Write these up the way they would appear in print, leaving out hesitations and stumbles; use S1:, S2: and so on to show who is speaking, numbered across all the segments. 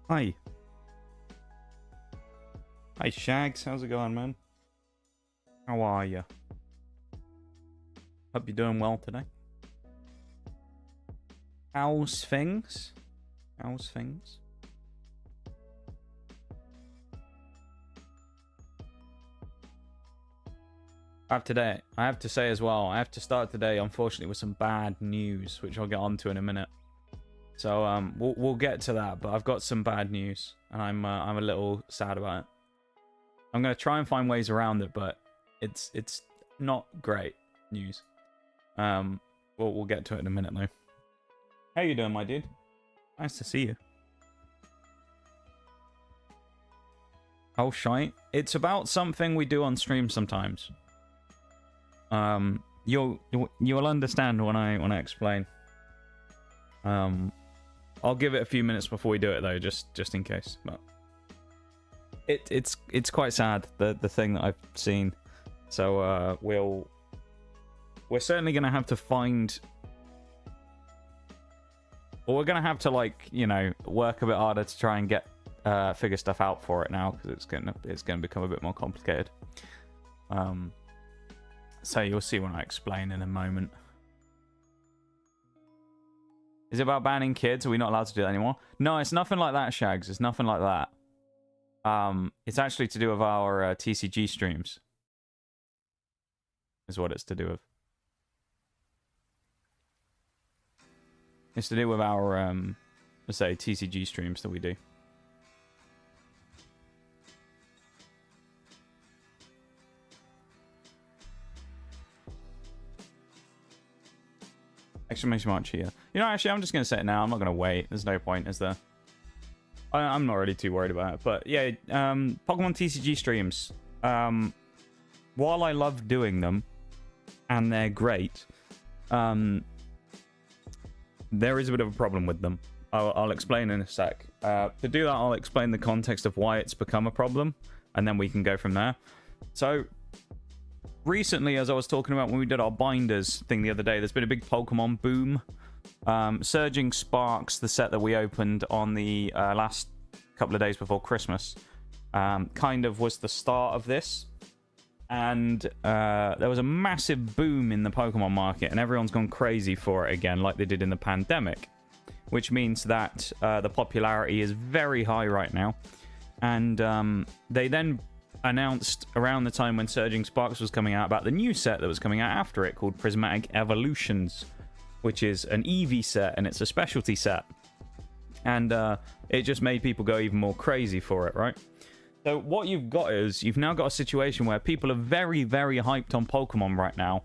S1: Hi. Hi, Shags. How's it going, man? How are you? Hope you're doing well today. How's things? How's things? I have to say as well, I have to start today, unfortunately, with some bad news, which I'll get onto in a minute. So we'll get to that, but I've got some bad news, and I'm a little sad about it. I'm gonna try and find ways around it, but it's not great news. We'll get to it in a minute though. How you doing, my dude? Nice to see you. Oh, shite. It's about something we do on stream sometimes. You'll understand when I explain. I'll give it a few minutes before we do it though, just in case. But it's quite sad, the thing that I've seen. So we're certainly gonna have to find, or we're gonna have to, like, you know, work a bit harder to try and get figure stuff out for it now, because it's gonna become a bit more complicated. So you'll see when I explain in a moment. Is it about banning kids? Are we not allowed to do that anymore? No, it's nothing like that, Shags. It's nothing like that. It's actually to do with our TCG streams. Is what it's to do with. It's to do with our, let's say, TCG streams that we do. Exclamation mark here. You know, actually, I'm just going to say it now. I'm not going to wait. There's no point, is there? I'm not really too worried about it. But yeah, Pokemon TCG streams. While I love doing them, and they're great, there is a bit of a problem with them. I'll explain in a sec. To do that, I'll explain the context of why it's become a problem, and then we can go from there. So, recently, as I was talking about when we did our binders thing the other day, there's been a big Pokemon boom. Surging Sparks, the set that we opened on the last couple of days before Christmas, kind of was the start of this. And there was a massive boom in the Pokemon market, and everyone's gone crazy for it again, like they did in the pandemic. Which means that the popularity is very high right now. And they then announced around the time when Surging Sparks was coming out about the new set that was coming out after it, called Prismatic Evolutions, which is an Eevee set, and it's a specialty set. And it just made people go even more crazy for it, right? So what you've got is, you've now got a situation where people are very, very hyped on Pokemon right now,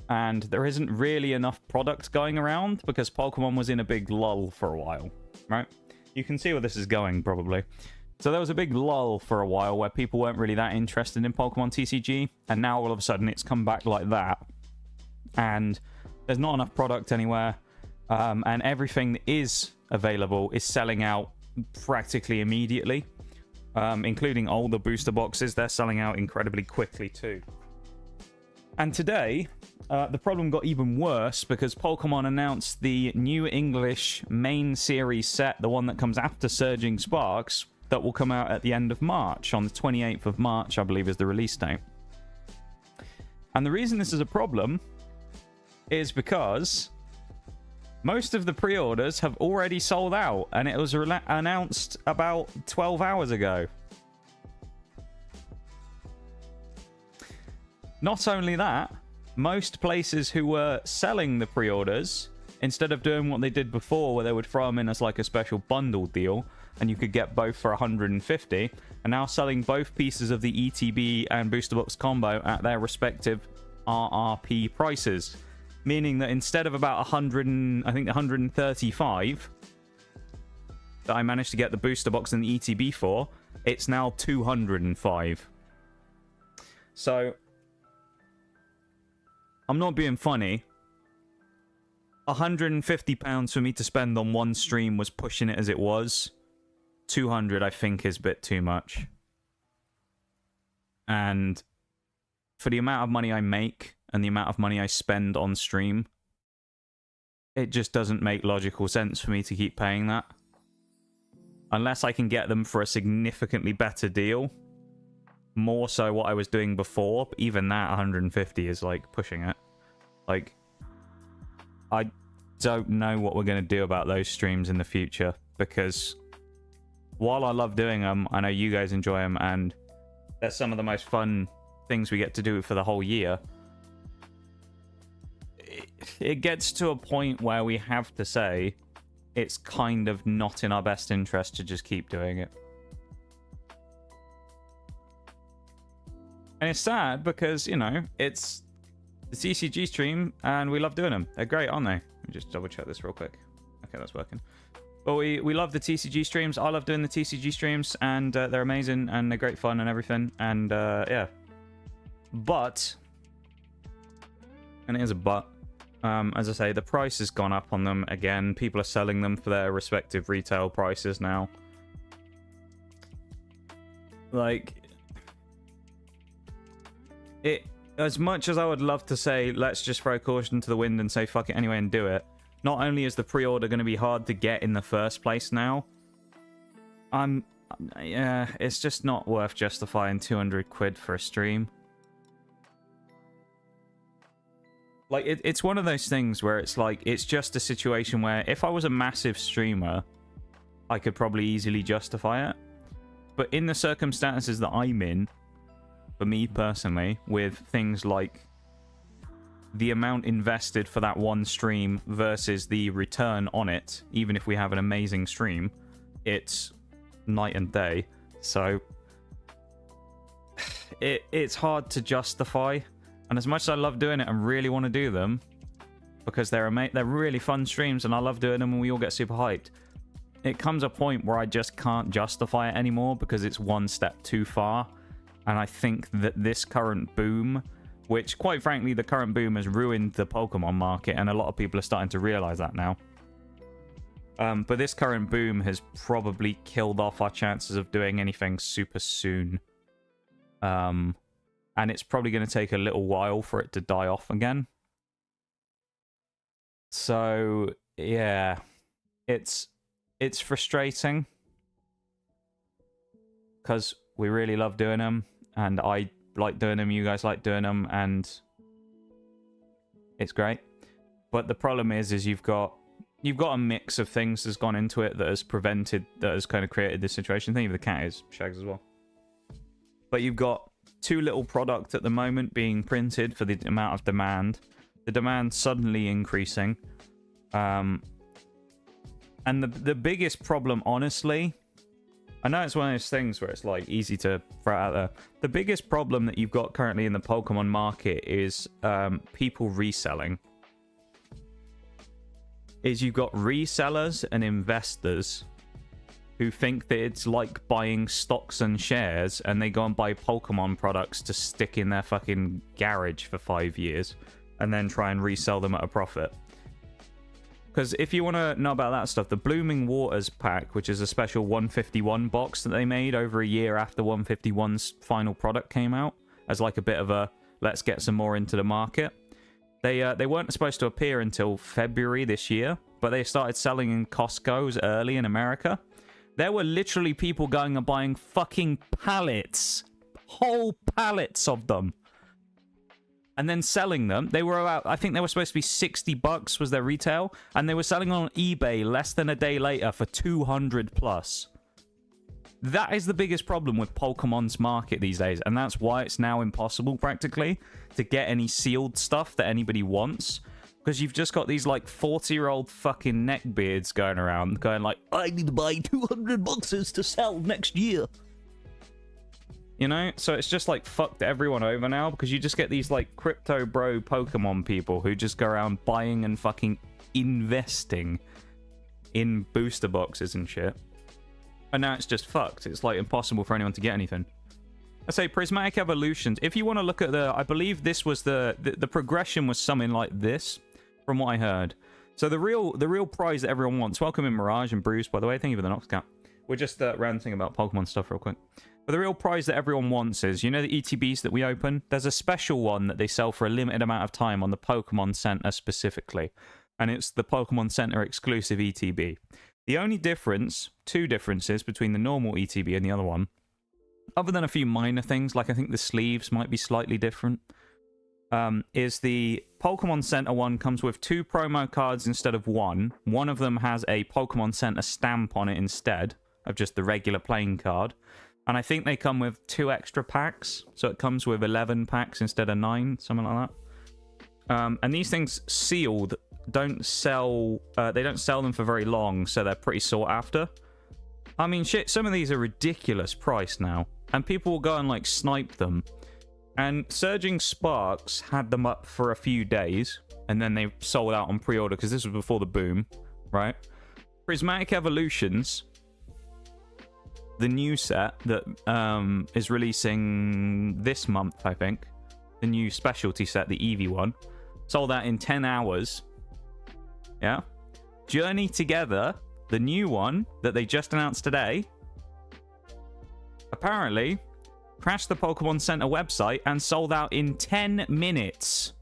S1: and there isn't really enough product going around because Pokemon was in a big lull for a while, right? You can see where this is going, probably. So there was a big lull for a while where people weren't really that interested in Pokemon TCG, and now all of a sudden it's come back like that. And there's not enough product anywhere, and everything that is available is selling out practically immediately, including all the booster boxes. They're selling out incredibly quickly too. And today, the problem got even worse because Pokemon announced the new English main series set, the one that comes after Surging Sparks, that will come out at the end of March. On the 28th of March, I believe, is the release date. And the reason this is a problem is because most of the pre-orders have already sold out, and it was announced about 12 hours ago. Not only that, most places who were selling the pre-orders, instead of doing what they did before, where they would throw them in as like a special bundle deal, and you could get both for 150, are now selling both pieces of the ETB and Booster Box combo at their respective RRP prices. Meaning that instead of about 135 that I managed to get the Booster Box and the ETB for, it's now 205. So, I'm not being funny. £150 for me to spend on one stream was pushing it as it was. 200, I think, is a bit too much. And for the amount of money I make and the amount of money I spend on stream, it just doesn't make logical sense for me to keep paying that. unless I can get them for a significantly better deal. More so what I was doing before, but even that 150 is like pushing it. Like, I don't know what we're going to do about those streams in the future, because while I love doing them, I know you guys enjoy them, and they're some of the most fun things we get to do for the whole year. It gets to a point where we have to say it's kind of not in our best interest to just keep doing it. And it's sad because, you know, it's the TCG stream and we love doing them. They're great, aren't they? Let me just double check this real quick. Okay, that's working. But we love the TCG streams. I love doing the TCG streams, and they're amazing and they're great fun and everything. And yeah. But, and here's a but, as I say, the price has gone up on them again. People are selling them for their respective retail prices now. Like, it, as much as I would love to say, let's just throw caution to the wind and say fuck it anyway and do it, not only is the pre-order going to be hard to get in the first place now, yeah, it's just not worth justifying 200 quid for a stream. Like, it's one of those things where it's like, it's just a situation where if I was a massive streamer, I could probably easily justify it. But in the circumstances that I'm in, for me personally, with things like the amount invested for that one stream versus the return on it, even if we have an amazing stream, it's night and day. So it's hard to justify. And as much as I love doing it and really want to do them, because they're really fun streams and I love doing them and we all get super hyped, it comes a point where I just can't justify it anymore because it's one step too far. And I think that this current boom, which quite frankly the current boom has ruined the Pokemon market, and a lot of people are starting to realize that now. But this current boom has probably killed off our chances of doing anything super soon. And it's probably going to take a little while for it to die off again. So, yeah. It's frustrating. Because we really love doing them. And I like doing them, you guys like doing them, and it's great. But the problem is you've got a mix of things that's gone into it that has kind of created this situation. Think of the cat is Shags as well. But you've got too little product at the moment being printed for the amount of demand. The demand suddenly increasing. And the biggest problem, honestly, I know it's one of those things where it's like easy to throw out there. The biggest problem that you've got currently in the Pokemon market is people reselling. You've got resellers and investors who think that it's like buying stocks and shares, and they go and buy Pokemon products to stick in their fucking garage for 5 years and then try and resell them at a profit. Because if you want to know about that stuff, the Blooming Waters pack, which is a special 151 box that they made over a year after 151's final product came out, as like a bit of a let's get some more into the market. They weren't supposed to appear until February this year, but they started selling in Costco's early in America. There were literally people going and buying fucking pallets, whole pallets of them, and then selling them. They were about, I think they were supposed to be $60 was their retail, and they were selling on eBay less than a day later for 200 plus. That is the biggest problem with Pokemon's market these days, and that's why it's now impossible practically to get any sealed stuff that anybody wants, because you've just got these like 40-year-old fucking neckbeards going around going like, I need to buy 200 boxes to sell next year. You know, so it's just like fucked everyone over now, because you just get these like crypto bro Pokemon people who just go around buying and fucking investing in booster boxes and shit. And now it's just fucked. It's like impossible for anyone to get anything. I say Prismatic Evolutions. If you want to look at I believe this was the progression was something like this, from what I heard. So the real prize that everyone wants. Welcome in Mirage and Bruce, by the way. Thank you for the Noxcat. We're just ranting about Pokemon stuff real quick. But the real prize that everyone wants is, you know the ETBs that we open? There's a special one that they sell for a limited amount of time on the Pokemon Center specifically. And it's the Pokemon Center exclusive ETB. The only difference, two differences between the normal ETB and the other one, other than a few minor things, like I think the sleeves might be slightly different, is the Pokemon Center one comes with 2 promo cards instead of 1. One of them has a Pokemon Center stamp on it instead of just the regular playing card. And I think they come with 2 extra packs. So it comes with 11 packs instead of 9, something like that. And these things sealed don't sell, they don't sell them for very long, so they're pretty sought after. I mean, shit, some of these are ridiculous price now. And people will go and, like, snipe them. And Surging Sparks had them up for a few days, and then they sold out on pre-order, because this was before the boom, right? Prismatic Evolutions, the new set that is releasing this month, I think, the new specialty set, the Eevee one, sold out in 10 hours. Yeah. Journey Together, the new one that they just announced today, apparently crashed the Pokemon Center website and sold out in 10 minutes.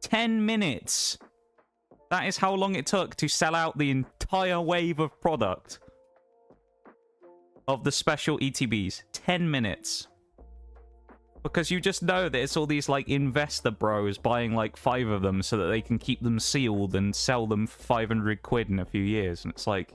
S1: 10 minutes. That is how long it took to sell out the entire wave of product of the special ETBs. 10 minutes. Because you just know that it's all these, like, investor bros buying, like, 5 of them so that they can keep them sealed and sell them for 500 quid in a few years. And it's like,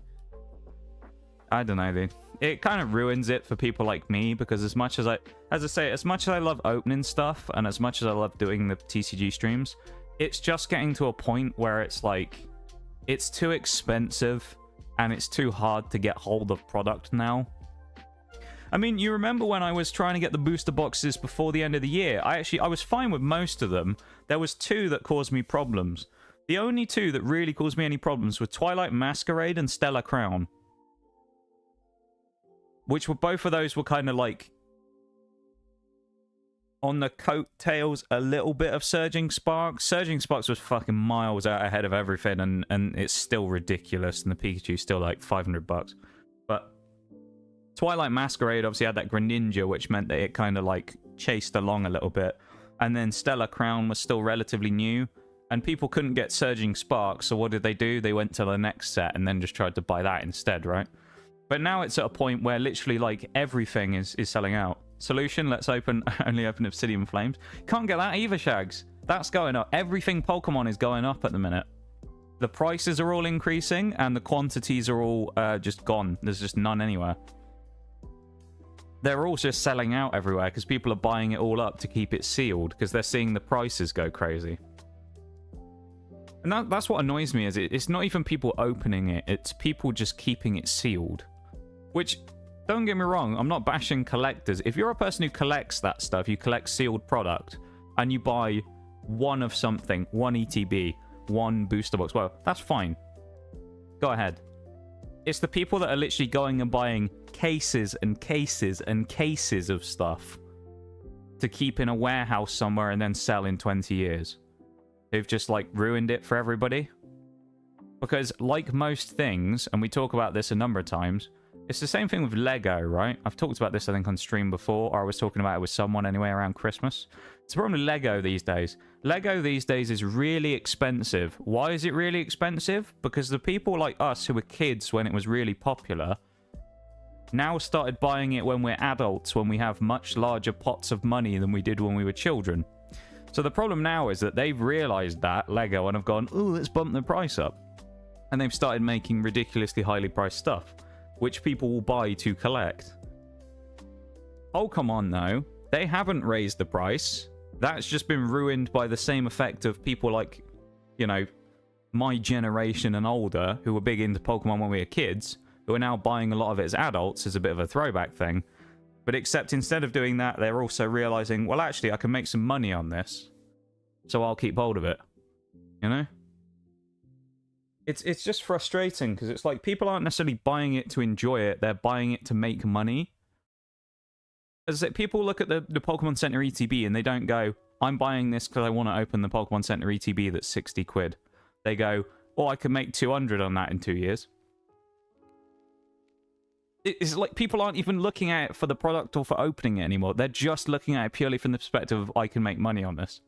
S1: I don't know, dude. It kind of ruins it for people like me, because as much as as much as I love opening stuff and as much as I love doing the TCG streams, it's just getting to a point where it's like, it's too expensive and it's too hard to get hold of product now. I mean, you remember when I was trying to get the booster boxes before the end of the year? I was fine with most of them. There was 2 that caused me problems. The only 2 that really caused me any problems were Twilight Masquerade and Stellar Crown. Which were, both of those were kind of like on the coattails a little bit of Surging Sparks. Surging Sparks was fucking miles out ahead of everything, and it's still ridiculous, and the Pikachu's still like $500. But Twilight Masquerade obviously had that Greninja, which meant that it kind of like chased along a little bit. And then Stellar Crown was still relatively new, and people couldn't get Surging Sparks, so what did they do? They went to the next set and then just tried to buy that instead, right? But now it's at a point where literally, like, everything is selling out. Solution, let's only open Obsidian Flames. Can't get that either, Shags. That's going up. Everything Pokemon is going up at the minute. The prices are all increasing, and the quantities are all just gone. There's just none anywhere. They're all just selling out everywhere, because people are buying it all up to keep it sealed, because they're seeing the prices go crazy. And that's what annoys me, is it's not even people opening it, it's people just keeping it sealed. Which, don't get me wrong, I'm not bashing collectors. If you're a person who collects that stuff, you collect sealed product, and you buy one of something, one ETB, one booster box, well, that's fine. Go ahead. It's the people that are literally going and buying cases and cases and cases of stuff to keep in a warehouse somewhere and then sell in 20 years. They've just, like, ruined it for everybody. Because, like most things, and we talk about this a number of times, it's the same thing with Lego, right? I've talked about this, I think, on stream before, or I was talking about it with someone anyway around Christmas. It's the problem with Lego these days. Lego these days is really expensive. Why is it really expensive? Because the people like us who were kids when it was really popular now started buying it when we're adults, when we have much larger pots of money than we did when we were children. So the problem now is that they've realized that, Lego, and have gone, ooh, let's bump the price up. And they've started making ridiculously highly priced stuff, which people will buy to collect. Pokemon, though, they haven't raised the price. That's just been ruined by the same effect of people like, you know, my generation and older, who were big into Pokemon when we were kids, who are now buying a lot of it as adults as a bit of a throwback thing. But except instead of doing that, they're also realizing, well, actually, I can make some money on this, so I'll keep hold of it. You know? It's just frustrating, because it's like people aren't necessarily buying it to enjoy it, they're buying it to make money. As I say, people look at the Pokemon Center ETB and they don't go, I'm buying this because I want to open the Pokemon Center ETB that's 60 quid. They go, oh, I can make 200 on that in 2 years. It's like people aren't even looking at it for the product or for opening it anymore. They're just looking at it purely from the perspective of, I can make money on this.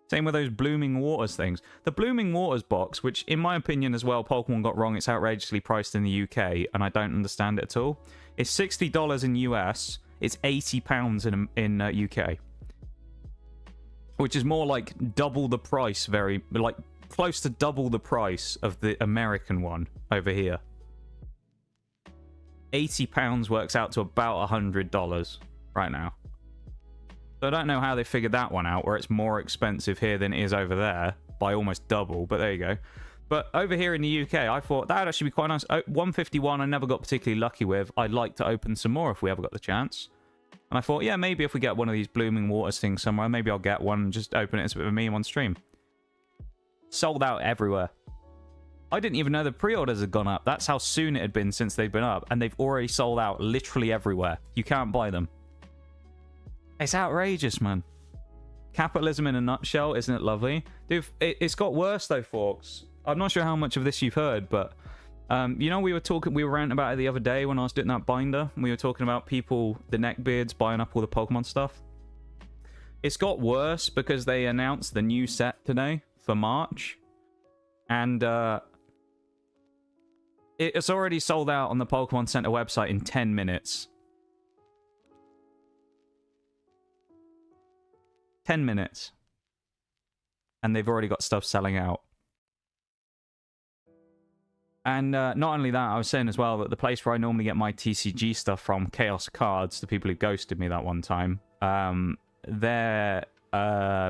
S1: Same with those Blooming Waters things. The Blooming Waters box, which in my opinion as well, Pokemon got wrong. It's outrageously priced in the UK, and I don't understand it at all. It's $60 in US. It's £80 in UK. Which is more like double the price, like close to double the price of the American one over here. £80 works out to about $100 right now. So I don't know how they figured that one out, where it's more expensive here than it is over there by almost double, but there you go. But over here in the UK, I thought that would actually be quite nice. 151 I never got particularly lucky with. I'd like to open some more if we ever got the chance. And I thought, yeah, maybe if we get one of these Blooming Waters things somewhere, maybe I'll get one and just open it as a bit of a meme on stream. Sold out everywhere. I didn't even know the pre-orders had gone up. That's how soon it had been since they've been up. And they've already sold out literally everywhere. You can't buy them. It's outrageous, man. Capitalism in a nutshell, isn't it lovely? Dude, it's got worse though, folks. I'm not sure how much of this you've heard, but you know, we were ranting about it the other day when I was doing that binder. We were talking about people, the neckbeards, buying up all the Pokemon stuff. It's got worse because they announced the new set today for March. And it's already sold out on the Pokemon Center website in 10 minutes. 10 minutes. And they've already got stuff selling out. And not only that, I was saying as well that the place where I normally get my TCG stuff from, Chaos Cards, the people who ghosted me that one time, their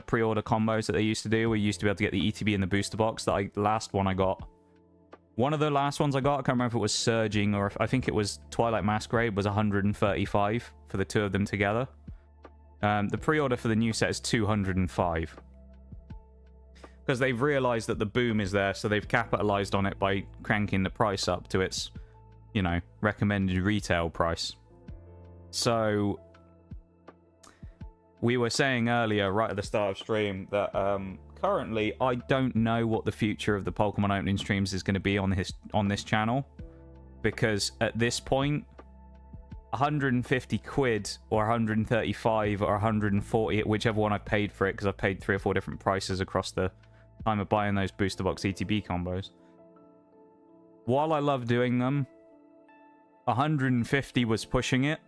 S1: pre-order combos that they used to do, we used to be able to get the ETB in the booster box. Last one I got. One of the last ones I got, I can't remember if it was Surging or if I think it was Twilight Masquerade, was 135 for the two of them together. The pre-order for the new set is 205. Because they've realized that the boom is there, so they've capitalized on it by cranking the price up to its, you know, recommended retail price. So we were saying earlier, right at the start of stream, that currently I don't know what the future of the Pokemon opening streams is going to be on this channel, because at this point, 150 quid or 135 or 140, whichever one I paid for it, because I've paid 3 or 4 different prices across the time of buying those booster box ETB combos. While I love doing them, 150 was pushing it.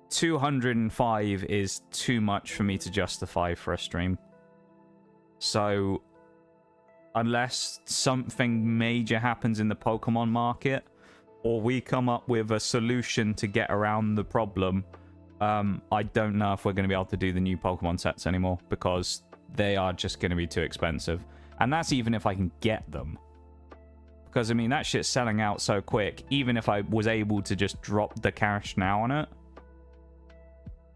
S1: 205 is too much for me to justify for a stream. So unless something major happens in the Pokemon market, or we come up with a solution to get around the problem, I don't know if we're going to be able to do the new Pokemon sets anymore, because they are just going to be too expensive. And that's even if I can get them. Because, I mean, that shit's selling out so quick. Even if I was able to just drop the cash now on it,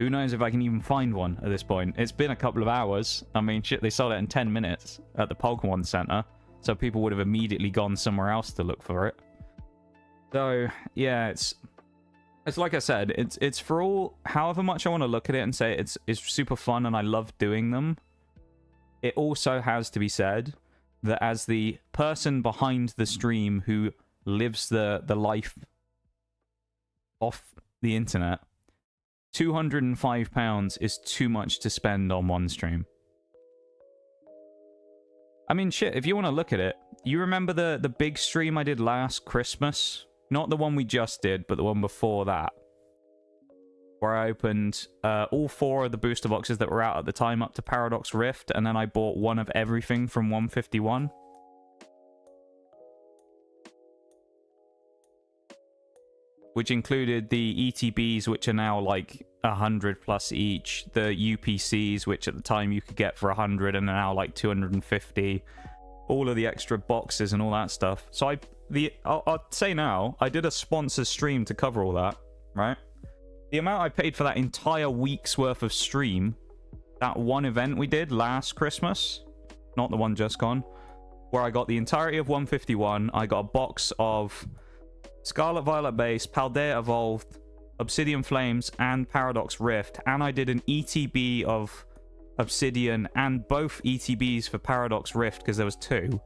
S1: who knows if I can even find one at this point. It's been a couple of hours. I mean, shit, they sold it in 10 minutes at the Pokemon Center. So people would have immediately gone somewhere else to look for it. So, yeah, it's like I said, it's for all, however much I want to look at it and say it's super fun and I love doing them. It also has to be said that as the person behind the stream who lives the life off the internet, £205 is too much to spend on one stream. I mean, shit, if you want to look at it, you remember the big stream I did last Christmas? Not the one we just did, but the one before that. Where I opened all 4 of the booster boxes that were out at the time up to Paradox Rift, and then I bought one of everything from 151. Which included the ETBs, which are now like 100 plus each. The UPCs, which at the time you could get for 100 and are now like 250. All of the extra boxes and all that stuff. So I'll say now, I did a sponsor stream to cover all that, right? The amount I paid for that entire week's worth of stream, that one event we did last Christmas, not the one just gone, where I got the entirety of 151, I got a box of Scarlet Violet Base, Paldea Evolved, Obsidian Flames, and Paradox Rift, and I did an ETB of Obsidian and both ETBs for Paradox Rift, because there was 2.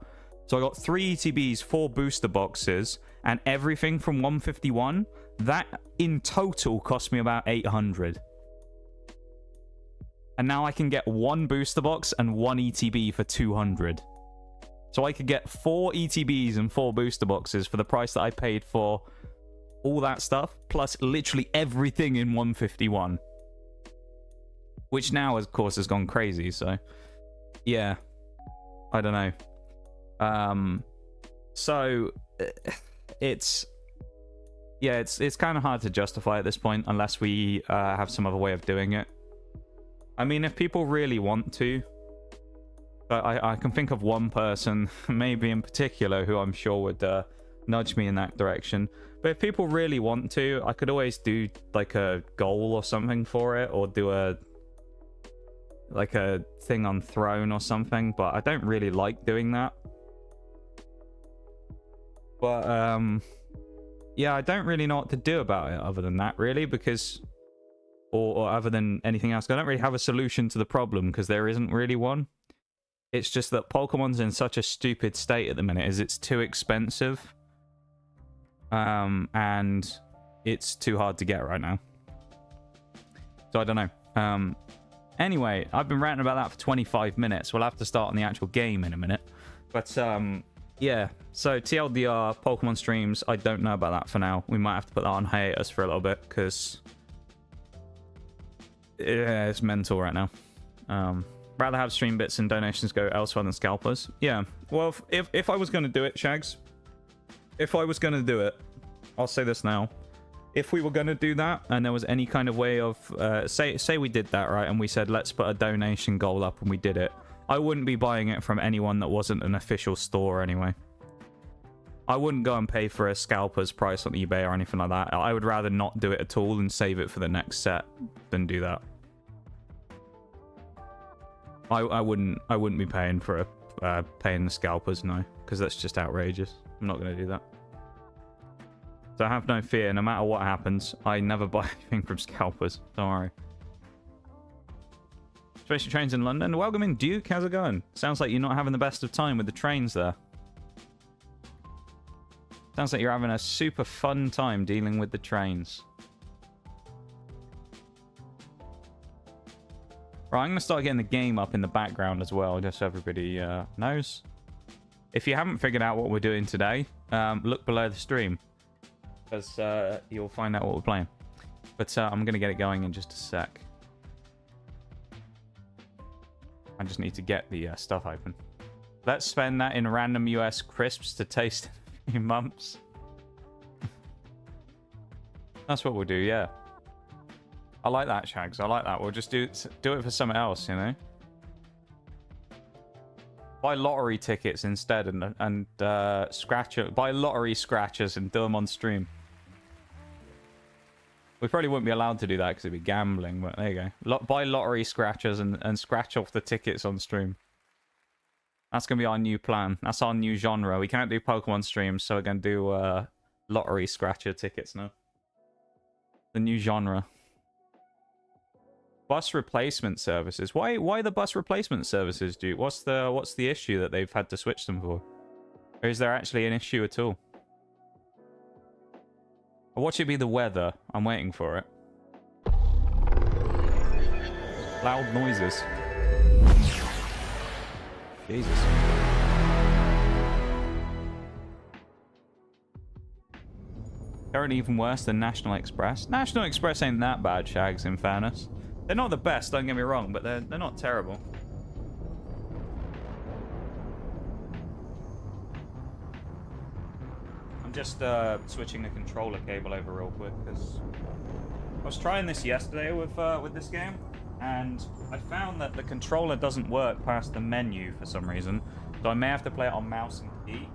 S1: So I got 3 ETBs, 4 booster boxes, and everything from 151. That in total cost me about 800. And now I can get 1 booster box and 1 ETB for 200. So I could get 4 ETBs and 4 booster boxes for the price that I paid for all that stuff, plus literally everything in 151. Which now, of course, has gone crazy, so... yeah. I don't know. So... it's... yeah, it's kind of hard to justify at this point, unless we have some other way of doing it. I mean, if people really want to... I can think of one person, maybe in particular, who I'm sure would nudge me in that direction. But if people really want to, I could always do like a goal or something for it, or do a thing on Throne or something. But I don't really like doing that. But yeah, I don't really know what to do about it other than that, really, because or other than anything else. I don't really have a solution to the problem because there isn't really one. It's just that Pokemon's in such a stupid state at the minute, is it's too expensive. And it's too hard to get right now. So I don't know. Anyway, I've been ranting about that for 25 minutes. We'll have to start on the actual game in a minute. But yeah, so TLDR, Pokemon streams, I don't know about that for now. We might have to put that on hiatus for a little bit, because yeah, it's mental right now. Rather have stream bits and donations go elsewhere than scalpers. Yeah, well, if I was going to do it, Shags, if I was going to do it, I'll say this now. If we were going to do that, and there was any kind of way of... say we did that, right, and we said, let's put a donation goal up, and we did it. I wouldn't be buying it from anyone that wasn't an official store anyway. I wouldn't go and pay for a scalper's price on eBay or anything like that. I would rather not do it at all and save it for the next set than do that. I wouldn't be paying for paying the scalpers, no, because that's just outrageous. I'm not going to do that. So I have no fear. No matter what happens, I never buy anything from scalpers. Don't worry. Especially trains in London. Welcome in, Duke. How's it going? Sounds like you're not having the best of time with the trains there. Sounds like you're having a super fun time dealing with the trains. Right, I'm going to start getting the game up in the background as well, just so everybody knows. If you haven't figured out what we're doing today, look below the stream, because you'll find out what we're playing. But I'm going to get it going in just a sec. I just need to get the stuff open. Let's spend that in random US crisps to taste in a few months. That's what we'll do, yeah. I like that, Shags. I like that. We'll just do it for something else, you know? Buy lottery tickets instead and buy lottery scratchers and do them on stream. We probably wouldn't be allowed to do that because it'd be gambling, but there you go. Buy lottery scratchers and scratch off the tickets on stream. That's going to be our new plan. That's our new genre. We can't do Pokemon streams, so we're going to do lottery scratcher tickets now. The new genre. Bus replacement services. Why the bus replacement services, dude? What's the issue that they've had to switch them for? Or is there actually an issue at all? Or watch it be the weather. I'm waiting for it. Loud noises. Jesus. Currently even worse than National Express. National Express ain't that bad, Shags, in fairness. They're not the best, don't get me wrong, but they're not terrible. I'm just switching the controller cable over real quick because I was trying this yesterday with this game, and I found that the controller doesn't work past the menu for some reason, so I may have to play it on mouse and key.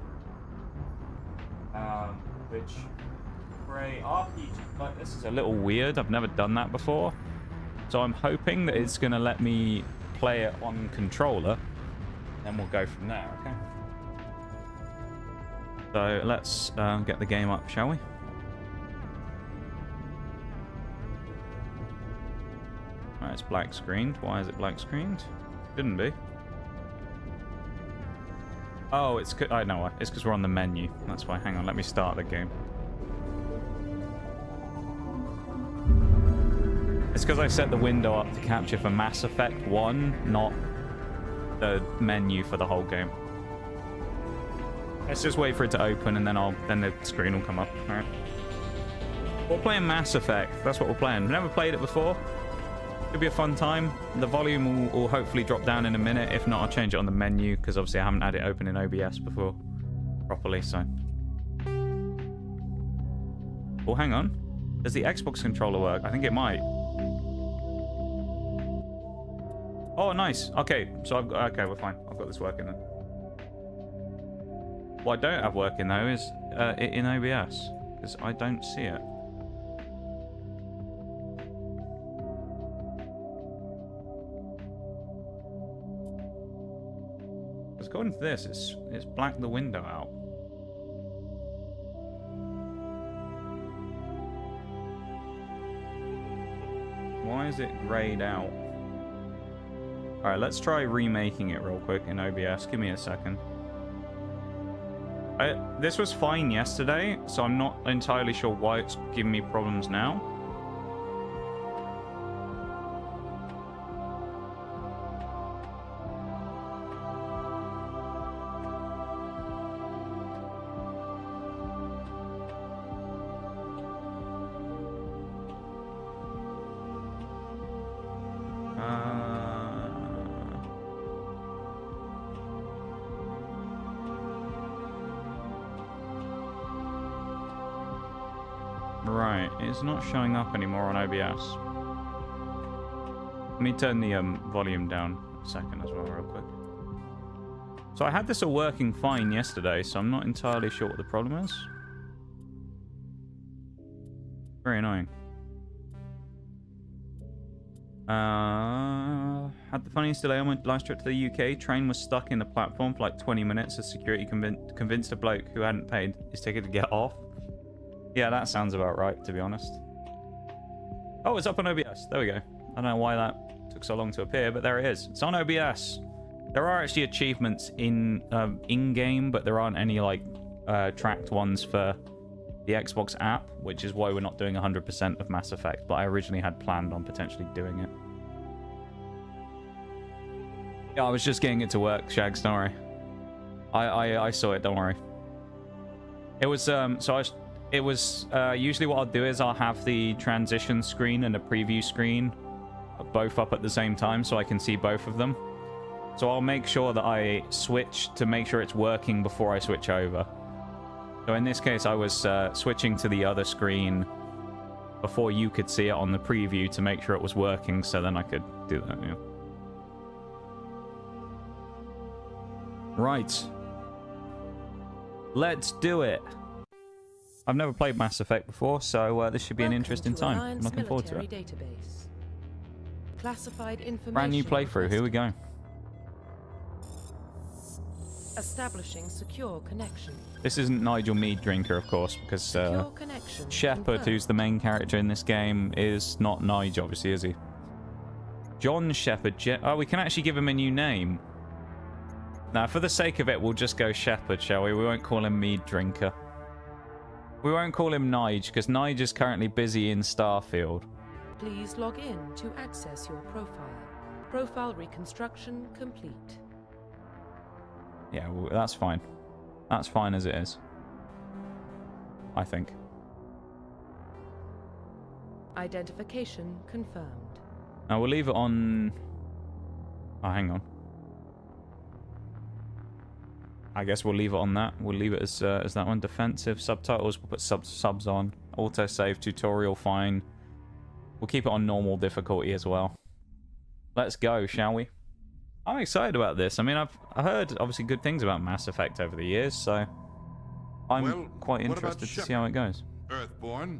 S1: Which for a RPG like this is a little weird. I've never done that before. So I'm hoping that it's going to let me play it on controller, and we'll go from there, okay? So let's get the game up, shall we? Alright, it's black screened. Why is it black screened? Shouldn't be. Oh, it's... I know why. It's because we're on the menu. That's why. Hang on, let me start the game. It's because I set the window up to capture for Mass Effect 1, not the menu for the whole game. Let's just wait for it to open and then the screen will come up. All right. We're playing Mass Effect. That's what we're playing. We've never played it before. Could be a fun time. The volume will hopefully drop down in a minute. If not, I'll change it on the menu because obviously I haven't had it open in OBS before properly. So, well, hang on. Does the Xbox controller work? I think it might. Oh, nice. Okay, so okay, we're fine. I've got this working then. What I don't have working though is in OBS because I don't see it. According to this, it's blacked the window out. Why is it grayed out? Alright, let's try remaking it real quick in OBS. Give me a second. This was fine yesterday, so I'm not entirely sure why it's giving me problems now. Right, it's not showing up anymore on OBS. Let me turn the volume down a second as well, real quick. So I had this all working fine yesterday, so I'm not entirely sure what the problem is. Very annoying. Had the funniest delay on my last trip to the UK. Train was stuck in the platform for like 20 minutes as security convinced a bloke who hadn't paid his ticket to get off. Yeah, that sounds about right, to be honest. Oh, it's up on OBS. There we go. I don't know why that took so long to appear, but there it is. It's on OBS. There are actually achievements in-game, but there aren't any, like, tracked ones for the Xbox app, which is why we're not doing 100% of Mass Effect, but I originally had planned on potentially doing it. Yeah, I was just getting it to work, Shags, don't worry. I saw it, don't worry. It was, usually what I'll do is I'll have the transition screen and the preview screen both up at the same time so I can see both of them. So I'll make sure that I switch to make sure it's working before I switch over. So in this case, I was switching to the other screen before you could see it on the preview to make sure it was working, so then I could do that, yeah. Right. Let's do it. I've never played Mass Effect before, so this should be an interesting time. I'm looking forward to it.
S2: Database. Classified information.
S1: Brand new playthrough. Here we go.
S2: Establishing secure connection.
S1: This isn't Nigel Mead Drinker, of course, because Shepard, who's the main character in this game, is not Nigel, obviously, is he? John Shepard. Oh, we can actually give him a new name. Now, for the sake of it, we'll just go Shepard, shall we? We won't call him Mead Drinker. We won't call him Nige, because Nige is currently busy in Starfield.
S2: Please log in to access your profile. Profile reconstruction complete.
S1: Yeah, well, that's fine. That's fine as it is. I think.
S2: Identification confirmed.
S1: Now, we'll leave it on... Oh, hang on. I guess we'll leave it on that. We'll leave it as that one. Defensive subtitles. We'll put subs on. Autosave tutorial fine. We'll keep it on normal difficulty as well. Let's go, shall we? I'm excited about this. I mean, I've heard obviously good things about Mass Effect over the years, so I'm quite interested to see how it goes.
S3: Earthborn,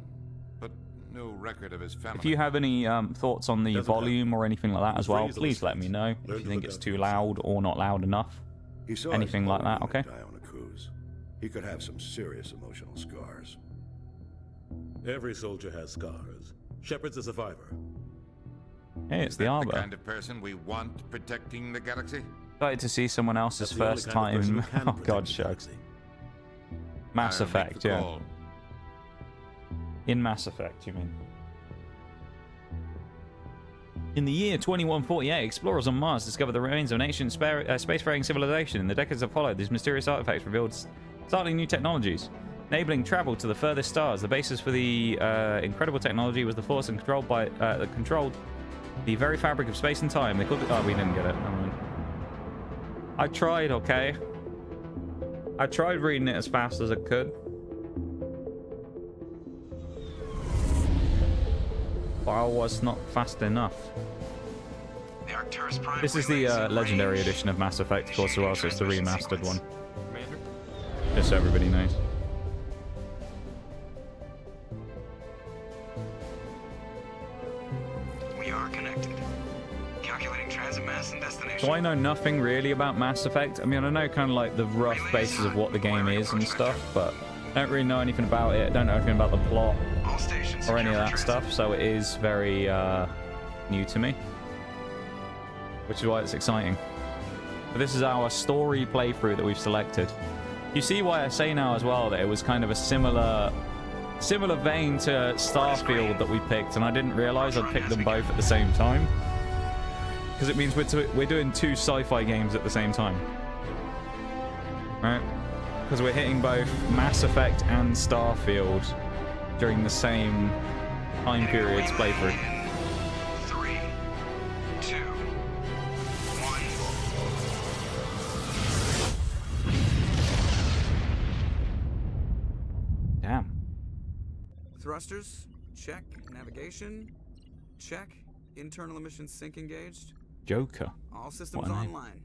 S3: but no record of his family.
S1: If you have any thoughts on the volume or anything like that as well, please let me know. If you think it's too loud or not loud enough. Anything like that, okay?
S4: Die on a cruise. He could have some serious emotional scars.
S5: Every soldier has scars. Shepard's a survivor.
S1: Hey, it's the Arbor.
S3: The kind of person we want protecting the galaxy?
S1: Excited to see someone else's first time. Oh god, shucks. Mass Effect, yeah. In Mass Effect, you mean? In the year 2148, explorers on Mars discovered the remains of an ancient spacefaring civilization. In the decades that followed, these mysterious artifacts revealed startling new technologies, enabling travel to the furthest stars. The basis for the incredible technology was the force and controlled the very fabric of space and time. They called it... Oh, we didn't get it. I tried, okay? I tried reading it as fast as I could. But I was not fast enough.
S6: The Arcturus Prime
S1: This is the
S6: relays in
S1: legendary
S6: range.
S1: edition of Mass Effect, of course, as well, so it's the
S6: Initiating
S1: remastered one.
S6: transmission
S3: Commander?
S1: Just so everybody knows.
S6: We are connected. Calculating transit mass and destination.
S1: So I know nothing really about Mass Effect. I mean, I know kind of like the rough basis of what the game is and stuff, but I don't really know anything about it. I don't know anything about the plot
S6: All stations
S1: or any of
S6: secure
S1: that
S6: for
S1: stuff, so it is very new to me, which is why it's exciting. But this is our story playthrough that we've selected. You see why I say now as well that it was kind of a similar vein to Starfield that we picked, and I didn't realize I'd picked them both at the same time, because it means we're doing two sci-fi games at the same time, right? Because we're hitting both Mass Effect and Starfield during the same time periods playthrough.
S6: 3, 2, 1.
S1: Damn.
S7: Thrusters, check. Navigation, check. Internal emissions sync engaged.
S1: Joker.
S7: All systems
S1: What a name.
S7: online.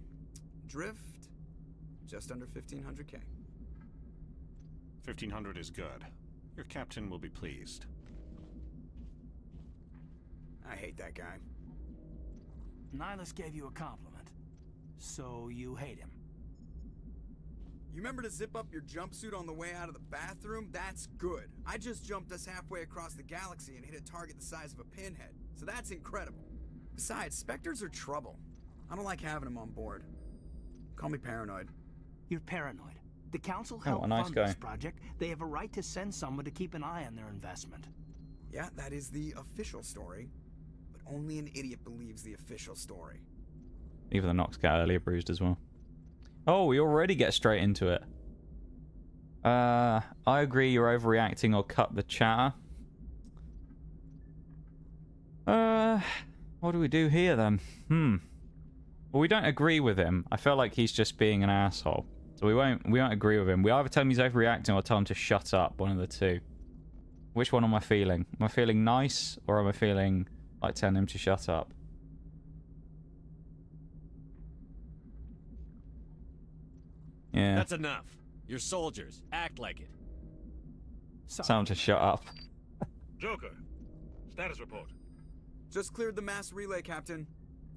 S7: Drift, just under 1500K.
S8: 1500 is good. Your captain will be pleased.
S7: I hate that guy.
S9: Nihilus gave you a compliment, so you hate him.
S7: You remember to zip up your jumpsuit on the way out of the bathroom? That's good. I just jumped us halfway across the galaxy and hit a target the size of a pinhead, so that's incredible. Besides, Spectres are trouble. I don't like having them on board. Call me paranoid.
S9: You're paranoid. The council
S1: Oh,
S9: helped
S1: a nice
S9: fund
S1: guy.
S9: this project. They have a right to send someone to keep an eye on their investment.
S7: Yeah, that is the official story. But only an idiot believes the official story.
S1: Even the Nox got earlier bruised as well. Oh, we already get straight into it. I agree you're overreacting or cut the chatter. What do we do here then? Well, we don't agree with him. I feel like he's just being an asshole. So we won't agree with him. We either tell him he's overreacting or tell him to shut up. One of the two. Which one am I feeling? Am I feeling nice or am I feeling like telling him to shut up? Yeah.
S10: That's enough. You're soldiers. Act like it.
S1: Tell him to shut up.
S5: Joker, status report.
S7: Just cleared the mass relay, Captain.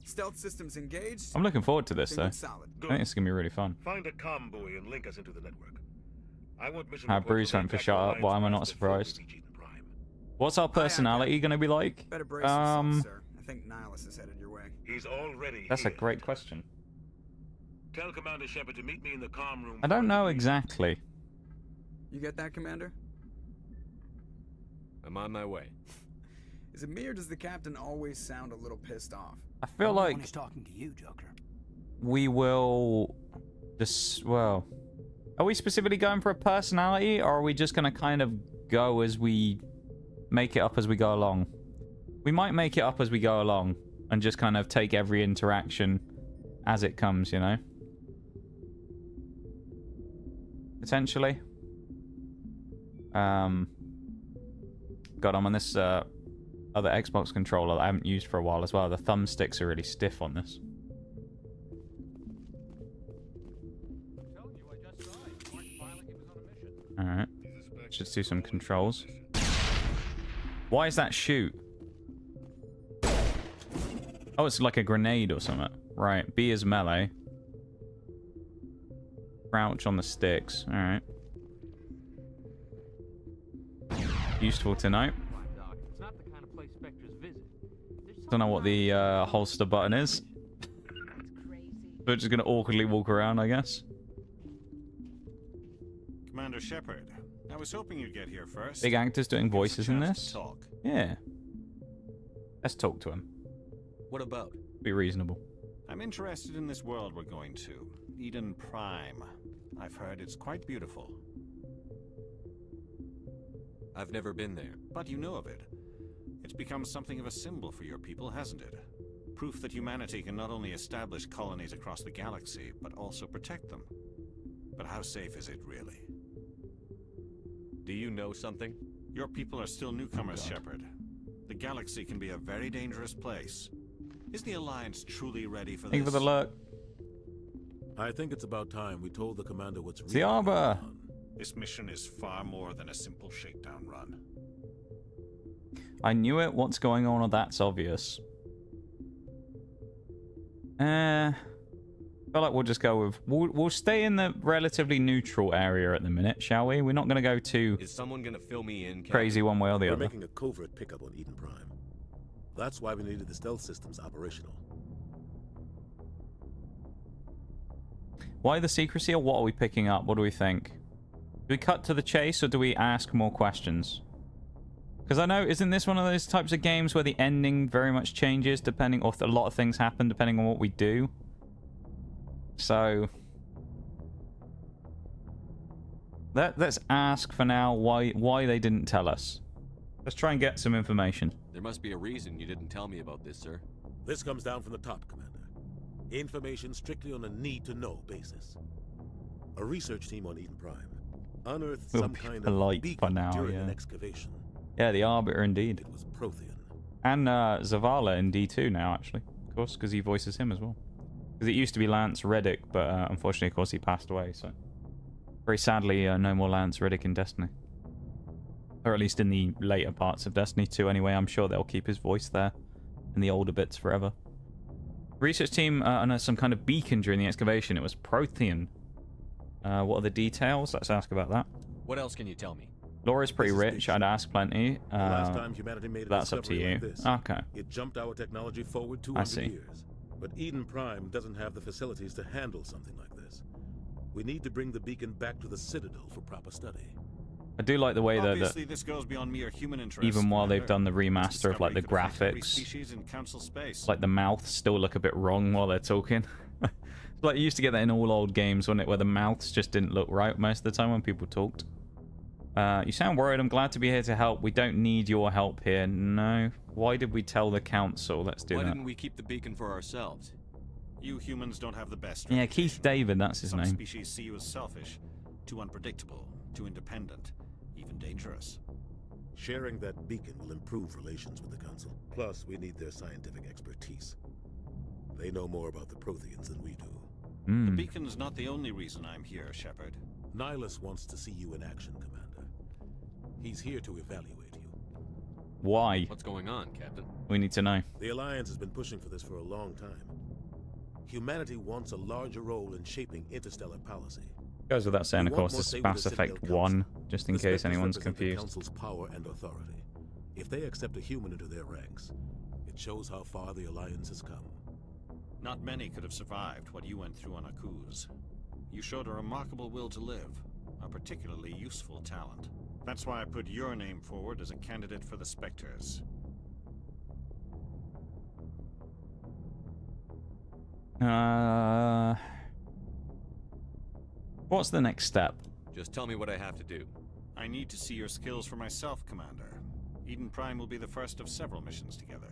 S7: Stealth systems engaged.
S1: I'm looking forward to this
S7: Everything
S1: though.
S7: looks solid.
S1: I think it's gonna be really fun.
S5: Find a comm buoy and link us into the network. I want mission
S1: How
S5: reports
S1: Bruce
S5: of
S1: went for
S5: impact
S1: shut up.
S5: Alliance
S1: Why am I not
S5: craft before we
S1: surprised?
S5: reach Eden Prime.
S1: What's our personality gonna be like?
S7: Better brace yourself, sir. I think Nihilus is headed your way.
S5: He's already
S1: That's a
S5: here.
S1: great question.
S5: Tell Commander Shepard to meet me in the comm room.
S1: I don't know
S5: 403.
S1: exactly.
S7: You get that, Commander?
S10: I'm on my way.
S7: Is it me or does the captain always sound a little pissed off?
S1: I feel
S9: Only when
S1: like
S9: he's talking to you, Joker.
S1: we will just, well, are we specifically going for a personality or are we just gonna kind of go as we make it up as we go along? We might make it up as we go along and just kind of take every interaction as it comes, you know? Potentially. God, I'm on this other Xbox controller that I haven't used for a while as well. The thumbsticks are really stiff on this. Alright. Let's just do some controls. Why is that shoot? Oh, it's like a grenade or something. Right. B is melee. Crouch on the sticks. Alright. Useful to know. Don't know what the holster button is. We're just gonna awkwardly walk around, I guess.
S8: Commander Shepard, I was hoping you'd get here first.
S1: Big actors doing
S8: Give us a
S1: voices in
S8: chance
S1: this.
S8: to talk.
S1: Yeah. Let's talk to him.
S10: What about?
S1: Be reasonable.
S8: I'm interested in this world we're going to. Eden Prime. I've heard it's quite beautiful.
S10: I've never been there.
S8: But you know of it. It's become something of a symbol for your people, hasn't it? Proof that humanity can not only establish colonies across the galaxy, but also protect them. But how safe is it, really?
S10: Do you know something?
S8: Your people are still newcomers, Shepard. The galaxy can be a very dangerous place. Is the Alliance truly ready for
S1: Thank you
S8: this?
S1: for the lurk.
S5: I think it's about time we told the commander what's
S1: The
S5: really
S1: Arbor.
S5: going on.
S8: This mission is far more than a simple shakedown run.
S1: I knew it. What's going on? Or that's obvious. I feel like we'll just go with... We'll stay in the relatively neutral area at the minute, shall we? We're not going to go too
S10: Is someone gonna fill me in, Captain?
S1: crazy one way or the
S5: We're
S1: other.
S5: making a covert pickup on Eden Prime. That's why we needed the stealth systems operational.
S1: Why the secrecy, or what are we picking up? What do we think? Do we cut to the chase, or do we ask more questions? Because I know, isn't this one of those types of games where the ending very much changes depending, or a lot of things happen depending on what we do? So let's ask for now why they didn't tell us. Let's try and get some information.
S10: There must be a reason you didn't tell me about this, sir.
S5: This comes down from the top, Commander. Information strictly on a need-to-know basis. A research team on Eden Prime unearthed
S1: We'll
S5: some
S1: be
S5: kind of
S1: polite for
S5: beacon
S1: now,
S5: during
S1: yeah.
S5: an excavation.
S1: Yeah, the Arbiter indeed.
S5: It was Prothean.
S1: And Zavala in D2 now, actually. Of course, because he voices him as well. Because it used to be Lance Reddick, but unfortunately, of course, he passed away, so... Very sadly, no more Lance Reddick in Destiny. Or at least in the later parts of Destiny 2 anyway. I'm sure they'll keep his voice there in the older bits forever. Research team unearthed some kind of beacon during the excavation. It was Prothean. What are the details? Let's ask about that.
S10: What else can you tell me?
S1: Laura's pretty
S5: This is
S1: rich.
S5: the-
S1: I'd ask plenty.
S5: The last time humanity made a
S1: That's up to
S5: discovery
S1: you.
S5: like this,
S1: Okay.
S5: it jumped our technology forward
S1: I
S5: 200
S1: see.
S5: years. But Eden Prime doesn't have the facilities to handle something like this. We need to bring the beacon back to the Citadel for proper study.
S1: I do like the way that
S8: Obviously, this goes beyond mere human interest.
S1: even while they've
S8: Commander.
S1: done the remaster of like the
S8: Discovery could affect every
S1: graphics,
S8: species in Council space.
S1: like the mouths still look a bit wrong while they're talking. Like you used to get that in all old games, wasn't it, where the mouths just didn't look right most of the time when people talked. You sound worried. I'm glad to be here to help. We don't need your help here. No. Why did we tell the council? Let's do
S10: Why
S1: that.
S10: didn't we keep the beacon for ourselves?
S8: You humans don't have the best.
S1: Yeah,
S8: reputation.
S1: Keith David, that's his
S8: Some
S1: name.
S8: species see you as selfish, too unpredictable, too independent, even dangerous.
S5: Sharing that beacon will improve relations with the Council. Plus, we need their scientific expertise. They know more about the Protheans than we do.
S8: The
S1: Mm.
S8: beacon's not the only reason I'm here, Shepard.
S5: Nihilus wants to see you in action, Commander. He's here to evaluate you.
S1: Why?
S10: What's going on, Captain?
S1: We need to know.
S5: The Alliance has been pushing for this for a long time. Humanity wants a larger role in shaping interstellar policy.
S1: Goes without saying,
S5: We
S1: of
S5: want
S1: course,
S5: more
S1: the
S5: say with the
S1: Mass
S5: Citadel
S1: Effect
S5: Council.
S1: 1, just in
S5: The
S1: case
S5: Spectres
S1: anyone's
S5: represent the
S1: confused.
S5: Council's power and authority. If they accept a human into their ranks, it shows how far the Alliance has come.
S8: Not many could have survived what you went through on Akuz. You showed a remarkable will to live, a particularly useful talent. That's why I put your name forward as a candidate for the Spectres.
S1: What's the next step?
S10: Just tell me what I have to do.
S8: I need to see your skills for myself, Commander. Eden Prime will be the first of several missions together.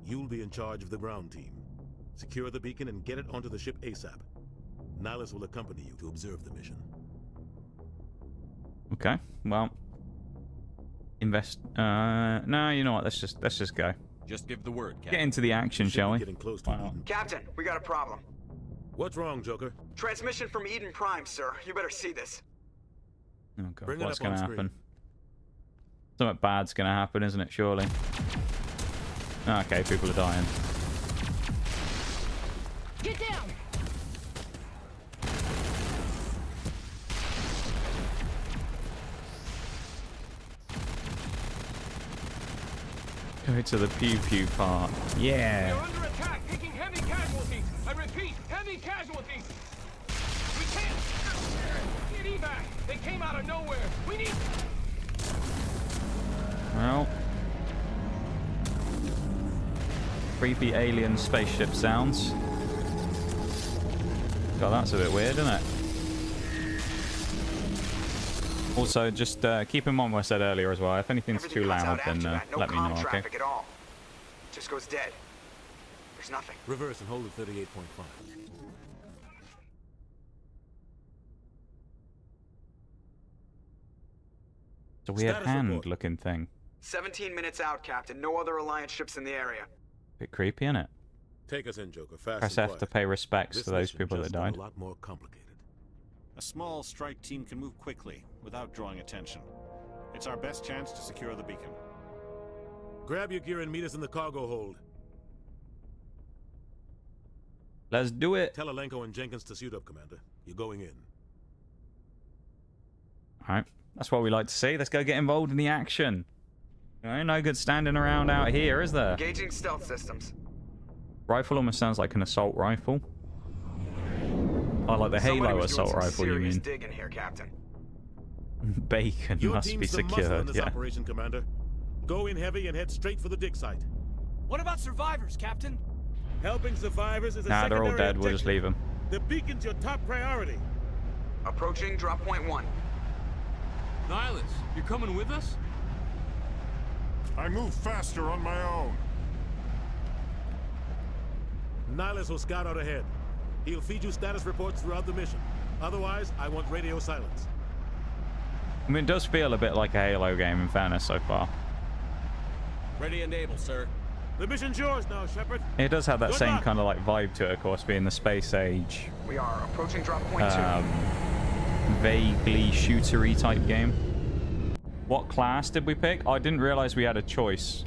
S5: You'll be in charge of the ground team. Secure the beacon and get it onto the ship ASAP. Nihilus will accompany you to observe the mission.
S1: Okay, well, invest. No, you know what? Let's just go.
S10: Just give the word,
S1: Get
S10: Captain.
S1: into the action,
S5: We should
S1: shall
S5: be
S1: we?
S5: getting close to
S1: Wow.
S5: Eden.
S7: Captain, we got a problem.
S5: What's wrong, Joker?
S7: Transmission from Eden Prime, sir. You better see this.
S1: Oh god,
S5: Bring it
S1: what's
S5: up on
S1: gonna
S5: screen.
S1: happen? Something bad's gonna happen, isn't it? Surely. Okay, people are dying.
S11: Get down!
S1: Go to the pew pew part. Yeah.
S11: We're under attack, taking heavy casualties. I repeat, heavy casualties. We can't get evac. They came out of nowhere. We need.
S1: Well. Creepy alien spaceship sounds. God, that's a bit weird, isn't it? Also, just keep in mind what I said earlier as well. If anything's too loud, then let me know, okay?
S6: At all. Just goes dead. There's nothing.
S5: Reverse and hold at 38.5.
S1: It's a weird
S5: Status
S1: hand
S5: report.
S1: looking thing.
S7: 17 minutes out, Captain. No other Alliance ships in the area.
S1: Bit creepy, isn't it?
S5: Take us in, Joker. Fast
S1: Press
S5: and
S1: F to
S5: quiet.
S1: pay respects
S5: This
S1: to those
S5: mission
S1: people that
S5: just got
S1: died.
S5: a lot more complicated.
S8: A small strike team can move quickly without drawing attention. It's our best chance to secure the beacon.
S5: Grab your gear and meet us in the cargo hold.
S1: Let's do it.
S5: Tell Alenko and Jenkins to suit up, Commander. You're going in.
S1: Alright. That's what we like to see. Let's go get involved in the action. You know, no good standing around out here, is there?
S7: Engaging stealth systems.
S1: Rifle almost sounds like an assault rifle. Oh, like the
S7: Somebody
S1: Halo
S7: was doing
S1: assault
S7: some
S1: rifle, you
S7: serious
S1: mean?
S7: digging here, Captain.
S1: Bacon
S5: Your
S1: must be
S5: team's the muscle in
S1: secured,
S5: this
S1: yeah.
S5: operation, Commander. Go in heavy and head straight for the dig site.
S9: What about survivors, Captain?
S5: Helping survivors is a
S1: Nah, they're all
S5: secondary
S1: dead. We'll just leave
S5: objective.
S1: them.
S5: The beacon's your top priority.
S7: Approaching drop point 1.
S11: Nihilus, you're coming with us?
S3: I move faster on my own.
S5: Nihilus will scout out ahead. He'll feed you status reports throughout the mission. Otherwise, I want radio silence.
S1: I mean, it does feel a bit like a Halo game, in fairness, so far.
S10: Ready and able, sir.
S5: The mission's yours now, Shepard.
S1: It does have that
S5: Good
S1: same
S5: luck.
S1: kind of like vibe to it, of course, being the space age,
S7: We are approaching drop point 2.
S1: vaguely shootery type game. What class did we pick? I didn't realize we had a choice.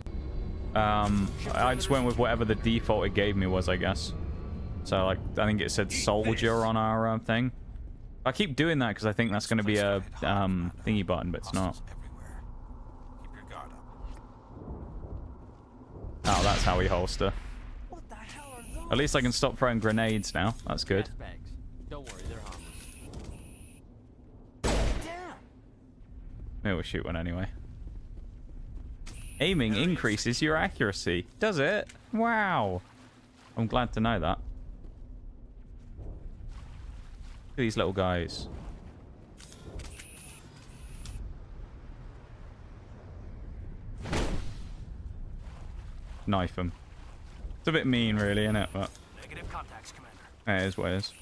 S1: I just went with whatever the default it gave me was, I guess. So, like, I think it said soldier on our thing. I keep doing that because I think that's going to be a thingy button, but it's not.
S9: Keep your guard up.
S1: Oh, that's how we holster.
S9: What the hell are those?
S1: At least I can stop throwing grenades now. That's good.
S10: Bags. Don't worry, they're harmless.
S9: Damn.
S1: Maybe we'll shoot one anyway. Aiming increases your accuracy. Does it? Wow. I'm glad to know that. Look at these little guys. Knife them. It's a bit mean, really, isn't it? But
S9: Negative contacts, Commander.
S1: it is what it is.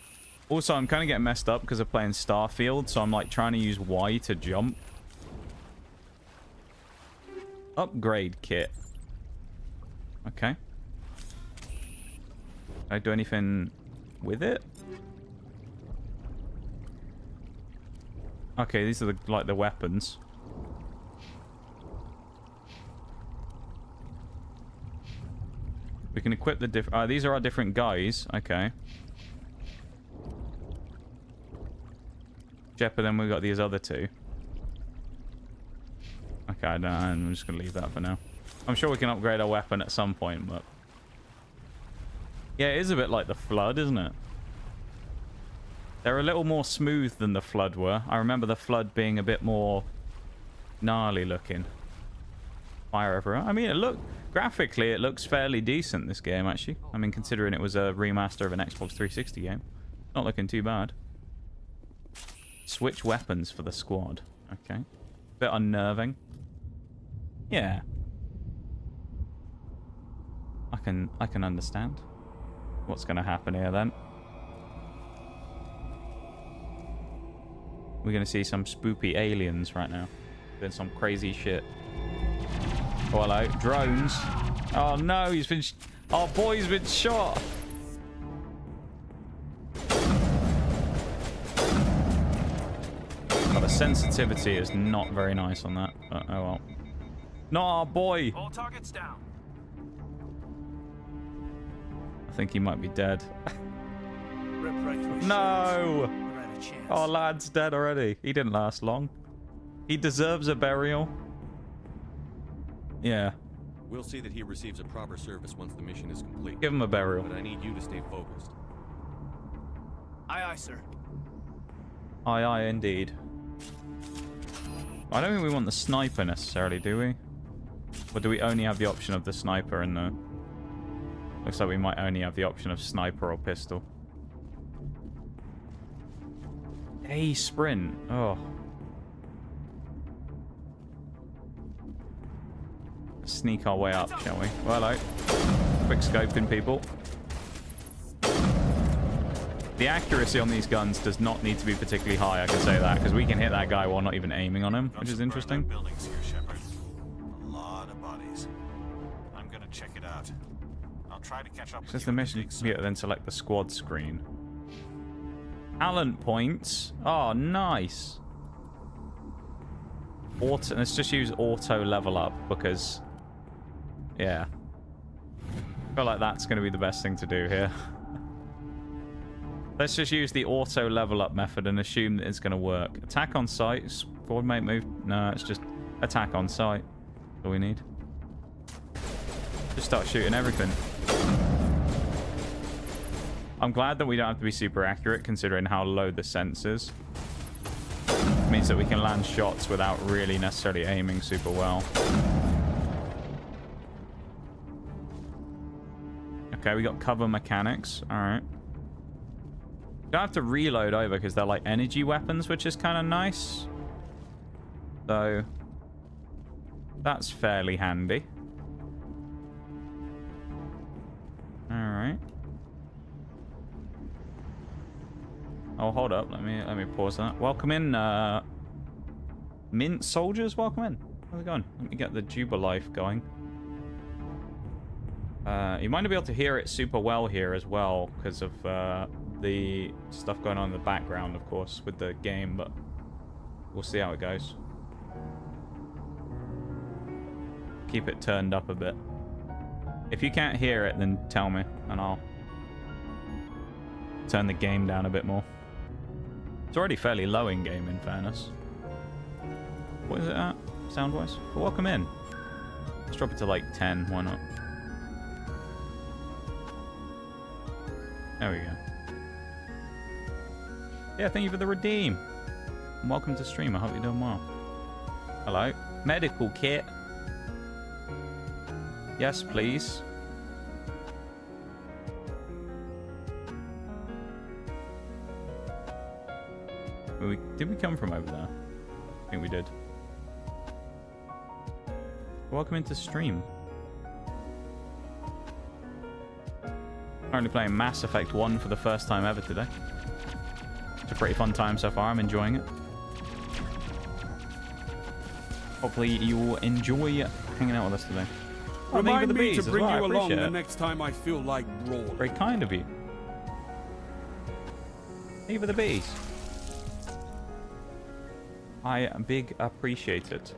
S1: Also, I'm kind of getting messed up because I'm playing Starfield, so I'm like trying to use Y to jump. Upgrade kit. Okay. Can I do anything with it? Okay, these are the like the weapons. We can equip the different. These are our different guys. Okay. Shepard, then we've got these other two. Okay, I'm just gonna leave that for now. I'm sure we can upgrade our weapon at some point, but yeah, it is a bit like the Flood, isn't it? They're a little more smooth than the Flood were. I remember the Flood being a bit more gnarly looking. Fire everywhere. I mean, graphically, it looks fairly decent, this game, actually. I mean, considering it was a remaster of an Xbox 360 game. Not looking too bad. Switch weapons for the squad. Okay. Bit unnerving. Yeah. I can understand what's going to happen here then. We're going to see some spoopy aliens right now. Doing some crazy shit. Oh, hello. Drones. Oh, no. He's been... Our boy's been shot. Oh, the sensitivity is not very nice on that. But, oh, well. Not our boy.
S9: All targets down.
S1: I think he might be dead.
S9: Rip right through his
S1: No.
S9: shoulders. Never had a chance.
S1: Our lad's dead already. He didn't last long. He deserves a burial. Yeah.
S10: We'll see that he receives a proper service once the mission is complete.
S1: Give him a burial.
S10: But I need you to stay focused.
S9: Aye, aye, sir.
S1: Aye, aye, indeed. I don't think we want the sniper necessarily, do we? Or do we only have the option of the sniper and the... Looks like we might only have the option of sniper or pistol. A sprint. Oh. Sneak our way up, shall we? Well, hello. Quick scoping, people. The accuracy on these guns does not need to be particularly high, I can say that, because we can hit that guy while not even aiming on him, which is interesting.
S8: Buildings here, Shepard. A lot of bodies. I'm gonna check it out. I'll try to catch up with
S1: Just
S8: you
S1: the
S8: at
S1: mission.
S8: dig
S1: Yeah,
S8: site.
S1: then select the squad screen. Talent points. Oh, nice. Auto. Let's just use auto level up because, yeah, I feel like that's going to be the best thing to do here. Let's just use the auto level up method and assume that it's going to work. Attack on sight. Coordinate move. No, it's just attack on sight. That's all we need. Just start shooting everything. I'm glad that we don't have to be super accurate considering how low the sense is. It means that we can land shots without really necessarily aiming super well. Okay, we got cover mechanics. Alright. Don't have to reload over because they're like energy weapons, which is kind of nice. So, that's fairly handy. Alright. Oh, hold up. Let me pause that. Welcome in, Mint soldiers. Welcome in. How's it going? Let me get the Jubilife going. You might not be able to hear it super well here as well because of the stuff going on in the background, of course, with the game, but we'll see how it goes. Keep it turned up a bit. If you can't hear it, then tell me, and I'll turn the game down a bit more. It's already fairly low in game, in fairness. What is it at, sound-wise? But welcome in. Let's drop it to like 10, why not? There we go. Yeah, thank you for the redeem. And welcome to stream, I hope you're doing well. Hello. Medical kit. Yes, please. Did we come from over there? I think we did. Welcome into stream. Currently playing Mass Effect 1 for the first time ever today. It's a pretty fun time so far. I'm enjoying it. Hopefully you will enjoy hanging out with us today.
S12: Remind me to bring you along the next time I feel like rolling.
S1: Very kind of you. Thank you for the bees. I big appreciate it.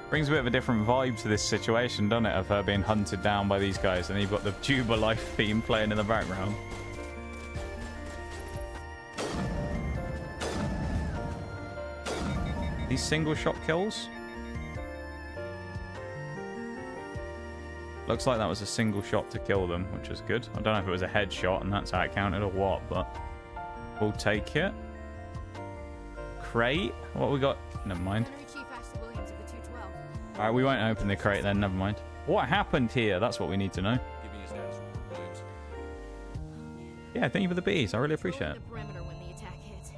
S1: Brings a bit of a different vibe to this situation, doesn't it? Of her being hunted down by these guys, and then you've got the Jubilife theme playing in the background. These single shot kills? Looks like that was a single shot to kill them, which is good. I don't know if it was a headshot and that's how it counted or what, but we'll take it. Crate? What we got? Never mind. Alright, we won't open the crate then, never mind. What happened here? That's what we need to know. Yeah, thank you for the bees. I really appreciate it.
S13: Perimeter when the attack hit.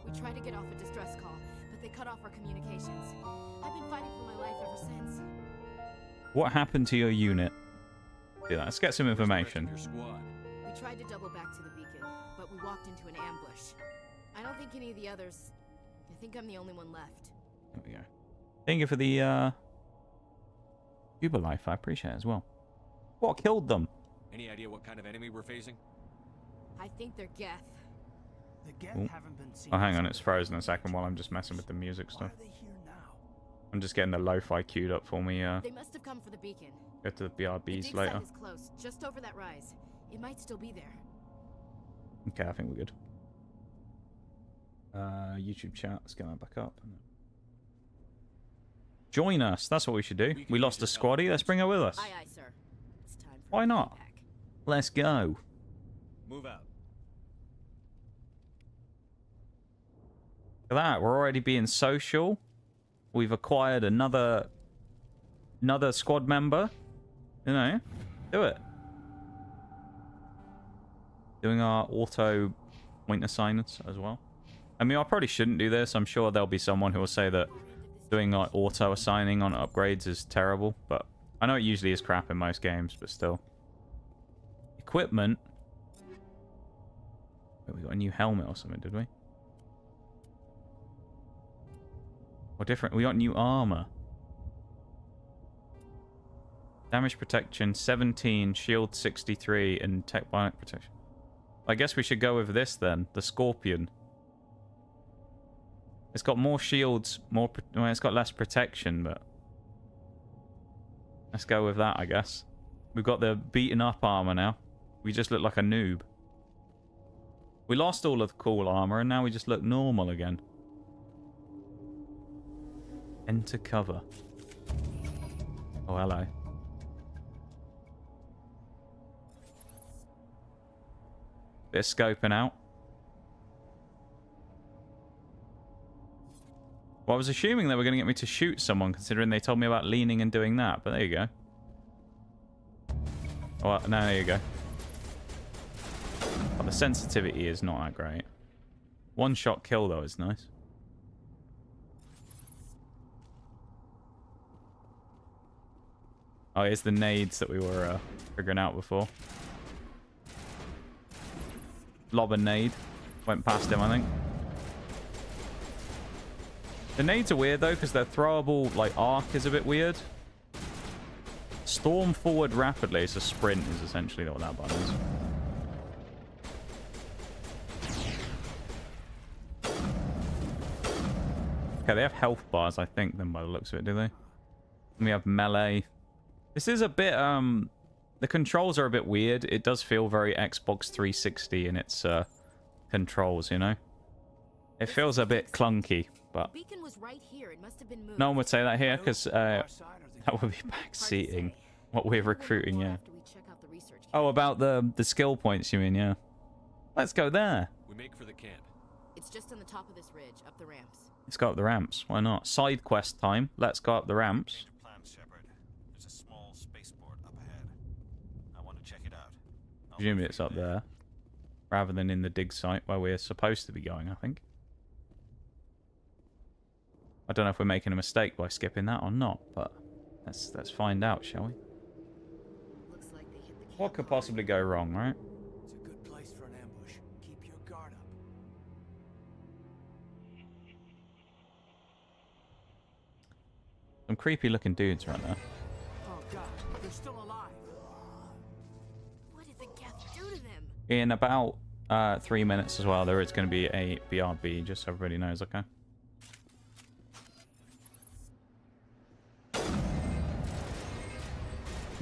S13: We tried to get off a distress call, but they cut off our communications. I've been fighting for my life ever since.
S1: What happened to your unit? Yeah, let's get some information.
S13: We tried to double back to the beacon, but we walked into an ambush. I don't think any of the others... I think I'm the only one left.
S1: There we go. Thank you for the Jubilife. I appreciate it as well. What killed them?
S10: Any idea what kind of enemy we're facing?
S13: I think they're Geth.
S9: The Geth haven't been seen.
S1: Oh, hang on, it's frozen a second while I'm just messing with the music stuff. I'm just getting the lo-fi queued up for me.
S13: They must have come for the beacon.
S1: Go to the BRBs
S13: the
S1: later.
S13: site is close, just over that rise. It might still be there.
S1: Okay, I think we're good. YouTube chat. Let's get that back up. Join us. That's what we should do. We lost a squaddy. Let's bring her with us.
S13: Aye, aye, sir. It's time for
S1: Why not? Let's go.
S10: Move out.
S1: Look at that. We're already being social. We've acquired another squad member. You know, do it. Doing our auto point assignments as well. I mean, I probably shouldn't do this. I'm sure there'll be someone who will say that doing like auto assigning on upgrades is terrible, but I know it usually is crap in most games, but still. Equipment. We got a new helmet or something, did we? Or different. We got new armor. Damage protection 17, shield 63, and tech bionic protection. I guess we should go with this then. The Scorpion. It's got more shields, well, it's got less protection, but let's go with that, I guess. We've got the beaten up armor now. We just look like a noob. We lost all of the cool armor, and now we just look normal again. Enter cover. Oh, hello. Bit of scoping out. Well, I was assuming they were going to get me to shoot someone, considering they told me about leaning and doing that, but there you go. Oh, no, there you go. Oh, the sensitivity is not that great. One shot kill, though, is nice. Oh, here's the nades that we were figuring out before. Lob a nade. Went past him, I think. The nades are weird, though, because their throwable, like, arc is a bit weird. Storm forward rapidly, so sprint is essentially what that button is. Okay, they have health bars, I think, then by the looks of it, do they? And we have melee. This is a bit, the controls are a bit weird. It does feel very Xbox 360 in its controls, you know? It feels a bit clunky, but no one would say that here, because that would be backseating what we're recruiting, yeah. Oh, about the skill points, you mean, yeah. Let's go there.
S10: We make for the camp.
S13: It's just on the top of this ridge, up the ramps.
S1: Let's go up the ramps. Why not? Side quest time. Let's go up the ramps.
S8: There's a small spaceport up ahead. I want to check it out.
S1: Presumably it's up there, rather than in the dig site where we're supposed to be going, I think. I don't know if we're making a mistake by skipping that or not, but let's find out, shall we?
S13: Looks like they hit the
S1: What could possibly go wrong, right?
S9: It's a good place for an ambush. Keep your guard up.
S1: Some creepy looking dudes right there.
S9: Oh god, they're still alive.
S13: What did the Geth do to them?
S1: In about 3 minutes as well, there is going to be a BRB, just so everybody knows, okay?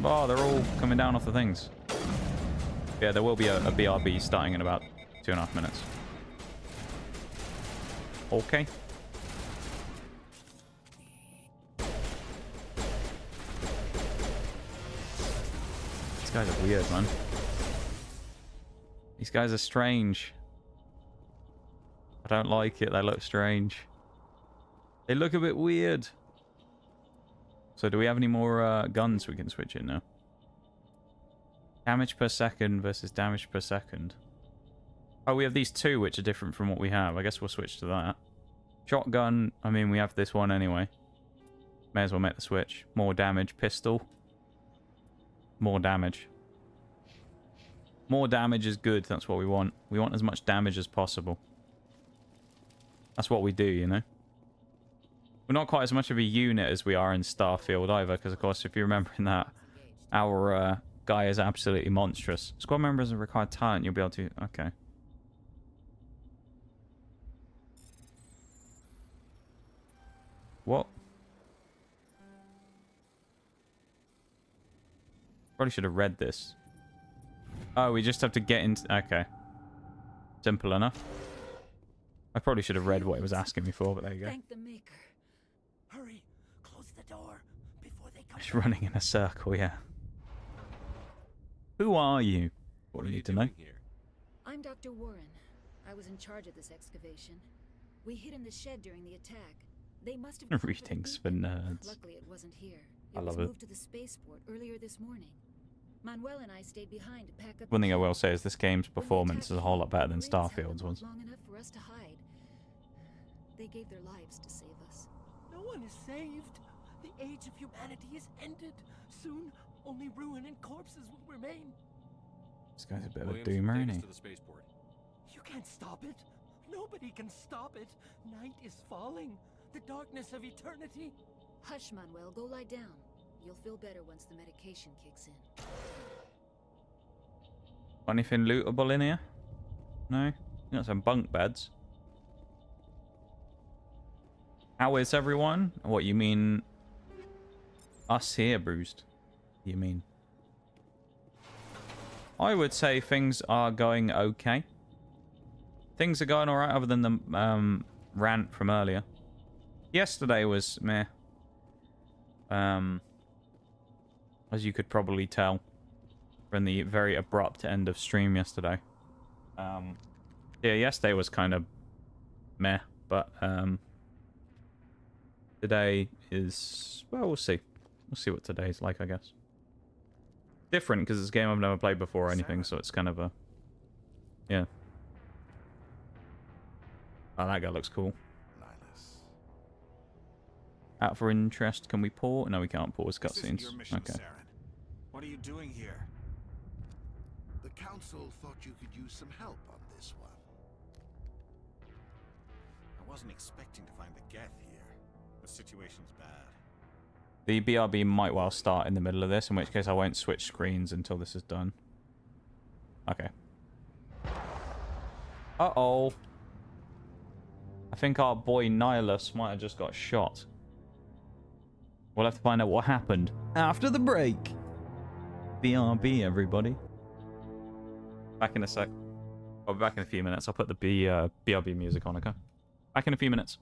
S1: Oh, they're all coming down off the things. Yeah, there will be a BRB starting in about 2.5 minutes. Okay. These guys are weird, man. These guys are strange. I don't like it. They look strange. They look a bit weird. So do we have any more guns we can switch in now? Damage per second versus damage per second. Oh, we have these two which are different from what we have. I guess we'll switch to that. Shotgun. I mean, we have this one anyway. May as well make the switch. More damage. Pistol. More damage. More damage is good. That's what we want. We want as much damage as possible. That's what we do, you know? We're not quite as much of a unit as we are in Starfield either, because of course, if you remember in that, our guy is absolutely monstrous. Squad members are required talent, you'll be able to... Okay. What? Probably should have read this. Oh, we just have to get into... Okay. Simple enough. I probably should have read what it was asking me for, but there you go.
S9: Thank the Maker. Hurry, close the door before they come.
S1: Just running in a circle, yeah. Who are you? What do you need to know?
S14: I'm Dr. Warren. I was in charge of this excavation. We hid in the shed during the attack. They must have
S1: Readings for nerds.
S14: Luckily, it wasn't here.
S1: I love
S14: was
S1: it.
S14: moved to the spaceport earlier this morning. Manuel and I stayed behind to pack up.
S1: One thing I will say is this game's performance is a whole lot better than Starfield's was.
S14: Long enough for us to hide. They gave their lives to save us.
S15: No one is saved. The age of humanity is ended. Soon, only ruin and corpses will remain.
S1: This guy's a bit of a
S10: Williams,
S1: doomer,
S10: take us
S1: isn't he?
S10: to the spaceport.
S15: You can't stop it. Nobody can stop it. Night is falling. The darkness of eternity.
S14: Hush, Manuel. Go lie down. You'll feel better once the medication kicks in.
S1: Anything lootable in here? No? You got some bunk beds. How is everyone? What, you mean us here, Bruised? You mean? I would say things are going okay. Things are going alright other than the rant from earlier. Yesterday was meh. As you could probably tell from the very abrupt end of stream yesterday. Yeah, yesterday was kind of meh, but today is, well, we'll see. We'll see what today's like, I guess. Different because it's a game I've never played before or anything, so it's kind of a, yeah. Oh, that guy looks cool. Out for interest, can we pause? No, we can't pause cutscenes. Okay.
S8: Saren. What are you doing here?
S4: The Council thought you could use some help on this one.
S8: I wasn't expecting to find the Geth here. The situation's bad.
S1: The BRB might well start in the middle of this, in which case I won't switch screens until this is done. Okay. Uh-oh. I think our boy Nihilus might have just got shot. We'll have to find out what happened after the break. BRB, everybody. Back in a sec. I'll be back in a few minutes. I'll put the BRB music on, okay? Back in a few minutes.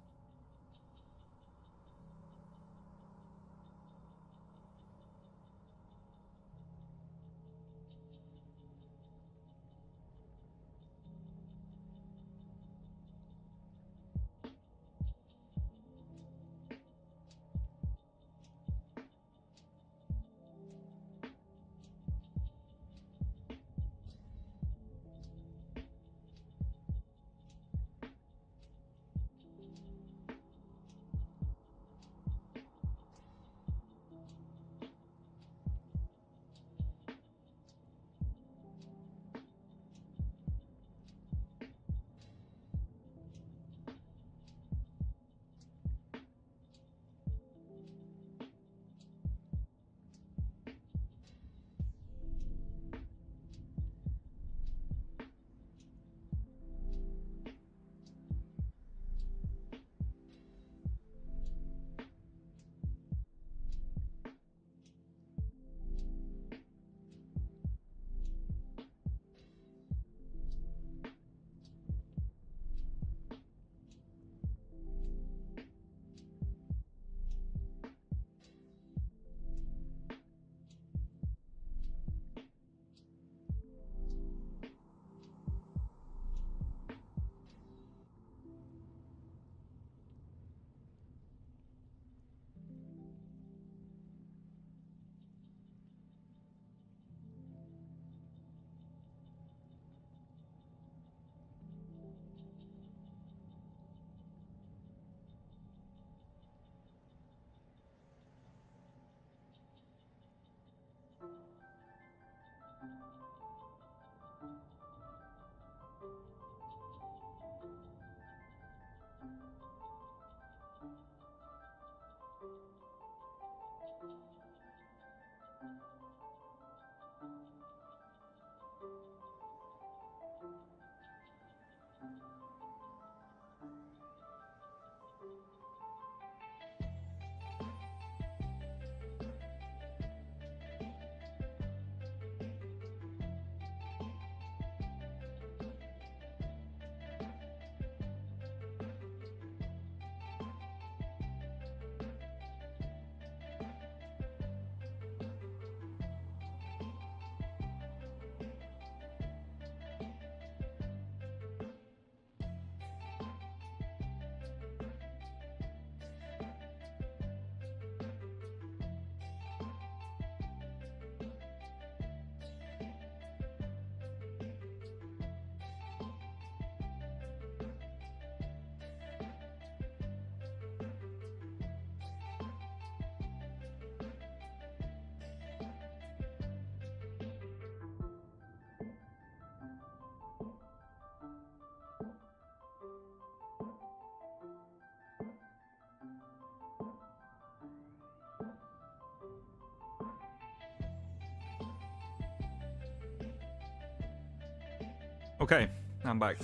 S1: Okay, I'm back.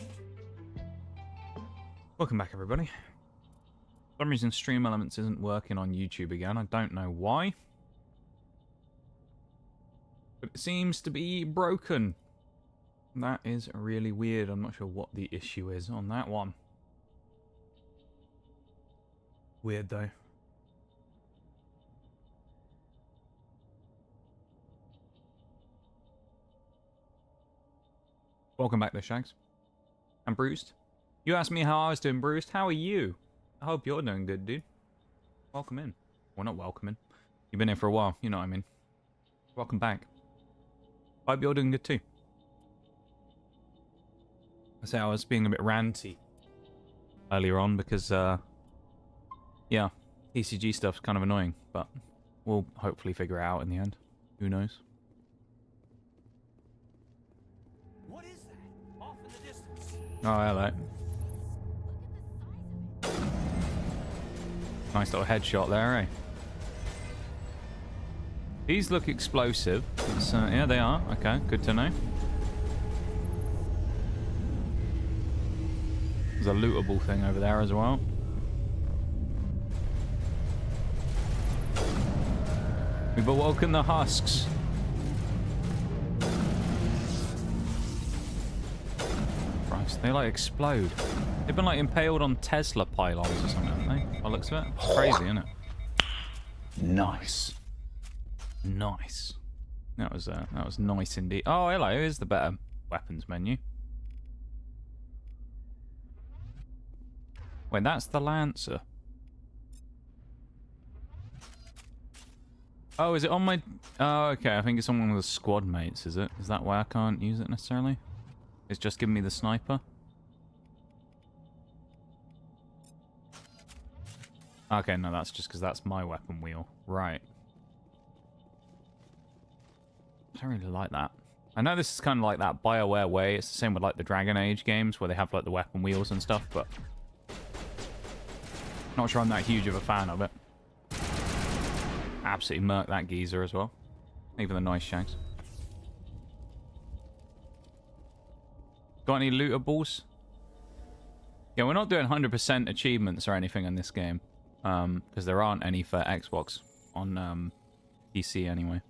S1: Welcome back, everybody. For some reason, Stream Elements isn't working on YouTube again. I don't know why. But it seems to be broken. That is really weird. I'm not sure what the issue is on that one. Weird, though. Welcome back, though, Shags. I'm Bruised. You asked me how I was doing, Bruised. How are you? I hope you're doing good, dude. Welcome in. Well, not welcome in. You've been here for a while, you know what I mean. Welcome back. I hope you're doing good, too. I say I was being a bit ranty earlier on because, yeah, TCG stuff's kind of annoying, but we'll hopefully figure it out in the end. Who knows?
S9: What is that? Off in the distance.
S1: Oh, hello. Nice little headshot there, eh? These look explosive. Yeah, they are. Okay, good to know. There's a lootable thing over there as well. We've awoken the husks. Christ, they like explode. They've been like impaled on Tesla pylons or something, haven't they? By the looks of it. It's crazy, isn't it? Nice. Nice. That was nice indeed. Oh, hello. Here's the better weapons menu. Wait, that's the Lancer. Oh, is it on my... Oh, okay. I think it's on one of the squad mates, is it? Is that why I can't use it necessarily? It's just giving me the sniper? Okay, no, that's just because that's my weapon wheel. Right. I don't really like that. I know this is kind of like that BioWare way. It's the same with like the Dragon Age games where they have like the weapon wheels and stuff, but... Not sure I'm that huge of a fan of it. Absolutely murk that geezer as well. Even the nice Shags. Got any lootables? Yeah, we're not doing 100% achievements or anything in this game. Because there aren't any for Xbox on PC anyway.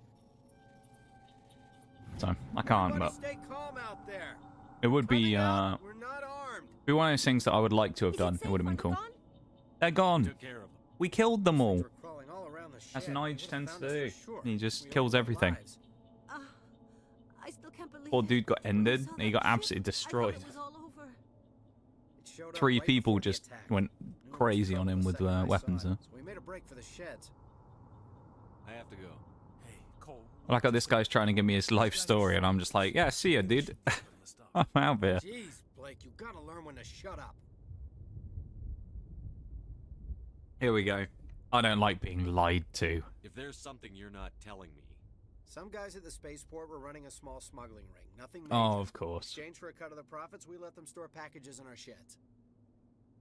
S1: So, I can't, but...
S7: Stay calm out there.
S1: It would be,
S7: We're not armed.
S1: be one of those things that I would like to have done. It would have been cool. They're gone. We killed them all. That's what Nige tends to do. He just kills everything.
S14: I still can't believe
S1: Poor dude got ended, and he got absolutely destroyed. 3 people just went crazy on him with weapons. Huh?
S7: We made a break for the sheds.
S10: I have to go.
S9: Hey, Cole.
S1: I like how this guy's trying to give me his life story, and I'm just like, yeah, see ya, dude. I'm out here.
S7: Jeez, Blake, you gotta learn when to shut up.
S1: Here we go. I don't like being lied to.
S10: If there's something you're not telling me...
S7: Some guys at the spaceport were running a small smuggling ring. Nothing major.
S1: Oh, of course.
S7: In exchange for a cut of the profits, we let them store packages in our sheds.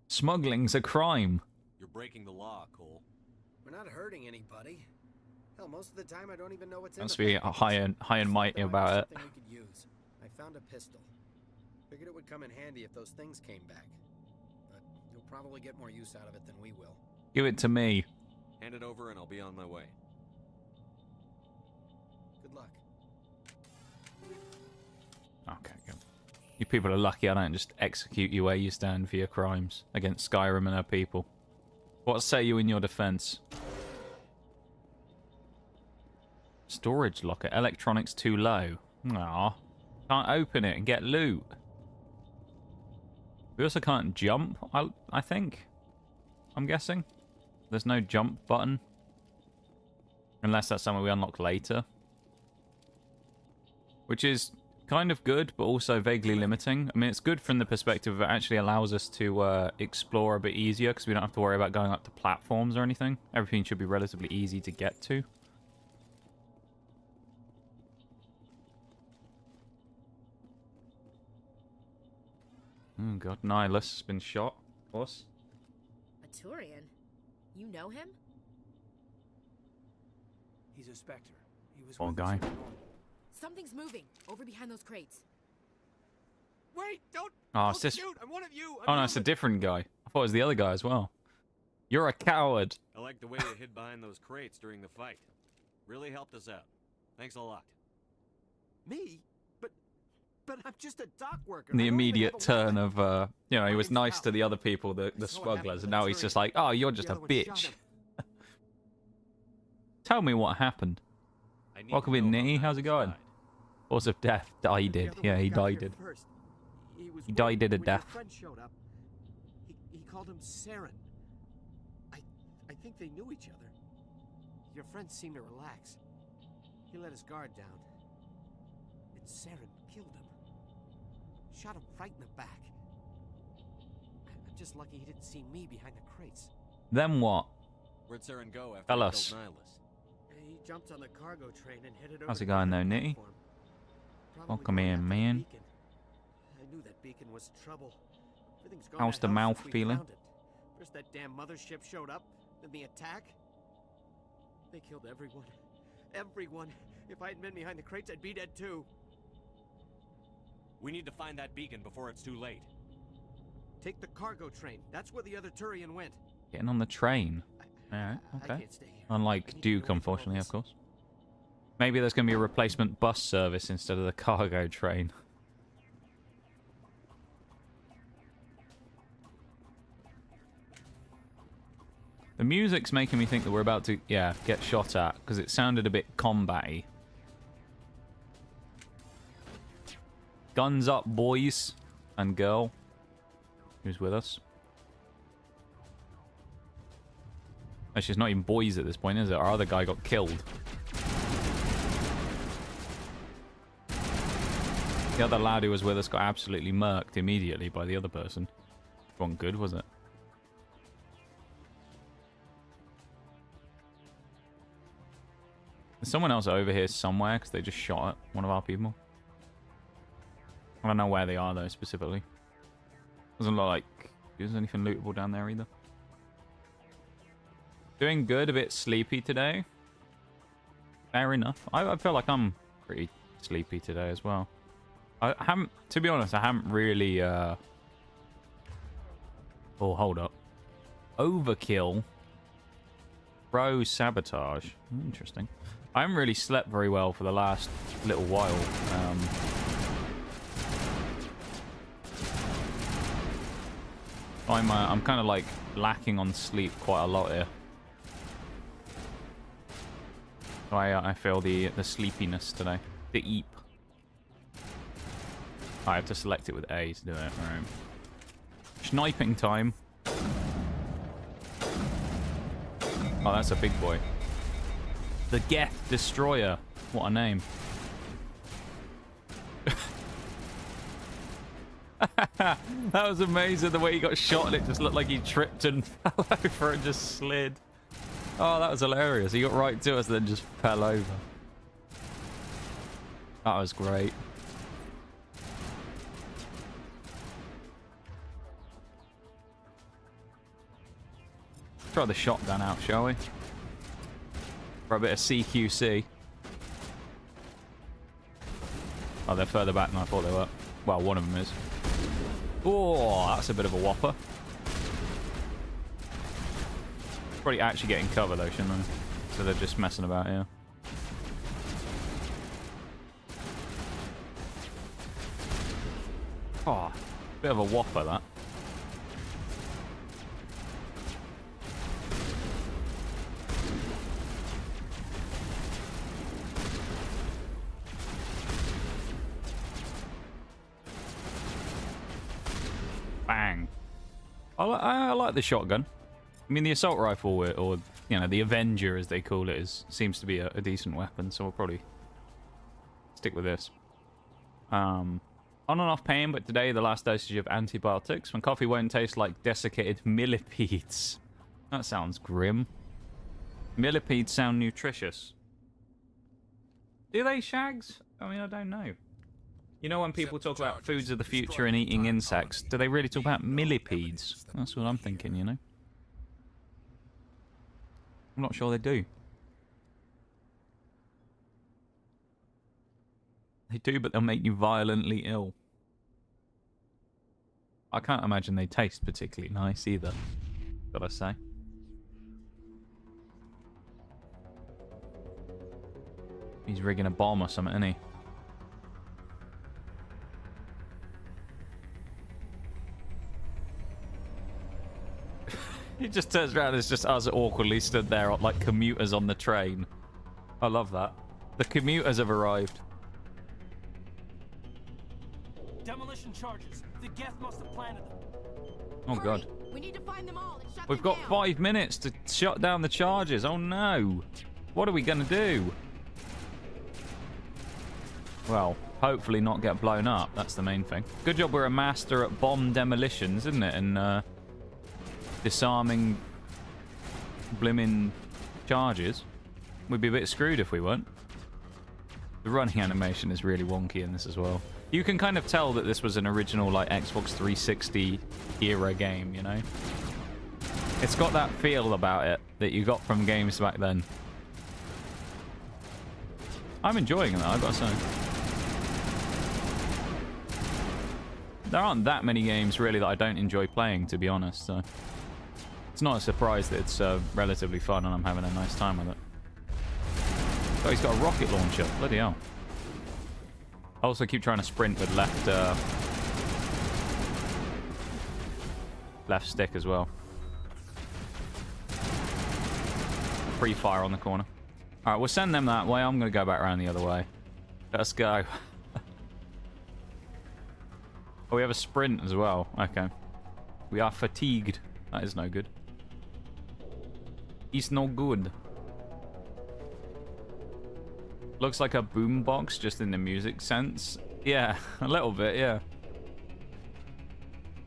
S1: Smuggling's a crime.
S10: You're breaking the law, Cole.
S7: We're not hurting anybody. Hell, most of the time I don't even know what's in
S1: Must
S7: the
S1: be high and mighty about it.
S7: Something we could use. I found a pistol. Figured it would come in handy if those things came back. But you'll probably get more use out of it than we will.
S1: Give it to me.
S10: Hand it over and I'll be on my way.
S7: Good luck.
S1: Okay, good. You people are lucky I don't just execute you where you stand for your crimes against Skyrim and her people. What say you in your defense? Storage locker. Electronics too low. Aw. Can't open it and get loot. We also can't jump, I think. I'm guessing. There's no jump button. Unless that's something we unlock later. Which is kind of good, but also vaguely limiting. I mean, it's good from the perspective of it actually allows us to explore a bit easier, because we don't have to worry about going up to platforms or anything. Everything should be relatively easy to get to. Oh god, Nihilus has been shot, of course.
S13: A Turian? You know him?
S9: He's a Spectre. He was
S1: Poor
S9: with
S1: guy.
S9: us.
S13: Something's moving over behind those crates.
S7: Wait, don't.
S1: Oh, it's this.
S7: Shoot, I'm one of you.
S1: Oh no, it's a different guy. I thought it was the other guy as well. You're a coward.
S10: I like the way you hid behind those crates during the fight. Really helped us out. Thanks a lot.
S15: Me? But I'm just a dock worker.
S1: The immediate turn of, you know, he was nice to the other people, the smugglers, and now he's just like, oh, you're just a bitch. Tell me what happened. Welcome in, Nitty. How's it going? Cause of death. Died. Yeah, he died. He died of death.
S15: Friend showed up. He called him Saren. I think they knew each other. Your friend seemed to relax. He let his guard down. And Saren killed him. Shot him right in the back. I'm just lucky he didn't see me behind the crates.
S1: Then what?
S10: Where'd Saren go after
S1: Tell
S10: he
S1: us.
S10: killed Nihilus?
S15: He jumped on the cargo train and headed over.
S1: How's it going though, Nitty? Welcome in, man.
S15: I knew that beacon was trouble. Everything's gone
S1: How's
S15: to
S1: the
S15: hell
S1: mouth
S15: since we
S1: feeling?
S15: found it. First that damn mothership showed up, then the attack. They killed everyone. Everyone. If I hadn't been behind the crates, I'd be dead too.
S10: We need to find that beacon before it's too late.
S15: Take the cargo train. That's where the other Turian went.
S1: Getting on the train. Alright, okay. Unlike Duke, unfortunately, of course. Maybe there's going to be a replacement bus service instead of the cargo train. The music's making me think that we're about to, yeah, get shot at, because it sounded a bit combat-y. Guns up, boys and girl. Who's with us? Actually, it's not even boys at this point, is it? Our other guy got killed. The other lad who was with us got absolutely murked immediately by the other person. Wasn't good, was it? There's someone else over here somewhere because they just shot at one of our people. I don't know where they are though specifically. Doesn't look like there's anything lootable down there either. Doing good, a bit sleepy today. Fair enough. I feel like I'm pretty sleepy today as well. I haven't, to be honest, I haven't really oh, hold up. Overkill. Bro sabotage. Interesting. I haven't really slept very well for the last little while. I'm kind of like lacking on sleep quite a lot here. So I feel the sleepiness today. The eep. I have to select it with A to do it. Alright. Sniping time. Oh, that's a big boy. The Geth Destroyer. What a name. That was amazing the way he got shot and it just looked like he tripped and fell over and just slid. Oh, that was hilarious. He got right to us and then just fell over. That was great. Try the shotgun out, shall we? For a bit of CQC. Oh, they're further back than I thought they were. Well, one of them is. Oh, that's a bit of a whopper. Probably actually getting cover though, shouldn't they? So they're just messing about here. Oh, bit of a whopper that. Bang. I like the shotgun. I mean, the assault rifle, or you know, the Avenger as they call it, seems to be a decent weapon. So we'll probably stick with this. On and off pain, but today the last dosage of antibiotics. When coffee won't taste like desiccated millipedes. That sounds grim. Millipedes sound nutritious. Do they, Shags? I mean, I don't know. You know when people talk about foods of the future and eating insects, do they really talk about millipedes? That's what I'm thinking, you know? I'm not sure they do. They do, but they'll make you violently ill. I can't imagine they taste particularly nice either, gotta say. He's rigging a bomb or something, isn't he? He just turns around and it's just us awkwardly stood there like commuters on the train. I love that. The commuters have arrived.
S9: Demolition charges. The Geth must have planted them.
S1: Oh god.
S13: We need to find them all and shut
S1: We've
S13: them
S1: got
S13: down.
S1: 5 minutes to shut down the charges. Oh no. What are we gonna do? Well, hopefully not get blown up. That's the main thing. Good job we're a master at bomb demolitions, isn't it? And disarming blimmin' charges. We'd be a bit screwed if we weren't. The running animation is really wonky in this as well. You can kind of tell that this was an original like Xbox 360 era game, you know? It's got that feel about it that you got from games back then. I'm enjoying it though, I've got to say. There aren't that many games really that I don't enjoy playing, to be honest, so it's not a surprise that it's relatively fun and I'm having a nice time with it. Oh, he's got a rocket launcher. Bloody hell. I also keep trying to sprint with left stick as well. Free fire on the corner. Alright, we'll send them that way. I'm going to go back around the other way. Let's go. Oh, we have a sprint as well. Okay. We are fatigued. That is no good. It's no good. Looks like a boombox, just in the music sense. Yeah, a little bit, yeah.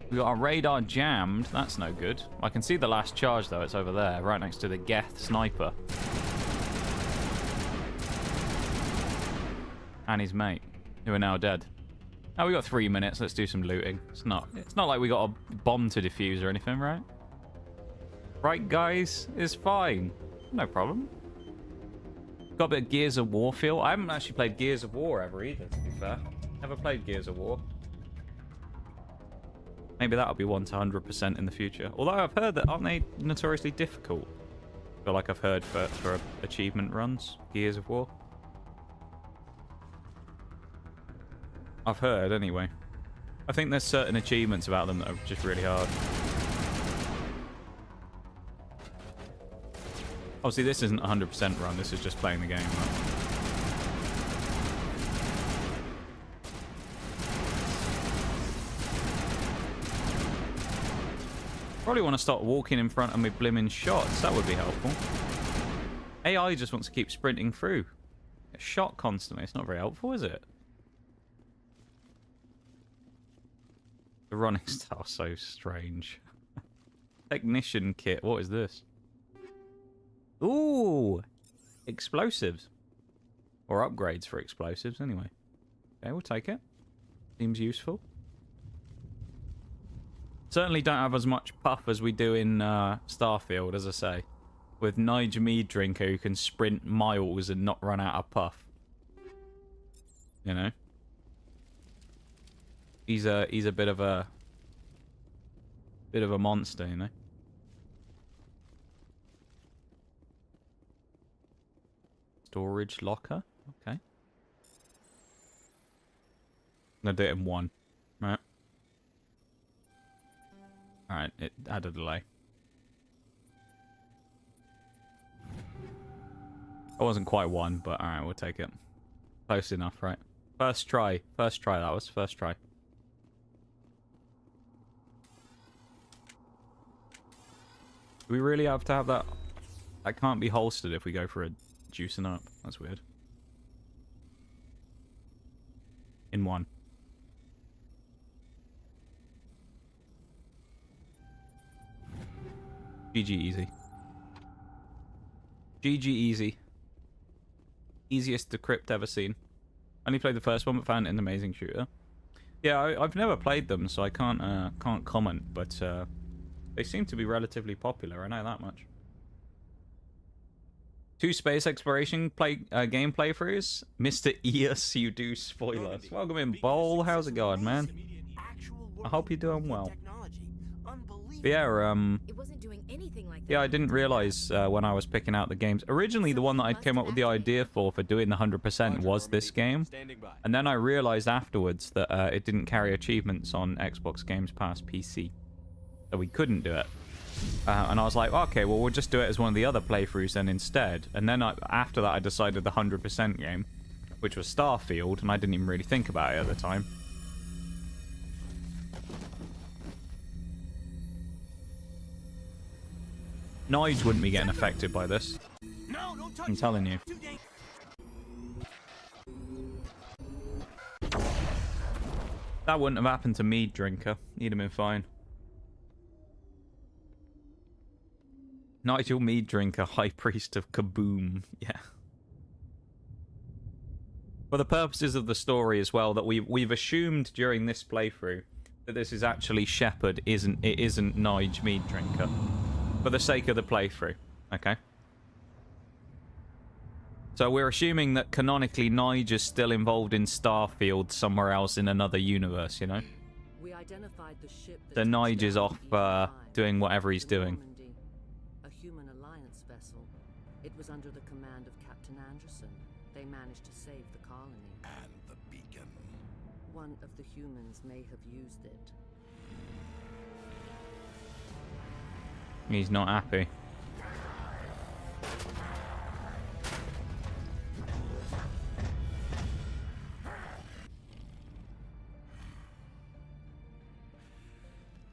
S1: We got our radar jammed. That's no good. I can see the last charge, though. It's over there, right next to the Geth sniper. And his mate, who are now dead. Oh, we got 3 minutes. Let's do some looting. It's not like we got a bomb to defuse or anything, right? Right, guys? It's fine. No problem. Got a bit of Gears of War feel. I haven't actually played Gears of War ever either, to be fair. Never played Gears of War. Maybe that'll be 1 to 100% in the future. Although I've heard that, aren't they notoriously difficult? I feel like I've heard for achievement runs, Gears of War. I've heard, anyway. I think there's certain achievements about them that are just really hard. Obviously, this isn't 100% run. This is just playing the game, right? Probably want to start walking in front of me blimmin' shots. That would be helpful. AI just wants to keep sprinting through. Get shot constantly. It's not very helpful, is it? The running style so strange. Technician kit. What is this? Ooh! Explosives. Or upgrades for explosives, anyway. Okay, we'll take it. Seems useful. Certainly don't have as much puff as we do in Starfield, as I say. With Nigel Mead Drinker who can sprint miles and not run out of puff. You know? He's a bit of a monster, you know? Storage locker. Okay. I'm gonna do it in 1. Right. Alright, it had a delay. It wasn't quite 1, but alright, we'll take it. Close enough, right? First try. First try, that was. First try. Do we really have to have that? That can't be holstered if we go for a juicing up. That's weird. In 1. GG easy. GG easy. Easiest decrypt ever seen. Only played the first one, but found it an amazing shooter. Yeah, I've never played them, so I can't comment. But they seem to be relatively popular. I know that much. 2 space exploration game playthroughs. Mr. Eos, you do spoilers. Welcome in, Bowl. How's it going, man? I hope you're doing well.
S15: Technology. Unbelievable.
S1: But yeah,
S13: It wasn't doing anything like that.
S1: yeah, I didn't realize when I was picking out the games. Originally, the one that I came up with the idea for doing the 100% was this game. And then I realized afterwards that it didn't carry achievements on Xbox Games Pass PC. So we couldn't do it. And I was like, okay, well, we'll just do it as one of the other playthroughs then instead. And then after that, I decided the 100% game, which was Starfield, and I didn't even really think about it at the time. Nige wouldn't be getting affected by this. I'm telling you. That wouldn't have happened to Mead Drinker. He'd have been fine. Nigel Mead Drinker, High Priest of Kaboom. Yeah. For the purposes of the story as well, that we've assumed during this playthrough that this is actually Shepard, isn't Nige Mead Drinker. For the sake of the playthrough, okay? So we're assuming that canonically Nige is still involved in Starfield somewhere else in another universe, you know?
S2: We identified the ship
S1: So Nige is off doing whatever he's doing.
S2: A human alliance vessel. It was under the command of Captain Anderson. They managed to save the colony.
S4: And the beacon.
S2: One of the humans may have used it.
S1: He's not happy.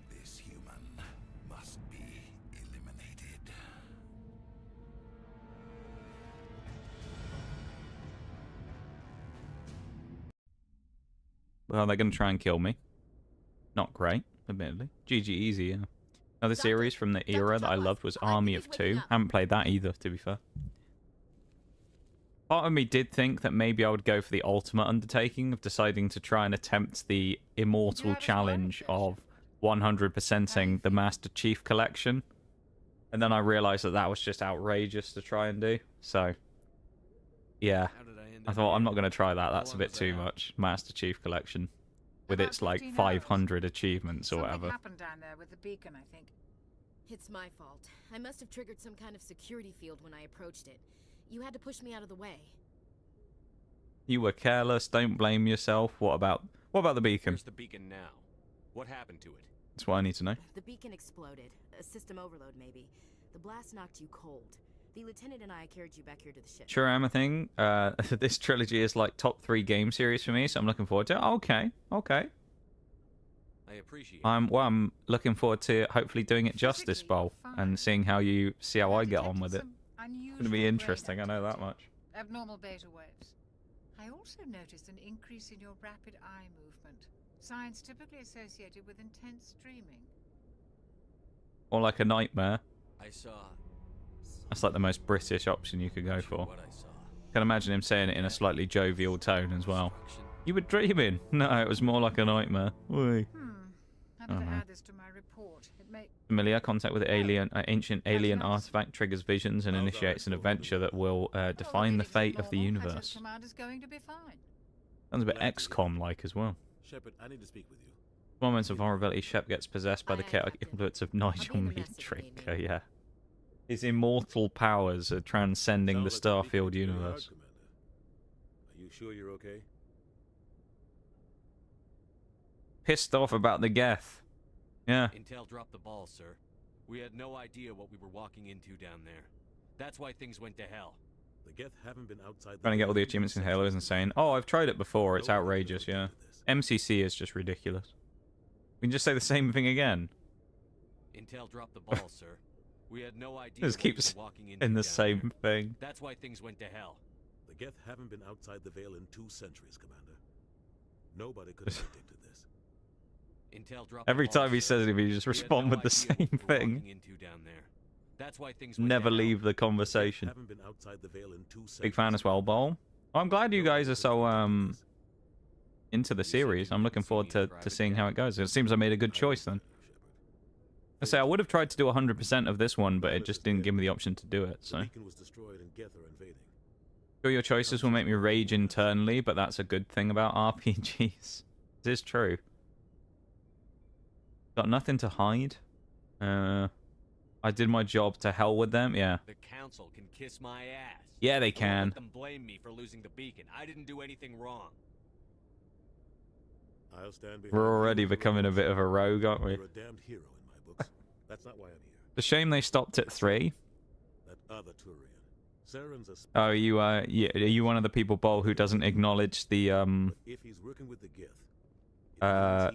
S4: This human must be eliminated.
S1: Well, they're going to try and kill me. Not great, admittedly. GG easy, yeah. Another series from the era that I loved was Army of Two. Haven't played that either, to be fair. Part of me did think that maybe I would go for the ultimate undertaking of deciding to try and attempt the immortal challenge of 100%ing the Master Chief Collection. And then I realized that that was just outrageous to try and do. So, yeah. I thought, I'm not going to try that. That's a bit too much. Master Chief Collection. With its, like, 500 achievements or whatever.
S14: Happened down there with the beacon, I think.
S13: It's my fault. I must have triggered some kind of security field when I approached it. You had to push me out of the way.
S1: You were careless. Don't blame yourself. What about the beacon?
S10: Where's the beacon now? What happened to it?
S1: That's what I need to know.
S13: The beacon exploded. A system overload, maybe. The blast knocked you cold. The lieutenant and I carried you back here to the ship.
S1: Sure am a thing. This trilogy is like top 3 game series for me, so I'm looking forward to it. Okay.
S10: I appreciate
S1: I'm looking forward to hopefully doing it justice, Bowl, and seeing how I get on with it. It's going to be interesting, I know that much.
S14: Abnormal beta waves. I also noticed an increase in your rapid eye movement. Signs typically associated with intense dreaming.
S1: Or like a nightmare.
S10: I saw.
S1: That's like the most British option you could go for. Can imagine him saying it in a slightly jovial tone as well. You were dreaming? No, it was more like a nightmare. Oi.
S14: I better add this to my report. It may...
S1: Familiar contact with the ancient alien artifact triggers visions and initiates an adventure that will define the fate of the universe.
S14: Commander's going to be fine.
S1: Sounds a bit XCOM-like as well.
S5: Shepard, I need to speak with you.
S1: Moments of vulnerability, Shep gets possessed by the chaotic influence of Nigel Mead Drinker, yeah. His immortal powers are transcending the Starfield universe.
S5: Are you sure you're okay?
S1: Pissed off about the Geth. Yeah.
S10: Intel dropped the ball, sir. We had no idea what we were walking into down there. That's why things went to hell.
S5: The Geth haven't been outside.
S1: Trying to get all the achievements in Halo is insane. Oh, I've tried it before. It's outrageous, yeah. MCC is just ridiculous. We can just say the same thing again.
S10: Intel dropped the ball, sir. We had no idea
S1: Just keeps in the same thing.
S10: That's why things went to hell.
S5: The Geth haven't been outside the Veil in 2 centuries, Commander. Nobody could have predicted this.
S10: Intel dropped
S1: Every time he says it, he just respond with the same thing.
S10: That's why things
S1: never leave the conversation. Big fan as well, Bowl. I'm glad you guys are so into the series. I'm looking forward to seeing how it goes. It seems I made a good choice then. I say I would have tried to do 100% of this one, but it just didn't give me the option to do it. So, sure, your choices will make me rage internally, but that's a good thing about RPGs. This is true. Got nothing to hide. I did my job, to hell with them. Yeah.
S10: The council can kiss my ass.
S1: Yeah, they
S10: Don't
S1: can.
S10: let them blame me for losing the beacon. I didn't do anything wrong.
S5: I'll stand behind
S1: We're already
S5: you for
S1: becoming a bit of a rogue, aren't we?
S5: You're a damned hero in my books. That's not why I'm here.
S1: It's a shame they stopped at 3.
S5: That other Turian. Saren's a
S1: Oh, you yeah, are you one of the people, Bol, who doesn't acknowledge the
S5: if he's working with the Gith,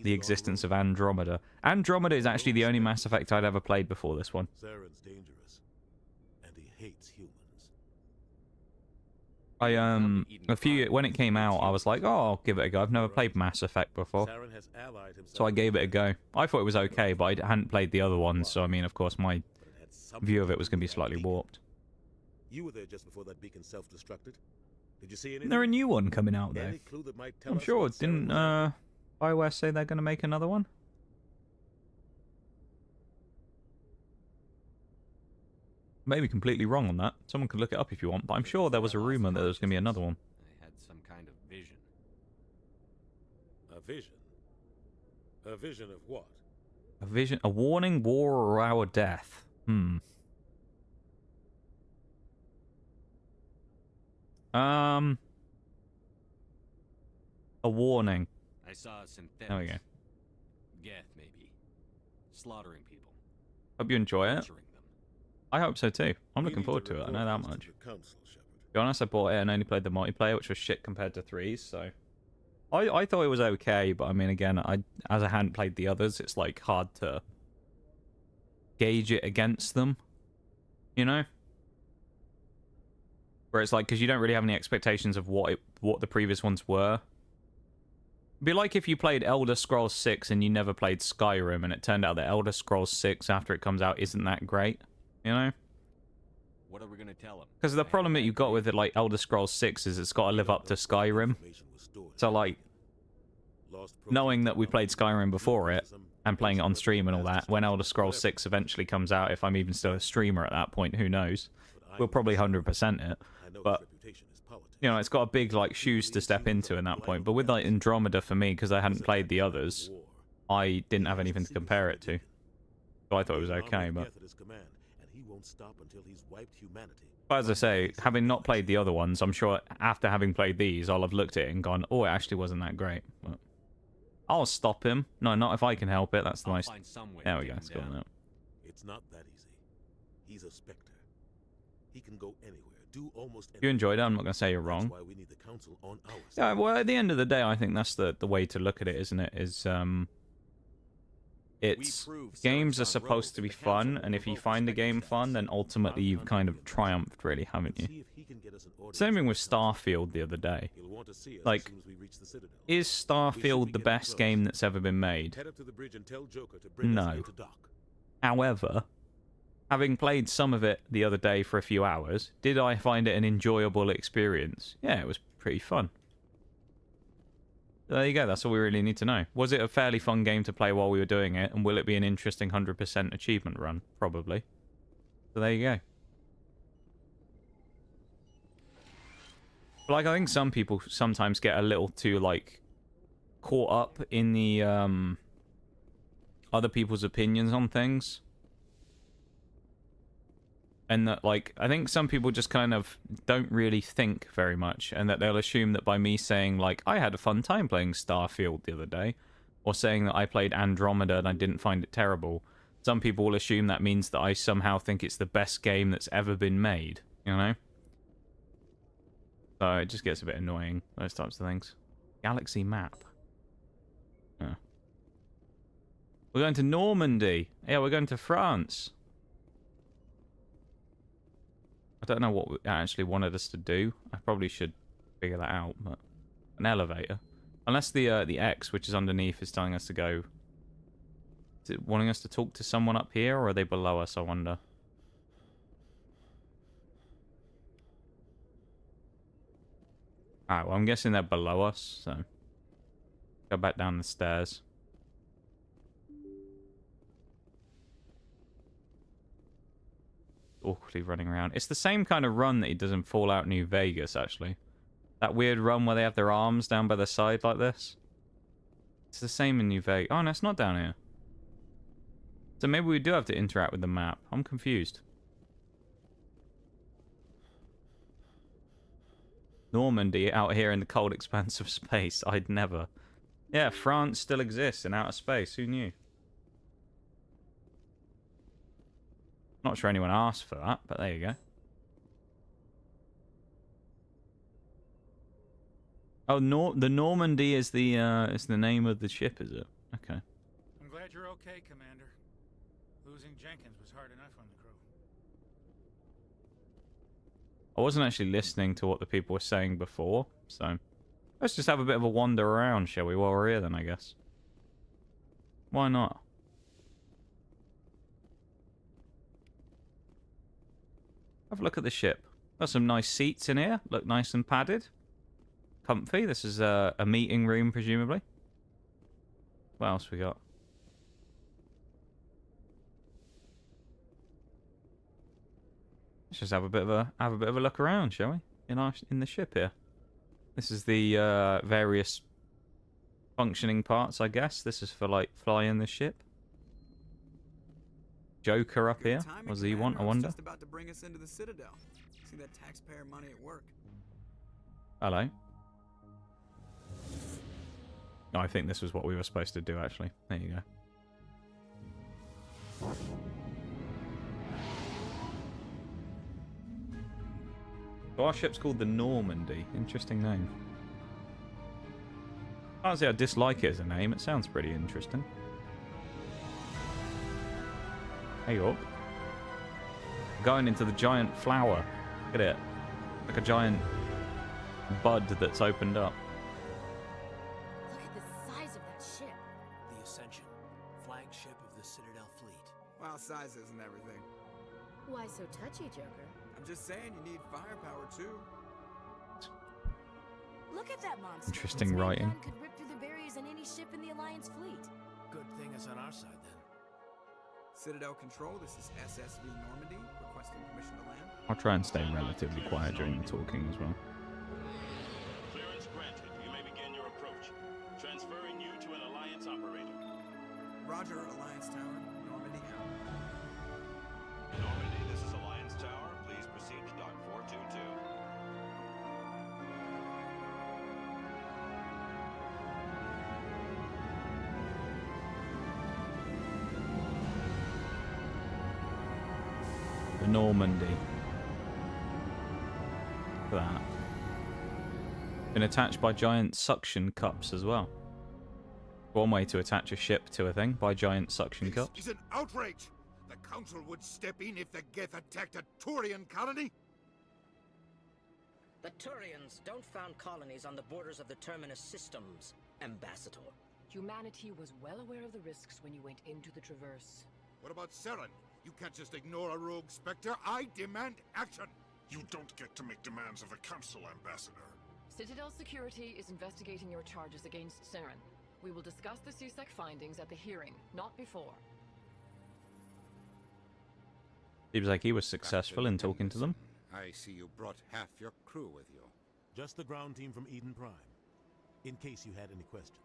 S1: the existence of Andromeda? Andromeda is actually the only Mass Effect I'd ever played before this one.
S5: Saren's dangerous, and he hates humans.
S1: When it came out, I was like, oh, I'll give it a go. I've never played Mass Effect before,
S5: Saren has allied himself
S1: so I gave it a go. I thought it was okay, but I hadn't played the other ones, so I mean, of course, my view of it was going to be slightly warped.
S5: You were there just before that beacon self-destructed. Did you see anything?
S1: There's a new one coming out, though.
S5: Any clue that might tell
S1: I'm
S5: us
S1: sure.
S5: what
S1: Didn't
S5: Saren was
S1: BioWare say they're going to make another one? Maybe completely wrong on that. Someone could look it up if you want, but I'm sure there was a rumor that there was going to be another one.
S10: I had some kind of vision.
S5: A vision? A vision of what?
S1: A vision, a warning, war, or our death. A warning.
S10: I saw a synthetic.
S1: There we go.
S10: Geth, maybe. Slaughtering people.
S1: Hope you enjoy it.
S10: Torturing them.
S1: I hope so too. I'm looking forward to it. I know that much. To be honest, I bought it and only played the multiplayer, which was shit compared to 3's. So I thought it was okay, but I mean, again, as I hadn't played the others, it's like hard to gauge it against them. You know, where it's like, because you don't really have any expectations of what the previous ones were. It'd be like if you played Elder Scrolls 6 and you never played Skyrim, and it turned out that Elder Scrolls 6 after it comes out isn't that great. You know?
S10: What are we gonna tell him?
S1: Because the problem that you've got with it, like Elder Scrolls 6, is it's got to live up to Skyrim. So like, knowing that we played Skyrim before it and playing it on stream and all that, when Elder Scrolls 6 eventually comes out, if I'm even still a streamer at that point, who knows? We'll probably 100% it. But you know, it's got a big like shoes to step into in that point. But with like Andromeda, for me, because I hadn't played the others, I didn't have anything to compare it to. So I thought it was okay, but as I say, having not played the other ones, I'm sure after having played these, I'll have looked at it and gone, oh, it actually wasn't that great. But I'll stop him. No, not if I can help it. That's the nice. There we go. It's cool now.
S5: It's not that easy. He's a Spectre. He can go anywhere, do almost anything.
S1: You enjoyed it. I'm not going to say you're wrong.
S5: That's why we need the council on our side.
S1: Yeah, well, at the end of the day, I think that's the way to look at it, isn't it? It's games are supposed to be fun, and if you find the game fun, then ultimately you've kind of triumphed, really, haven't you? Same thing with Starfield the other day. Like, is Starfield the best game that's ever been made? No. However, having played some of it the other day for a few hours, did I find it an enjoyable experience? Yeah, it was pretty fun. There you go, that's all we really need to know. Was it a fairly fun game to play while we were doing it, and will it be an interesting 100% achievement run? Probably. So there you go. But like, I think some people sometimes get a little too, like, caught up in the, other people's opinions on things. And that, like, I think some people just kind of don't really think very much, and that they'll assume that by me saying, like, I had a fun time playing Starfield the other day, or saying that I played Andromeda and I didn't find it terrible, some people will assume that means that I somehow think it's the best game that's ever been made, you know? So it just gets a bit annoying, those types of things. Galaxy map. Yeah. We're going to Normandy. Yeah, we're going to France. I don't know what it actually wanted us to do. I probably should figure that out, but an elevator. Unless the X, which is underneath, is telling us to go. Is it wanting us to talk to someone up here, or are they below us, I wonder? Alright, well, I'm guessing they're below us, so go back down the stairs. Awkwardly running around. It's the same kind of run that he does in Fallout New Vegas, actually. That weird run where they have their arms down by their side like this. It's the same in New Vegas. Oh, no, it's not down here. So maybe we do have to interact with the map. I'm confused. Normandy out here in the cold expanse of space. I'd never. Yeah, France still exists in outer space. Who knew? Not sure anyone asked for that, but there you go. Oh, the Normandy is the name of the ship, is it? Okay.
S9: I'm glad you're okay, Commander. Losing Jenkins was hard enough on the crew.
S1: I wasn't actually listening to what the people were saying before, so let's just have a bit of a wander around, shall we, while we're here then, I guess. Why not? Have a look at the ship. Got some nice seats in here. Look nice and padded. Comfy. This is a meeting room, presumably. What else we got? Let's just have a bit of a look around, shall we? In the ship here. This is the various functioning parts, I guess. This is for like flying the ship. Joker up here. What does he want? I wonder.
S7: Just about to bring us into the Citadel. See that taxpayer money at work.
S1: Hello. No, I think this was what we were supposed to do, actually. There you go. So our ship's called the Normandy. Interesting name. I can't say I dislike it as a name. It sounds pretty interesting. Hey up. Going into the giant flower. Look at it. Like a giant bud that's opened up.
S13: Look at the size of that ship.
S15: The Ascension, flagship of the Citadel fleet.
S7: Well, size isn't everything.
S13: Why so touchy, Joker?
S7: I'm just saying you need firepower too.
S13: Look at that monster.
S1: Interesting
S13: Its main
S1: writing.
S13: gun could rip through the barriers in any ship in the Alliance fleet.
S15: Good thing it's on our side then.
S7: Citadel Control, this is SSV Normandy, requesting permission to land.
S1: I'll try and stay relatively quiet during the talking as well.
S16: Clearance granted. You may begin your approach. Transferring you to an Alliance operator.
S7: Roger, Alliance Tower. Normandy out.
S16: Normandy, this is Alliance Tower. Please proceed to Dock 422.
S1: The Normandy. Look at that. Been attached by giant suction cups as well. One way to attach a ship to a thing, by giant suction cups.
S4: This is an outrage! The Council would step in if the Geth attacked a Turian colony?
S17: The Turians don't found colonies on the borders of the Terminus systems, Ambassador.
S2: Humanity was well aware of the risks when you went into the Traverse.
S4: What about Saren? You can't just ignore a rogue Spectre. I demand action!
S18: You don't get to make demands of the Council, Ambassador.
S2: Citadel Security is investigating your charges against Saren. We will discuss the CSEC findings at the hearing, not before.
S1: Seems like he was successful in talking to them.
S3: I see you brought half your crew with you.
S5: Just the ground team from Eden Prime, in case you had any questions.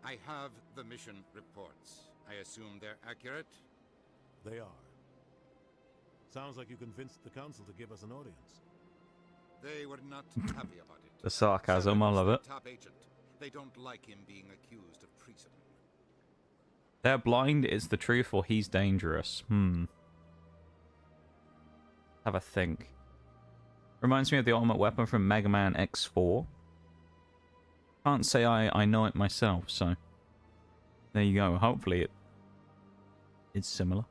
S3: I have the mission reports. I assume they're accurate?
S5: They are. Sounds like you convinced the Council to give us an audience.
S3: They were not happy about it.
S1: The sarcasm, I love it.
S3: Top agent. They don't like him being accused of treason.
S1: They're blind, it's the truth, or he's dangerous. Have a think. Reminds me of the ultimate weapon from Mega Man X4. Can't say I know it myself, so there you go. Hopefully it's similar.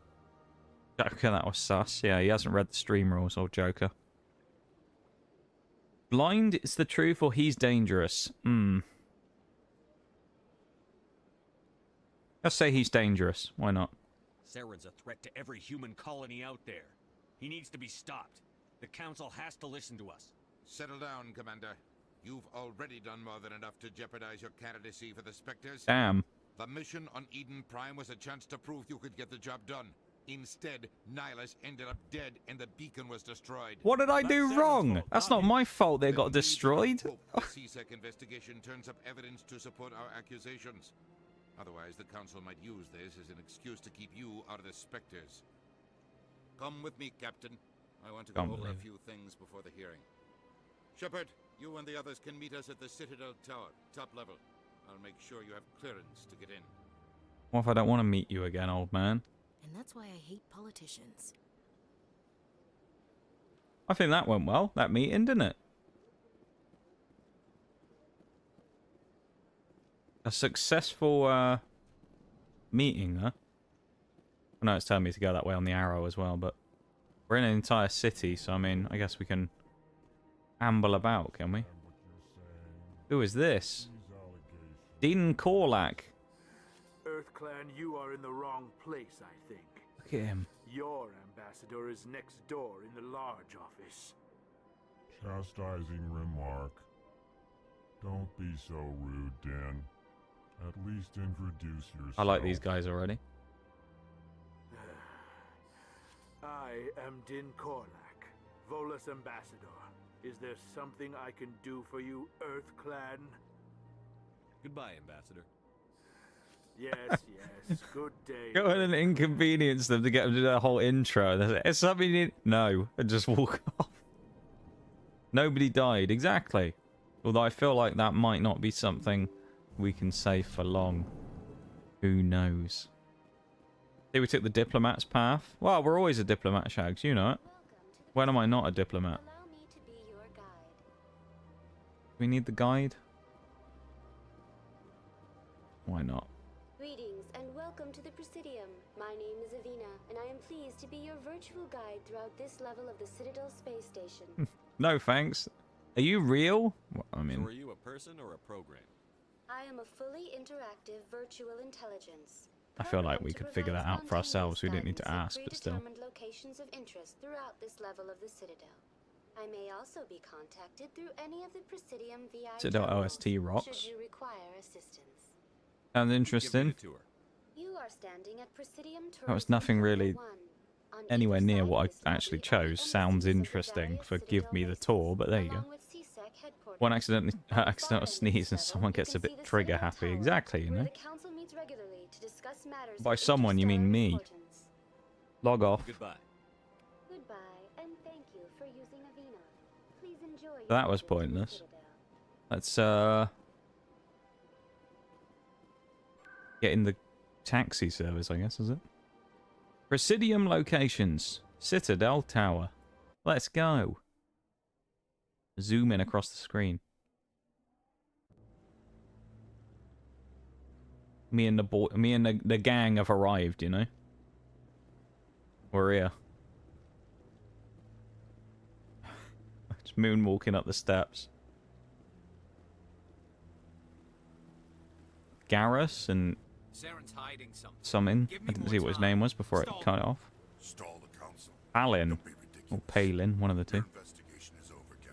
S1: Joker, that was sus. Yeah, he hasn't read the stream rules, old Joker. Blind is the truth, or he's dangerous. Let's say he's dangerous. Why not?
S10: Saren's a threat to every human colony out there. He needs to be stopped. The Council has to listen to us.
S3: Settle down, Commander. You've already done more than enough to jeopardize your candidacy for the Spectres.
S1: Damn.
S3: The mission on Eden Prime was a chance to prove you could get the job done. Instead, Nihilus ended up dead and the beacon was destroyed.
S1: What did I do wrong? That's not my fault they got destroyed.
S3: The CSEC investigation turns up evidence to support our accusations. Otherwise, the Council might use this as an excuse to keep you out of the Spectres. Come with me, Captain. I want to go over a few things before the hearing. Shepard, you and the others can meet us at the Citadel Tower, top level. I'll make sure you have clearance to get in.
S1: What if I don't want to meet you again, old man?
S13: And that's why I hate politicians.
S1: I think that went well, that meeting, didn't it? A successful meeting, huh? I know it's telling me to go that way on the arrow as well, but we're in an entire city, so I mean, I guess we can amble about, can we? Who is this? Dean Korlak.
S19: EarthClan, you are in the wrong place, I think.
S1: Look at him.
S19: Your ambassador is next door in the large office.
S18: Chastising remark. Don't be so rude, Dan. At least introduce yourself.
S1: I like these guys already.
S19: I am Din Korlak, Volus ambassador. Is there something I can do for you, EarthClan?
S10: Goodbye, ambassador.
S19: Yes, yes. Good day.
S1: Go ahead and inconvenience them to get them to do the whole intro. It's something you... No, and just walk off. Nobody died, exactly. Although I feel like that might not be something we can say for long. Who knows? See, we took the diplomat's path. Well, we're always a diplomat, Shags. You know it. When am I not a diplomat? We need the guide? Why not?
S20: Greetings and welcome to the Presidium. My name is Avina, and I am pleased to be your virtual guide throughout this level of the Citadel space station.
S1: No, thanks. Are you real? Well, I mean...
S10: So are you a person or a program?
S20: I am a fully interactive virtual intelligence.
S1: I feel like we could figure that out for ourselves. We didn't need to ask, but still.
S20: Predetermined locations of interest throughout this level of the Citadel. I may also be contacted through any of the Presidium VI
S1: Citadel OST rocks.
S20: should you require assistance.
S1: Sounds interesting.
S20: You are standing at Presidium
S1: That was nothing really anywhere near what I actually chose. Sounds interesting. Forgive me the tour, but there you go. One accidental sneeze and someone gets a bit trigger happy. Exactly, you know. By someone, you mean me. Log off.
S10: Goodbye.
S20: Goodbye, and thank you for using Avina. Please enjoy.
S1: That was pointless. Let's get in the taxi service, I guess, is it? Presidium locations. Citadel Tower. Let's go. Zoom in across the screen. Me and the gang have arrived, you know. We're here. Just moonwalking up the steps. Garrus and
S10: Saren's hiding
S1: something. I didn't see what his name was before it cut it off. Palin. Or Palin, one of the two.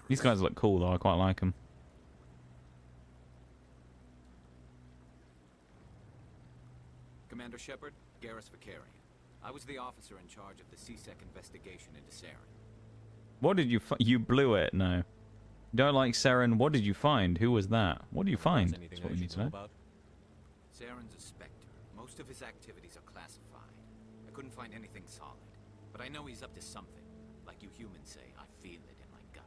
S1: These guys look cool though, I quite like them.
S21: Commander Shepard, Garrus Vakarian. I was the officer in charge of the CSEC investigation into Saren.
S1: What did you you blew it, no. Don't like Saren, what did you find? Who was that? What did you find? That's what we need to know.
S21: Saren's a Spectre. Most of his activities are classified. I couldn't find anything solid. But I know he's up to something. Like you humans say, I feel it in my gut.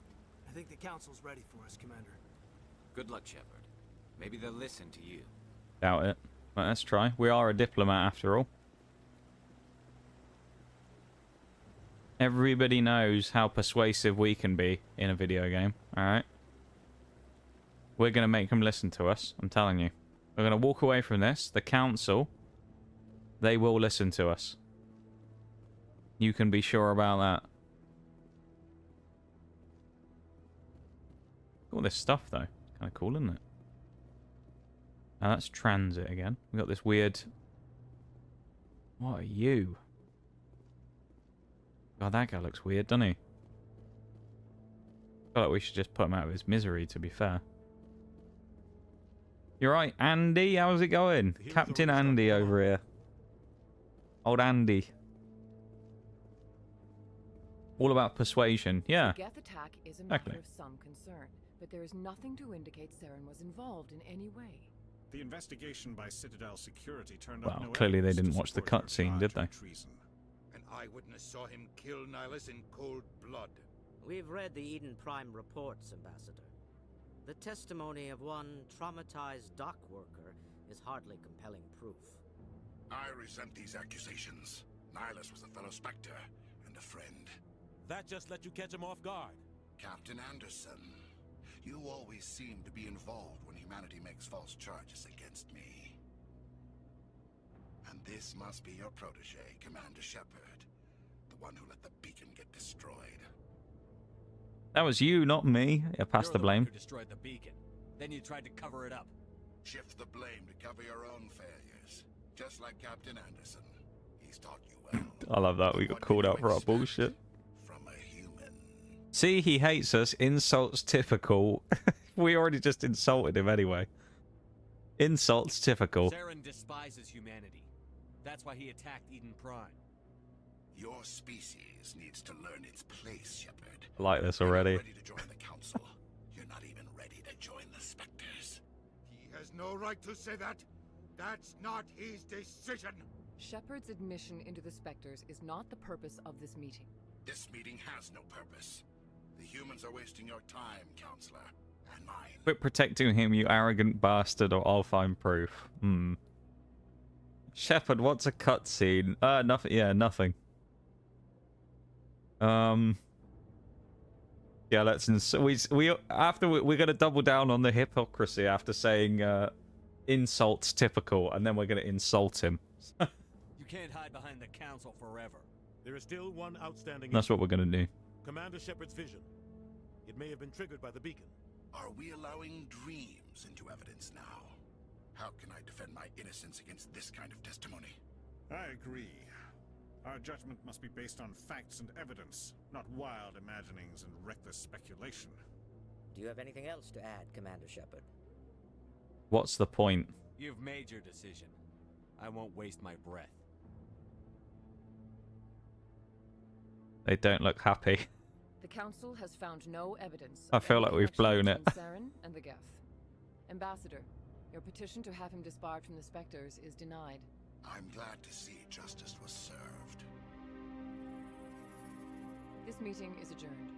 S9: I think the Council's ready for us, Commander.
S21: Good luck, Shepard. Maybe they'll listen to you.
S1: Doubt it. Well, let's try. We are a diplomat after all. Everybody knows how persuasive we can be in a video game. Alright? We're going to make them listen to us. I'm telling you. We're going to walk away from this. The Council, they will listen to us. You can be sure about that. All this stuff, though. Kind of cool, isn't it? Now that's transit again. We got this weird... What are you? God, that guy looks weird, doesn't he? I feel like we should just put him out of his misery, to be fair. You're right, Andy. How's it going? Captain Andy over here. Old Andy. All about persuasion. Yeah.
S22: The Geth attack is a
S1: Exactly.
S22: matter of some concern, but there is nothing to indicate Saren was involved in any way.
S8: The investigation by Citadel Security turned up
S1: Well,
S8: no
S1: clearly they
S8: evidence
S1: didn't
S8: to
S1: watch the
S8: support your
S1: cutscene, did
S8: charge
S1: they?
S8: of treason.
S3: An eyewitness saw him kill Nihilus in cold blood.
S17: We've read the Eden Prime reports, Ambassador. The testimony of one traumatized dock worker is hardly compelling proof.
S18: I resent these accusations. Nihilus was a fellow Spectre and a friend.
S6: That just let you catch him off guard.
S4: Captain Anderson, you always seem to be involved when humanity makes false charges against me. And this must be your protege, Commander Shepard, the one who let the beacon get destroyed.
S1: That was you, not me. Yeah, pass
S10: You're
S1: the blame.
S10: One who destroyed the beacon. Then you tried to cover it up.
S4: Shift the blame to cover your own failures, just like Captain Anderson. He's taught you well.
S1: I love that. We got called out for our bullshit.
S4: From a human.
S1: See, he hates us. Insults typical. We already just insulted him anyway. Insults typical.
S10: Saren despises humanity. That's why he attacked Eden Prime.
S4: Your species needs to learn its place, Shepard.
S1: I like this already.
S4: Ready to join the council. You're not even ready to join the Spectres.
S3: He has no right to say that. That's not his decision.
S22: Shepard's admission into the Spectres is not the purpose of this meeting.
S4: This meeting has no purpose. The humans are wasting your time, Counselor, and mine.
S1: Quit protecting him, you arrogant bastard, or I'll find proof. Shepard, what's a cutscene? Nothing. Yeah, nothing. Yeah, let's we're gonna double down on the hypocrisy after saying insults typical, and then we're gonna insult him.
S10: You can't hide behind the council forever.
S5: There is still one outstanding
S1: That's
S5: issue.
S1: what we're gonna do.
S5: Commander Shepard's vision. It may have been triggered by the beacon.
S4: Are we allowing dreams into evidence now? How can I defend my innocence against this kind of testimony?
S8: I agree. Our judgment must be based on facts and evidence, not wild imaginings and reckless speculation.
S17: Do you have anything else to add, Commander Shepard?
S1: What's the point?
S10: You've made your decision. I won't waste my breath.
S1: They don't look happy.
S22: The Council has found no evidence.
S1: I feel like we've blown it.
S22: Saren and the Geth. Ambassador, your petition to have him disbarred from the Spectres is denied.
S4: I'm glad to see justice was served.
S22: This meeting is adjourned.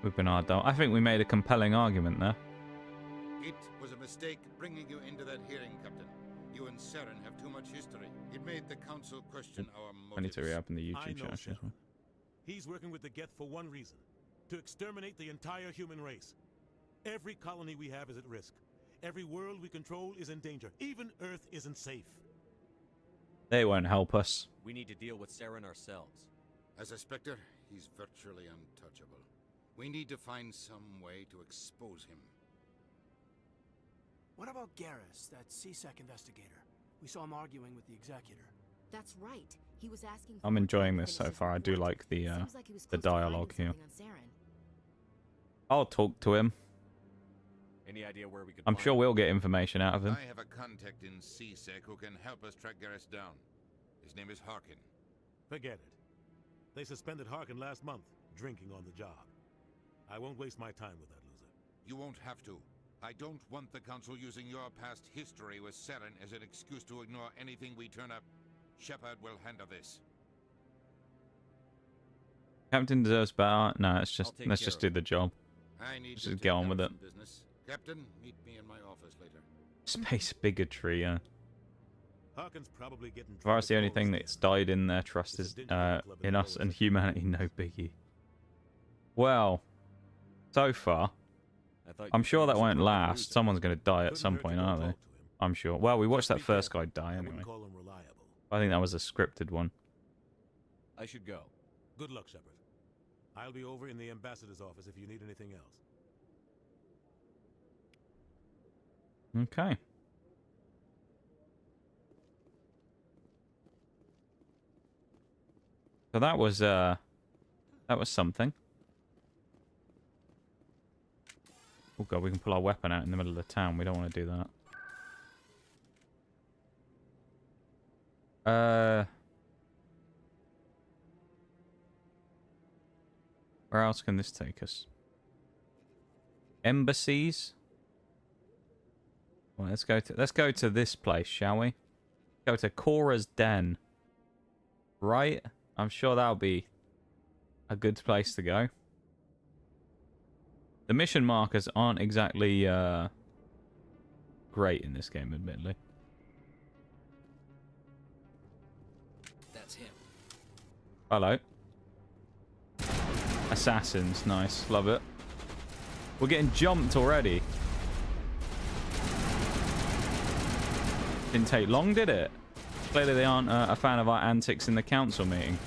S1: We've been hard done. I think we made a compelling argument there.
S3: It was a mistake bringing you into that hearing, Captain. You and Saren have too much history. It made the council question our
S1: I need
S3: motives.
S1: to reopen the
S5: I
S1: YouTube
S5: know
S1: chat.
S5: Shepard. He's working with the Geth for one reason. To exterminate the entire human race. Every colony we have is at risk. Every world we control is in danger. Even Earth isn't safe.
S1: They won't help us.
S10: We need to deal with Saren ourselves.
S3: As a Spectre, he's virtually untouchable. We need to find some way to expose him.
S9: What about Garrus, that CSEC investigator? We saw him arguing with the Executor.
S13: That's right. He was asking.
S1: I'm enjoying this so far. I do like the dialogue here. I'll talk to him.
S10: Any idea where we could
S1: I'm
S10: find
S1: sure
S10: him?
S1: we'll get information out of him.
S3: I have a contact in CSEC who can help us track Garrus down. His name is Harkin.
S5: Forget it. They suspended Harkin last month, drinking on the job. I won't waste my time with that loser.
S3: You won't have to. I don't want the Council using your past history with Saren as an excuse to ignore anything we turn up. Shepard will handle this.
S1: Captain deserves better. No, it's just
S3: take
S1: let's
S3: care
S1: just
S3: of
S1: do
S3: it.
S1: the job.
S3: I need to
S1: Just get on with it.
S3: business. Captain, meet me in my office later.
S1: Space bigotry, yeah.
S5: Harkin's probably getting
S1: As far as the only thing that's died in their trust is in us and humanity, no biggie. Well, so far, I'm sure that won't last. Someone's going to die at some point, aren't they? I'm sure. Well, we watched that first guy die anyway. I think that was a scripted one.
S10: I should go.
S5: Good luck, Shepard. I'll be over in the ambassador's office if you need anything else.
S1: Okay. So that was something. Oh god, we can pull our weapon out in the middle of the town. We don't want to do that. Where else can this take us? Embassies? Well, let's go to this place, shall we? Go to Cora's Den. Right? I'm sure that'll be a good place to go. The mission markers aren't exactly great in this game, admittedly.
S21: That's him.
S1: Hello. Assassins, nice. Love it. We're getting jumped already. Didn't take long, did it? Clearly they aren't a fan of our antics in the council meeting.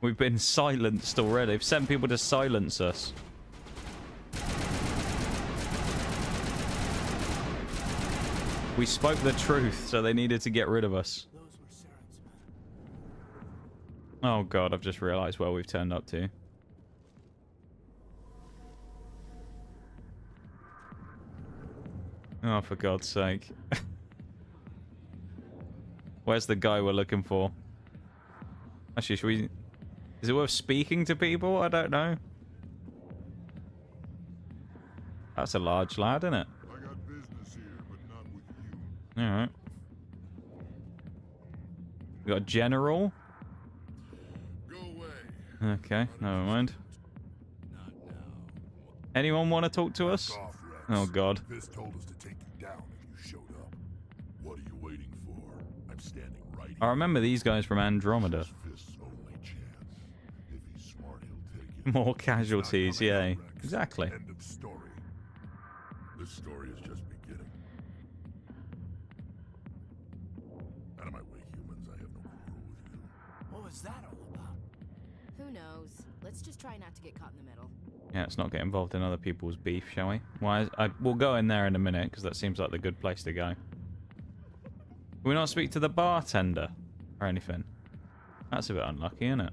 S1: We've been silenced already. They've sent people to silence us. We spoke the truth, so they needed to get rid of us. Oh god, I've just realized where we've turned up to. Oh, for God's sake. Where's the guy we're looking for? Actually, should we... Is it worth speaking to people? I don't know. That's a large lad, isn't it?
S18: I got business here, but not with you.
S1: Alright. We got a general.
S18: Go away.
S1: Okay, never mind. Anyone want to talk to us? Oh god.
S18: This told us to take you down if you showed up. What are you waiting for? I'm standing right here.
S1: I remember these guys from Andromeda.
S18: Fist's only chance. If he's smart, he'll take it.
S1: More casualties, yeah. Exactly.
S18: End of story. This story is just beginning. Out of my way, humans. I have no quarrel with you.
S9: What was that all about?
S13: Who knows? Let's just try not to get caught in the middle.
S1: Yeah, let's not get involved in other people's beef, shall we? Why? We'll go in there in a minute, because that seems like the good place to go. Can we not speak to the bartender or anything? That's a bit unlucky, isn't it?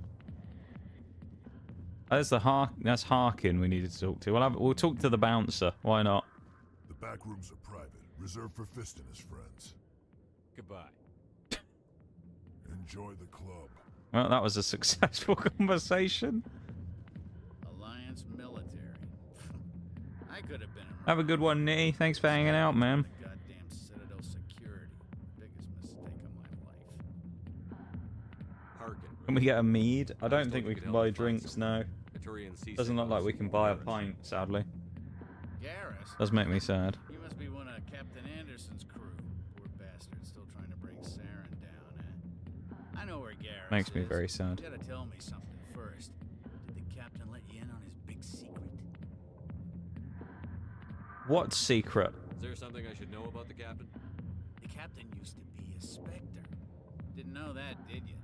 S1: That's that's Harkin we needed to talk to. We'll talk to the bouncer. Why not?
S18: The back rooms are private, reserved for Fist and his friends.
S10: Goodbye.
S18: Enjoy the club.
S1: Well, that was a successful conversation.
S11: Alliance military. I could have been.
S1: Have a good one, Nitty. Thanks for hanging out, man.
S11: Goddamn Citadel security. Biggest mistake of my life.
S10: Harkin.
S1: Can we get a mead? I don't think we can buy drinks now. Doesn't look like we can buy a pint, sadly.
S11: Garrus?
S1: Does make me sad.
S11: You must be one of Captain Anderson's crew. Poor bastard, still trying to bring Saren down, eh? I know where Garrus
S1: Makes me
S11: is.
S1: very sad.
S11: You gotta tell me something first. Did the captain let you in on his big secret?
S1: What secret?
S10: Is there something I should know about the captain?
S11: The captain used to be a Spectre. Didn't know that, did you?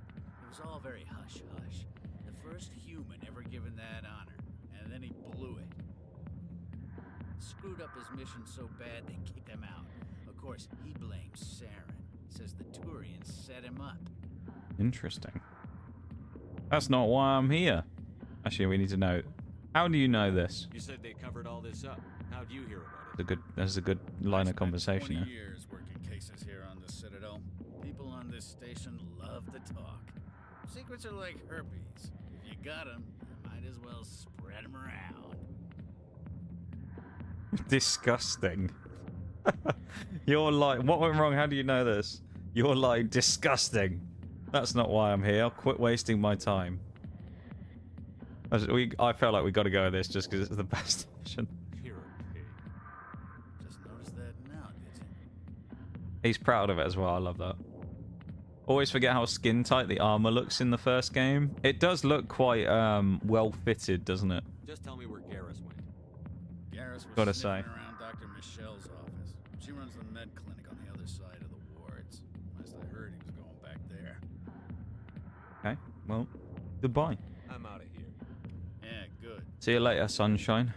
S11: It was all very hush-hush. The first human ever given that honor, and then he blew it. Screwed up his mission so bad they kicked him out. Of course, he blames Saren. Says the Turians set him up.
S1: Interesting. That's not why I'm here. Actually, we need to know. How do you know this?
S10: You said they covered all this up. How'd you hear about it?
S1: There's a good line of conversation
S11: 20
S1: here.
S11: years working cases here on the Citadel. People on this station love to talk. Secrets are like herpes. If you got them, you might as well spread them around.
S1: Disgusting. You're like, what went wrong? How do you know this? You're like, disgusting. That's not why I'm here. Quit wasting my time. I felt like we got to go with this just because it's the best option.
S11: Just noticed that now, did you?
S1: He's proud of it as well. I love that. Always forget how skin tight the armor looks in the first game. It does look quite well fitted, doesn't it?
S10: Just tell me where Garrus went.
S11: Garrus was
S1: Gotta
S11: sniffing
S1: say.
S11: around Dr. Michelle's office. She runs the med clinic on the other side of the wards. Last I heard, he was going back there.
S1: Okay. Well, goodbye.
S10: I'm out of here.
S11: Yeah, good.
S1: See you later, sunshine.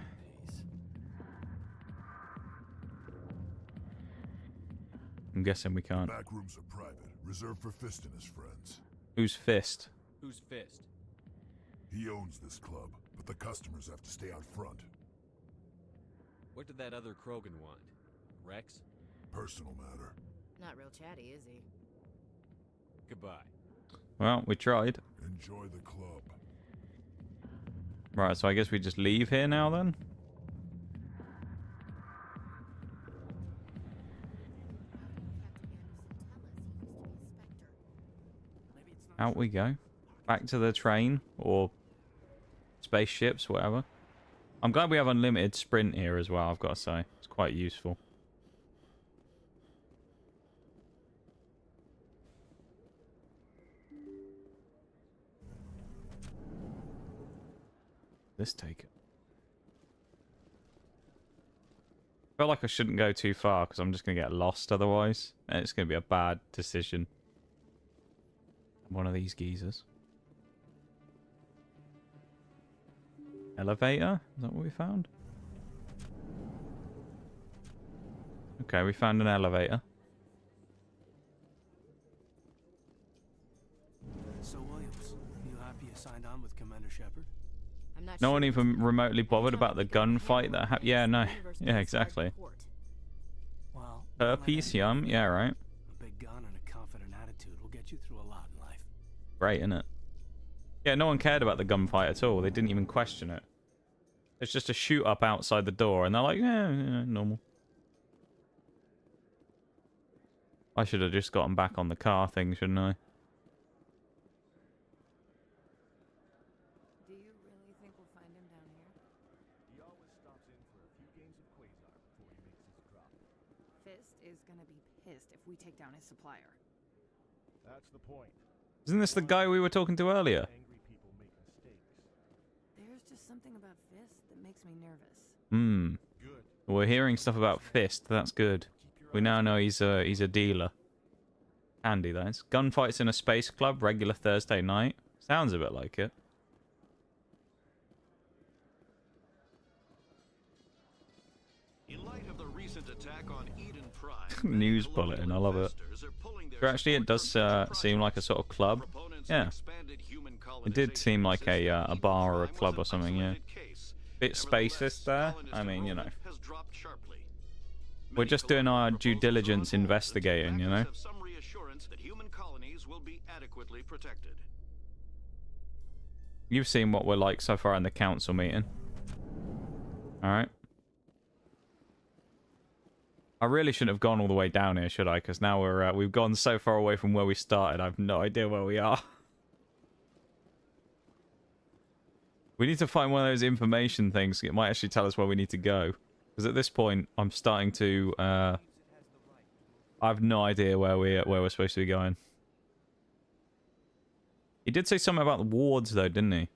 S1: I'm guessing we can't.
S18: Back rooms are private, reserved for Fist and his friends.
S1: Who's Fist?
S10: Who's Fist?
S18: He owns this club, but the customers have to stay out front.
S10: What did that other Krogan want? Rex?
S18: Personal matter.
S13: Not real chatty, is he?
S10: Goodbye.
S1: Well, we tried.
S18: Enjoy the club.
S1: Right, so I guess we just leave here now then? Out we go. Back to the train or spaceships, whatever. I'm glad we have unlimited sprint here as well, I've got to say. It's quite useful. This take it. I feel like I shouldn't go too far because I'm just going to get lost otherwise. And it's going to be a bad decision. One of these geezers. Elevator? Is that what we found? Okay, we found an elevator.
S9: So, Williams, you happy you signed on with Commander Shepard?
S13: I'm not
S1: No
S13: sure
S1: one even remotely bothered about the gunfight that happened. Yeah, no. Yeah, exactly.
S9: Well,
S1: Herpes, yum. Yeah, right.
S9: a big gun and a confident attitude will get you through a lot in life.
S1: Great, innit? Yeah, no one cared about the gunfight at all. They didn't even question it. It's just a shoot up outside the door, and they're like, yeah, normal. I should have just gotten back on the car thing, shouldn't I?
S22: Do you really think we'll find him down here?
S12: He always stops in for a few games of Quasar before he makes his drop.
S22: Fist is gonna be pissed if we take down his supplier.
S12: That's the point.
S1: Isn't this the guy we were talking to earlier?
S22: There's just something about Fist that makes me nervous.
S1: Hmm. We're hearing stuff about Fist. That's good. We now know he's a dealer. Handy, that is. Gunfights in a space club, regular Thursday night. Sounds a bit like it.
S8: In light of the recent attack on Eden Prime,
S1: News bulletin. I love it. So actually, it does seem like a sort of club. Yeah. It did seem like a bar or a club or something, yeah. Bit spacist there. I mean, you know. We're just doing our due diligence investigating, you know.
S8: some reassurance that human colonies will be adequately protected.
S1: You've seen what we're like so far in the council meeting. Alright. I really shouldn't have gone all the way down here, should I? Because now we've gone so far away from where we started, I have no idea where we are. We need to find one of those information things. It might actually tell us where we need to go. Because at this point, I'm starting to... I have no idea where we're supposed to be going. He did say something about the wards, though, didn't he?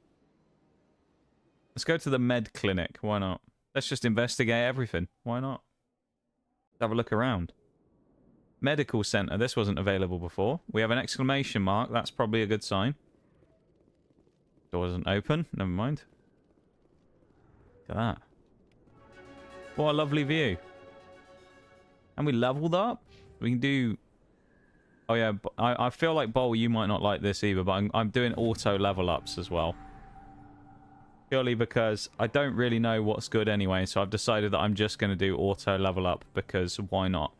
S1: Let's go to the med clinic. Why not? Let's just investigate everything. Why not? Let's have a look around. Medical center. This wasn't available before. We have an exclamation mark. That's probably a good sign. Door isn't open. Never mind. Look at that. What a lovely view. And we leveled up. We can do... Oh yeah, I feel like, Bol, you might not like this either, but I'm doing auto level ups as well. Purely because I don't really know what's good anyway, so I've decided that I'm just going to do auto level up because why not?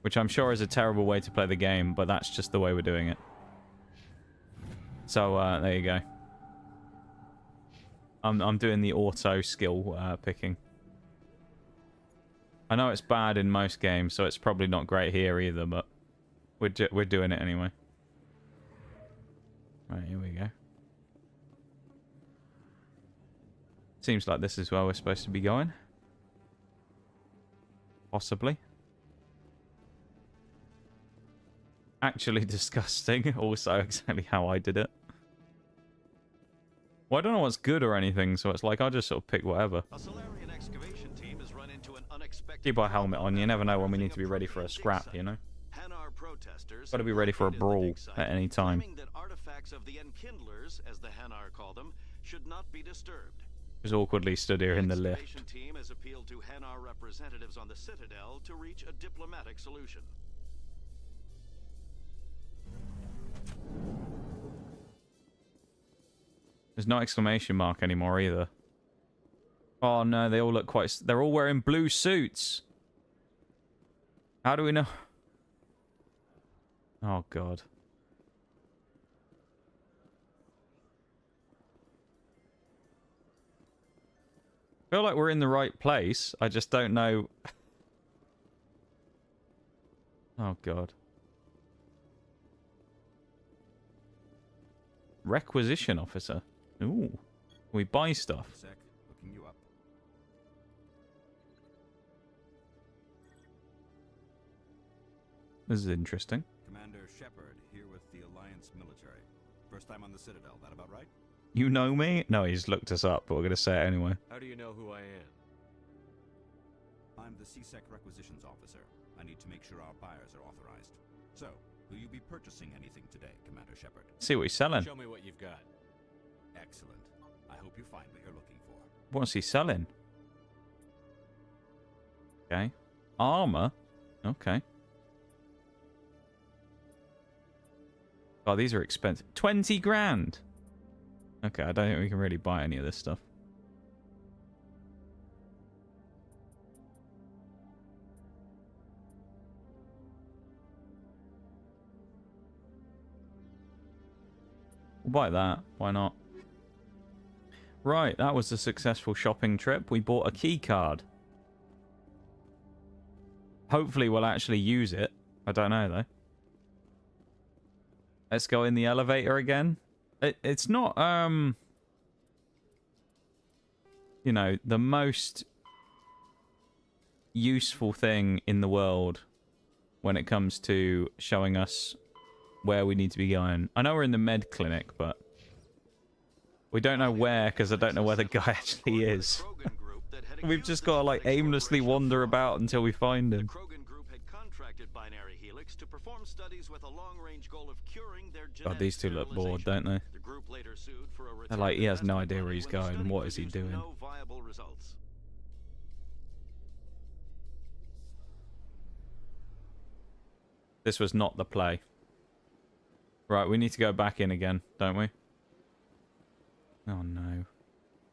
S1: Which I'm sure is a terrible way to play the game, but that's just the way we're doing it. So, there you go. I'm doing the auto skill picking. I know it's bad in most games, so it's probably not great here either, but we're doing it anyway. Right, here we go. Seems like this is where we're supposed to be going. Possibly. Actually disgusting. Also exactly how I did it. Well, I don't know what's good or anything, so it's like I'll just sort of pick whatever. Keep our helmet on. You never know when we need to be ready for a scrap, you know? Got to be ready for a brawl at any time.
S8: That artifacts of the Enkindlers, as the Hanar call them, should not be disturbed.
S1: Just awkwardly stood here in the lift.
S8: The team has appealed to Hanar representatives on the Citadel to reach a diplomatic solution.
S1: There's no exclamation mark anymore either. Oh no, they all look quite... They're all wearing blue suits. How do we know? Oh god. feel like we're in the right place. I just don't know. Oh, God. Requisition officer. Ooh. We buy stuff.
S14: Sec, looking you up.
S1: This is interesting.
S14: Commander Shepard, here with the Alliance military. First time on the Citadel, that about right?
S1: You know me? No, he's looked us up, but we're going to say it anyway.
S10: How do you know who I am?
S14: I'm the CSEC requisitions officer. I need to make sure our buyers are authorized. So, will you be purchasing anything today, Commander Shepard?
S1: See what he's selling.
S10: Show me what you've got.
S14: Excellent. I hope you find what you're looking for.
S1: What's he selling? Okay. Armor? Okay. Oh, these are expensive. 20 grand! Okay, I don't think we can really buy any of this stuff. We'll buy that. Why not? Right, that was a successful shopping trip. We bought a key card. Hopefully we'll actually use it. I don't know, though. Let's go in the elevator again. It's not, you know, the most useful thing in the world when it comes to showing us where we need to be going. I know we're in the med clinic, but we don't know where because I don't know where the guy actually is. We've just got to, like, aimlessly wander about until we find him.
S16: To perform studies with a long-range goal of curing their
S1: God, these two look bored, don't they?
S16: The group later sued for a
S1: They're like, he has no idea where he's going and what is he doing.
S16: No viable results.
S1: This was not the play. Right, we need to go back in again, don't we? Oh no.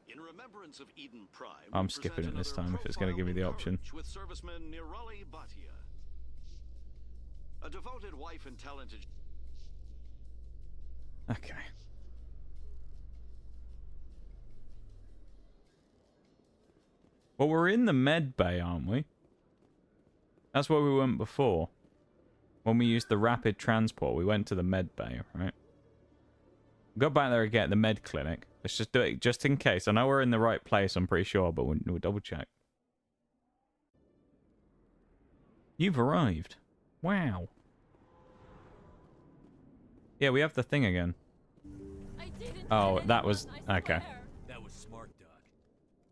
S16: In remembrance of Eden Prime,
S1: I'm skipping it this time if it's going to give me the option.
S16: With serviceman Nirali Bhatia. A devoted wife and talented...
S1: Okay. Well, we're in the med bay, aren't we? That's where we went before. When we used the rapid transport, we went to the med bay, right? Go back there again at the med clinic. Let's just do it just in case. I know we're in the right place, I'm pretty sure, but we'll double check. You've arrived. Wow. Yeah, we have the thing again. Oh, that was... Okay.
S10: That was smart, Doc.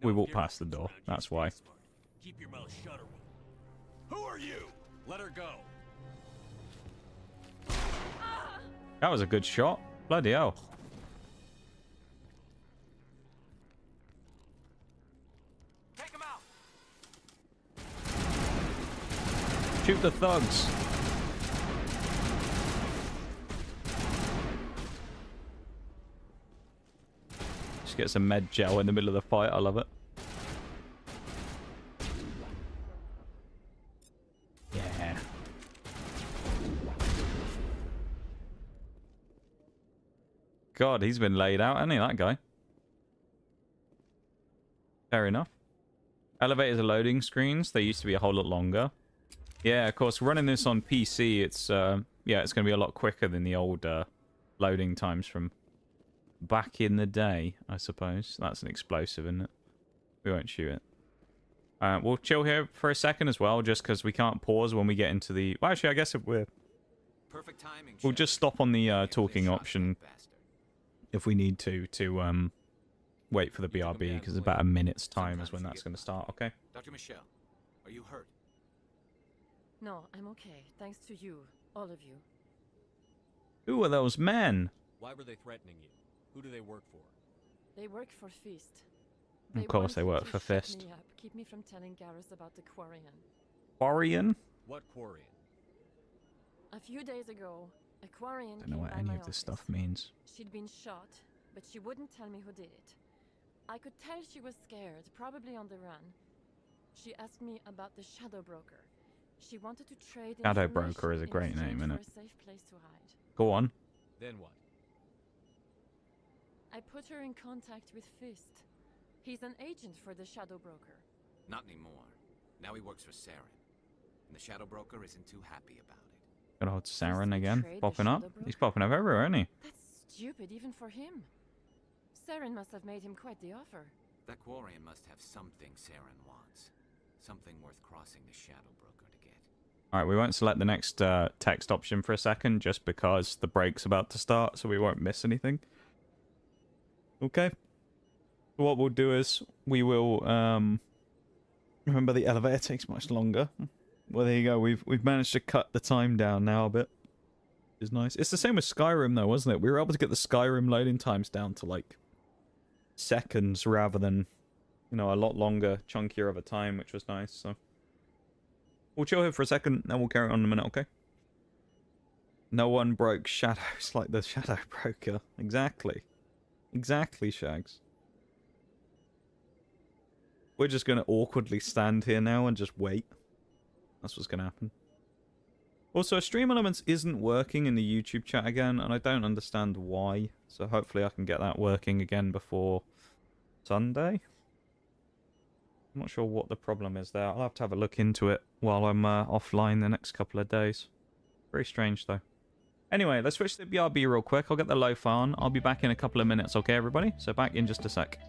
S1: We walked past the door. That's why.
S10: Keep your mouth shut, or who are you? Let her go.
S1: That was a good shot. Bloody hell.
S10: Take him out.
S1: Shoot the thugs. Just get some med gel in the middle of the fight. I love it. Yeah. God, he's been laid out, hasn't he, that guy? Fair enough. Elevators are loading screens. They used to be a whole lot longer. Yeah, of course, running this on PC, it's yeah, it's going to be a lot quicker than the old loading times from back in the day, I suppose. That's an explosive, isn't it? We won't shoot it. We'll chill here for a second as well, just because we can't pause when we get into the... Well, actually, I guess if we're...
S21: Perfect timing.
S1: We'll just stop on the talking option if we need to wait for the BRB, because about a minute's time is when that's going to start, okay?
S21: Dr. Michelle, are you hurt?
S22: No, I'm okay. Thanks to you. All of you.
S1: Who are those men?
S10: Why were they threatening you? Who do they work for?
S22: They work for Fist.
S1: Of course they work for Fist.
S22: Me up, keep me from telling Garrus about the Quarian.
S1: Quarian?
S10: What Quarian?
S22: A few days ago, a Quarian
S1: I don't know what any of this stuff means.
S22: She'd been shot, but she wouldn't tell me who did it. I could tell she was scared, probably on the run. She asked me about the Shadow Broker. She wanted to trade
S1: Shadow Broker is a great name, isn't it?
S22: For a safe place to hide.
S1: Go on.
S10: Then what?
S22: I put her in contact with Fist. He's an agent for the Shadow Broker.
S21: Not anymore. Now he works for Saren. And the Shadow Broker isn't too happy about it.
S1: Good old Saren again,
S22: betrayed the
S1: popping up.
S22: Shadow Broker?
S1: He's popping up everywhere, isn't he?
S22: That's stupid even for him. Saren must have made him quite the offer.
S21: That Quarian must have something Saren wants. Something worth crossing the Shadow Broker to get.
S1: Alright, we won't select the next text option for a second, just because the break's about to start, so we won't miss anything. Okay. What we'll do is, we will, remember the elevator takes much longer. Well, there you go, we've managed to cut the time down now a bit. Which is nice. It's the same with Skyrim though, wasn't it? We were able to get the Skyrim loading times down to, like, seconds rather than, you know, a lot longer, chunkier of a time, which was nice, so. We'll chill here for a second, then we'll carry on in a minute, okay? No one broke shadows like the Shadow Broker. Exactly. Exactly, Shags. We're just going to awkwardly stand here now and just wait. That's what's going to happen. Also, Stream Elements isn't working in the YouTube chat again, and I don't understand why. So hopefully I can get that working again before Sunday. I'm not sure what the problem is there. I'll have to have a look into it while I'm offline the next couple of days. Very strange, though. Anyway, let's switch to the BRB real quick. I'll get the loaf on. I'll be back in a couple of minutes, okay, everybody? So back in just a sec.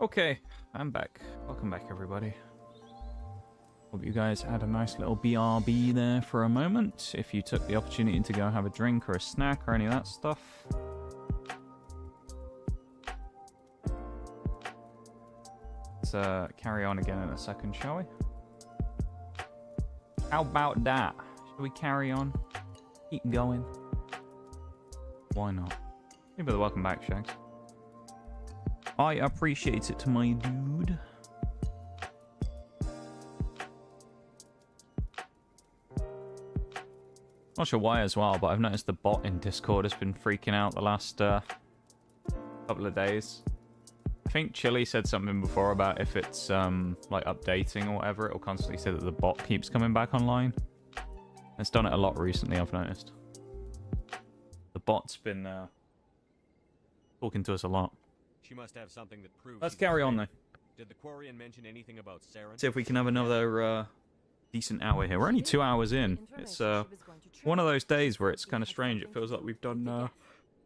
S1: Okay, I'm back. Welcome back, everybody. Hope you guys had a nice little BRB there for a moment. If you took the opportunity to go have a drink or a snack or any of that stuff. Let's carry on again in a second, shall we? How about that? Shall we carry on? Keep going? Why not? Maybe the welcome back, Shags. I appreciate it, my dude. Not sure why as well, but I've noticed the bot in Discord has been freaking out the last couple of days. I think Chili said something before about if it's like updating or whatever, it'll constantly say that the bot keeps coming back online. It's done it a lot recently, I've noticed. The bot's been talking to us a lot.
S10: She must have something that proves.
S1: Let's carry on though.
S10: Did the Quarian mention anything about Saren?
S1: See if we can have another decent hour here. We're only 2 hours in. It's one of those days where it's kind of strange. It feels like we've done.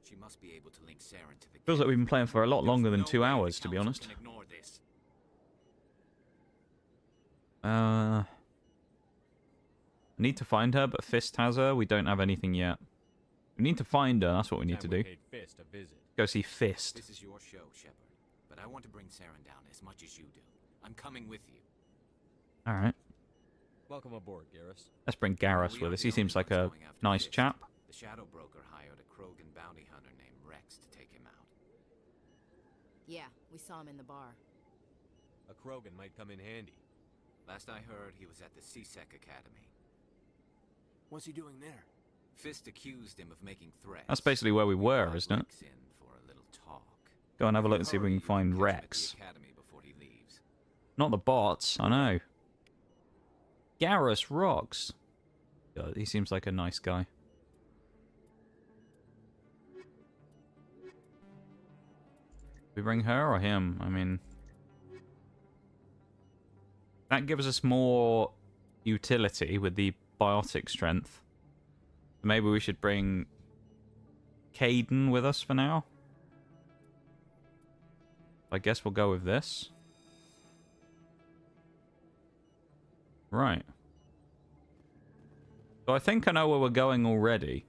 S21: She must be able to link Saren to the
S1: Feels like we've been playing for a lot longer than 2 hours, to be honest. I need to find her, but Fist has her. We don't have anything yet. We need to find her. That's what we need to do.
S10: Fist a visit.
S1: Go see Fist.
S21: This is your show, Shepard, but I want to bring Saren down as much as you do. I'm coming with you.
S1: All right.
S10: Welcome aboard, Garrus.
S1: Let's bring Garrus with us. He seems like a nice chap.
S21: The Shadow Broker hired a Krogan bounty hunter named Rex to take him out.
S13: Yeah, we saw him in the bar.
S10: A Krogan might come in handy.
S21: Last I heard, he was at the C-Sec Academy.
S9: What's he doing there?
S21: Fist accused him of making threats.
S1: That's basically where we were, isn't it? Go and have a look and see if we can find Rex. Not the bots, I know. Garrus rocks. God, he seems like a nice guy. We bring her or him? I mean, that gives us more utility with the biotic strength. Maybe we should bring Kaidan with us for now. I guess we'll go with this. Right. So I think I know where we're going already.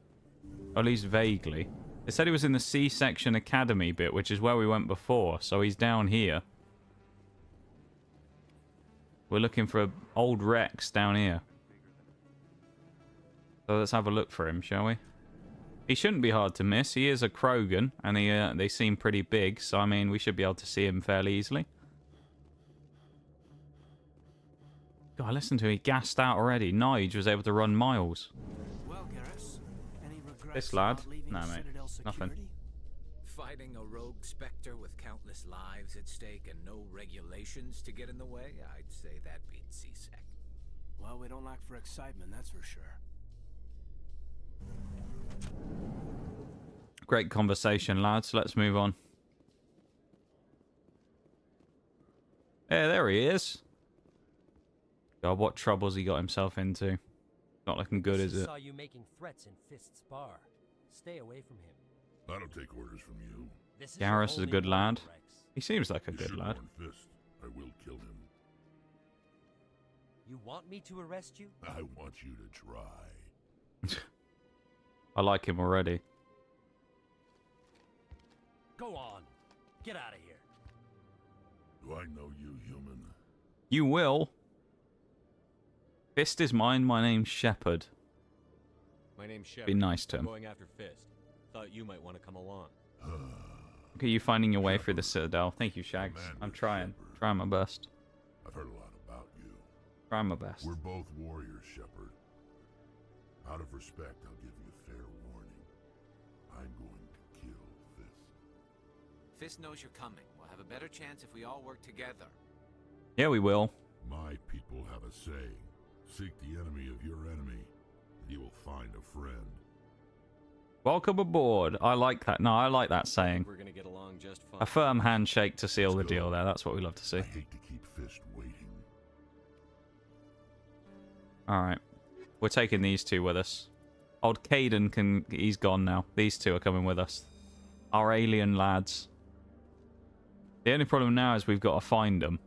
S1: Or at least vaguely. They said he was in the C-Section Academy bit, which is where we went before. So he's down here. We're looking for old Rex down here. So let's have a look for him, shall we? He shouldn't be hard to miss. He is a Krogan, and they seem pretty big. So, I mean, we should be able to see him fairly easily. God, listen to him. He gassed out already. Nige was able to run miles.
S9: Well, Garrus, any regrets
S1: This lad?
S9: about leaving
S1: No, mate.
S9: Citadel
S1: Nothing.
S9: security?
S21: Fighting a rogue Spectre with countless lives at stake and no regulations to get in the way, I'd say that beats C-Sec.
S9: Well, we don't lack for excitement, that's for sure.
S1: Great conversation, lads. Let's move on. Yeah, there he is. God, what troubles he got himself into. Not looking good, is it?
S7: Saw you making threats in Fist's bar. Stay away from him.
S18: I don't take orders from you.
S1: Garrus is a good lad. He seems like a good
S18: should
S1: lad.
S18: warn Fist. I will kill him.
S7: You want me to arrest you?
S18: I want you to try.
S1: I like him already.
S7: Go on. Get out of here.
S18: Do I know you, human?
S1: You will. Fist is mine. My name's Shepard.
S10: My name's Shepard.
S1: Be nice to him.
S10: I'm going after Fist. Thought you might want to come along.
S1: Look at you finding your way through the Citadel. Thank you, Shags. I'm trying. Trying my best.
S18: I've heard a lot about you.
S1: Trying my best.
S18: We're both warriors, Shepard. Out of respect, I'll give you a fair warning. I'm going to kill Fist.
S21: Fist knows you're coming. We'll have a better chance if we all work together.
S1: Yeah, we will.
S18: My people have a saying. Seek the enemy of your enemy, and you will find a friend.
S1: Welcome aboard. I like that. No, I like that saying.
S10: We're gonna get along just fine.
S1: A firm handshake to seal the deal there. That's what we love to see.
S18: I hate to keep Fist waiting.
S1: Alright. We're taking these two with us. Old Kaidan can... He's gone now. These two are coming with us. Our alien lads. The only problem now is we've got to find them.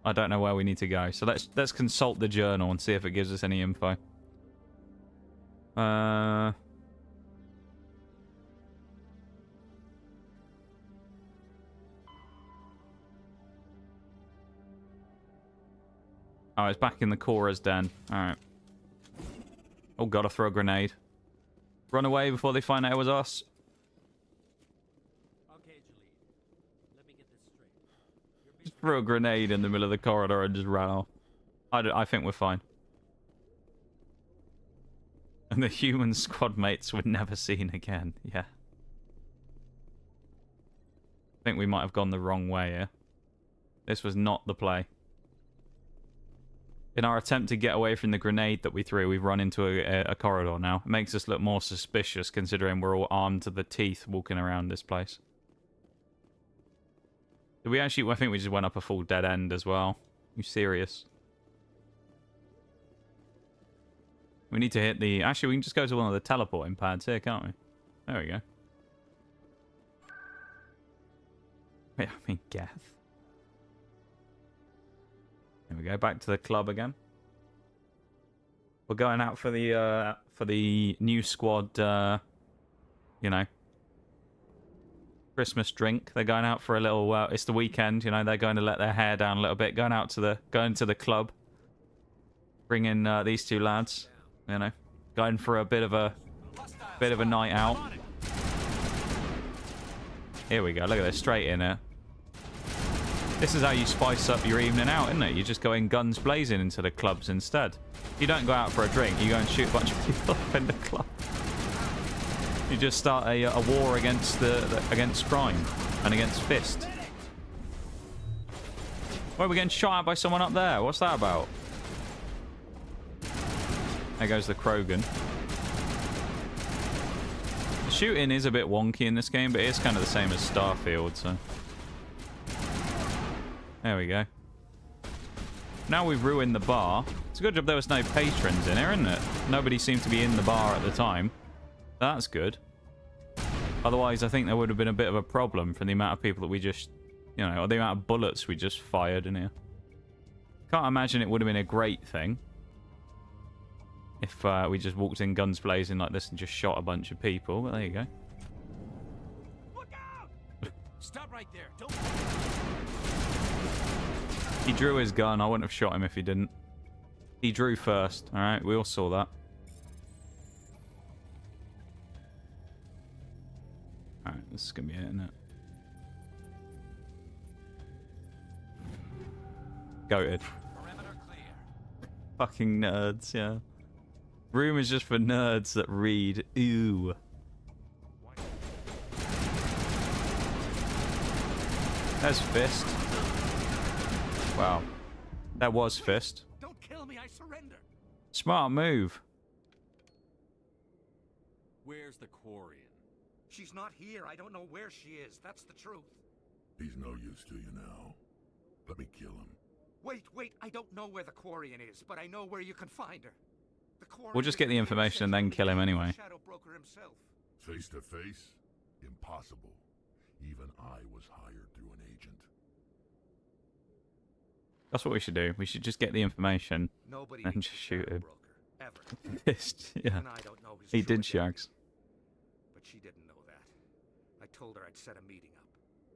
S1: I don't know where we need to go. So let's consult the journal and see if it gives us any info. Oh, it's back in the Cora's den. Alright. Oh, gotta throw a grenade. Run away before they find out it was us. Just threw a grenade in the middle of the corridor and just ran off. I think we're fine. And the human squad mates were never seen again. Yeah. I think we might have gone the wrong way here. This was not the play. In our attempt to get away from the grenade that we threw, we've run into a corridor now. It makes us look more suspicious considering we're all armed to the teeth walking around this place. Did we actually... I think we just went up a full dead end as well. You serious? We need to hit the... Actually, we can just go to one of the teleporting pads here, can't we? There we go. Wait, I mean, Geth. There we go, back to the club again. We're going out for the new squad, you know, Christmas drink. They're going out for a little. It's the weekend, you know. They're going to let their hair down a little bit. Going to the club. Bringing these two lads, you know, going for a bit of a night out. Here we go. Look at this, straight in it. This is how you spice up your evening out, isn't it? You just go in guns blazing into the clubs instead. You don't go out for a drink. You go and shoot a bunch of people up in the club. You just start a war against against crime and against Fist. Why are we getting shot at by someone up there? What's that about? There goes the Krogan. The shooting is a bit wonky in this game, but it is kind of the same as Starfield, so... There we go. Now we've ruined the bar. It's a good job there was no patrons in here, isn't it? Nobody seemed to be in the bar at the time. That's good. Otherwise, I think there would have been a bit of a problem from the amount of people that we just, you know, or the amount of bullets we just fired in here. Can't imagine it would have been a great thing if we just walked in guns blazing like this and just shot a bunch of people. But there you go.
S10: Look out! Stop right there. Don't...
S1: He drew his gun. I wouldn't have shot him if he didn't. He drew first. Alright, we all saw that. Alright, this is going to be it, isn't it? Goated. Fucking nerds, yeah. Room is just for nerds that read. Ooh. There's Fist. Wow. That was Fist.
S10: Don't kill me, I surrender.
S1: Smart move.
S10: Where's the Quarian?
S2: She's not here. I don't know where she is. That's the truth.
S18: He's no use to you now. Let me kill him.
S2: Wait. I don't know where the Quarian is, but I know where you can find her. The Quarian
S1: We'll just get the information and then kill him anyway.
S2: Shadow Broker himself.
S18: Face to face? Impossible. Even I was hired through an agent.
S1: That's what we should do. We should just get the information and just shoot him. Fist, yeah. He did Shags.
S2: But she didn't know that. I told her I'd set a meeting up.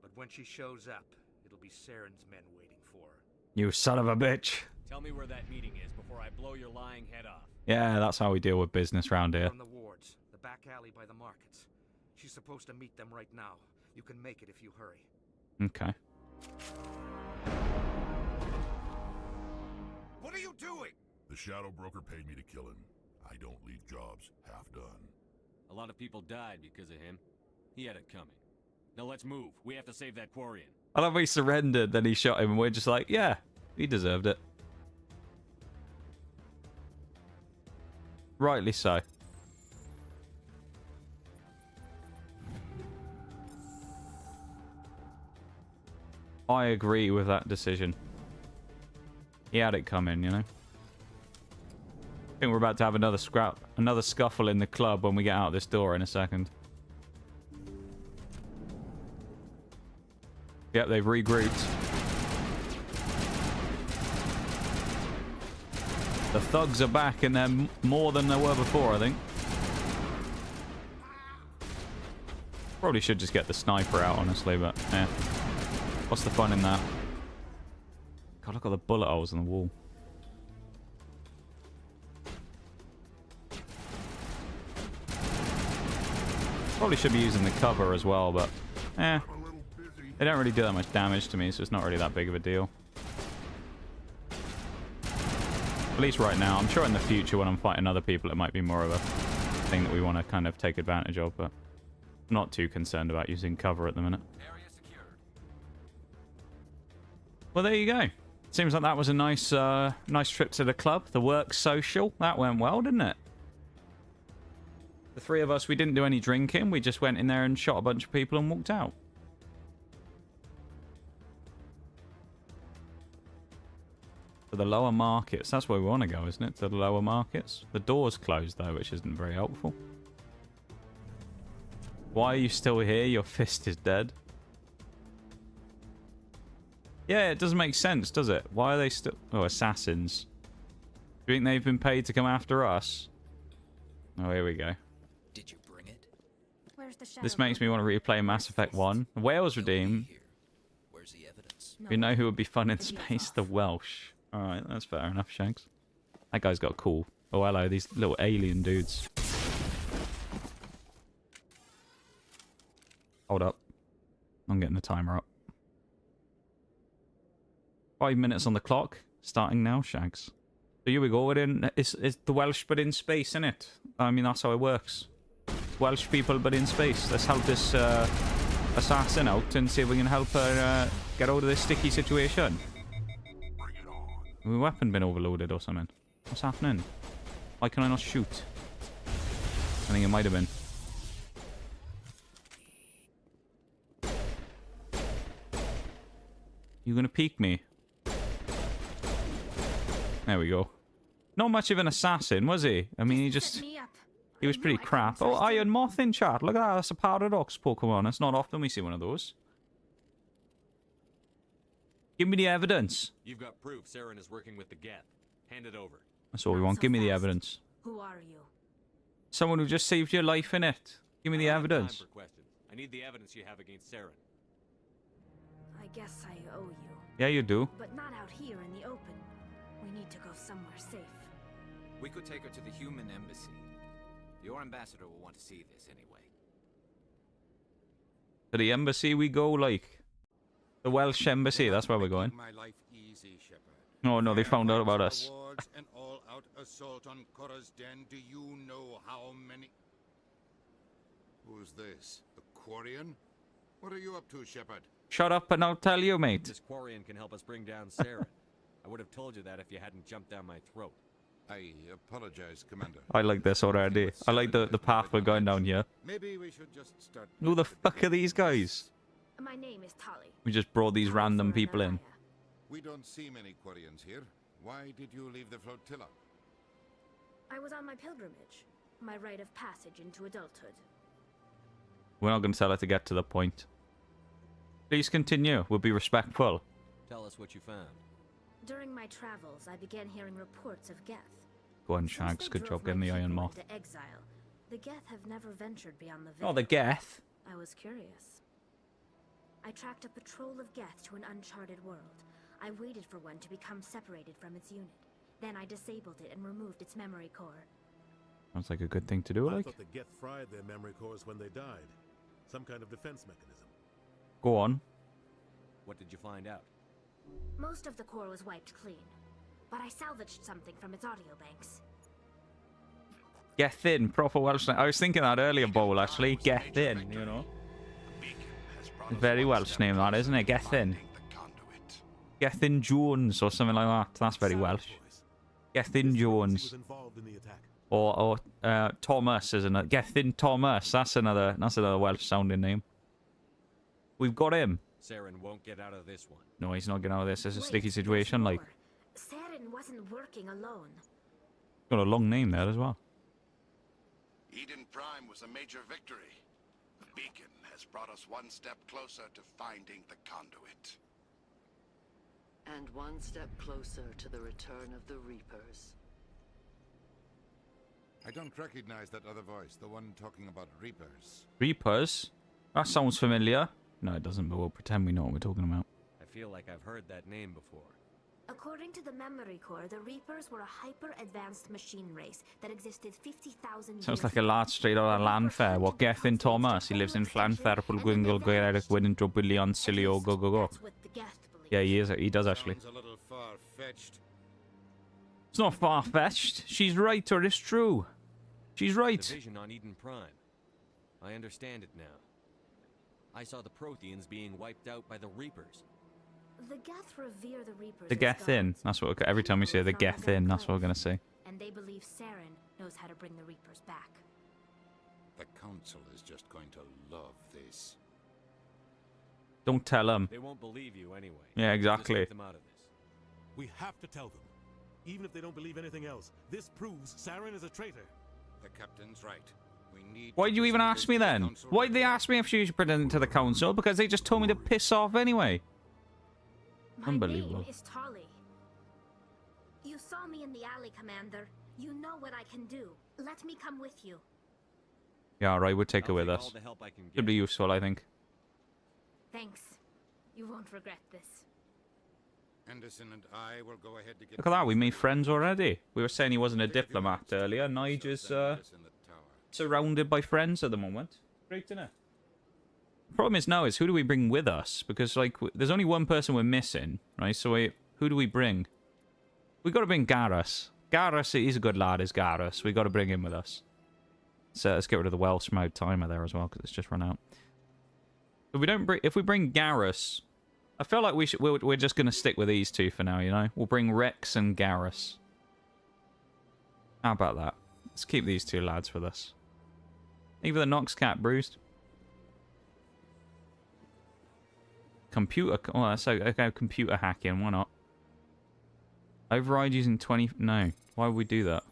S2: But when she shows up, it'll be Saren's men waiting for her.
S1: You son of a bitch.
S10: Tell me where that meeting is before I blow your lying head off.
S1: Yeah, that's how we deal with business round here.
S2: From the wards, the back alley by the markets. She's supposed to meet them right now. You can make it if you hurry.
S1: Okay.
S2: What are you doing?
S18: The Shadow Broker paid me to kill him. I don't leave jobs half done.
S10: A lot of people died because of him. He had it coming. Now let's move. We have to save that Quarian.
S1: I love he surrendered, then he shot him, and we're just like, yeah, he deserved it. Rightly so. I agree with that decision. He had it coming, you know. I think we're about to have another scuffle in the club when we get out this door in a second. Yep, they've regrouped. The thugs are back and they're more than they were before, I think. Probably should just get the sniper out, honestly, but yeah. What's the fun in that? God, look at the bullet holes in the wall. Probably should be using the cover as well, but eh. They don't really do that much damage to me, so it's not really that big of a deal. At least right now. I'm sure in the future when I'm fighting other people it might be more of a thing that we want to kind of take advantage of, but I'm not too concerned about using cover at the minute. Well, there you go. Seems like that was a nice nice trip to the club. The work social. That went well, didn't it? The three of us, we didn't do any drinking. We just went in there and shot a bunch of people and walked out. To the lower markets. That's where we want to go, isn't it? To the lower markets. The door's closed, though, which isn't very helpful. Why are you still here? Your fist is dead. Yeah, it doesn't make sense, does it? Why are they still... Oh, assassins. Do you think they've been paid to come after us? Oh, here we go.
S21: Did you bring it?
S20: Where's the shadow?
S1: This makes me want to replay Mass Effect 1. Wales Redeem.
S21: Where's the evidence?
S1: You know who would be fun in space? The Welsh. Alright, that's fair enough, Shanks. That guy's got cool. Oh, hello, these little alien dudes. Hold up. I'm getting the timer up. 5 minutes on the clock. Starting now, Shags. So here we go. We're in... It's the Welsh, but in space, innit? I mean, that's how it works. Welsh people, but in space. Let's help this assassin out and see if we can help her get out of this sticky situation. Has my weapon been overloaded or something? What's happening? Why can I not shoot? I think it might have been. You gonna peek me? There we go. Not much of an assassin, was he? I mean, he was pretty crap. Oh, Iron Moth in chat. Look at that. That's a Paradox Pokemon. It's not often we see one of those. Give me the evidence.
S10: You've got proof Saren is working with the Geth. Hand it over.
S1: That's all we want. Give me the evidence.
S20: Who are you?
S1: Someone who just saved your life in it. Give me the evidence.
S10: Time for questions. I need the evidence you have against Saren.
S20: I guess I owe you.
S1: Yeah, you do.
S20: But not out here in the open. We need to go somewhere safe.
S21: We could take her to the human embassy. Your ambassador will want to see this anyway.
S1: To the embassy we go, like. The Welsh embassy, that's where we're going.
S3: My life easy, Shepard.
S1: Oh no, they found out about us.
S3: An all-out assault on Korra's den. Do you know how many... Who's this? A Quarian? What are you up to, Shepard?
S1: Shut up and I'll tell you, mate.
S10: This Quarian can help us bring down Saren. I would have told you that if you hadn't jumped down my throat.
S3: I apologize, Commander.
S1: I like this already. I like the path we're going down here.
S3: Maybe we should just start...
S1: Who the fuck are these guys?
S20: My name is Tali.
S1: We just brought these random people in.
S3: We don't see many Quarians here. Why did you leave the flotilla?
S20: I was on my pilgrimage. My rite of passage into adulthood.
S1: We're not going to tell her to get to the point. Please continue. We'll be respectful.
S10: Tell us what you found.
S20: During my travels, I began hearing reports of Geth.
S1: Go on, Shags. Good job getting the Iron Moth.
S20: Into exile. The Geth have never ventured beyond the veil.
S1: Oh, the Geth.
S20: I was curious. I tracked a patrol of Geth to an uncharted world. I waited for one to become separated from its unit. Then I disabled it and removed its memory core.
S1: Sounds like a good thing to do,
S5: I
S1: like.
S5: thought the Geth fried their memory cores when they died. Some kind of defense mechanism.
S1: Go on.
S10: What did you find out?
S20: Most of the core was wiped clean, but I salvaged something from its audio banks.
S1: Get thin, proper Welsh. I was thinking that earlier, Bowl, actually. Get thin, you know. Very Welsh name, that, isn't it? Gethin. Gethin Jones or something like that. That's very Welsh. Gethin Jones. Or Thomas, isn't it? Gethin Thomas. That's another Welsh sounding name. We've got him.
S10: Saren won't get out of this one.
S1: No, he's not getting out of this. It's a sticky situation, like.
S20: Saren wasn't working alone.
S1: Got a long name there as well.
S4: Eden Prime was a major victory. The beacon has has brought us one step closer to finding the conduit.
S15: And one step closer to the return of the Reapers.
S3: I don't recognize that other voice, the one talking about Reapers.
S1: Reapers? That sounds familiar. No, it doesn't, but we'll pretend we know what we're talking about.
S10: I feel like I've heard that name before.
S20: According to the Memory Core, the Reapers were a hyper-advanced machine race that existed 50,000 years
S1: Sounds like a lad straight out of Llanfair. What Gethin Thomas? He lives in Llanfair, Gwyngle, Gaelic, Wynn, Drobilion, Silio, go, go, go. Yeah, he is. He does actually.
S3: Sounds a little far-fetched.
S1: It's not far-fetched. She's right, or it's true. She's right.
S10: The vision on Eden Prime. I understand it now. I saw the Protheans being wiped out by the Reapers.
S20: The Geth revere the Reapers.
S1: The Gethin. That's what. Every time we say the Gethin, that's what we're gonna say.
S20: And they believe Saren knows how to bring the Reapers back.
S3: The Council is just going to love this.
S1: Don't tell them.
S10: They won't believe you anyway.
S1: Yeah, exactly.
S10: Just get them out of this.
S5: We have to tell them. Even if they don't believe anything else, this proves Saren is a traitor.
S3: The captain's right. We need.
S1: Why'd you even ask me then? Why'd they ask me if she should present it to the council? Because they just told me to piss off anyway. Unbelievable.
S20: My name is Tali. You saw me in the alley, Commander. You know what I can do. Let me come with you.
S1: Yeah, alright, we'll take her with us. Should be useful, I think.
S20: Thanks. You won't regret this.
S3: Anderson and I will go ahead to get.
S1: Look at that, we made friends already. We were saying he wasn't a diplomat earlier. Nigel's surrounded by friends at the moment. Great to know. The problem is now is who do we bring with us? Because like there's only one person we're missing, right? So who do we bring? We got to bring Garrus. Garrus, he's a good lad, is Garrus. We got to bring him with us. So let's get rid of the Welsh mode timer there as well because it's just run out. If we bring Garrus, I feel like we're just gonna stick with these two for now. You know, we'll bring Rex and Garrus. How about that? Let's keep these two lads with us. Even the Nox cat bruised. Computer. Oh, that's okay. Computer hacking. Why not? Override using 20. No. Why would we do that?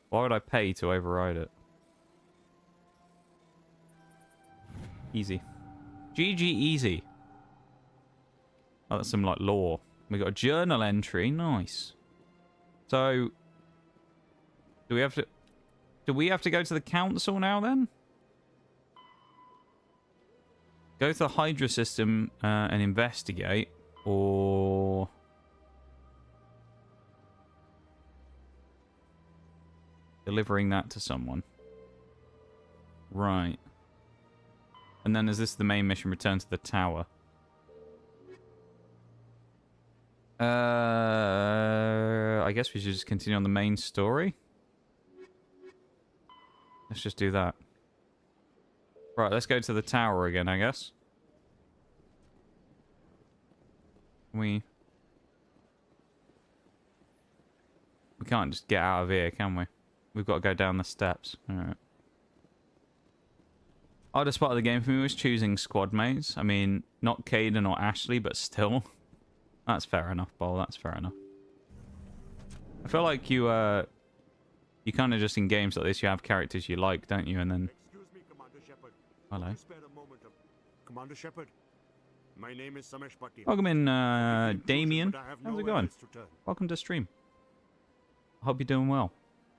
S1: Why would I pay to override it? Easy. GG easy. Oh, that's some like lore. We got a journal entry. Nice. So, do we have to go to the council now then? Go to the Hydra system and investigate, or delivering that to someone. Right. And then is this the main mission? Return to the tower. I guess we should just continue on the main story. Let's just do that. Right, let's go to the tower again, I guess. We can't just get out of here, can we? We've got to go down the steps. Alright. Hardest part of the game for me was choosing squad mates. I mean, not Caden or Ashley, but still. That's fair enough, Bol. That's fair enough. I feel like you kind of just in games like this, you have characters you like, don't you? And then...
S5: Excuse me, Commander Shepard.
S1: Hello.
S5: Spare a moment of... Commander Shepard, my name is Samesh Bhatia.
S1: Welcome in, Damien. How's it going? Welcome to stream. I hope you're doing well.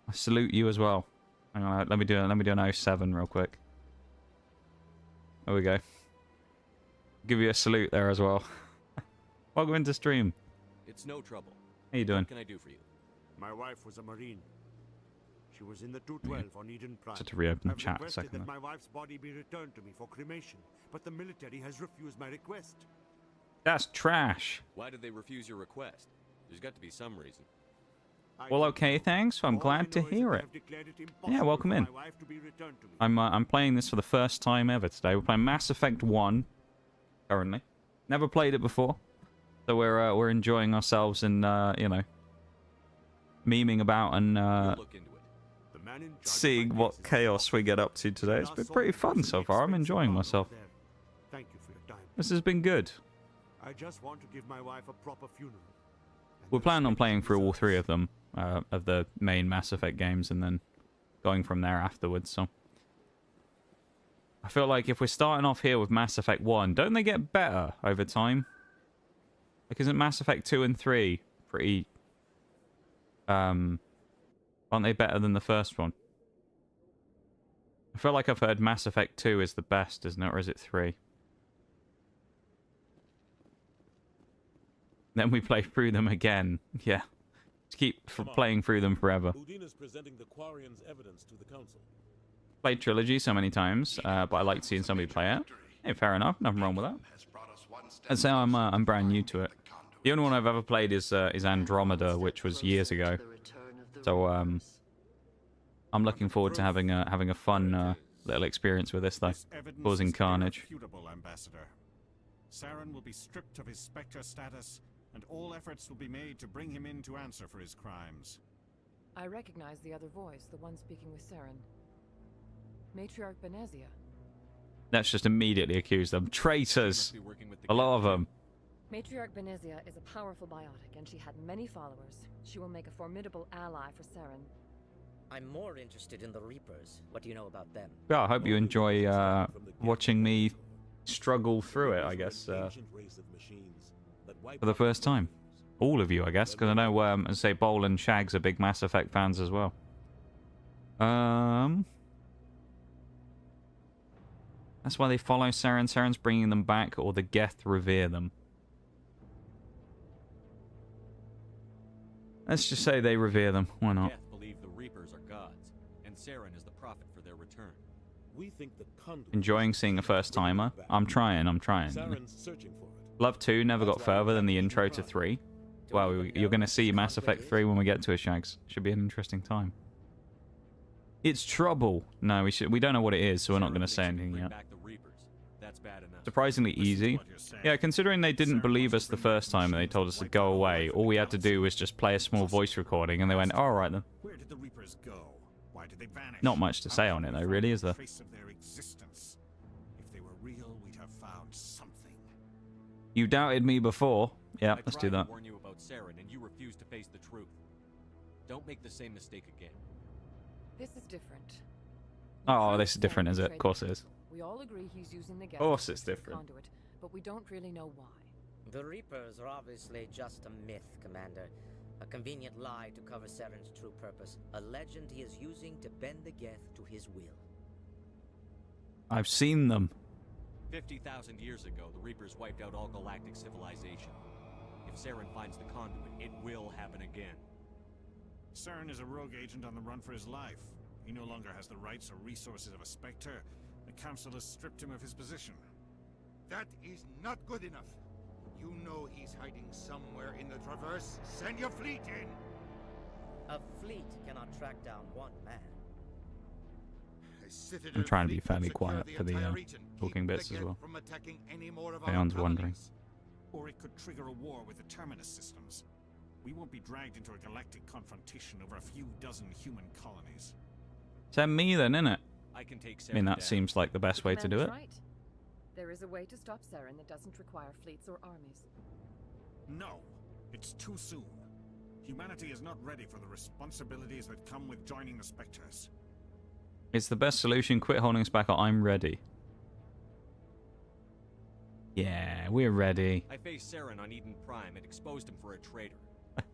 S1: I salute you as well. Hang on, let me do an 07 real quick. There we go. Give you a salute there as well. Welcome into stream.
S10: It's no trouble.
S1: How you doing?
S10: What can I do for you?
S5: My wife was a Marine. She was in the 212 on Eden Prime.
S1: Just to reopen the chat a
S5: requested
S1: second.
S5: that my wife's body be returned to me for cremation, but the military has refused my request.
S1: That's trash.
S10: Why did they refuse your request? There's got to be some reason.
S1: Well, okay, thanks. I'm glad to hear it. Yeah, welcome in. I'm playing this for the first time ever today. We're playing Mass Effect 1 currently. Never played it before, so we're enjoying ourselves and you know, memeing about and seeing what chaos we get up to today. It's been pretty fun so far. I'm enjoying myself.
S5: Thank you for your time.
S1: This has been good.
S5: I just want to give my wife a proper funeral.
S1: We're planning on playing through all three of them, of the main Mass Effect games, and then going from there afterwards, so... I feel like if we're starting off here with Mass Effect 1, don't they get better over time? Like, isn't Mass Effect 2 and 3 pretty... aren't they better than the first one? I feel like I've heard Mass Effect 2 is the best, isn't it? Or is it 3? Then we play through them again. Yeah. Just keep playing through them forever.
S5: Udina's presenting the Quarian's evidence to the council.
S1: Played Trilogy so many times, but I liked seeing somebody play it. Hey, fair enough. Nothing wrong with that. I'd say I'm brand new to it. The only one I've ever played is Andromeda, which was years ago. So I'm looking forward to having a fun little experience with this, though, causing carnage.
S8: Ambassador. Saren will be stripped of his Spectre status, and all efforts will be made to bring him in to answer for his crimes.
S22: I recognize the other voice, the one speaking with Saren. Matriarch Benezia.
S1: Let's just immediately accuse them. Traitors! A lot of them.
S22: Matriarch Benezia is a powerful biotic, and she had many followers. She will make a formidable ally for Saren.
S17: I'm more interested in the Reapers. What do you know about them?
S1: Yeah, I hope you enjoy watching me struggle through it, I guess, for the first time. All of you, I guess, because I know, as I say, Bowl and Shags are big Mass Effect fans as well. That's why they follow Saren. Saren's bringing them back, or the Geth revere them. Let's just say they revere them. Why not?
S10: Geth believe the Reapers are gods, and Saren is the prophet for their return.
S5: We think the conduit
S1: Enjoying seeing a first-timer. I'm trying.
S5: Saren's searching for it.
S1: Love 2 never got further than the intro to 3. Well, you're going to see Mass Effect 3 when we get to it, Shags. Should be an interesting time. It's trouble. No, we don't know what it is, so we're not going to say anything yet. Surprisingly easy. Yeah, considering they didn't believe us the first time and they told us to go away, all we had to do was just play a small voice recording, and they went, all right then.
S8: Where did the Reapers go? Why did they vanish?
S1: Not much to say on it, though, really, is there?
S8: Trace of their existence. If they were real, we'd have found something.
S1: You doubted me before. Yeah, let's do that.
S10: I warn you about Saren, and you refuse to face the truth. Don't make the same mistake again.
S22: This is different.
S1: Oh, this is different, is it? Of course it is.
S22: We all agree he's using the Geth
S1: Of course
S22: as
S1: it's
S22: a
S1: different.
S22: conduit, but we don't really know why.
S17: The Reapers are obviously just a myth, Commander. A convenient lie to cover Saren's true purpose. A legend he is using to bend the Geth to his will.
S1: I've seen them.
S10: 50,000 years ago, the Reapers wiped out all galactic civilization. If Saren finds the conduit, it will happen again.
S8: Saren is a rogue agent on the run for his life. He no longer has the rights or resources of a Spectre. The Council has stripped him of his position.
S3: That is not good enough. You know he's hiding somewhere in the Traverse. Send your fleet in!
S17: A fleet cannot track down one man.
S1: I'm trying to be fairly quiet for the talking bits as well. If anyone's wondering.
S8: Or it could trigger a war with the Terminus systems. We won't be dragged into a galactic confrontation over a few dozen human colonies.
S1: Send me then, innit?
S10: I can take Saren
S1: I mean, that
S10: down.
S1: seems like the best way to do it.
S22: Right. There is a way to stop Saren that doesn't require fleets or armies.
S8: No, it's too soon. Humanity is not ready for the responsibilities that come with joining the Spectres.
S1: It's the best solution. Quit holding us back, or I'm ready. Yeah, we're ready.
S10: I faced Saren on Eden Prime and exposed him for a traitor.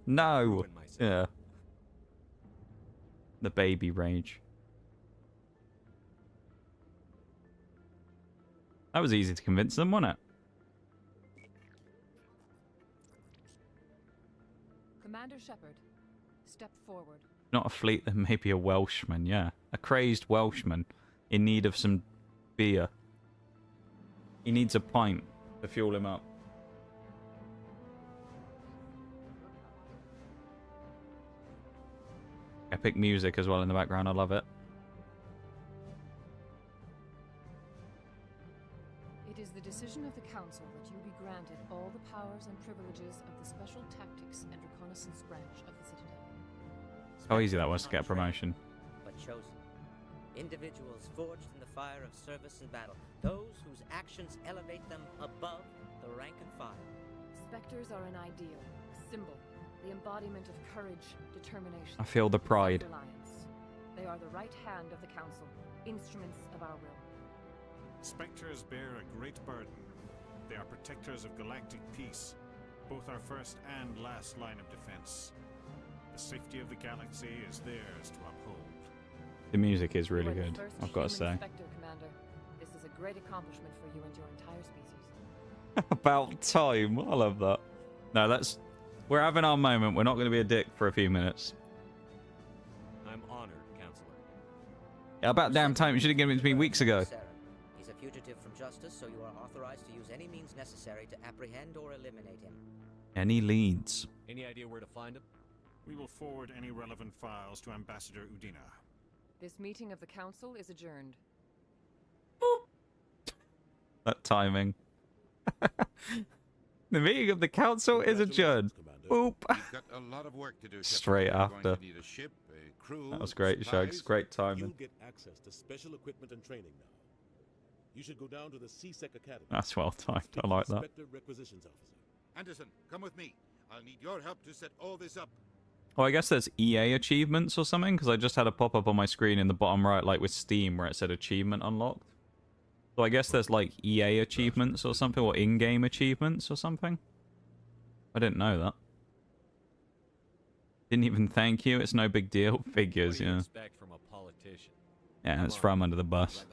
S1: No. Yeah. The baby rage. That was easy to convince them, wasn't it?
S22: Commander Shepard, step forward.
S1: Not a fleet, then maybe a Welshman, yeah. A crazed Welshman in need of some beer. He needs a pint to fuel him up. Epic music as well in the background, I love it.
S22: It is the decision of the Council that you be granted all the powers and privileges of the Special Tactics and Reconnaissance branch of the Citadel.
S1: How easy that was to get a promotion.
S17: But chosen. Individuals forged in the fire of service and battle. Those whose actions elevate them above the rank and file.
S22: Spectres are an ideal, a symbol, the embodiment of courage, determination.
S1: I feel the pride.
S22: Self-reliance. They are the right hand of the Council, instruments of our will.
S8: Spectres bear a great burden. They are protectors of galactic peace, both our first and last line of defense. The safety of the galaxy is theirs to uphold.
S1: The music is really
S22: You are the
S1: good,
S22: first
S1: I've got to
S22: human
S1: say.
S22: Spectre, Commander. This is a great accomplishment for you and your entire species.
S1: About time. I love that. No, we're having our moment. We're not going to be a dick for a few minutes.
S10: I'm honored, Counselor.
S1: Yeah, about damn time. You should have given it to me weeks ago.
S17: He's a fugitive from justice, so you are authorized to use any means necessary to apprehend or eliminate him.
S1: Any leads?
S10: Any idea where to find him?
S8: We will forward any relevant files to Ambassador Udina.
S22: This meeting of the Council is adjourned.
S1: That timing. The meeting of the council is adjourned. Boop.
S3: You've got a lot of work to do.
S1: Straight
S3: Shepard. You're going
S1: after.
S3: to need a ship, a crew,
S1: That was great, Shugs.
S3: supplies.
S1: Great timing.
S12: You'll get access to special equipment and training now. You should go down to the C-Sec Academy.
S1: That's well timed.
S12: Speak
S1: I
S12: to
S1: like
S12: the
S1: that.
S12: Spectre Requisitions Officer.
S3: Anderson, come with me. I'll need your help to set all this up.
S1: Oh, I guess there's EA achievements or something, because I just had a pop-up on my screen in the bottom right, like with Steam, where it said achievement unlocked. So I guess there's like EA achievements or something, or in-game achievements or something. I didn't know that. Didn't even thank you. It's no big deal. Figures,
S10: What do you
S1: yeah.
S10: expect from a politician?
S1: Yeah, let's throw him under the bus.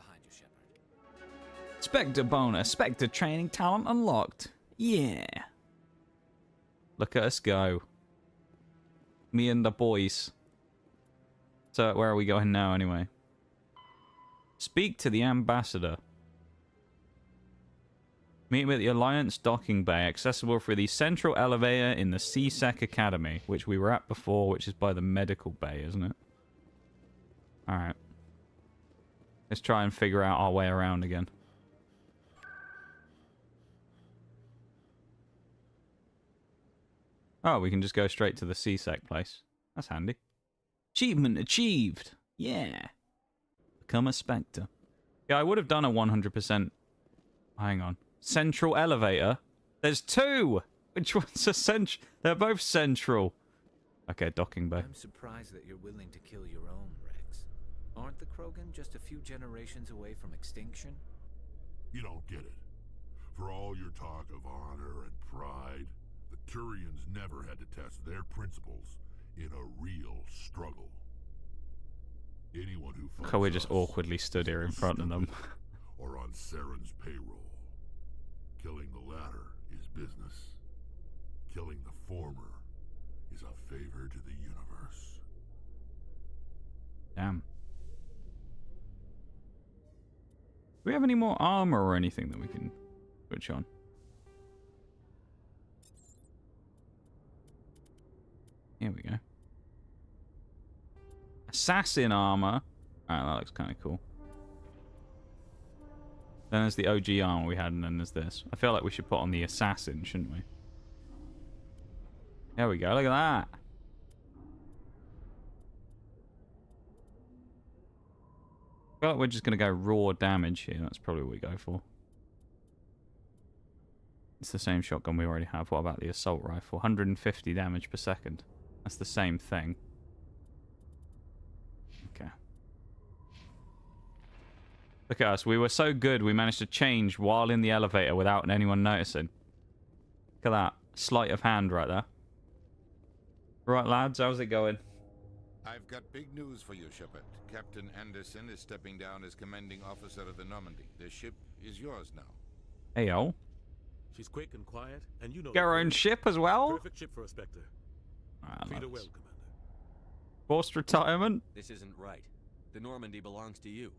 S1: Spectre bonus. Spectre training talent unlocked. Yeah. Look at us go. Me and the boys. So, where are we going now, anyway? Speak to the ambassador. Meet with the Alliance docking bay, accessible through the central elevator in the C-Sec Academy, which we were at before, which is by the medical bay, isn't it? Alright. Let's try and figure out our way around again. Oh, we can just go straight to the C-Sec place. That's handy. Achievement achieved! Yeah! Become a Spectre. Yeah, I would have done a 100%... Hang on. Central elevator? There's two! Which one's a central? They're both central. Okay, docking bay.
S6: I'm surprised that you're willing to kill your own, Rex. Aren't the Krogan just a few generations away from extinction?
S18: You don't get it. For all your talk of honor and pride, the Turians never had to test their principles in a real struggle. Anyone who
S1: Look how we just awkwardly stood here in front of them.
S18: or on Saren's payroll. Killing the latter is business. Killing the former is a favor to the universe.
S1: Damn. Do we have any more armor or anything that we can switch on? Here we go. Assassin armor. Alright, that looks kind of cool. Then there's the OG armor we had, and then there's this. I feel like we should put on the assassin, shouldn't we? There we go, look at that. I feel like we're just going to go raw damage here. That's probably what we go for. It's the same shotgun we already have. What about the assault rifle? 150 damage per second. That's the same thing. Okay. Look at us. We were so good, we managed to change while in the elevator without anyone noticing. Look at that. Sleight of hand right there. Right, lads, how's it going?
S3: I've got big news for you, Shepard. Captain Anderson is stepping down as commanding officer of the Normandy. The ship is yours now.
S1: Hey, yo.
S12: She's quick and quiet, and you know...
S1: Get her own ship as well?
S12: Perfect ship for a Spectre. Treat her well, Commander.
S1: Forced retirement?
S10: This isn't right. The Normandy belongs to you.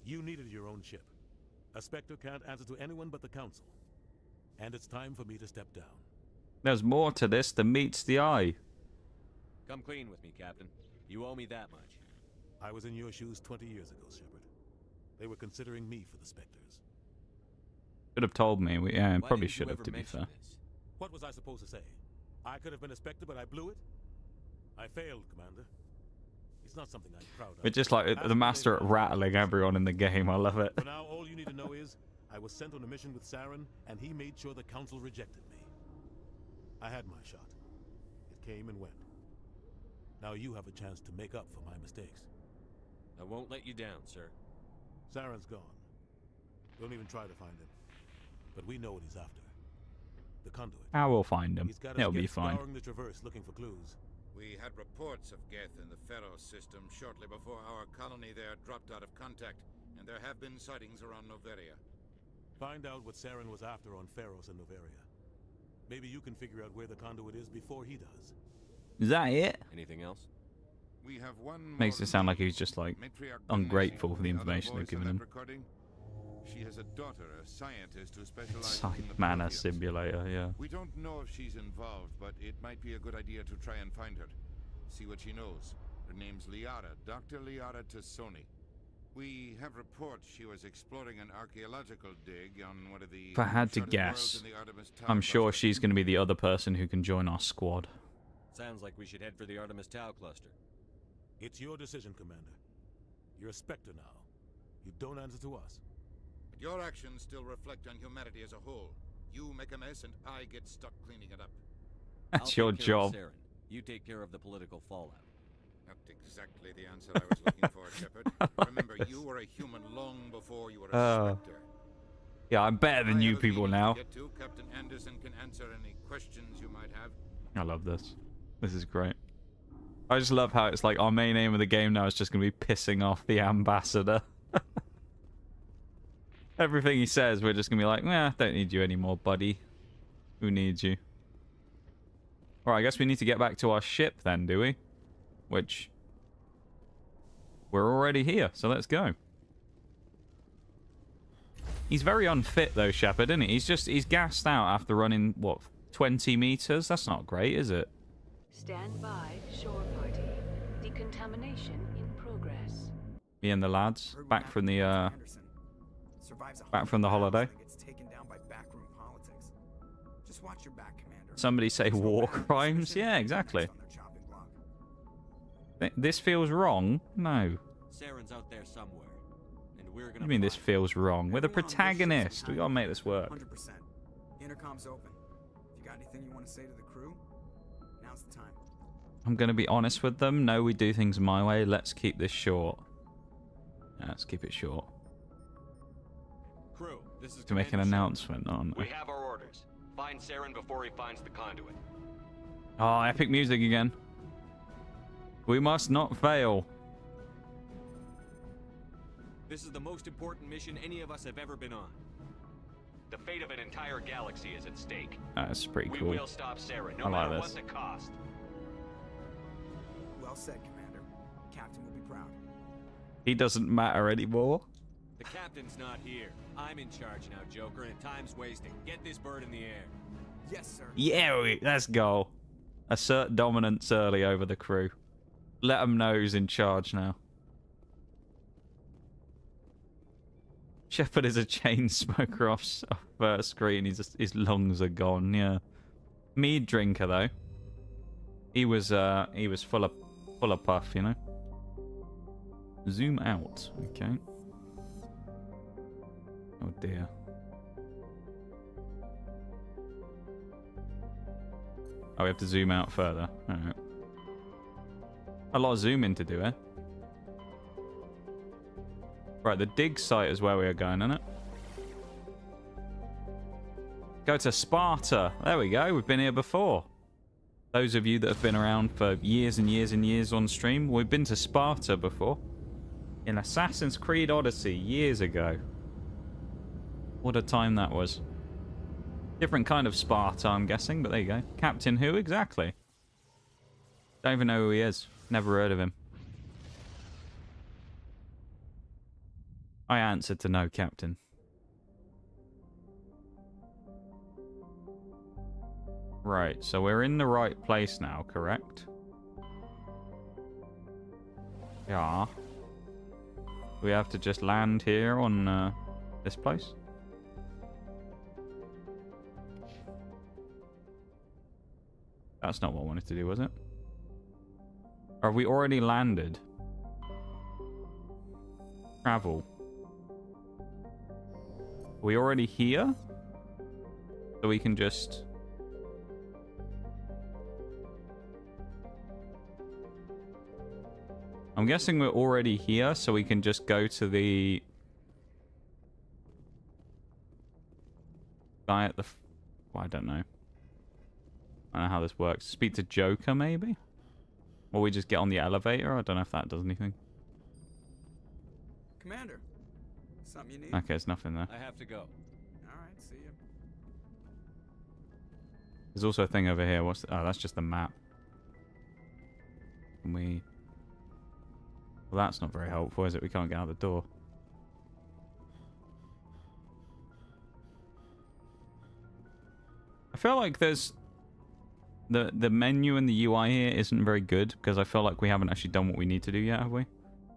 S12: You needed your own ship. A Spectre can't answer to anyone but the Council. And it's time for me to step down.
S1: There's more to this than meets the eye.
S10: Come clean with me, Captain. You owe me that much.
S12: I was in your shoes 20 years ago, Shepard. They were considering me for the Spectres.
S1: Should have told me. Yeah,
S12: Why
S1: probably
S12: didn't you
S1: should have,
S12: ever
S1: to be
S12: mention
S1: fair.
S12: What was I supposed to say? I could have been a Spectre, but I blew it? I failed, Commander. It's not something I'm proud of.
S1: We're just like the master at rattling everyone in the game. I love it.
S12: For now, all you need to know is I was sent on a mission with Saren, and he made sure the Council rejected me. I had my shot. It came and went. Now you have a chance to make up for my mistakes.
S10: I won't let you down, sir.
S12: Saren's gone. Don't even try to find him. But we know what he's after. The conduit.
S1: I will find him.
S12: He's got us
S1: It'll be
S12: Geth
S1: fine.
S12: scouring the Traverse looking for clues.
S3: We had reports of Geth in the Pharaoh system shortly before our colony there dropped out of contact, and there have been sightings around Noveria.
S12: Find out what Saren was after on Pharos and Noveria. Maybe you can figure out where the conduit is before he does.
S1: Is that it?
S10: Anything else?
S3: We have one
S1: Makes
S3: more
S1: it sound like he's just like
S3: Matriarch
S1: ungrateful for the
S3: Benesi,
S1: information they've
S3: other voice
S1: given
S3: on
S1: him.
S3: that recording. She has a daughter, a scientist who specializes
S1: Side
S3: in the
S1: mana
S3: Proteus.
S1: simulator, yeah.
S3: We don't know if she's involved, but it might be a good idea to try and find her. See what she knows. Her name's Liara, Dr. Liara Tassoni. We have reports she was exploring an archaeological dig on one of the...
S1: If I had to
S3: uncharted
S1: guess,
S3: worlds in the Artemis Tau
S1: I'm sure
S3: cluster.
S1: she's going to be the other person who can join our squad.
S10: Sounds like we should head for the Artemis Tau cluster.
S12: It's your decision, Commander. You're a Spectre now. You don't answer to us.
S3: But your actions still reflect on humanity as a whole. You make a mess and I get stuck cleaning it up.
S1: That's
S10: I'll
S1: your
S10: take care of
S1: job.
S10: Saren. You take care of the political fallout.
S3: Not exactly the answer I was looking for, Shepard. Remember, you were a human long before you were a Spectre.
S1: Yeah, I'm better than
S3: I
S1: you
S3: have a
S1: people
S3: meeting to
S1: now.
S3: get to. Captain Anderson can answer any questions you might have.
S1: I love this. This is great. I just love how it's like our main aim of the game now is just going to be pissing off the ambassador. Everything he says, we're just going to be like, nah, don't need you anymore, buddy. Who needs you? Alright, I guess we need to get back to our ship then, do we? Which... we're already here, so let's go. He's very unfit though, Shepard, isn't he? He's gassed out after running, what, 20 meters? That's not great, is it?
S11: Stand by, shore party. Decontamination in progress.
S1: Me and the lads, back from the, back from the holiday.
S19: Gets taken down by backroom politics. Just watch your back, Commander.
S1: Somebody say war crimes? Yeah, exactly. This feels wrong? No.
S10: Saren's out there somewhere, and we're
S1: What
S10: gonna.
S1: do you mean this feels wrong? We're the protagonist. We gotta make this work.
S19: 100%. Intercom's open. If you got anything you want to say to the crew, now's the time.
S1: I'm gonna be honest with them. No, we do things my way. Let's keep this short. Yeah, let's keep it short.
S10: Crew, this is
S1: To make an
S10: Commander
S1: announcement on.
S10: Shepard. We have our orders. Find Saren before he finds the conduit.
S1: Oh, epic music again. We must not fail.
S10: This is the most important mission any of us have ever been on. The fate of an entire galaxy is at stake.
S1: That's pretty cool.
S10: We will stop Saren, no
S1: I like
S10: matter
S1: this.
S10: what the cost.
S19: Well said, Commander. Captain will be proud.
S1: He doesn't matter anymore.
S10: The captain's not here. I'm in charge now, Joker, and time's wasting. Get this bird in the air.
S19: Yes, sir.
S1: Yeah, let's go. Assert dominance early over the crew. Let him know who's in charge now. Shepard is a chain smoker off screen. His lungs are gone. Yeah, mead drinker though. He was full of puff, you know. Zoom out. Okay. Oh dear. Oh, we have to zoom out further. Alright. A lot of zooming to do, eh? Right, the dig site is where we are going, isn't it? Go to Sparta. There we go. We've been here before. Those of you that have been around for years and years and years on stream, we've been to Sparta before. In Assassin's Creed Odyssey, years ago. What a time that was. Different kind of Sparta, I'm guessing, but there you go. Captain who exactly? Don't even know who he is. Never heard of him. I answered to no, Captain. Right, so we're in the right place now, correct? Yeah. We have to just land here on this place? That's not what I wanted to do, was it? Or have we already landed? Travel. Are we already here? So we can just... I'm guessing we're already here, so we can just go to the... guy at the... Well, I don't know. I don't know how this works. Speak to Joker, maybe? Or we just get on the elevator? I don't know if that does anything.
S19: Commander, something you need?
S1: Okay, there's nothing there.
S10: I have to go.
S19: All right, see ya.
S1: There's also a thing over here. What's the... Oh, that's just the map. Can we... Well, that's not very helpful, is it? We can't get out the door. I feel like there's... The menu and the UI here isn't very good, because I feel like we haven't actually done what we need to do yet, have we?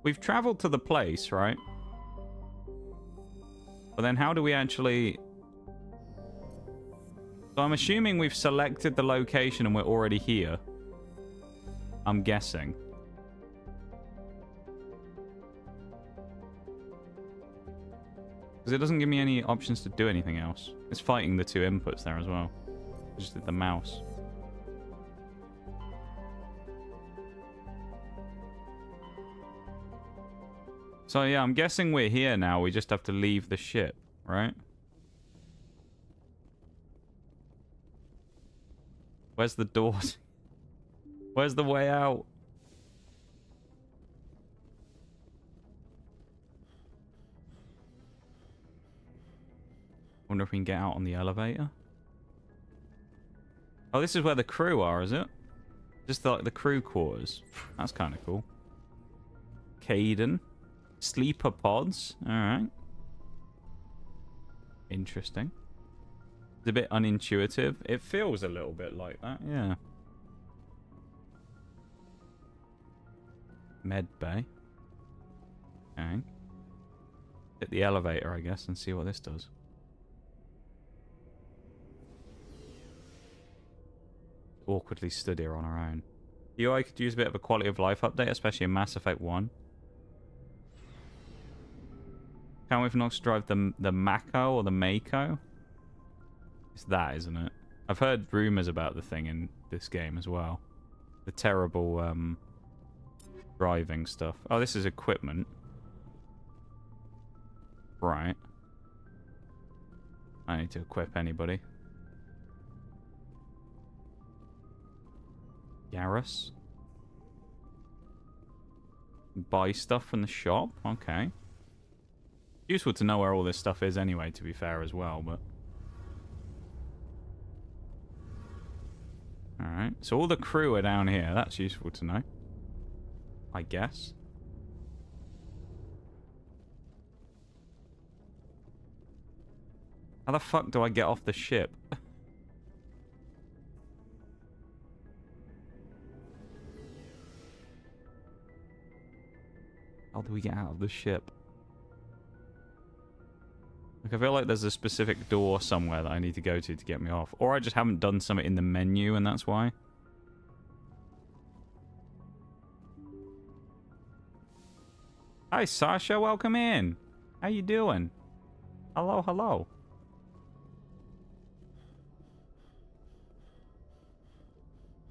S1: We've traveled to the place, right? But then how do we actually... So I'm assuming we've selected the location and we're already here. I'm guessing. Because it doesn't give me any options to do anything else. It's fighting the two inputs there as well. Just did the mouse. So yeah, I'm guessing we're here now. We just have to leave the ship, right? Where's the doors? Where's the way out? Wonder if we can get out on the elevator. Oh, this is where the crew are, is it? Just like the crew quarters. That's kind of cool. Kaidan. Sleeper pods. Alright. Interesting. It's a bit unintuitive. It feels a little bit like that, yeah. Med bay. Okay. Hit the elevator, I guess, and see what this does. Awkwardly stood here on our own. UI could use a bit of a quality of life update, especially in Mass Effect 1. Can't wait for Nox to drive the Mako or the Mako. It's that, isn't it? I've heard rumors about the thing in this game as well. The terrible driving stuff. Oh, this is equipment. Right. I need to equip anybody. Garrus. Buy stuff from the shop? Okay. Useful to know where all this stuff is anyway, to be fair as well, but... Alright, so all the crew are down here. That's useful to know. I guess. How the fuck do I get off the ship? How do we get out of the ship? Like, I feel like there's a specific door somewhere that I need to go to get me off. Or I just haven't done something in the menu and that's why. Hi, Sasha. Welcome in. How you doing? Hello, hello.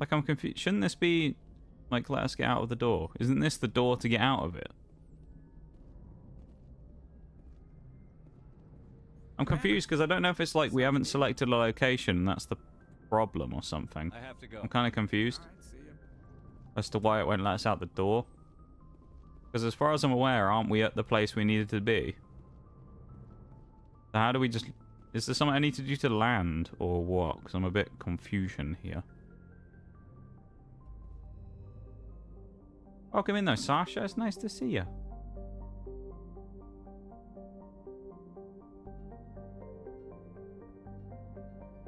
S1: Like, I'm confused. Shouldn't this be, like, let us get out of the door? Isn't this the door to get out of it? I'm confused because I don't know if it's like we haven't selected a location and that's the problem or something.
S10: I have to go.
S1: I'm kind of confused as to why it won't let us out the door. Because as far as I'm aware, aren't we at the place we needed to be? So how do we just... Is there something I need to do to land or what? Because I'm a bit confusion here. Welcome in though, Sasha. It's nice to see you.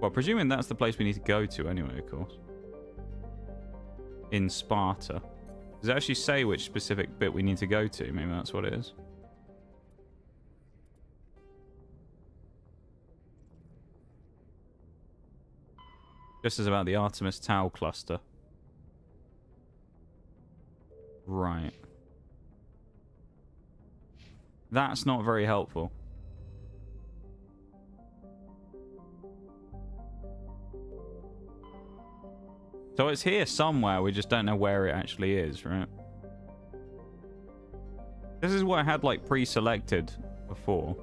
S1: Well, presuming that's the place we need to go to anyway, of course. In Sparta. Does it actually say which specific bit we need to go to? Maybe that's what it is. Just as about the Artemis Tau cluster. Right. That's not very helpful. So it's here somewhere, we just don't know where it actually is, right? This is what I had, like, pre-selected before.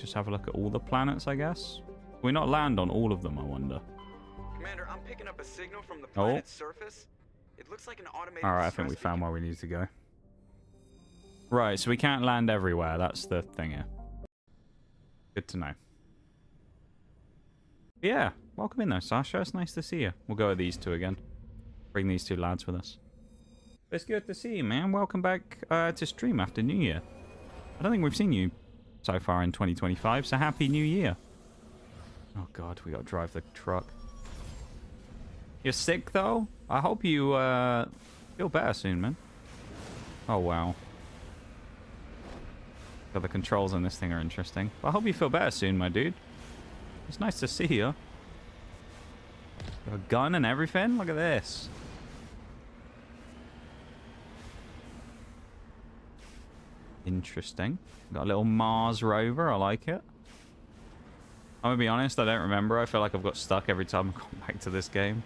S1: just have a look at all the planets, I guess. Can we not land on all of them, I wonder?
S14: Commander, I'm picking up a signal from the planet's surface. It looks like an automated...
S1: Alright, I think we found where we need to go. Right, so we can't land everywhere. That's the thing here. Good to know. Yeah, welcome in though, Sasha. It's nice to see you. We'll go with these two again. Bring these two lads with us. It's good to see you, man. Welcome back to stream after New Year. I don't think we've seen you so far in 2025, so Happy New Year. Oh god, we gotta drive the truck. You're sick though? I hope you feel better soon, man. Oh wow. God, the controls on this thing are interesting. But I hope you feel better soon, my dude. It's nice to see you. Got a gun and everything? Look at this. Interesting. Got a little Mars rover. I like it. I'm gonna be honest, I don't remember. I feel like I've got stuck every time I come back to this game.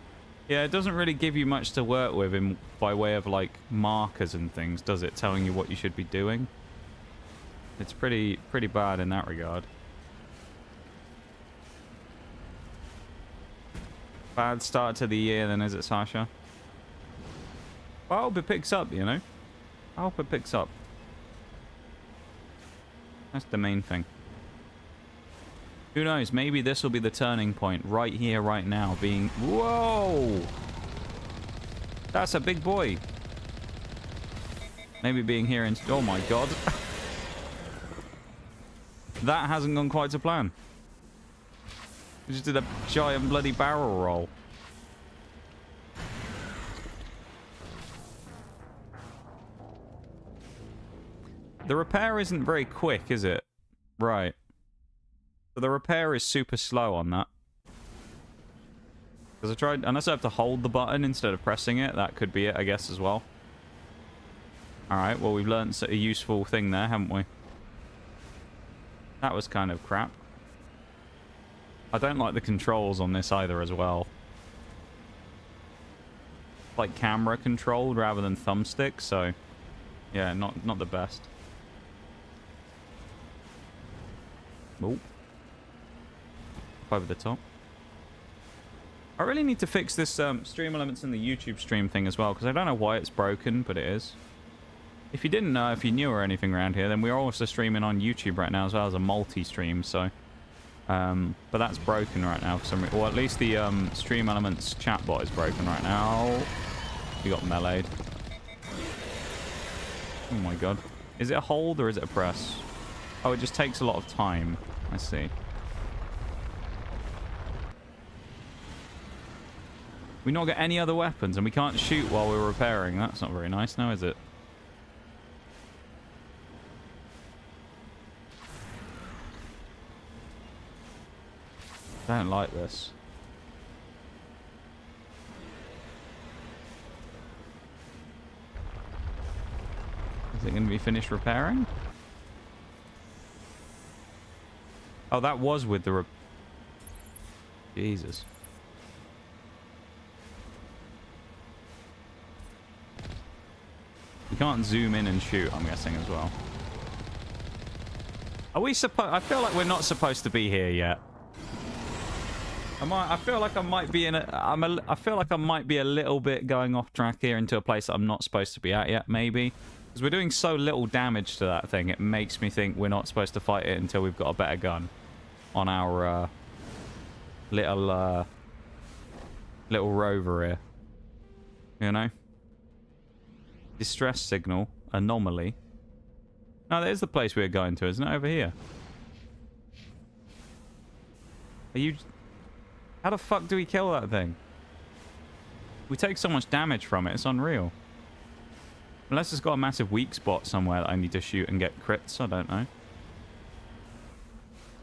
S1: Yeah, it doesn't really give you much to work with by way of like markers and things, does it? Telling you what you should be doing. It's pretty bad in that regard. Bad start to the year then, is it, Sasha? Well, I hope it picks up, you know? I hope it picks up. That's the main thing. Who knows? Maybe this will be the turning point right here, right now, being... Whoa! That's a big boy. Maybe being here in... Oh my god. That hasn't gone quite to plan. We just did a giant bloody barrel roll. The repair isn't very quick, is it? Right. So the repair is super slow on that. Because I tried... Unless I have to hold the button instead of pressing it, that could be it, I guess, as well. Alright, well, we've learned a useful thing there, haven't we? That was kind of crap. I don't like the controls on this either as well. Like camera controlled rather than thumbstick, so... Yeah, not the best. Oh. Over the top. I really need to fix this stream elements in the YouTube stream thing as well, because I don't know why it's broken, but it is. If you didn't know, if you knew or anything around here, then we're also streaming on YouTube right now as well as a multi-stream, so... but that's broken right now for some reason. Or at least the stream elements chatbot is broken right now. We got meleeed. Oh my god. Is it a hold or is it a press? Oh, it just takes a lot of time. I see. We not got any other weapons and we can't shoot while we're repairing. That's not very nice now, is it? I don't like this. Is it going to be finished repairing? Oh, that was with the... Jesus. We can't zoom in and shoot, I'm guessing, as well. Are we supposed... I feel like we're not supposed to be here yet. I feel like I might be in a... I feel like I might be a little bit going off track here into a place that I'm not supposed to be at yet, maybe. Because we're doing so little damage to that thing, it makes me think we're not supposed to fight it until we've got a better gun on our little rover here. You know? Distress signal. Anomaly. No, there's the place we're going to, isn't it? Over here. Are you... How the fuck do we kill that thing? We take so much damage from it, it's unreal. Unless it's got a massive weak spot somewhere that I need to shoot and get crits, I don't know.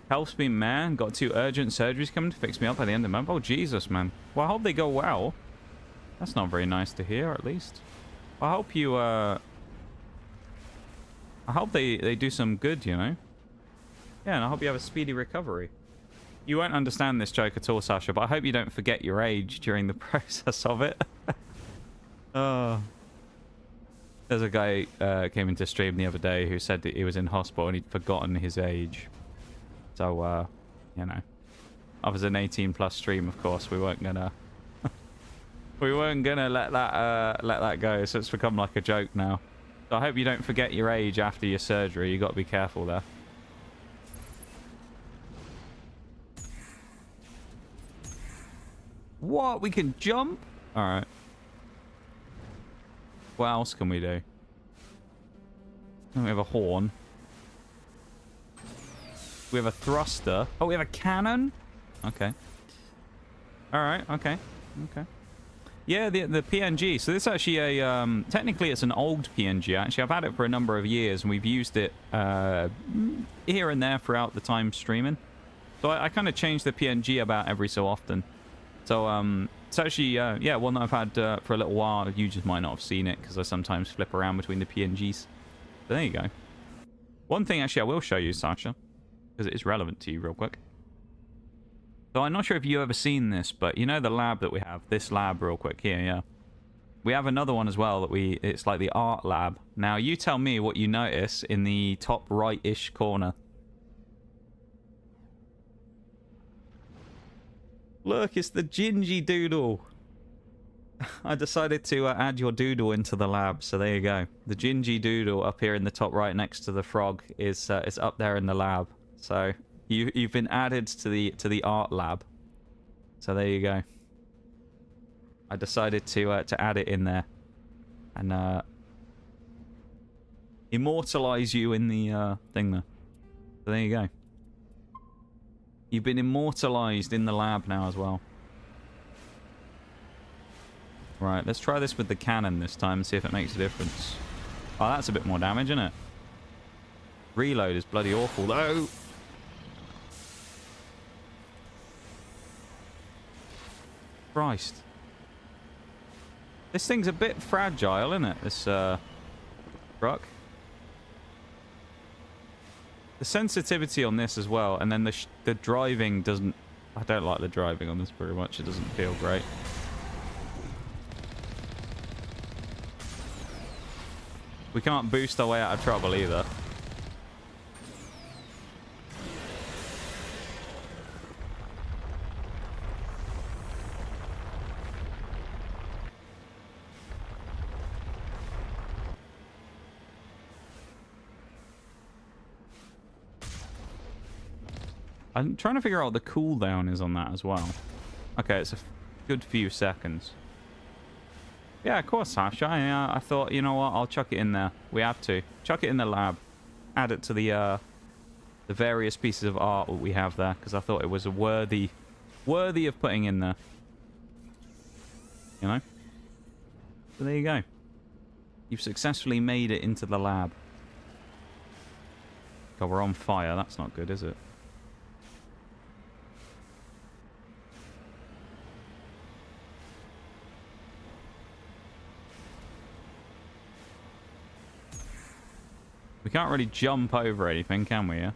S1: Health's been meh. Got 2 urgent surgeries coming to fix me up by the end of the month. Oh, Jesus, man. Well, I hope they go well. That's not very nice to hear, at least. I hope you, I hope they do some good, you know? Yeah, and I hope you have a speedy recovery. You won't understand this joke at all, Sasha, but I hope you don't forget your age during the process of it. There's a guy came into stream the other day who said that he was in hospital and he'd forgotten his age. So, you know, as an 18+ stream, of course, we weren't gonna let that go. So it's become like a joke now. So I hope you don't forget your age after your surgery. You got to be careful there. What? We can jump? All right. What else can we do? We have a horn. We have a thruster. Oh, we have a cannon? Okay. Alright, okay. Okay. Yeah, the PNG. So this is actually a... technically, it's an old PNG, actually. I've had it for a number of years, and we've used it here and there throughout the time streaming. So I kind of change the PNG about every so often. So, it's actually, yeah, one that I've had for a little while. You just might not have seen it, because I sometimes flip around between the PNGs. But there you go. One thing, actually, I will show you, Sasha, because it is relevant to you real quick. So I'm not sure if you've ever seen this, but you know the lab that we have? This lab real quick here, yeah. We have another one as well that it's like the art lab. Now, you tell me what you notice in the top right-ish corner. Look, it's the Gingy Doodle. I decided to add your doodle into the lab, so there you go. The Gingy Doodle up here in the top right next to the frog is up there in the lab. So you've been added to the art lab. So there you go. I decided to add it in there and immortalize you in the thing there. So there you go. You've been immortalized in the lab now as well. Right, let's try this with the cannon this time and see if it makes a difference. Oh, that's a bit more damage, isn't it? Reload is bloody awful, though. Christ. This thing's a bit fragile, isn't it? This, truck. The sensitivity on this as well, and then the driving doesn't... I don't like the driving on this very much. It doesn't feel great. We can't boost our way out of trouble either. I'm trying to figure out what the cooldown is on that as well. Okay, it's a good few seconds. Yeah, of course, Sasha. I thought, you know what? I'll chuck it in there. We have to. Chuck it in the lab. Add it to the various pieces of art we have there, because I thought it was a worthy of putting in there. You know? So there you go. You've successfully made it into the lab. God, we're on fire. That's not good, is it? We can't really jump over anything, can we? Yeah?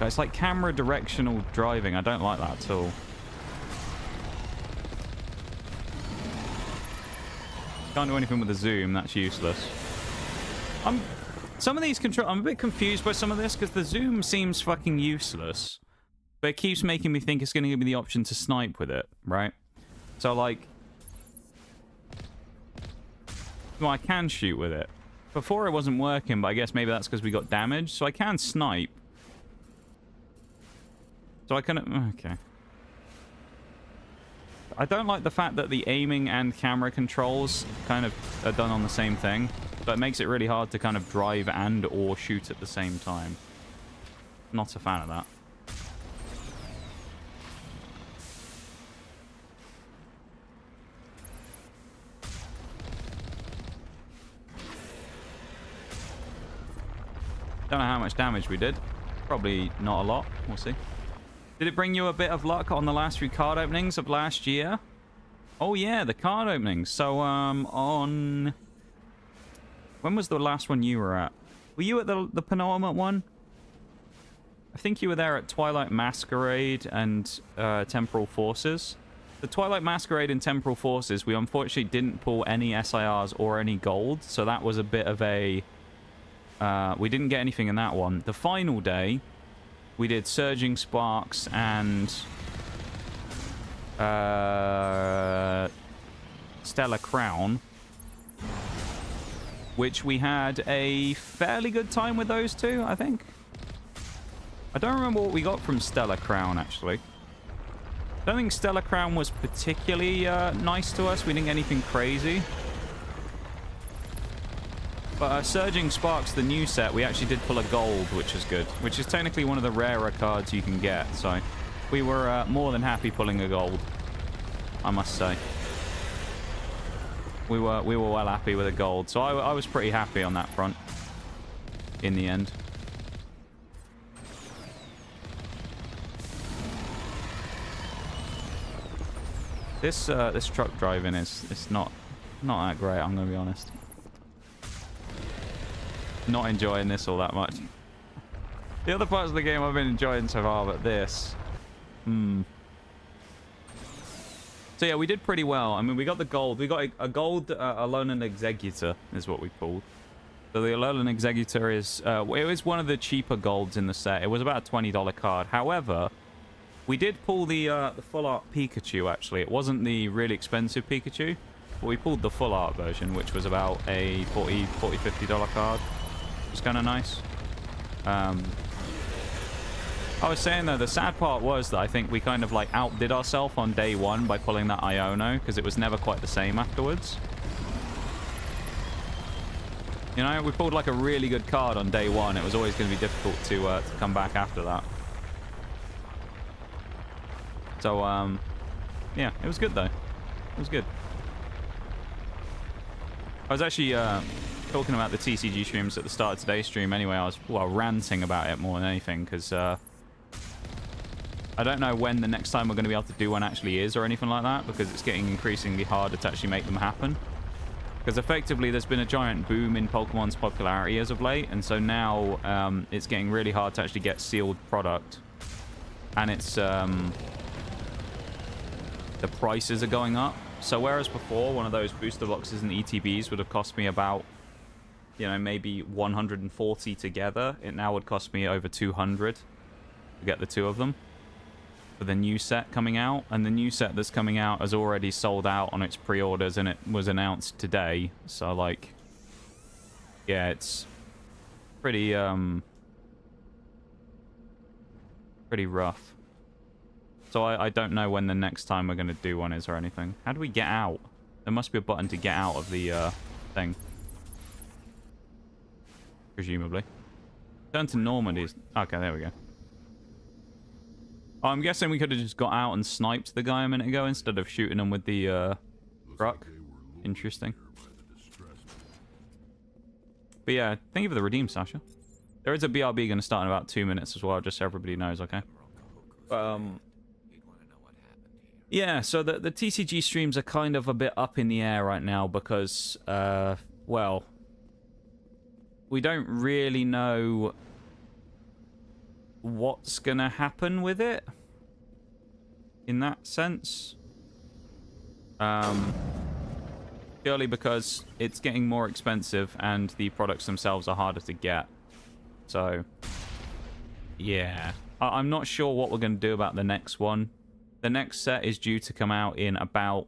S1: It's like camera directional driving. I don't like that at all. Can't do anything with the zoom. That's useless. Some of these control... I'm a bit confused by some of this because the zoom seems fucking useless. But it keeps making me think it's going to give me the option to snipe with it, right? So, like... Well, I can shoot with it. Before it wasn't working, but I guess maybe that's because we got damaged. So I can snipe. So I can... Okay. I don't like the fact that the aiming and camera controls kind of are done on the same thing. But it makes it really hard to kind of drive and or shoot at the same time. Not a fan of that. Don't know how much damage we did. Probably not a lot. We'll see. Did it bring you a bit of luck on the last few card openings of last year? Oh yeah, the card openings. So on... When was the last one you were at? Were you at the penultimate one? I think you were there at Twilight Masquerade and Temporal Forces. The Twilight Masquerade and Temporal Forces, we unfortunately didn't pull any SIRs or any gold. So that was a bit of a... We didn't get anything in that one. The final day, we did Surging Sparks and Stellar Crown, which we had a fairly good time with those two, I think. I don't remember what we got from Stellar Crown, actually. I don't think Stellar Crown was particularly nice to us. We didn't get anything crazy. But Surging Sparks, the new set, we actually did pull a gold, which is good. Which is technically one of the rarer cards you can get. So we were more than happy pulling a gold, I must say. We were well happy with a gold. So I was pretty happy on that front in the end. This truck driving is not that great, I'm going to be honest. Not enjoying this all that much. The other parts of the game I've been enjoying so far, but this... So yeah, we did pretty well. I mean, we got the gold. We got a gold Alolan Executor is what we pulled. So the Alolan Executor is... it was one of the cheaper golds in the set. It was about a $20 card. However, we did pull the full art Pikachu, actually. It wasn't the really expensive Pikachu, but we pulled the full art version, which was about a $50 card. It was kind of nice. I was saying, though, the sad part was that I think we kind of, like, outdid ourselves on day one by pulling that Iono, because it was never quite the same afterwards. You know, we pulled, like, a really good card on day one. It was always going to be difficult to come back after that. So, yeah, it was good, though. It was good. I was actually talking about the TCG streams at the start of today's stream anyway. I was, well, ranting about it more than anything, because I don't know when the next time we're going to be able to do one actually is or anything like that, because it's getting increasingly harder to actually make them happen. Because effectively there's been a giant boom in Pokemon's popularity as of late, and so now it's getting really hard to actually get sealed product. And it's... the prices are going up. So whereas before one of those booster boxes and ETBs would have cost me about, you know, maybe 140 together, it now would cost me over 200 to get the two of them for the new set coming out. And the new set that's coming out has already sold out on its pre-orders, and it was announced today. So, like, yeah, it's pretty pretty rough. So I don't know when the next time we're going to do one is or anything. How do we get out? There must be a button to get out of the thing. Presumably. Turn to Normandy's. Okay, there we go. Oh, I'm guessing we could have just got out and sniped the guy a minute ago instead of shooting him with the truck. Interesting. But yeah, thank you for the redeem, Sasha. There is a BRB going to start in about 2 minutes as well, just so everybody knows, okay? Yeah, so the TCG streams are kind of a bit up in the air right now because, well, we don't really know what's gonna happen with it in that sense. Purely because it's getting more expensive and the products themselves are harder to get. So, yeah. I'm not sure what we're going to do about the next one. The next set is due to come out in about,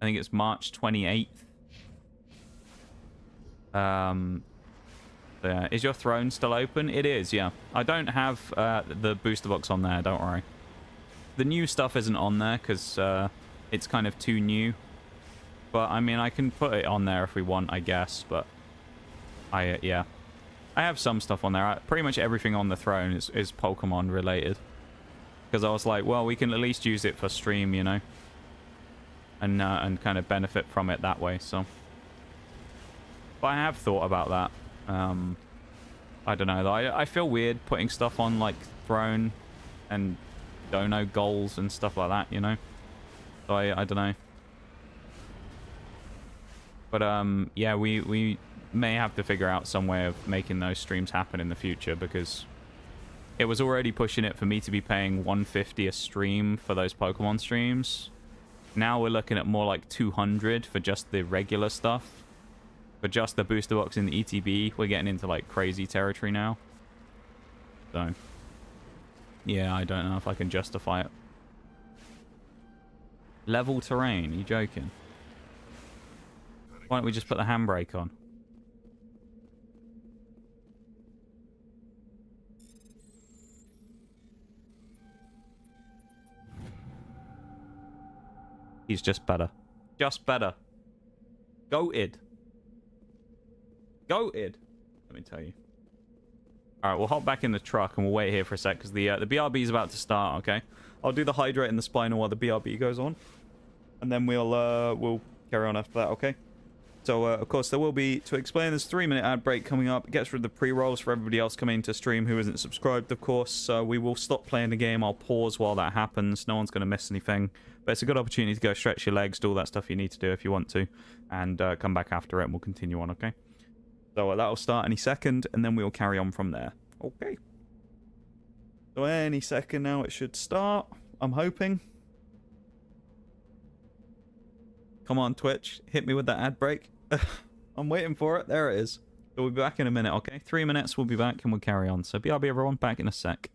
S1: I think it's March 28th. Is your throne still open? It is, yeah. I don't have the booster box on there, don't worry. The new stuff isn't on there because it's kind of too new. But, I mean, I can put it on there if we want, I guess. But, yeah. I have some stuff on there. Pretty much everything on the throne is Pokemon related. Because I was like, well, we can at least use it for stream, you know? And kind of benefit from it that way, so. But I have thought about that. I don't know, though. I feel weird putting stuff on, like, Throne and Dono goals and stuff like that, you know? So I don't know. But, yeah, we may have to figure out some way of making those streams happen in the future, because it was already pushing it for me to be paying $150 a stream for those Pokemon streams. Now we're looking at more like $200 for just the regular stuff. For just the booster box in the ETB, we're getting into like crazy territory now. So, yeah, I don't know if I can justify it. Level terrain, are you joking? Why don't we just put the handbrake on? He's just better. Just better. Goated. Goated. Let me tell you. Alright, we'll hop back in the truck and we'll wait here for a sec because the BRB is about to start, okay? I'll do the hydrate and the spinal while the BRB goes on. And then we'll carry on after that, okay? So, of course, there will be, to explain, there's a 3-minute ad break coming up. It gets rid of the pre-rolls for everybody else coming to stream who isn't subscribed, of course. So we will stop playing the game. I'll pause while that happens. No one's going to miss anything. But it's a good opportunity to go stretch your legs, do all that stuff you need to do if you want to. And come back after it and we'll continue on, okay? So that'll start any second, and then we'll carry on from there. Okay. So any second now it should start. I'm hoping. Come on, Twitch. Hit me with that ad break. I'm waiting for it. There it is. So we'll be back in a minute, okay? 3 minutes, we'll be back and we'll carry on. So BRB everyone, back in a sec.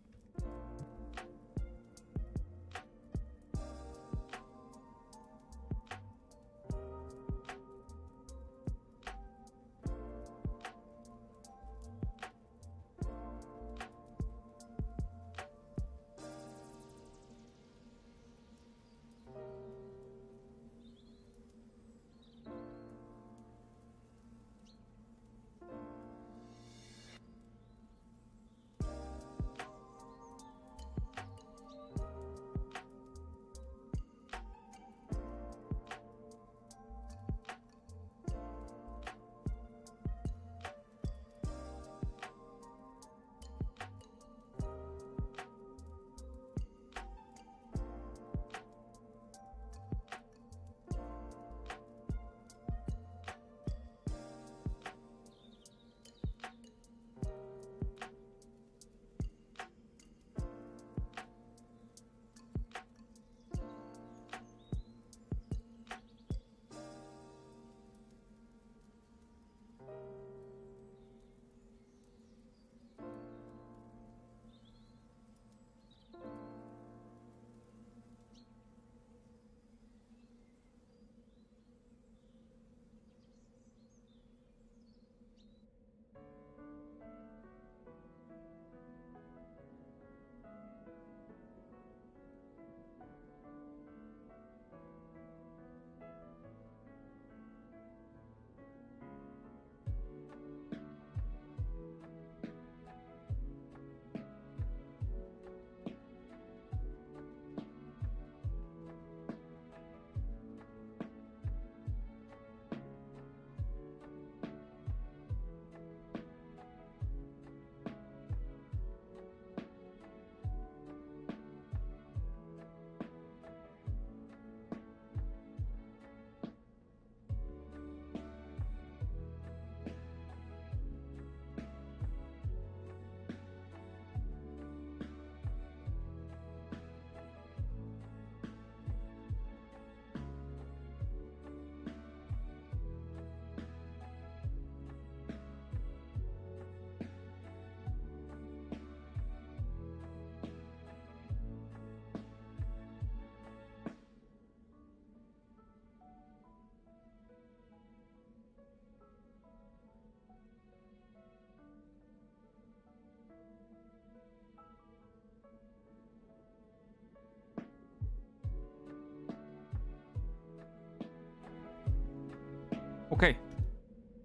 S1: Okay.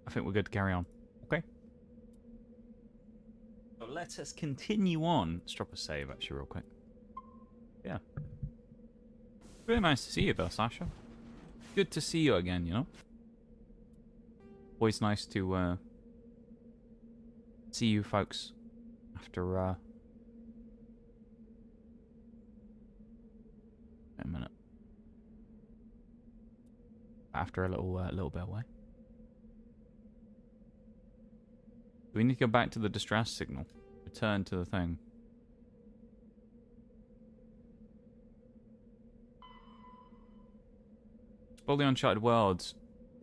S1: I think we're good to carry on. Okay. So let us continue on. Let's drop a save, actually, real quick. Yeah. Really nice to see you, though, Sasha. Good to see you again, you know? Always nice to see you folks after wait a minute. After a little bit away. Do we need to go back to the distress signal? Return to the thing. Explore the Uncharted worlds.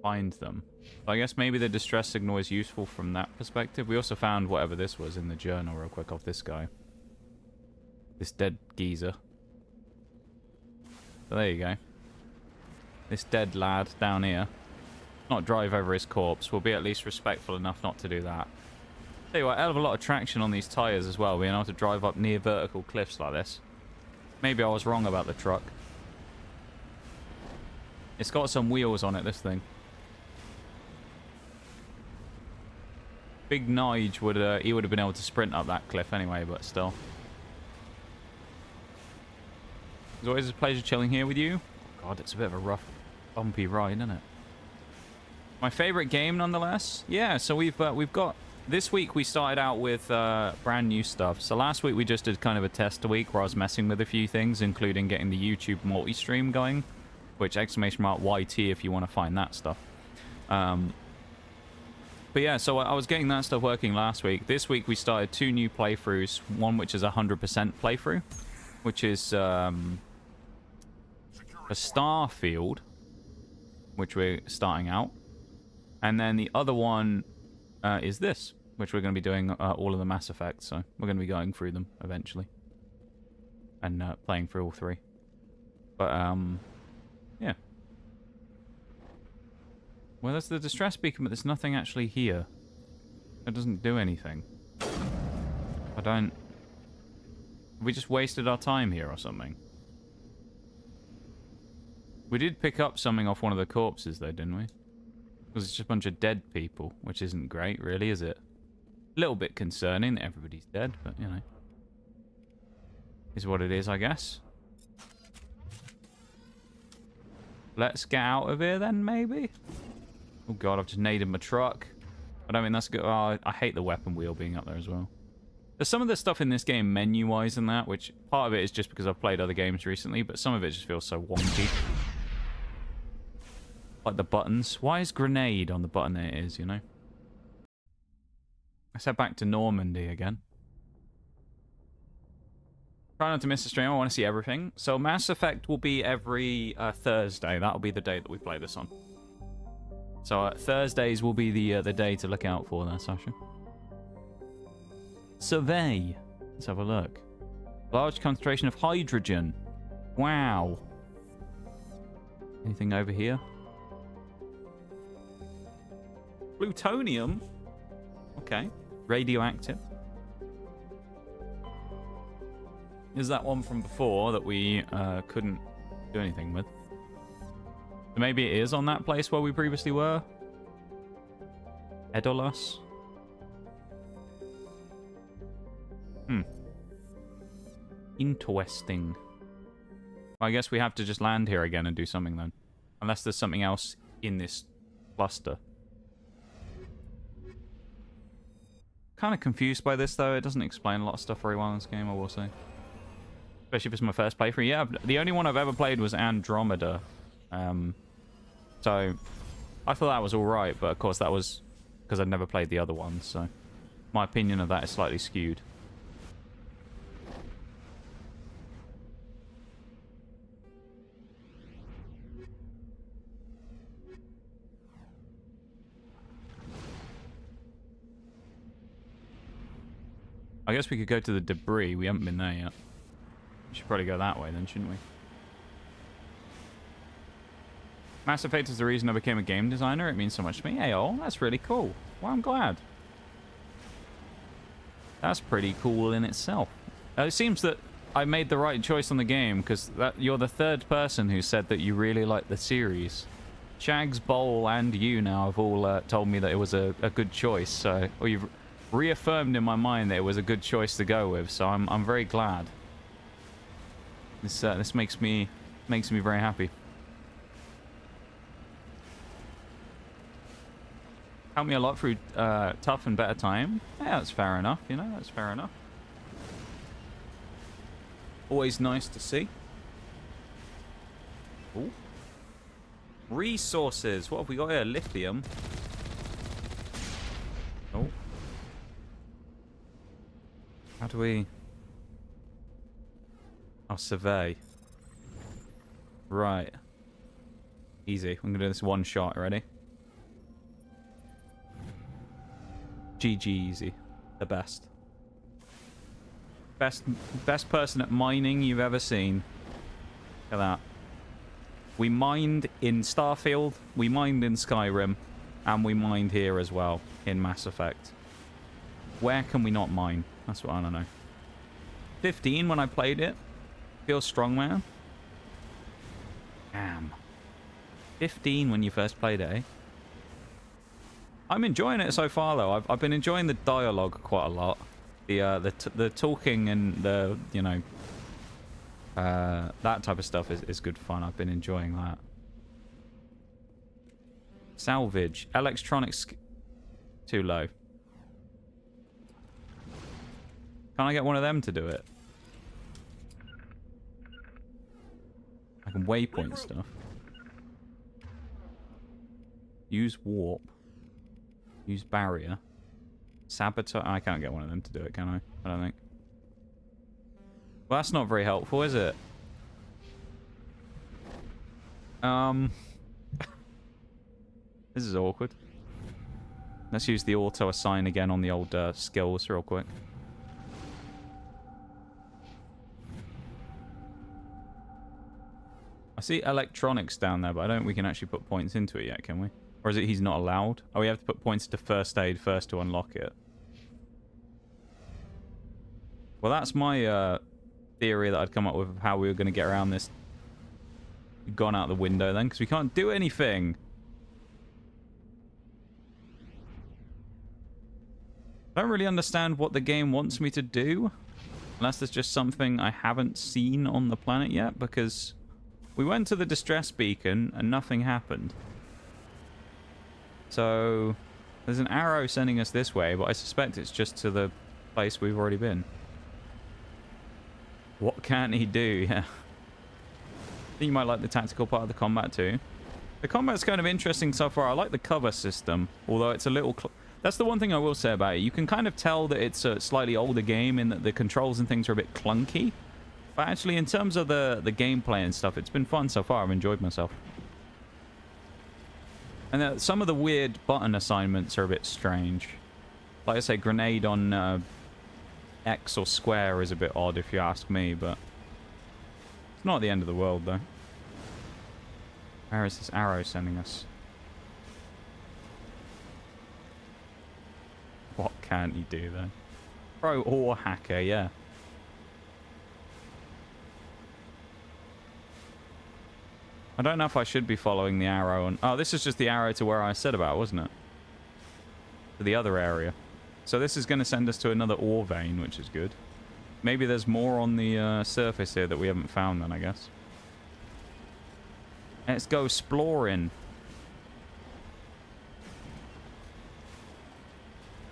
S1: Find them. I guess maybe the distress signal is useful from that perspective. We also found whatever this was in the journal real quick off this guy. This dead geezer. So there you go. This dead lad down here. Not drive over his corpse. We'll be at least respectful enough not to do that. Tell you what, hell of a lot of traction on these tyres as well, being able to drive up near vertical cliffs like this. Maybe I was wrong about the truck. It's got some wheels on it, this thing. Big Nige would he would have been able to sprint up that cliff anyway, but still. It's always a pleasure chilling here with you. Oh God, it's a bit of a rough, bumpy ride, isn't it? My favorite game, nonetheless. Yeah, so we've got this week. We started out with brand new stuff. So last week we just did kind of a test week where I was messing with a few things, including getting the YouTube multi-stream going, which !YT if you want to find that stuff. But yeah, so I was getting that stuff working last week. This week we started 2 new playthroughs. One which is a 100% playthrough, which is a Starfield, which we're starting out. And then the other one is this, which we're going to be doing all of the Mass Effect. So we're going to be going through them eventually. And playing through all 3. But, yeah. Well, there's the distress beacon, but there's nothing actually here. It doesn't do anything. I don't... We just wasted our time here or something. We did pick up something off one of the corpses, though, didn't we? Because it's just a bunch of dead people, which isn't great, really, is it? A little bit concerning that everybody's dead, but, you know. Is what it is, I guess. Let's get out of here, then, maybe? Oh, God, I've just naded my truck. I don't mean that's good. Oh, I hate the weapon wheel being up there as well. There's some of the stuff in this game menu-wise and that, which part of it is just because I've played other games recently, but some of it just feels so wonky. Like the buttons. Why is grenade on the button there it is, you know? Let's head back to Normandy again. Try not to miss the stream. I want to see everything. So Mass Effect will be every Thursday. That'll be the day that we play this on. So Thursdays will be the day to look out for there, Sasha. Survey. Let's have a look. Large concentration of hydrogen. Wow. Anything over here? Plutonium. Okay. Radioactive. Is that one from before that we couldn't do anything with? Maybe it is on that place where we previously were. Edolas. Interesting. Well, I guess we have to just land here again and do something then. Unless there's something else in this cluster. Kind of confused by this though. It doesn't explain a lot of stuff very well in this game, I will say. Especially if it's my first playthrough. Yeah, the only one I've ever played was Andromeda. So I thought that was alright, but of course that was because I'd never played the other ones, so my opinion of that is slightly skewed. I guess we could go to the debris. We haven't been there yet. We should probably go that way then, shouldn't we? Mass Effect is the reason I became a game designer. It means so much to me. Hey, oh, that's really cool. Well, I'm glad. That's pretty cool in itself. It seems that I made the right choice on the game, because you're the 3rd person who said that you really like the series. Shags, Bowl, and you now have all told me that it was a good choice. So, or you've reaffirmed in my mind that it was a good choice to go with. So I'm very glad. This makes me very happy. Helped me a lot through tough and better time. Yeah, that's fair enough, you know, that's fair enough. Always nice to see. Ooh. Resources. What have we got here? Lithium. Oh. How do we... Oh, survey. Right. Easy. I'm going to do this one shot already. GG easy. The best. Best person at mining you've ever seen. Look at that. We mined in Starfield, we mined in Skyrim, and we mined here as well in Mass Effect. Where can we not mine? That's what I don't know. 15 when I played it. Feels strong, man. Damn. 15 when you first played it, eh? I'm enjoying it so far, though. I've been enjoying the dialogue quite a lot. The talking and the, you know, that type of stuff is good fun. I've been enjoying that. Salvage. Electronics. Too low. Can I get one of them to do it? I can waypoint stuff. Use warp. Use barrier. Sabotage. I can't get one of them to do it, can I? I don't think. Well, that's not very helpful, is it? This is awkward. Let's use the auto assign again on the old skills real quick. I see electronics down there, but I don't think we can actually put points into it yet, can we? Or is it he's not allowed? Oh, we have to put points into first aid first to unlock it. Well, that's my theory that I'd come up with of how we were going to get around this. Gone out the window then, because we can't do anything. I don't really understand what the game wants me to do. Unless there's just something I haven't seen on the planet yet, because we went to the distress beacon and nothing happened. So there's an arrow sending us this way, but I suspect it's just to the place we've already been. What can he do? Yeah. I think you might like the tactical part of the combat too. The combat's kind of interesting so far. I like the cover system, although it's a little... That's the one thing I will say about it. You can kind of tell that it's a slightly older game in that the controls and things are a bit clunky. But actually, in terms of the gameplay and stuff, it's been fun so far. I've enjoyed myself. And some of the weird button assignments are a bit strange. Like I say, grenade on X or square is a bit odd if you ask me, but it's not the end of the world, though. Where is this arrow sending us? What can't you do, then? Pro or hacker, yeah. I don't know if I should be following the arrow. Oh, this is just the arrow to where I said about, wasn't it? To the other area. So this is going to send us to another ore vein, which is good. Maybe there's more on the surface here that we haven't found then, I guess. Let's go exploring.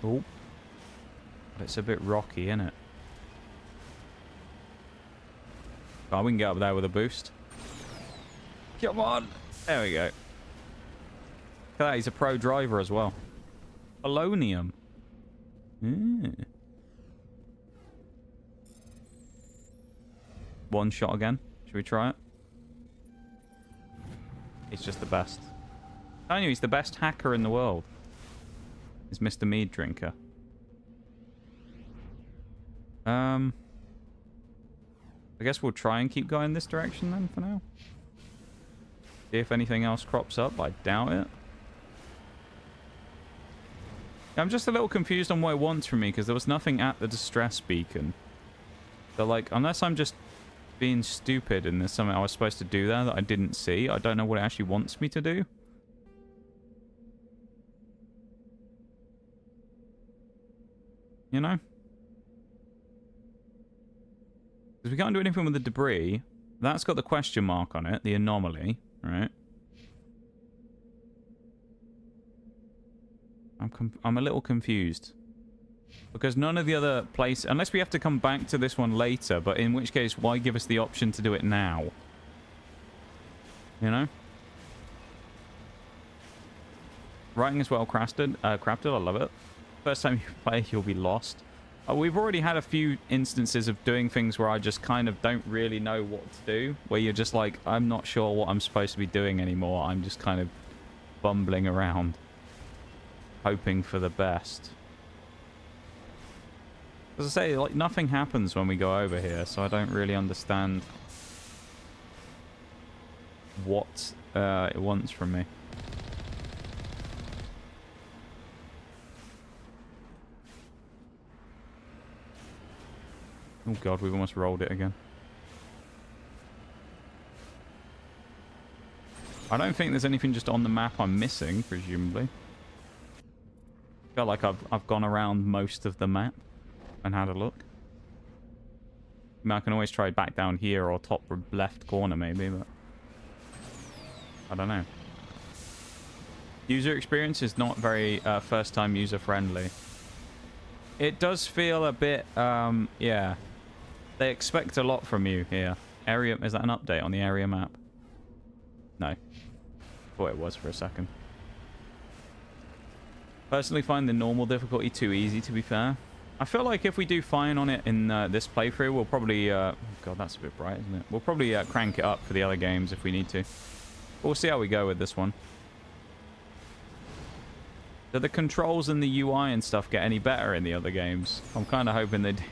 S1: Oh. But it's a bit rocky, isn't it? Oh, we can get up there with a boost. Come on. There we go. Look at that, he's a pro driver as well. Polonium. One shot again. Should we try it? He's just the best. I'm telling you, he's the best hacker in the world. He's Mr. Mead Drinker. I guess we'll try and keep going this direction then for now. See if anything else crops up. I doubt it. I'm just a little confused on what it wants from me because there was nothing at the distress beacon. So, like, unless I'm just being stupid and there's something I was supposed to do there that I didn't see, I don't know what it actually wants me to do. You know? Because we can't do anything with the debris. That's got the question mark on it, the anomaly, right? I'm a little confused. Because none of the other places... Unless we have to come back to this one later, but in which case, why give us the option to do it now? You know? Writing is well crafted. I love it. First time you play, you'll be lost. We've already had a few instances of doing things where I just kind of don't really know what to do. Where you're just like, I'm not sure what I'm supposed to be doing anymore. I'm just kind of bumbling around. Hoping for the best. As I say, like, nothing happens when we go over here, so I don't really understand what it wants from me. Oh god, we've almost rolled it again. I don't think there's anything just on the map I'm missing, presumably. I feel like I've gone around most of the map and had a look. I mean, I can always try back down here or top left corner maybe, but I don't know. User experience is not very first time user friendly. It does feel a bit, yeah. They expect a lot from you here. Area, is that an update on the area map? No. Thought it was for a second. Personally find the normal difficulty too easy, to be fair. I feel like if we do fine on it in this playthrough, we'll probably... oh god, that's a bit bright, isn't it? We'll probably crank it up for the other games if we need to. But we'll see how we go with this one. Do the controls and the UI and stuff get any better in the other games? I'm kind of hoping they do.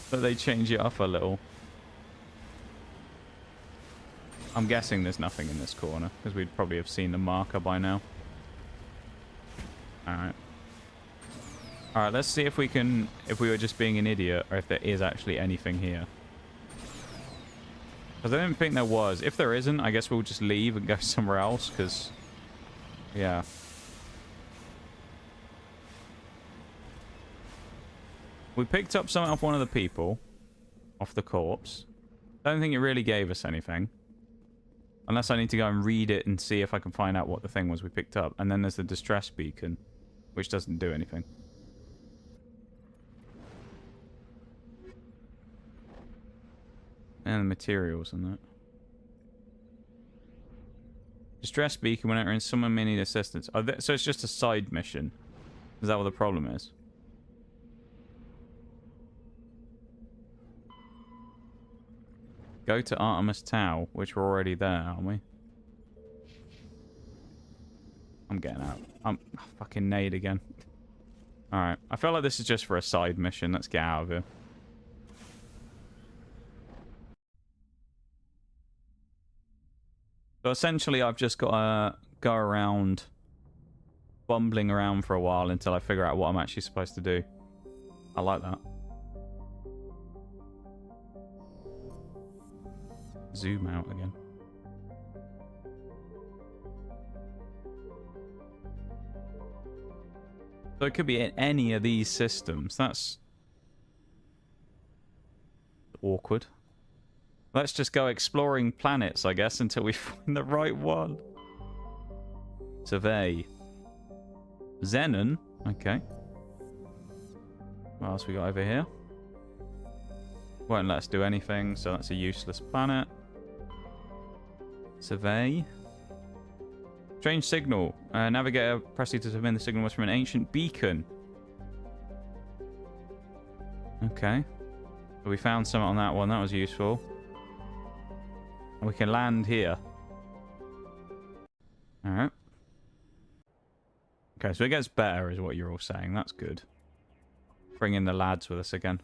S1: That they change it up a little. I'm guessing there's nothing in this corner, because we'd probably have seen the marker by now. Alright. Alright, let's see if we can... if we were just being an idiot, or if there is actually anything here. Because I didn't think there was. If there isn't, I guess we'll just leave and go somewhere else, because... yeah. We picked up something off one of the people. Off the corpse. Don't think it really gave us anything. Unless I need to go and read it and see if I can find out what the thing was we picked up. And then there's the distress beacon, which doesn't do anything. And the materials and that. Distress beacon when entering, someone may need assistance. Oh, so it's just a side mission. Is that what the problem is? Go to Artemis Tau, which we're already there, aren't we? I'm getting out. I'm fucking nade again. Alright. I feel like this is just for a side mission. Let's get out of here. So essentially, I've just got to go around bumbling around for a while until I figure out what I'm actually supposed to do. I like that. Zoom out again. So it could be in any of these systems. That's awkward. Let's just go exploring planets, I guess, until we find the right one. Survey. Xenon. Okay. What else we got over here? Won't let us do anything, so that's a useless planet. Survey. Strange signal. Navigator press to determine the signal was from an ancient beacon. Okay. So we found something on that one. That was useful. And we can land here. Alright. Okay, so it gets better is what you're all saying. That's good. Bring in the lads with us again.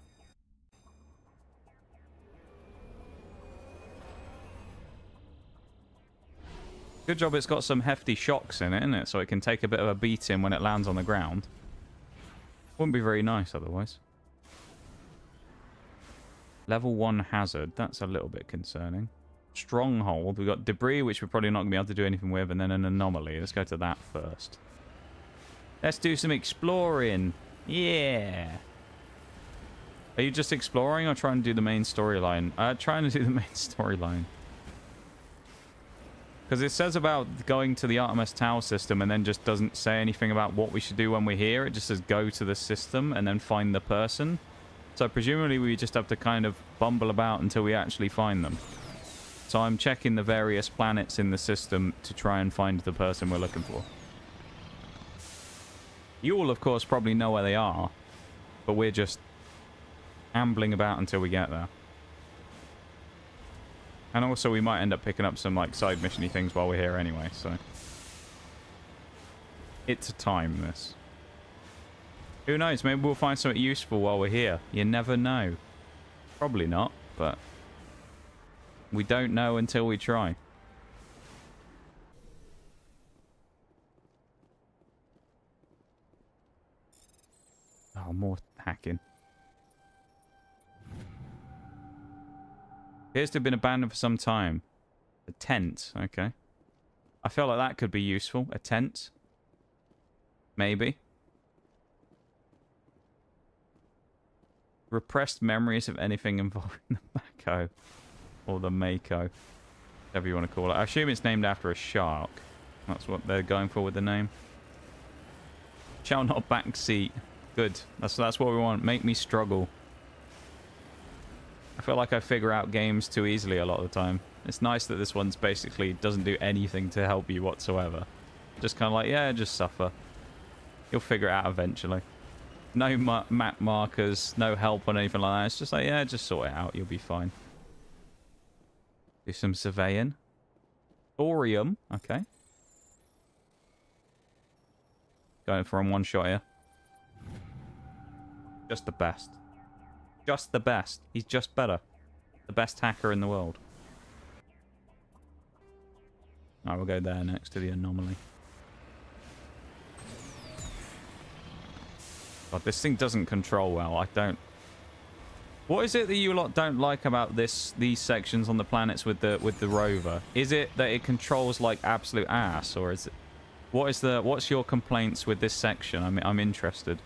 S1: Good job it's got some hefty shocks in it, isn't it? So it can take a bit of a beating when it lands on the ground. Wouldn't be very nice otherwise. Level 1 hazard. That's a little bit concerning. Stronghold. We've got debris, which we're probably not going to be able to do anything with, and then an anomaly. Let's go to that first. Let's do some exploring. Yeah. Are you just exploring or trying to do the main storyline? Trying to do the main storyline. Because it says about going to the Artemis Tau system and then just doesn't say anything about what we should do when we're here. It just says go to the system and then find the person. So presumably we just have to kind of bumble about until we actually find them. So I'm checking the various planets in the system to try and find the person we're looking for. You all, of course, probably know where they are. But we're just ambling about until we get there. And also we might end up picking up some like side mission-y things while we're here anyway, so. It's a time, this. Who knows? Maybe we'll find something useful while we're here. You never know. Probably not, but we don't know until we try. Oh, more hacking. Appears to have been abandoned for some time. A tent, okay. I feel like that could be useful. A tent. Maybe. Repressed memories of anything involving the Mako. Or the Mako. Whatever you want to call it. I assume it's named after a shark. That's what they're going for with the name. Shall not backseat. Good. That's what we want. Make me struggle. I feel like I figure out games too easily a lot of the time. It's nice that this one's basically doesn't do anything to help you whatsoever. Just kind of like, yeah, just suffer. You'll figure it out eventually. No map markers, no help on anything like that. It's just like, yeah, just sort it out. You'll be fine. Do some surveying. Thorium. Okay. Going for him one shot here. Just the best. Just the best. He's just better. The best hacker in the world. Alright, we'll go there next to the anomaly. God, this thing doesn't control well. I don't... What is it that you lot don't like about these sections on the planets with the rover? Is it that it controls like absolute ass, or is it... What's your complaints with this section? I'm interested.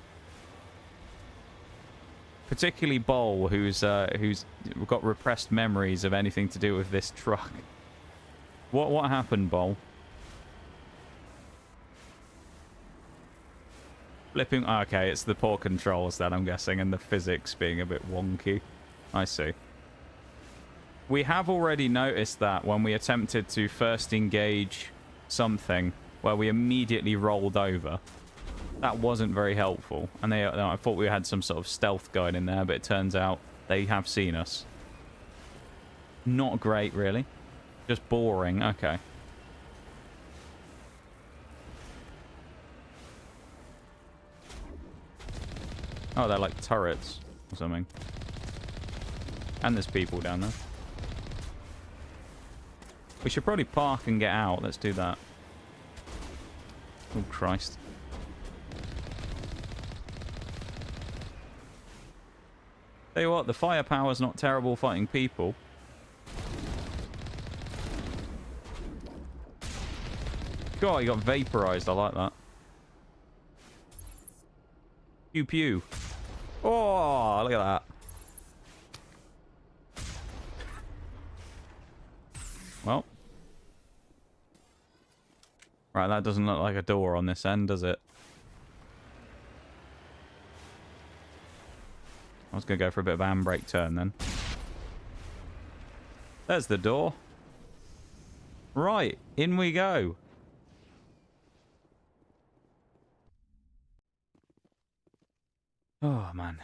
S1: Particularly Bol, who's got repressed memories of anything to do with this truck. What happened, Bol? Flipping. Okay, it's the poor controls then, I'm guessing, and the physics being a bit wonky. I see. We have already noticed that when we attempted to first engage something where we immediately rolled over. That wasn't very helpful. And I thought we had some sort of stealth guide in there, but it turns out they have seen us. Not great, really. Just boring. Okay. Oh, they're like turrets or something. And there's people down there. We should probably park and get out. Let's do that. Oh, Christ. Tell you what, the firepower's not terrible fighting people. God, he got vaporized. I like that. Pew pew. Oh, look at that. Well. Right, that doesn't look like a door on this end, does it? I was going to go for a bit of handbrake turn then. There's the door. Right, in we go. Oh, man.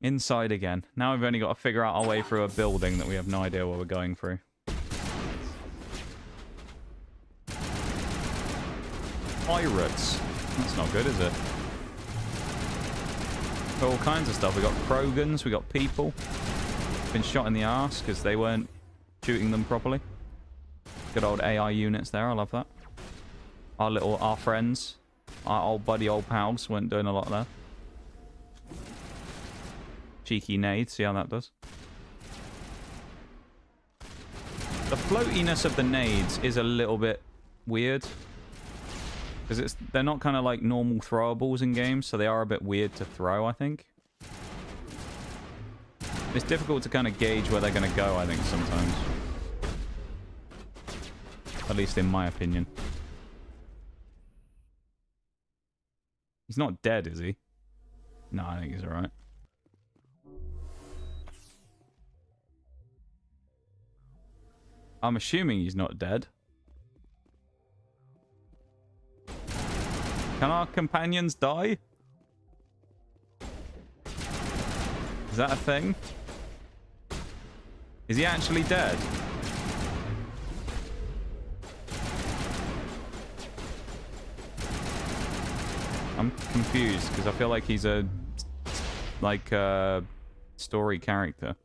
S1: Inside again. Now we've only got to figure out our way through a building that we have no idea what we're going through. Pirates. That's not good, is it? All kinds of stuff. We got Krogans, we got people. Been shot in the arse because they weren't shooting them properly. Good old AI units there, I love that. Our friends, our old buddy, old pals weren't doing a lot there. Cheeky nade, see how that does. The floatiness of the nades is a little bit weird. Because they're not kind of like normal throwables in games, so they are a bit weird to throw, I think. It's difficult to kind of gauge where they're going to go, I think, sometimes. At least in my opinion. He's not dead, is he? No, I think he's alright. I'm assuming he's not dead. Can our companions die? Is that a thing? Is he actually dead? I'm confused because I feel like he's a story character.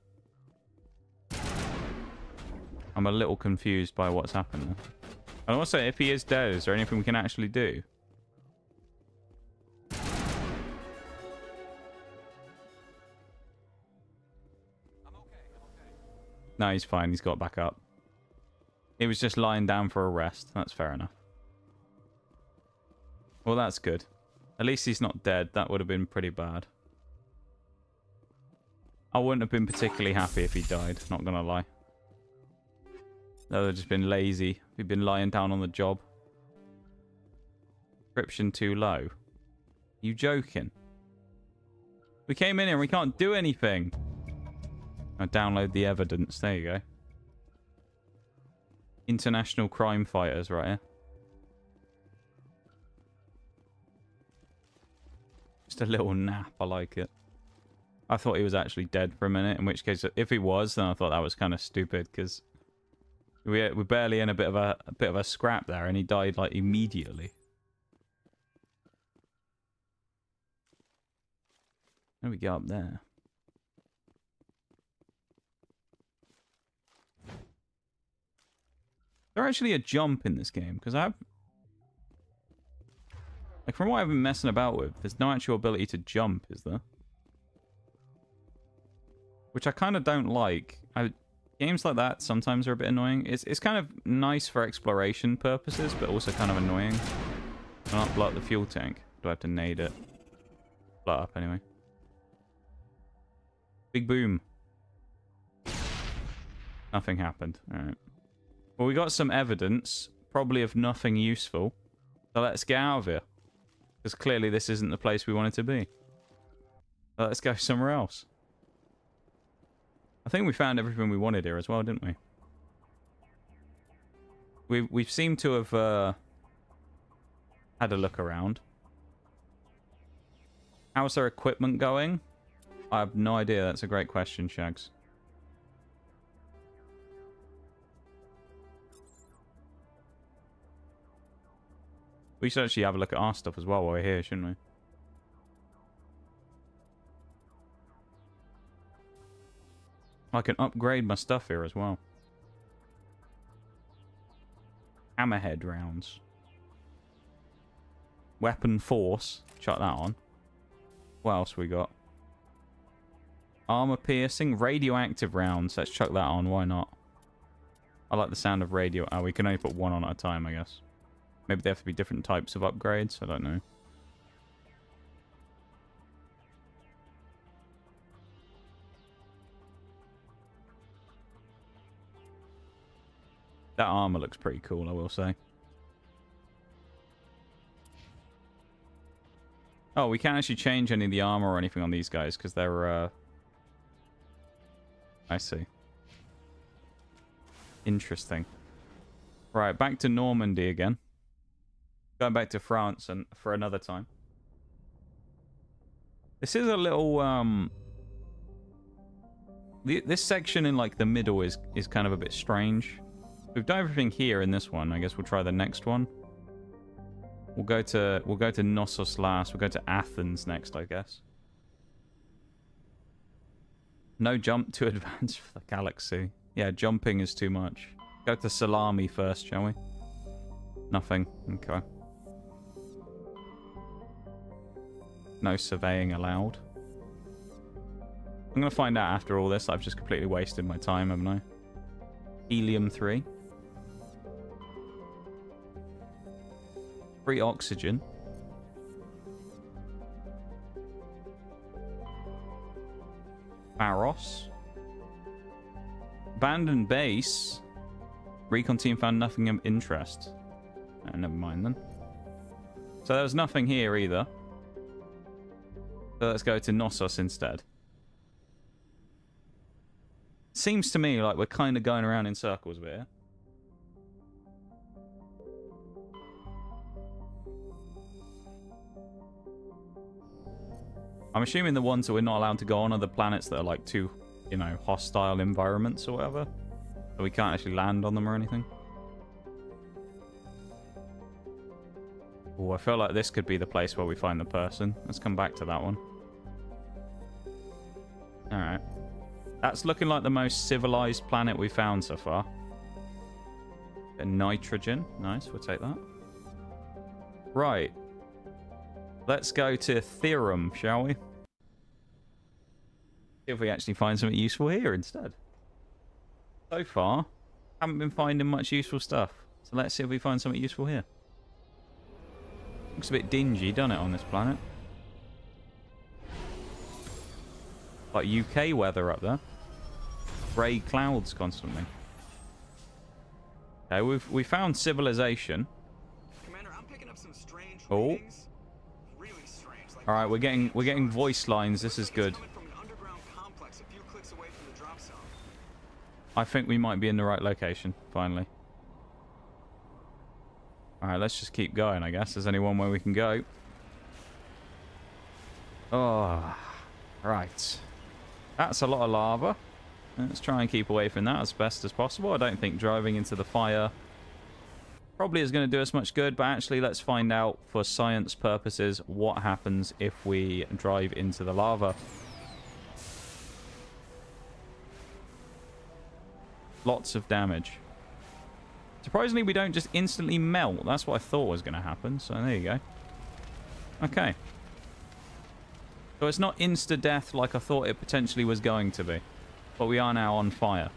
S1: I'm a little confused by what's happened. And also, if he is dead, is there anything we can actually do? No, he's fine. He's got back up. He was just lying down for a rest. That's fair enough. Well, that's good. At least he's not dead. That would have been pretty bad. I wouldn't have been particularly happy if he died. Not gonna lie. That would have just been lazy. We've been lying down on the job. Description too low. You joking? We came in here and we can't do anything. I download the evidence. There you go. International crime fighters right here. Just a little nap. I like it. I thought he was actually dead for a minute. In which case, if he was, then I thought that was kind of stupid because we're barely in a bit of a scrap there, and he died like immediately. How do we get up there? Is there actually a jump in this game? Because like, from what I've been messing about with, there's no actual ability to jump, is there? Which I kind of don't like. Games like that sometimes are a bit annoying. It's kind of nice for exploration purposes, but also kind of annoying. I'll not blow up the fuel tank. Do I have to nade it? Blow it up anyway. Big boom. Nothing happened. Alright. Well, we got some evidence, probably of nothing useful. So let's get out of here. Because clearly this isn't the place we wanted to be. So let's go somewhere else. I think we found everything we wanted here as well, didn't we? We've seemed to have had a look around. How's their equipment going? I have no idea. That's a great question, Shags. We should actually have a look at our stuff as well while we're here, shouldn't we? I can upgrade my stuff here as well. Hammerhead rounds. Weapon force. Chuck that on. What else we got? Armor piercing. Radioactive rounds. Let's chuck that on. Why not? I like the sound of radio. Oh, we can only put one on at a time, I guess. Maybe they have to be different types of upgrades. I don't know. That armor looks pretty cool, I will say. Oh, we can't actually change any of the armor or anything on these guys because they're... I see. Interesting. Right, back to Normandy again. Going back to France and for another time. This is a little... This section in like the middle is kind of a bit strange. We've done everything here in this one. I guess we'll try the next one. We'll go to Knossos last. We'll go to Athens next, I guess. No jump too advanced for the galaxy. Yeah, jumping is too much. Go to Salami first, shall we? Nothing. Okay. No surveying allowed. I'm going to find out after all this. I've just completely wasted my time, haven't I? Helium-3. Free oxygen. Pharos. Abandoned base. Recon team found nothing of interest. Never mind then. So there was nothing here either. So let's go to Knossos instead. Seems to me like we're kind of going around in circles a bit here. I'm assuming the ones that we're not allowed to go on are the planets that are like too, you know, hostile environments or whatever. So we can't actually land on them or anything. Oh, I feel like this could be the place where we find the person. Let's come back to that one. Alright. That's looking like the most civilized planet we found so far. Nitrogen. Nice, we'll take that. Right. Let's go to Therum, shall we? See if we actually find something useful here instead. So far, haven't been finding much useful stuff. So let's see if we find something useful here. Looks a bit dingy, doesn't it, on this planet? Like UK weather up there. Grey clouds constantly. Okay, we found civilization.
S14: Commander, I'm picking up some strange
S1: readings. Really strange. Like, all right, we're getting voice lines. This is good.
S14: from an underground complex a few clicks away from the drop zone.
S1: I think we might be in the right location finally. All right, let's just keep going. I guess there's only one way we can go. Oh, right. That's a lot of lava. Let's try and keep away from that as best as possible. I don't think driving into the fire probably is going to do us much good, but actually let's find out for science purposes what happens if we drive into the lava. Lots of damage. Surprisingly, we don't just instantly melt. That's what I thought was going to happen, so there you go. Okay. So it's not insta-death like I thought it potentially was going to be. But we are now on fire.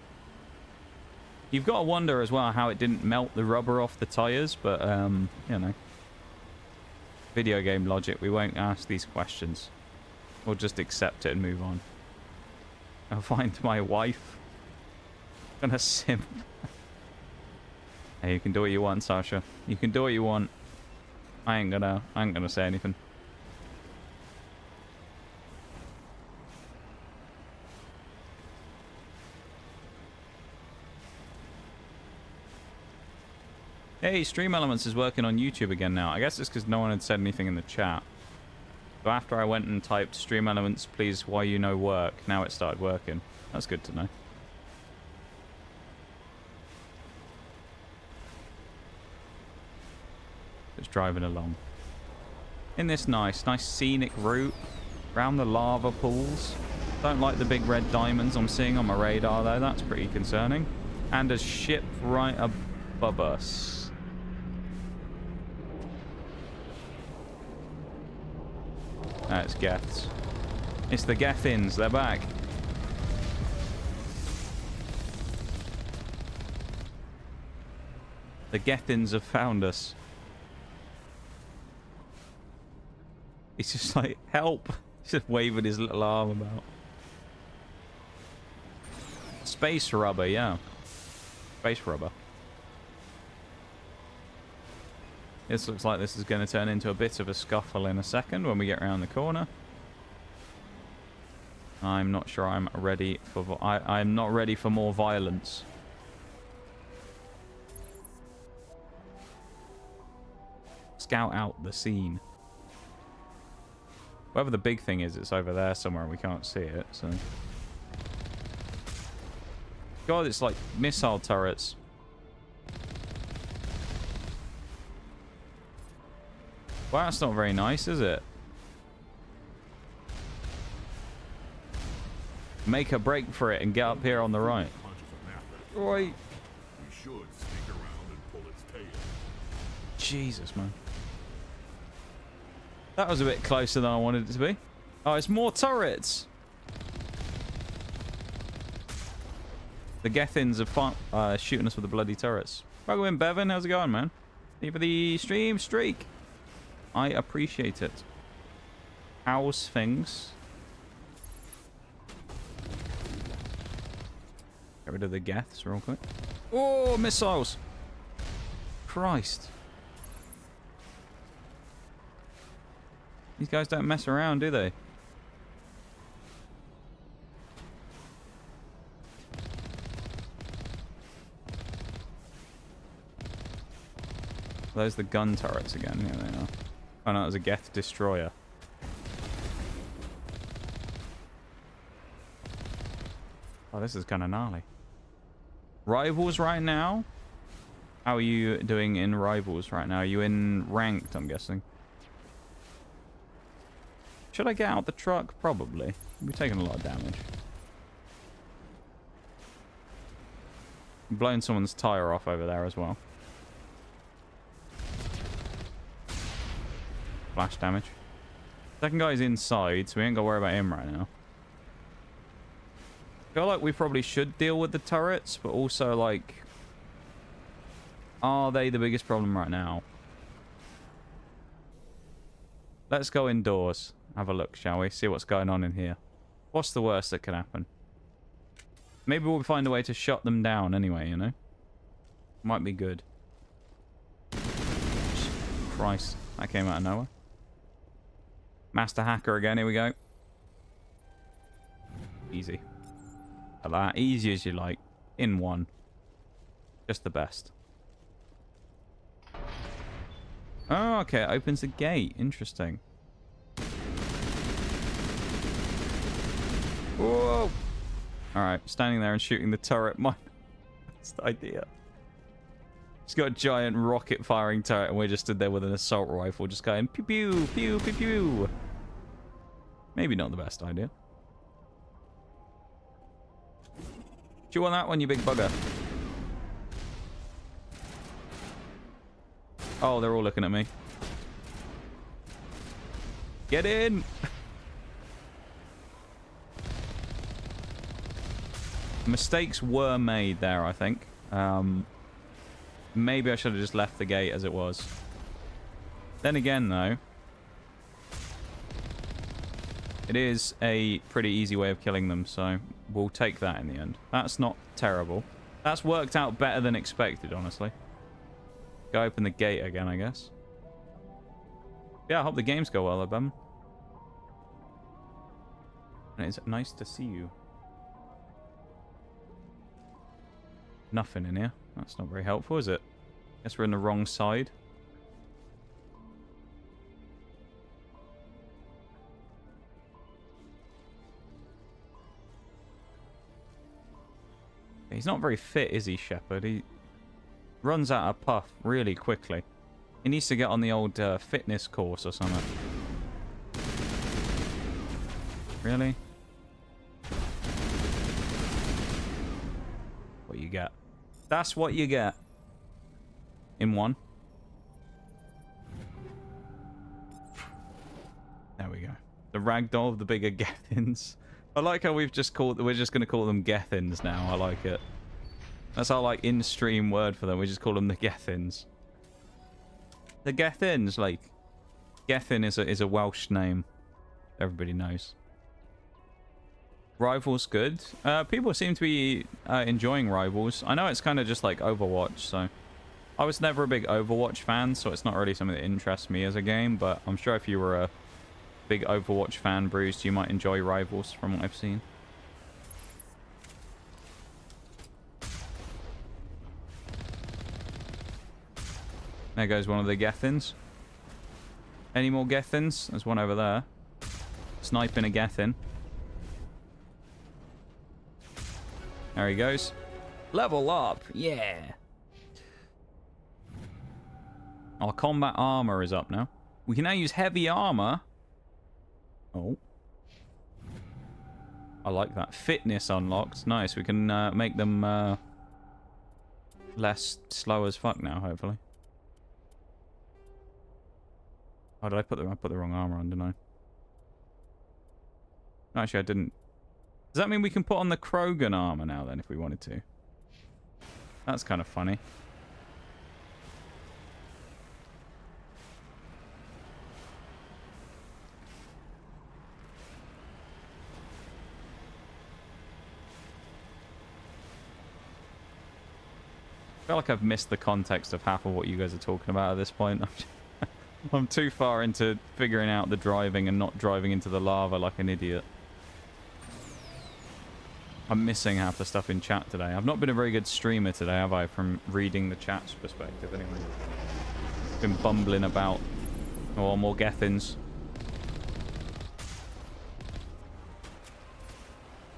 S1: You've got to wonder as well how it didn't melt the rubber off the tires, but, you know. Video game logic, we won't ask these questions. We'll just accept it and move on. I'll find my wife. I'm gonna simp. Hey, you can do what you want, Sasha. You can do what you want. I ain't gonna say anything. Hey, Stream Elements is working on YouTube again now. I guess it's because no one had said anything in the chat. So after I went and typed Stream Elements, please, why you know work, now it started working. That's good to know. Just driving along. In this nice scenic route around the lava pools. Don't like the big red diamonds I'm seeing on my radar though. That's pretty concerning. And a ship right above us. That's Geths. It's the Gethins. They're back. The Gethins have found us. He's just like, help. He's just waving his little arm about. Space rubber, yeah. Space rubber. This looks like this is going to turn into a bit of a scuffle in a second when we get around the corner. I'm not sure I'm ready for... I'm not ready for more violence. Scout out the scene. Whatever the big thing is, it's over there somewhere and we can't see it, so... God, it's like missile turrets. Well, that's not very nice, is it? Make a break for it and get up here on the right. Right.
S18: We should sneak around and pull its tail.
S1: Jesus, man. That was a bit closer than I wanted it to be. Oh, it's more turrets. The Gethins are shooting us with the bloody turrets. Welcome in, Bevan. How's it going, man? Thank you for the stream streak. I appreciate it. How's things? Get rid of the Geths real quick. Oh, missiles! Christ. These guys don't mess around, do they? Those are the gun turrets again. Here they are. Oh no, it was a Geth destroyer. Oh, this is kind of gnarly. Rivals right now. How are you doing in Rivals right now? Are you in Ranked, I'm guessing? Should I get out the truck? Probably. We're taking a lot of damage. Blowing someone's tire off over there as well. Flash damage. Second guy's inside, so we ain't got to worry about him right now. I feel like we probably should deal with the turrets, but also, like... Are they the biggest problem right now? Let's go indoors. Have a look, shall we? See what's going on in here. What's the worst that could happen? Maybe we'll find a way to shut them down anyway, you know? Might be good. Christ, that came out of nowhere. Master Hacker again, here we go. Easy. Like that. Easy as you like. In one. Just the best. Oh, okay. It opens the gate. Interesting. Whoa! Alright, standing there and shooting the turret. My best idea. He's got a giant rocket firing turret and we're just stood there with an assault rifle just going pew pew pew pew pew. Maybe not the best idea. Do you want that one, you big bugger? Oh, they're all looking at me. Get in! Mistakes were made there, I think. Maybe I should have just left the gate as it was. Then again, though, it is a pretty easy way of killing them, so we'll take that in the end. That's not terrible. That's worked out better than expected, honestly. Go open the gate again, I guess. Yeah, I hope the games go well, Abem. And it's nice to see you. Nothing in here. That's not very helpful, is it? Guess we're in the wrong side. He's not very fit, is he, Shepard? He runs out of puff really quickly. He needs to get on the old fitness course or something. Really? What you get? That's what you get. In one. There we go. The ragdoll of the bigger Gethins. I like how we're just going to call them Gethins now. I like it. That's our like in-stream word for them. We just call them the Gethins. The Gethins, like Gethin is a Welsh name. Everybody knows. Rivals good. People seem to be enjoying Rivals. I know it's kind of just like Overwatch, so I was never a big Overwatch fan, so it's not really something that interests me as a game, but I'm sure if you were a big Overwatch fan, Bruce, you might enjoy Rivals from what I've seen. There goes one of the Gethins. Any more Gethins? There's one over there. Sniping a Gethin. There he goes. Level up, yeah. Our combat armor is up now. We can now use heavy armor. Oh. I like that. Fitness unlocked. Nice. We can make them less slow as fuck now, hopefully. Oh, did I put the wrong armor on, didn't I? Actually, I didn't. Does that mean we can put on the Krogan armor now, then, if we wanted to? That's kind of funny. I feel like I've missed the context of half of what you guys are talking about at this point. I'm too far into figuring out the driving and not driving into the lava like an idiot. I'm missing half the stuff in chat today. I've not been a very good streamer today, have I? From reading the chat's perspective, anyway. Been bumbling about. Oh, more Gethins.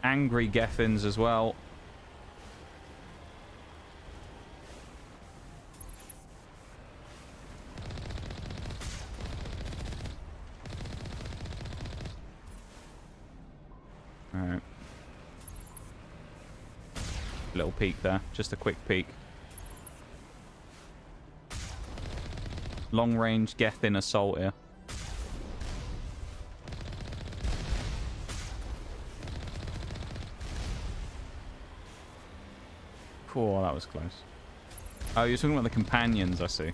S1: Angry Gethins as well. Little peek there. Just a quick peek. Long-range Gethin assault here. Cool, that was close. Oh, you're talking about the companions, I see.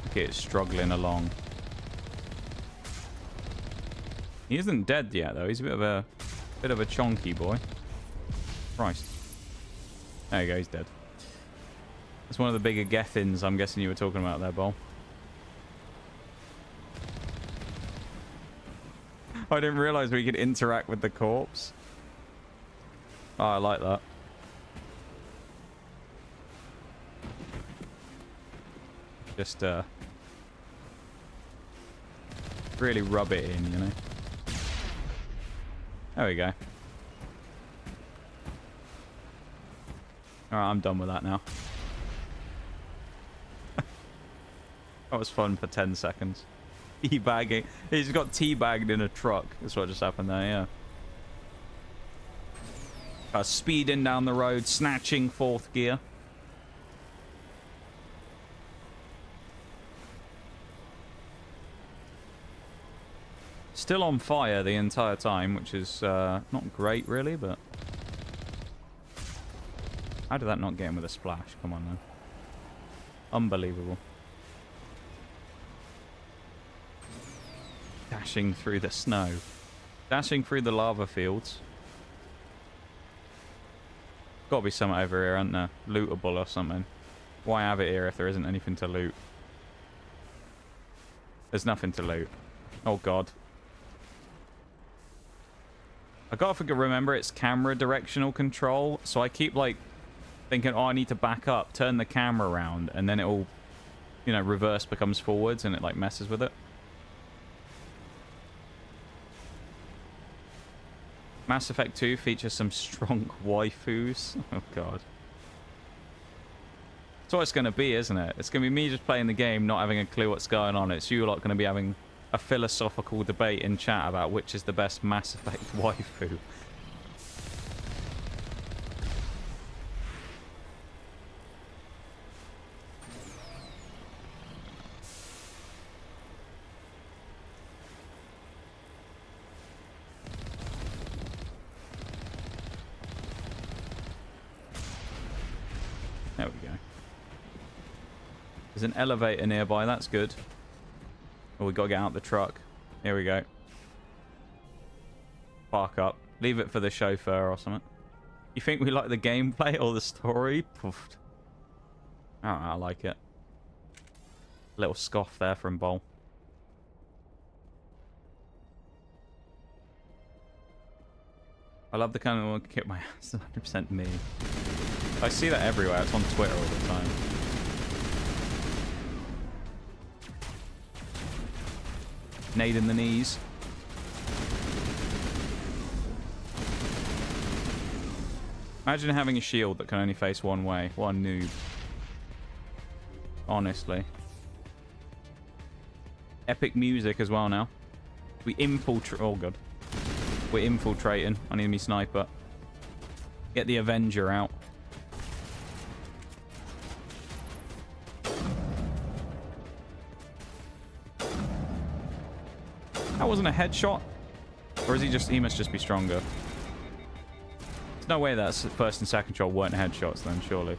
S1: Okay, it's struggling along. He isn't dead yet, though. He's a bit of a chonky boy. Christ. There you go, he's dead. That's one of the bigger Gethins I'm guessing you were talking about there, Bol. I didn't realize we could interact with the corpse. Oh, I like that. Just really rub it in, you know. There we go. Alright, I'm done with that now. That was fun for 10 seconds. Teabagging. He's got teabagged in a truck. That's what just happened there, yeah. Speeding down the road, snatching 4th gear. Still on fire the entire time, which is not great, really, but... How did that not get him with a splash? Come on, man. Unbelievable. Dashing through the snow. Dashing through the lava fields. Gotta be something over here, isn't there? Lootable or something. Why have it here if there isn't anything to loot? There's nothing to loot. Oh, God. I gotta remember it's camera directional control, so I keep like thinking, oh, I need to back up, turn the camera around, and then it'll, you know, reverse becomes forwards and it like messes with it. Mass Effect 2 features some strong waifus. Oh god. That's what it's going to be, isn't it? It's going to be me just playing the game, not having a clue what's going on. It's you lot going to be having a philosophical debate in chat about which is the best Mass Effect waifu. There we go. There's an elevator nearby, that's good. Oh, we gotta get out the truck. Here we go. Park up. Leave it for the chauffeur or something. You think we like the gameplay or the story? Poofed. Alright, I like it. Little scoff there from Bol. I love the kind of one to kick my ass. 100% me. I see that everywhere. It's on Twitter all the time. Nade in the knees. Imagine having a shield that can only face one way. What a noob. Honestly. Epic music as well now. We infiltrate. Oh god. We're infiltrating. I need me sniper. Get the Avenger out. That wasn't a headshot? Or is he must just be stronger? There's no way that first and second shot weren't headshots then, surely.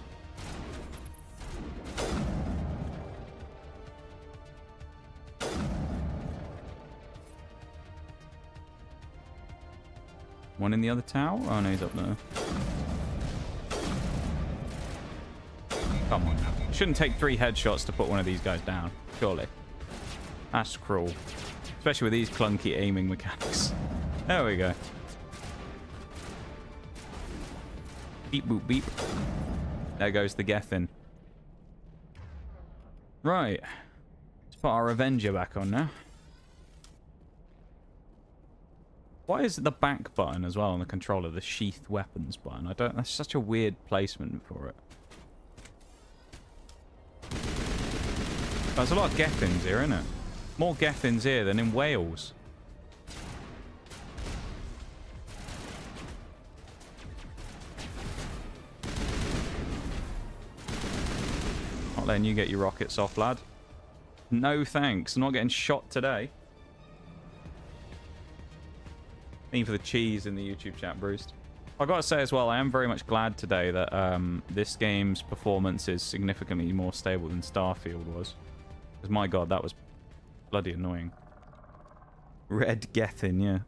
S1: One in the other tower? Oh no, he's up there. Come on now. Shouldn't take 3 headshots to put one of these guys down, surely. That's cruel. Especially with these clunky aiming mechanics. There we go. Beep boop beep. There goes the Gethin. Right. Let's put our Avenger back on now. Why is the back button as well on the controller the sheathed weapons button? That's such a weird placement for it. There's a lot of Gethins here, isn't it? More Gethins here than in Wales. Not letting you get your rockets off, lad. No thanks. I'm not getting shot today. Thank you for the cheese in the YouTube chat, Bruce. I've got to say as well, I am very much glad today that this game's performance is significantly more stable than Starfield was. Because my god, that was bloody annoying. Red Gethin, yeah.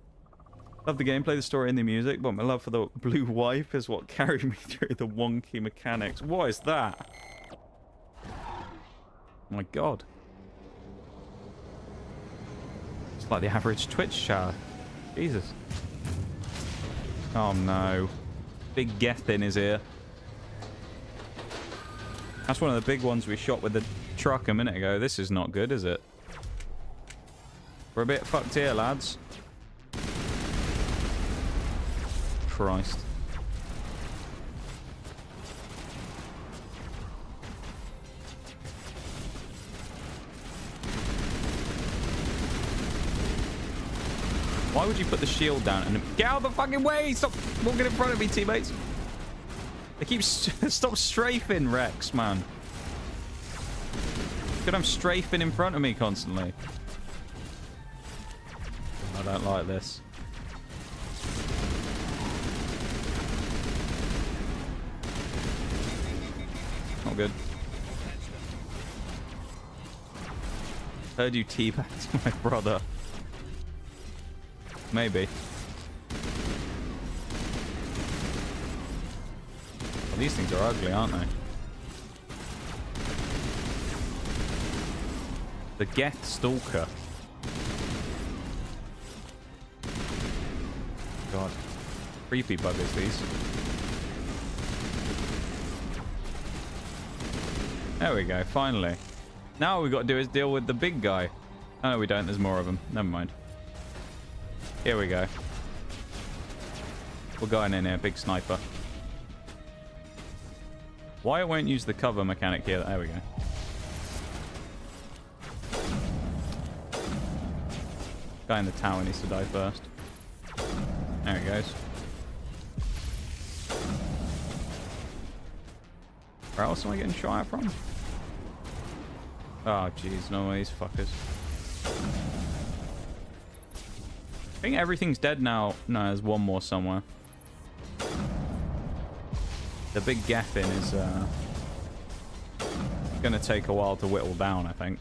S1: Love the gameplay, the story, and the music, but my love for the blue wipe is what carried me through the wonky mechanics. What is that? My god. It's like the average Twitch chat. Jesus. Oh no. Big Gethin is here. That's one of the big ones we shot with the truck a minute ago. This is not good, is it? We're a bit fucked here, lads. Christ. Why would you put the shield down and get out of the fucking way? Stop walking in front of me, teammates. They keep stop strafing, Rex, man. Because I'm strafing in front of me constantly. I don't like this. Not good. Heard you teabagged my brother. Maybe. Well, these things are ugly, aren't they? The Geth Stalker. God. Creepy buggers, these. There we go, finally. Now all we've got to do is deal with the big guy. Oh, no, we don't. There's more of them. Never mind. Here we go. We're going in here. Big sniper. Why it won't use the cover mechanic here? There we go. Guy in the tower needs to die first. There he goes. Where else am I getting shot at from? Oh, jeez. No, these fuckers. I think everything's dead now. No, there's one more somewhere. The big Gethin is going to take a while to whittle down, I think.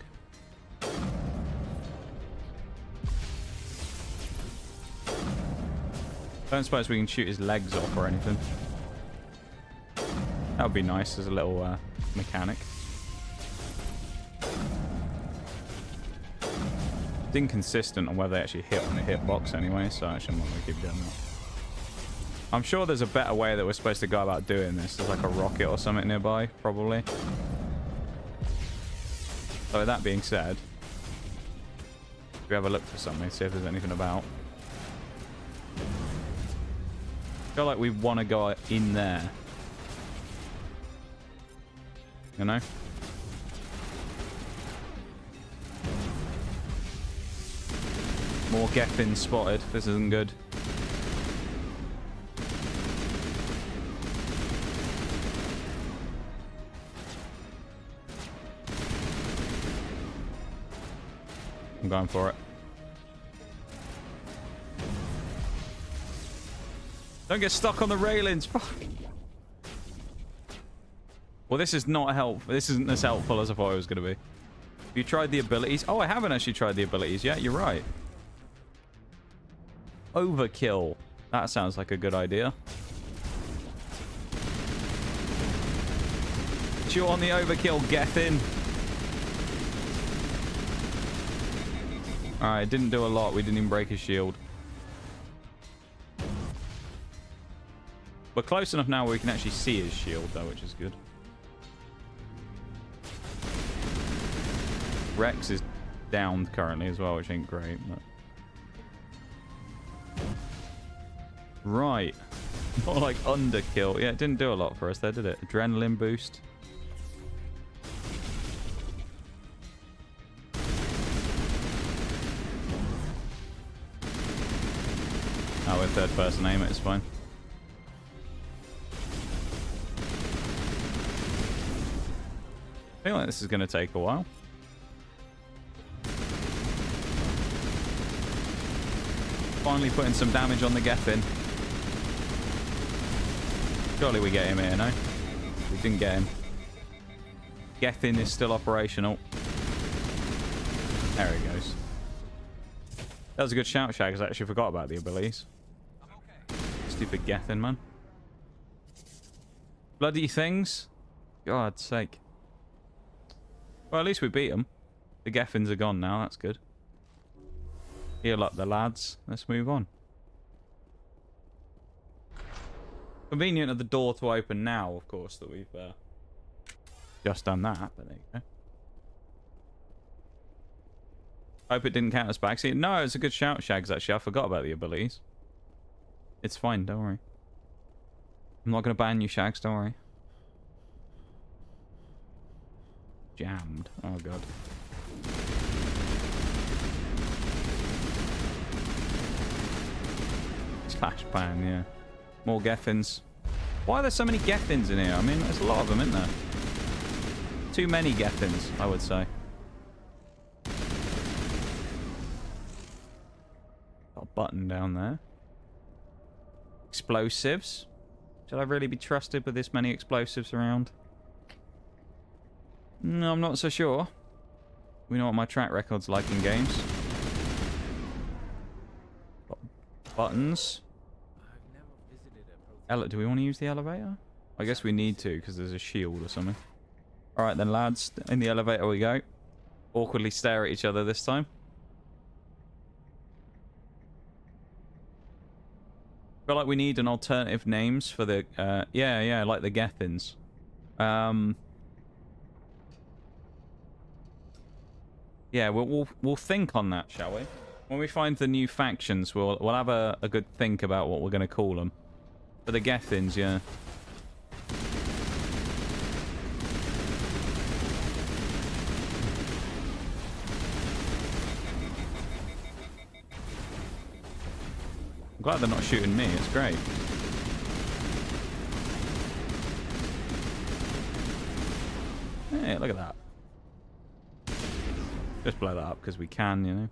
S1: Don't suppose we can shoot his legs off or anything. That would be nice as a little mechanic. It's inconsistent on whether they actually hit on the hitbox anyway, so actually I'm not going to keep doing that. I'm sure there's a better way that we're supposed to go about doing this. There's like a rocket or something nearby, probably. So with that being said, we have a look for something, see if there's anything about. I feel like we want to go in there. You know? More Gethins spotted. This isn't good. I'm going for it. Don't get stuck on the railings. Fuck. Well, this is not helpful. This isn't as helpful as I thought it was going to be. Have you tried the abilities? Oh, I haven't actually tried the abilities yet. You're right. Overkill. That sounds like a good idea. Chew on the overkill, Gethin. Alright, didn't do a lot. We didn't even break his shield. We're close enough now where we can actually see his shield, though, which is good. Rex is downed currently as well, which ain't great. But... Right. More like underkill. Yeah, it didn't do a lot for us there, did it? Adrenaline boost. Oh, with third person aim, it's fine. I feel like this is going to take a while. Finally putting some damage on the Gethin. Surely we get him here, no? We didn't get him. Gethin is still operational. There he goes. That was a good shout, Shags. I actually forgot about the abilities. Stupid Gethin, man. Bloody things. God's sake. Well, at least we beat them. The Gethins are gone now. That's good. Heal up the lads. Let's move on. Convenient of the door to open now, of course, that we've just done that. But there you go. Hope it didn't count us back. See, no, it's a good shout, Shags, actually. I forgot about the abilities. It's fine, don't worry. I'm not going to ban you, Shags, don't worry. Jammed. Oh, God. Slash ban, yeah. More Gethins. Why are there so many Gethins in here? I mean, there's a lot of them, isn't there? Too many Gethins, I would say. Got a button down there. Explosives. Should I really be trusted with this many explosives around? No, I'm not so sure. We know what my track record's like in games. Got buttons. Do we want to use the elevator? I guess we need to because there's a shield or something. Alright then, lads. In the elevator we go. Awkwardly stare at each other this time. I feel like we need an alternative names for the... yeah, like the Gethins. Yeah, we'll think on that, shall we? When we find the new factions, we'll have a good think about what we're going to call them. For the Gethins, yeah. I'm glad they're not shooting me. It's great. Hey, look at that. Just blow that up because we can, you know.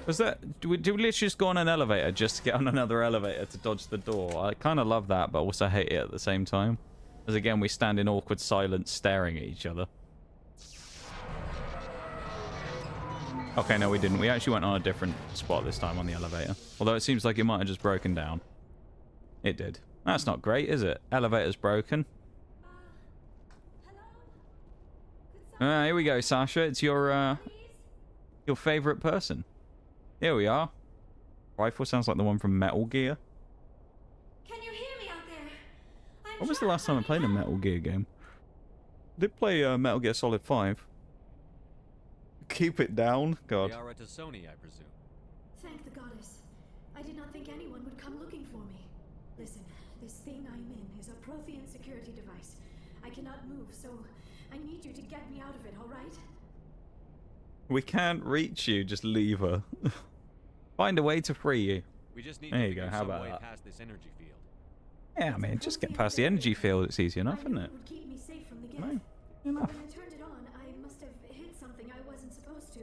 S1: Was that... Do we literally just go on an elevator just to get on another elevator to dodge the door? I kind of love that, but also hate it at the same time. As again, we stand in awkward silence staring at each other. Okay, no, we didn't. We actually went on a different spot this time on the elevator. Although it seems like it might have just broken down. It did. That's not great, is it? Elevator's broken. Here we go, Sasha. It's your favorite person. Here we are. Rifle sounds like the one from Metal Gear.
S20: Can you hear me out there?
S1: When was the last time I played a Metal Gear game? I did play Metal Gear Solid 5. Keep it down, God.
S10: They are at a Sony, I presume.
S20: Thank the goddess. I did not think anyone would come looking for me. Listen, this thing I'm in is a Prothean security device. I cannot move, so I need you to get me out of it, all right?
S1: We can't reach you. Just leave her. Find a way to free you.
S10: We just need
S1: there
S10: to
S1: you go. How about that?
S10: Past this energy field.
S1: Yeah, I mean, just get past the energy field. It's easy enough, isn't it?
S20: Would keep me safe from the geth.
S1: No,
S20: When I turned it on, I must have hit something I wasn't supposed to.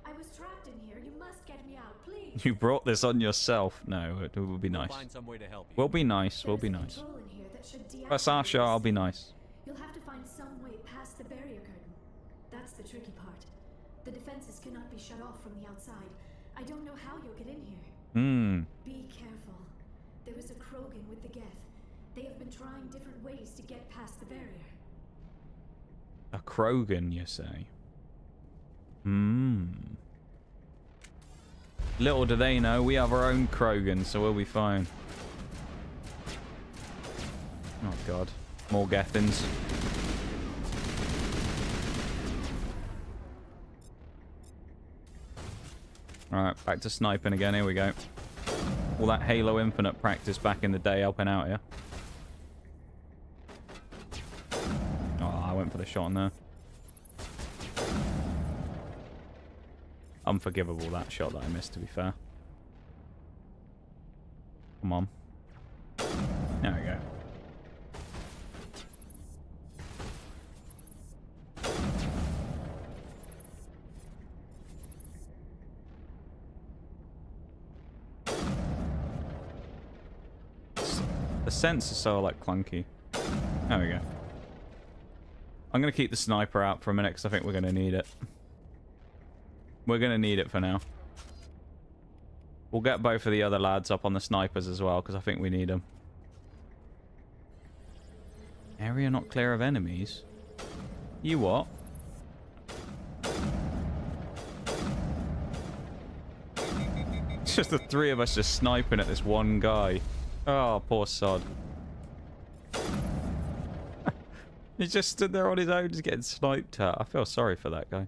S20: I was trapped in here. You must get me out, please.
S1: You brought this on yourself. No, it would be nice.
S10: We'll find some way to help you.
S1: We'll be nice. We'll be nice. For Sasha, I'll be nice.
S20: You'll have to find some way past the barrier curtain. That's the tricky part. The defenses cannot be shut off from the outside. I don't know how you'll get in here. Be careful. There was a Krogan with the Geth. They have been trying different ways to get past the barrier.
S1: A Krogan, you say? Little do they know, we have our own Krogan, so we'll be fine. Oh god. More Gethins. Alright, back to sniping again. Here we go. All that Halo Infinite practice back in the day helping out here. Oh, I went for the shot on there. Unforgivable, that shot that I missed, to be fair. Come on. There we go. The sensors are like clunky. There we go. I'm going to keep the sniper out for a minute because I think we're going to need it. We're going to need it for now. We'll get both of the other lads up on the snipers as well because I think we need them. Area not clear of enemies? You what? It's just the three of us just sniping at this one guy. Oh, poor sod. He just stood there on his own just getting sniped at. I feel sorry for that guy.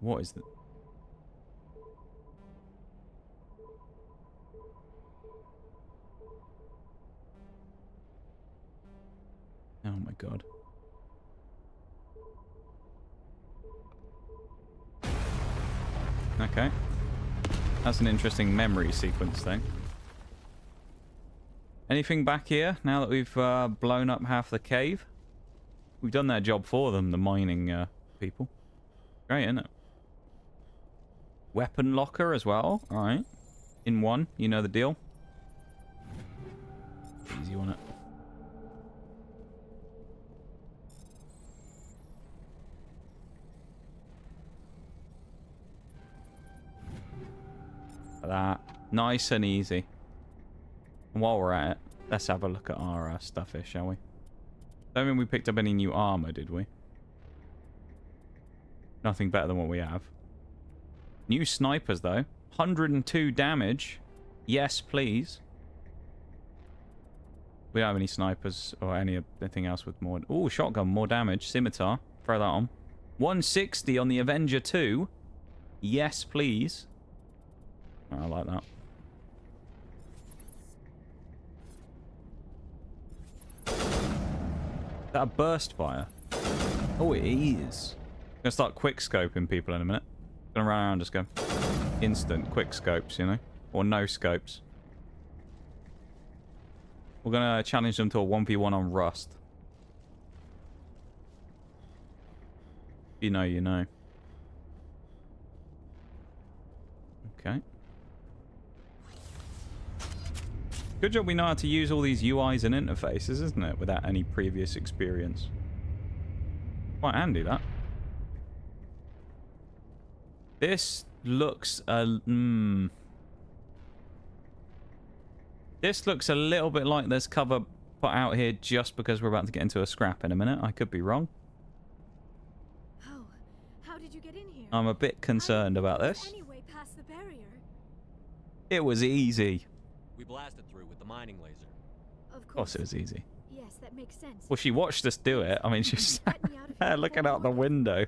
S1: What is that? Oh my god. Okay. That's an interesting memory sequence thing. Anything back here now that we've blown up half the cave? We've done their job for them, the mining people. Great, isn't it? Weapon locker as well. Alright. In one, you know the deal. Easy on it. That. Nice and easy. And while we're at it, let's have a look at our stuff here, shall we? Don't think we picked up any new armor, did we? Nothing better than what we have. New snipers, though. 102 damage. Yes, please. We don't have any snipers or anything else with more... Ooh, shotgun, more damage. Scimitar. Throw that on. 160 on the Avenger 2. Yes, please. Oh, I like that. Is that a burst fire? Oh, it is. I'm gonna start quick scoping people in a minute. Gonna run around and just go instant quick scopes, you know? Or no scopes. We're gonna challenge them to a 1v1 on Rust. You know, you know. Okay. Good job we know how to use all these UIs and interfaces, isn't it? Without any previous experience. Quite handy, that. This looks This looks a little bit like there's cover put out here just because we're about to get into a scrap in a minute. I could be wrong.
S20: Oh, how did you get in here?
S1: I'm a bit concerned about this.
S20: Anyway, past the barrier.
S1: It was easy.
S10: We blasted through with the mining laser.
S20: Of
S1: course it was easy.
S20: Yes, that makes sense.
S1: Well, she watched us do it. I mean, she's there looking out the window.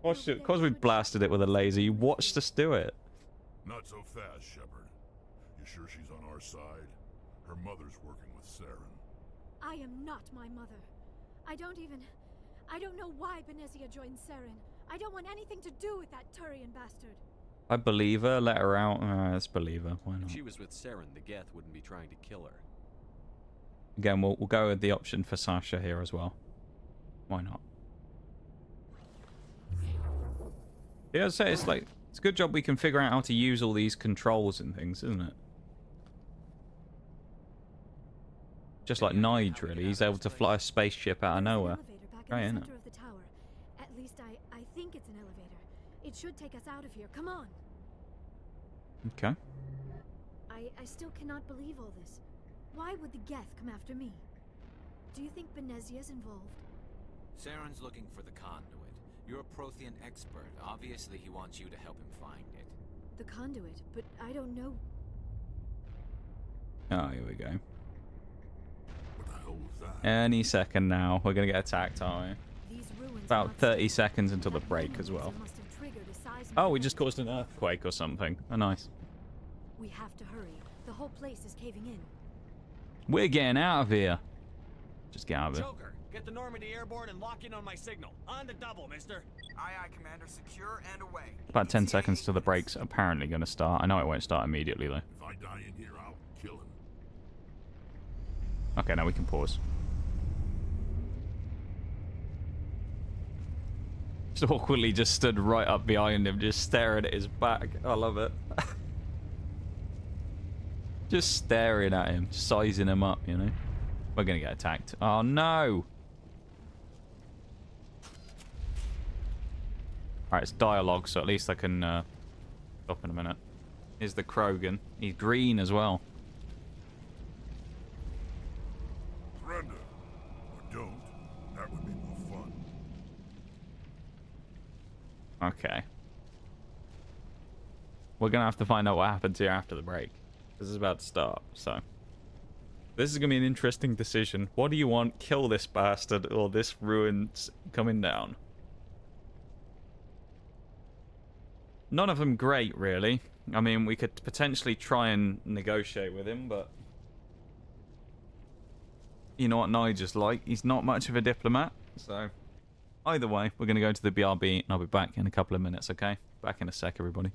S1: Of course we blasted it with a laser. You watched us do it.
S18: Not so fast, Shepard. You sure she's on our side? Her mother's working with Saren.
S20: I am not my mother. I don't know why Benezia joined Saren. I don't want anything to do with that Turian bastard.
S1: I believe her. Let her out. Let's believe her. Why not?
S10: If she was with Saren, the Geth wouldn't be trying to kill her.
S1: Again, we'll go with the option for Sasha here as well. Why not? Yeah, I'd say it's like it's a good job we can figure out how to use all these controls and things, isn't it? Just like Nige, really. He's able to fly a spaceship out of nowhere. Right, isn't it?
S20: Of the tower. At least I think it's an elevator. It should take us out of here. Come on.
S1: Okay.
S20: I still cannot believe all this. Why would the Geth come after me? Do you think Benezia's involved?
S6: Saren's looking for the conduit. You're a Prothean expert. Obviously, he wants you to help him find it.
S20: The conduit, but I don't know.
S1: Oh, here we go.
S18: What the hell was that?
S1: Any second now. We're going to get attacked, aren't we? About 30 seconds until the break as well. Oh, we just caused an earthquake or something. Oh, nice.
S20: We have to hurry. The whole place is caving in.
S1: We're getting out of here. Just get out of here.
S10: Joker, Get the Normandy airborne and lock in on my signal. On the double, mister.
S19: Aye, aye, Commander. Secure and away.
S1: About 10 seconds till the break's apparently going to start. I know it won't start immediately, though.
S18: If I die in here, I'll kill him.
S1: Okay, now we can pause. Just awkwardly just stood right up behind him, just staring at his back. I love it. Just staring at him, sizing him up, you know. We're going to get attacked. Oh, no! Alright, it's dialogue, so at least I can stop in a minute. Here's the Krogan. He's green as well.
S18: Surrender. Or don't. That would be more fun.
S1: Okay. We're going to have to find out what happens here after the break. This is about to start, so... This is going to be an interesting decision. What do you want? Kill this bastard or this ruin's coming down? None of them great, really. I mean, we could potentially try and negotiate with him, but... You know what Nigel's like? He's not much of a diplomat, so... Either way, we're going to go to the BRB, and I'll be back in a couple of minutes, okay? Back in a sec, everybody.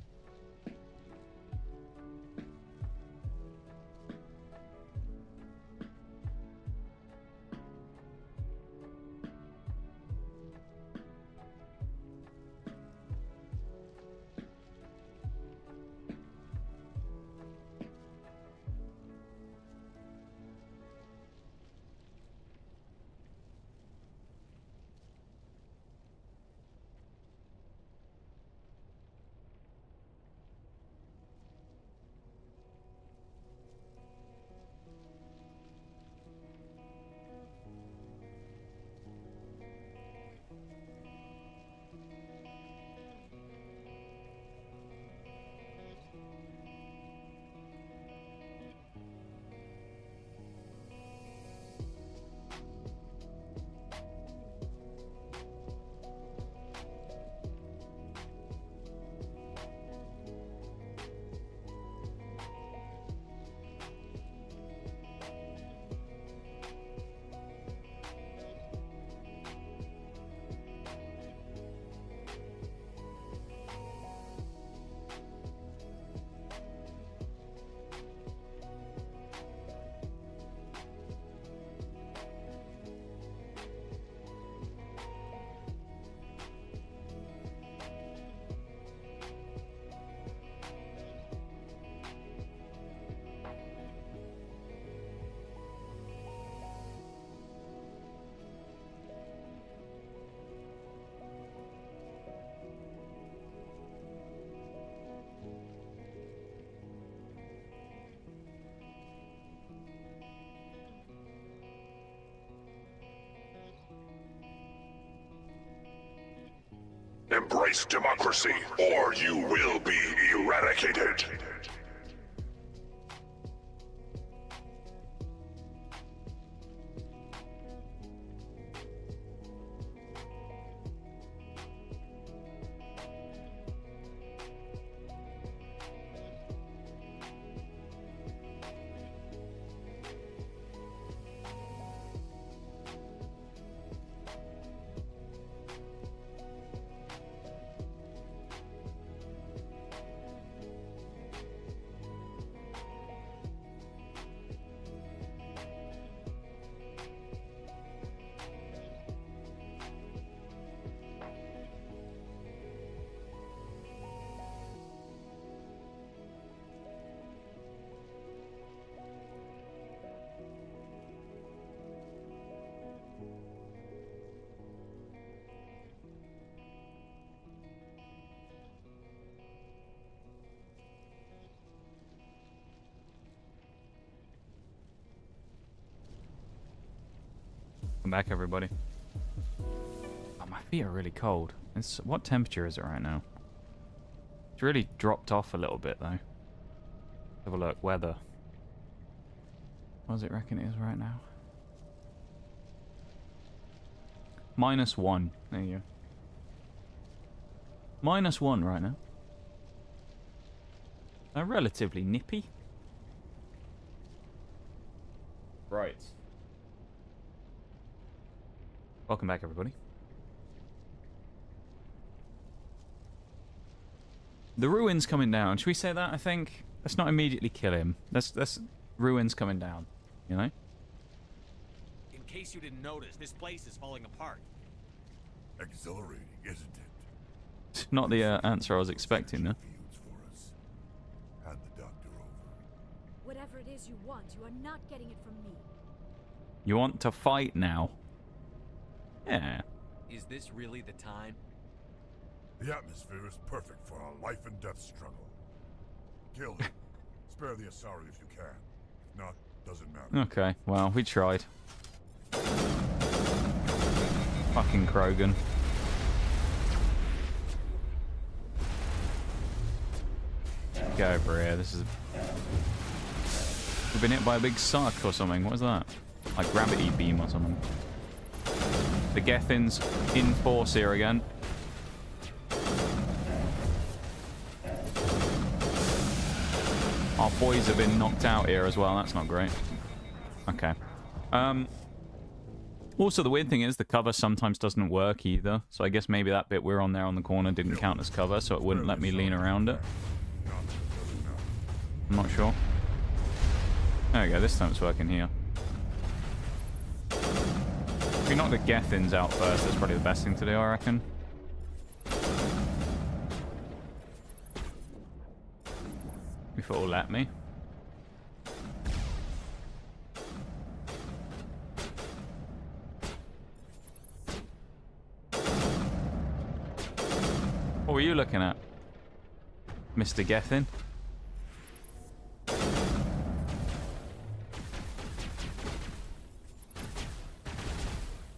S18: Embrace democracy, or you will be eradicated.
S1: Welcome back, everybody. Oh, my feet are really cold. What temperature is it right now? It's really dropped off a little bit, though. Have a look. Weather. What does it reckon it is right now? -1. There you go. -1 right now. Relatively nippy. Right. Welcome back, everybody. The ruin's coming down. Should we say that? I think let's not immediately kill him. Let's ruin's coming down. You know.
S10: In case you didn't notice, this place is falling apart.
S18: Exhilarating, isn't it?
S1: Not the answer I was expecting. No?
S18: Hand the doctor over.
S20: Whatever it is you want, you are not getting it from me.
S1: You want to fight now? Yeah.
S10: Is this really the time?
S18: The atmosphere is perfect for a life and death struggle. Kill him. Spare the Asari if you can. If not, doesn't matter.
S1: Okay, well, we tried. Fucking Krogan. Get over here. This is. We've been hit by a big suck or something. What is that? Like gravity beam or something. The Gethin's in force here again. Our boys have been knocked out here as well. That's not great. Okay. Also, the weird thing is the cover sometimes doesn't work either. So I guess maybe that bit we're on there on the corner didn't count as cover, so it wouldn't let me lean around it. I'm not sure. There we go. This time it's working here. If we knock the Gethins out first, that's probably the best thing to do, I reckon. If it will let me. What were you looking at, Mr. Gethin?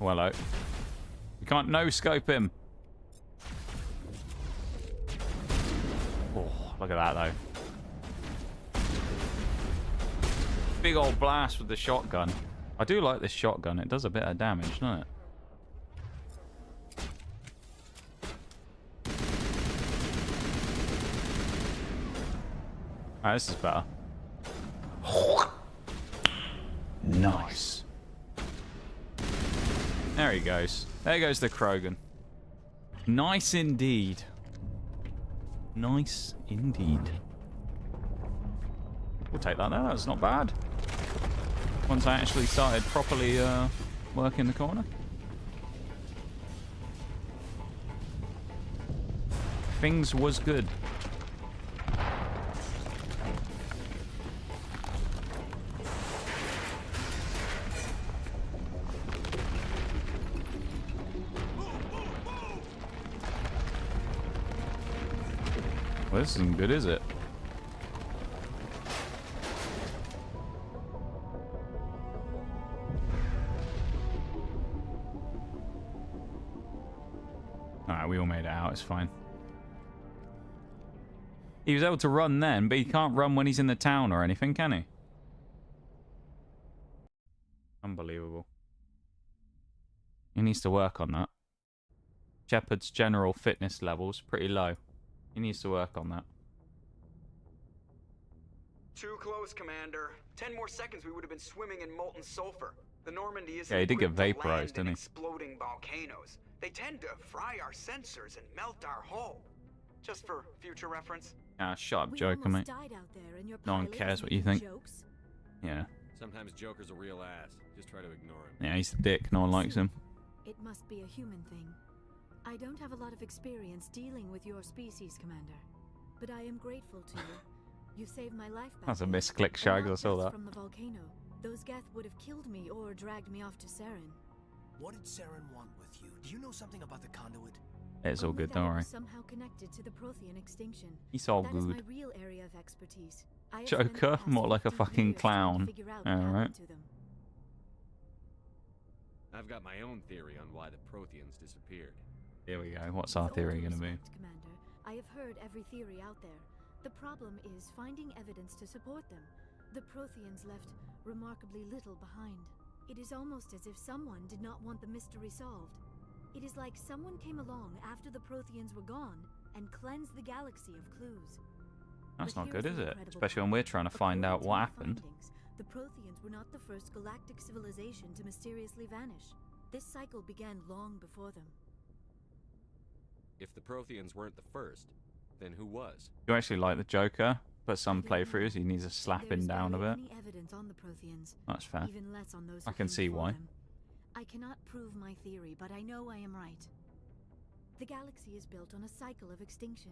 S1: Oh, hello. We can't no-scope him. Oh, look at that, though. Big old blast with the shotgun. I do like this shotgun. It does a bit of damage, doesn't it? Alright, this is better. Nice. There he goes. There goes the Krogan. Nice indeed. Nice indeed. We'll take that there. That's not bad. Once I actually started properly working the corner. Things was good. Well, this isn't good, is it? Alright, we all made it out. It's fine. He was able to run then, but he can't run when he's in the town or anything, can he? Unbelievable. He needs to work on that. Shepard's general fitness level's pretty low. He needs to work on that.
S14: Too close, Commander. 10 more seconds we would have been swimming in molten sulfur. The Normandy isn't
S1: Yeah, he did get
S14: equipped to
S1: vaporized,
S14: land in
S1: didn't he?
S14: exploding volcanoes. They tend to fry our sensors and melt our hull. Just for future reference.
S1: Ah, shut up, Joker, mate. No one cares what you think. Yeah.
S10: Sometimes Joker's a real ass. Just try to ignore him.
S1: Yeah, he's a dick. No one likes him.
S20: It must be a human thing. I don't have a lot of experience dealing with your species, Commander, but I am grateful to you. You saved my life back
S1: That's a
S20: then,
S1: misclick,
S20: and
S1: Shags.
S20: not
S1: I saw
S20: just
S1: that.
S20: From the volcano. Those Geth would have killed me or dragged me off to Saren.
S9: What did Saren want with you? Do you know something about the conduit?
S1: It's all good, don't worry.
S20: Somehow connected to the Prothean extinction.
S1: It's all
S20: That is
S1: good.
S20: my real area of expertise. I have spent the
S1: Joker?
S20: past
S1: More like a
S20: 50
S1: fucking
S20: years trying to
S1: clown.
S20: figure out what
S1: Alright.
S20: happened to them.
S10: I've got my own theory on why the Protheans disappeared.
S1: Here we go. What's our
S20: With all
S1: theory
S20: due
S1: going to be?
S20: respect, Commander, I have heard every theory out there. The problem is finding evidence to support them. The Protheans left remarkably little behind. It is almost as if someone did not want the mystery solved. It is like someone came along after the Protheans were gone and cleansed the galaxy of clues.
S1: That's
S20: But
S1: not
S20: here's
S1: good, is
S20: the
S1: it?
S20: incredible
S1: Especially when
S20: part.
S1: we're trying to find out
S20: According to
S1: what
S20: my
S1: happened.
S20: findings, the Protheans were not the first galactic civilization to mysteriously vanish.
S13: This cycle began long before them.
S10: If the Protheans weren't the first, then who was?
S1: You actually like the Joker, but some playthroughs he needs a slapping down a bit.
S13: Any evidence on the Protheans,
S1: That's fair.
S13: even less on those
S1: I
S13: who
S1: can
S13: came
S1: see
S13: before
S1: why.
S13: them. I cannot prove my theory, but I know I am right. The galaxy is built on a cycle of extinction.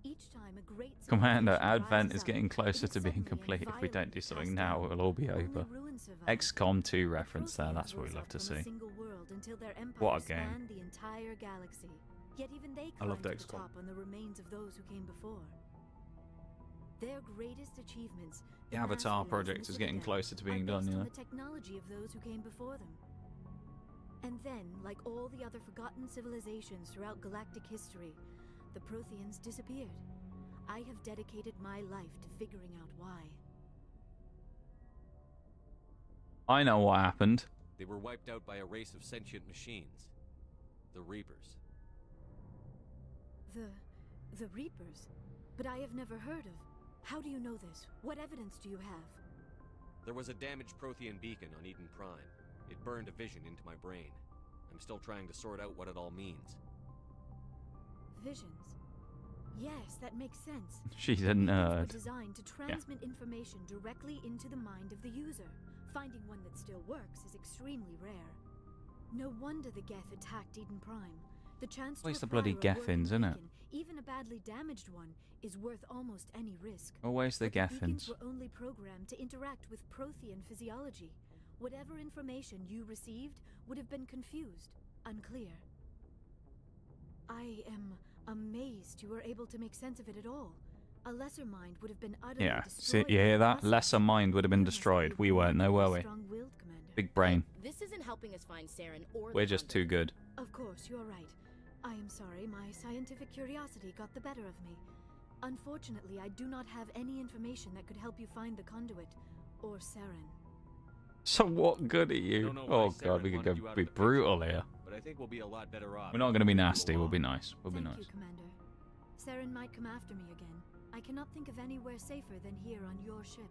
S13: Each time a great
S1: Commander,
S13: civilization
S1: Advent
S13: rises
S1: is
S13: up,
S1: getting
S13: it
S1: closer
S13: is
S1: to being
S13: suddenly and
S1: complete. If we don't do
S13: violently
S1: something
S13: cast
S1: now,
S13: down.
S1: it'll all be
S13: Only
S1: over.
S13: ruins survive.
S1: XCOM 2 reference there. That's what we
S13: Rose
S1: love
S13: up
S1: to
S13: from a
S1: see.
S13: single world until their empire
S1: What a game.
S13: spanned the entire galaxy. Yet even they
S1: I loved
S13: climbed to the
S1: XCOM.
S13: top on the remains of those who came before. Their greatest achievements.
S1: The Avatar project is getting closer to being done,
S13: based
S1: you
S13: on
S1: know.
S13: the technology of those who came before them. And then, like all the other forgotten civilizations throughout galactic history, the Protheans disappeared. I have dedicated my life to figuring out why.
S1: I know what happened.
S10: They were wiped out by a race of sentient machines. The Reapers.
S13: The Reapers? But I have never heard of. How do you know this? What evidence do you have?
S10: There was a damaged Prothean beacon on Eden Prime. It burned a vision into my brain. I'm still trying to sort out what it all means.
S13: Visions. Yes, that makes sense.
S1: She's a
S13: Beacons were
S1: nerd.
S13: designed to transmit information directly into the mind of the user. Finding one that still works is extremely rare. No wonder the Geth attacked Eden Prime. The chance to
S1: Where's the bloody
S13: acquire a working
S1: Gethins, isn't it?
S13: beacon, even a badly damaged one, is worth almost any risk.
S1: Oh, where's the
S13: But beacons
S1: Gethins?
S13: were only programmed to interact with Prothean physiology. Whatever information you received would have been confused, unclear. I am amazed you were able to make sense of it at all. A lesser mind would have been utterly
S1: Yeah. See,
S13: destroyed.
S1: you hear that? Lesser mind would have been destroyed. We weren't, though, were we?
S13: Strong-willed, Commander.
S1: Big brain.
S16: This isn't helping us find Saren or
S1: We're just too good.
S13: Of course, you are right. I am sorry, my scientific curiosity got the better of me. Unfortunately, I do not have any information that could help you find the conduit, or Saren.
S1: So what good are you?
S10: Don't know why
S1: Oh
S10: Saren
S1: god, we could
S10: wanted
S1: go
S10: you out of
S1: be
S10: the
S1: brutal
S10: picture,
S1: here.
S10: But I think we'll be a lot better off.
S1: We're not going to be nasty. We'll be nice. We'll be
S13: Thank
S1: nice.
S13: you, Commander. Saren might come after me again. I cannot think of anywhere safer than here on your ship.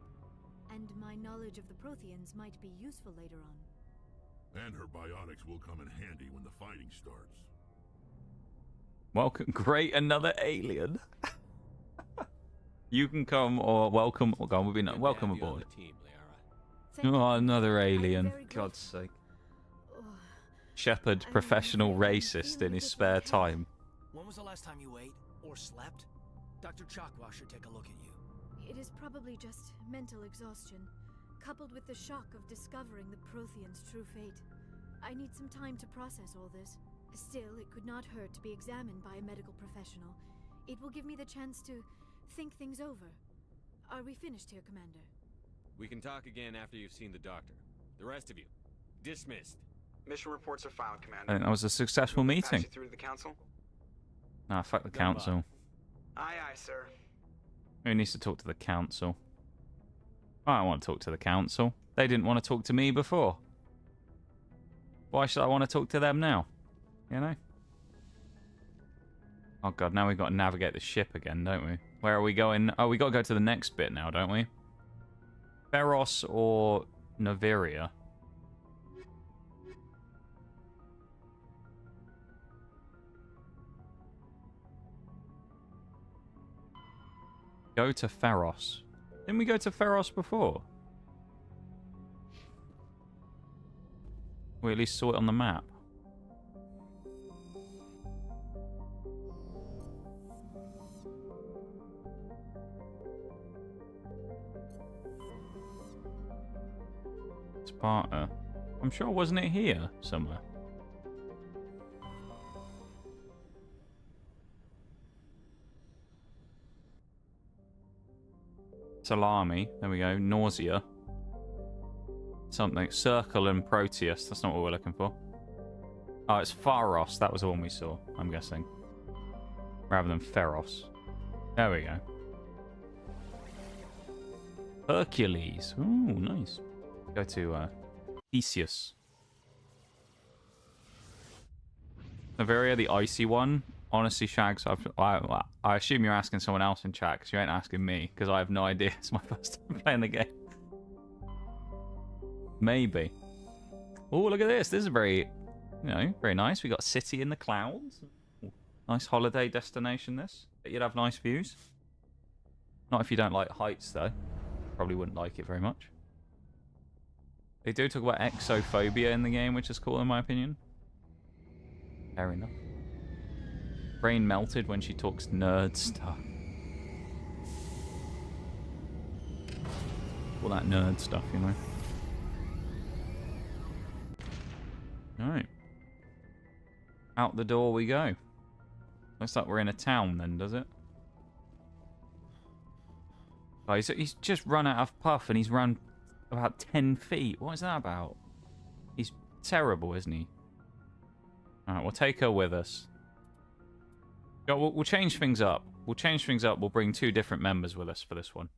S13: And my knowledge of the Protheans might be useful later on.
S18: And her biotics will come in handy when the fighting starts.
S1: Welcome, great, another alien. You can come or welcome. Or go. We'll be welcome aboard. Oh, another alien. God's sake. Shepard, professional racist in his spare time.
S9: When was the last time you ate or slept? Dr. Chakwa should take a look at you.
S13: It is probably just mental exhaustion, coupled with the shock of discovering the Protheans' true fate. I need some time to process all this. Still, it could not hurt to be examined by a medical professional. It will give me the chance to think things over. Are we finished here, Commander?
S10: We can talk again after you've seen the doctor. The rest of you, dismissed.
S14: Mission reports are filed,
S1: I
S14: Commander.
S1: think that was a successful
S14: Pass
S1: meeting.
S14: you through to the council?
S1: Nah, fuck the
S10: Done by.
S1: council.
S14: Aye, aye, sir.
S1: Who needs to talk to the council? I don't want to talk to the council. They didn't want to talk to me before. Why should I want to talk to them now? You know? Oh god, now we've got to navigate the ship again, don't we? Where are we going? Oh, we got to go to the next bit now, don't we? Feros or Naviria? Go to Feros. Didn't we go to Feros before? We at least saw it on the map. Sparta. I'm sure, wasn't it here somewhere? Salami. There we go. Nausea. Something. Circle and Proteus. That's not what we're looking for. Oh, it's Pharos. That was the one we saw, I'm guessing. Rather than Feros. There we go. Hercules. Ooh, nice. Go to Theseus. Naviria, the icy one. Honestly, Shags, I assume you're asking someone else in chat because you ain't asking me because I have no idea. It's my first time playing the game. Maybe. Oh, look at this. This is very You know, very nice. We got a city in the clouds. Nice holiday destination, this. But you'd have nice views. Not if you don't like heights, though. Probably wouldn't like it very much. They do talk about exophobia in the game, which is cool in my opinion. Fair enough. Brain melted when she talks nerd stuff. All that nerd stuff, you know. Alright. Out the door we go. Looks like we're in a town then, does it? Oh, he's just run out of puff and he's run about 10 feet. What is that about? He's terrible, isn't he? Alright, we'll take her with us. We'll change things up. We'll change things up. We'll bring 2 different members with us for this one.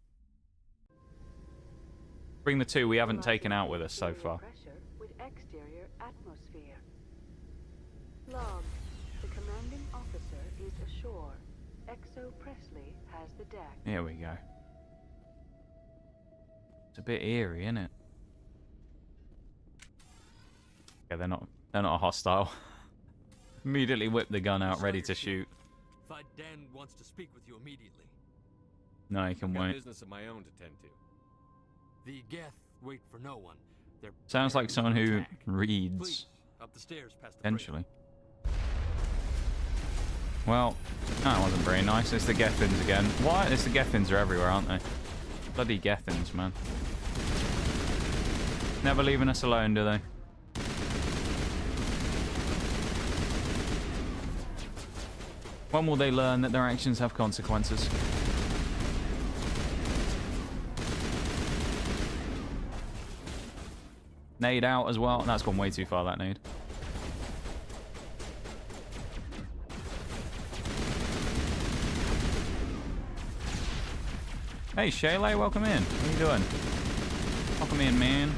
S1: Bring the 2 we haven't taken out with us so far.
S11: With exterior atmosphere. Log. The commanding officer is ashore. Exo Presley has the deck.
S1: Here we go. It's a bit eerie, isn't it? Okay, they're not hostile. Immediately whip the gun out, ready to shoot.
S10: Dan wants to speak with you immediately.
S1: No, he can wait.
S10: Business of my own to tend to. The Geth wait for no one. They're
S1: Sounds like someone who reads.
S10: Please, up the stairs past the
S1: Potentially. Well, that wasn't very nice. It's the Gethins again. What? It's the Gethins are everywhere, aren't they? Bloody Gethins, man. Never leaving us alone, do they? When will they learn that their actions have consequences? Nade out as well. That's gone way too far, that nade. Hey, Shayla, welcome in. What are you doing? Welcome in, man.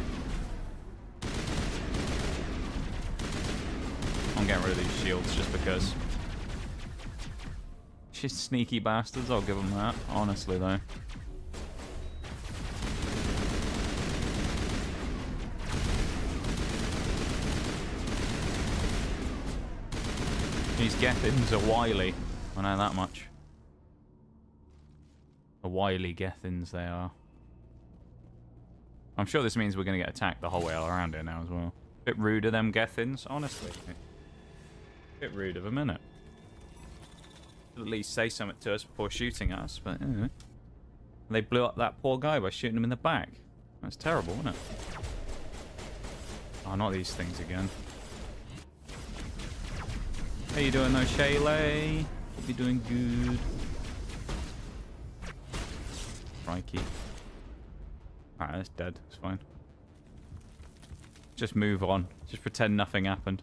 S1: I'm getting rid of these shields just because. She's sneaky bastards, I'll give them that. Honestly, though. These Gethins are wily. I know that much. The wily Gethins they are. I'm sure this means we're going to get attacked the whole way around here now as well. Bit rude of them Gethins, honestly. Bit rude of them, innit? At least say something to us before shooting us, but anyway. They blew up that poor guy by shooting him in the back. That's terrible, isn't it? Oh, not these things again. How you doing though, Shayla? Hope you're doing good. Crikey. Alright, that's dead. It's fine. Just move on. Just pretend nothing happened.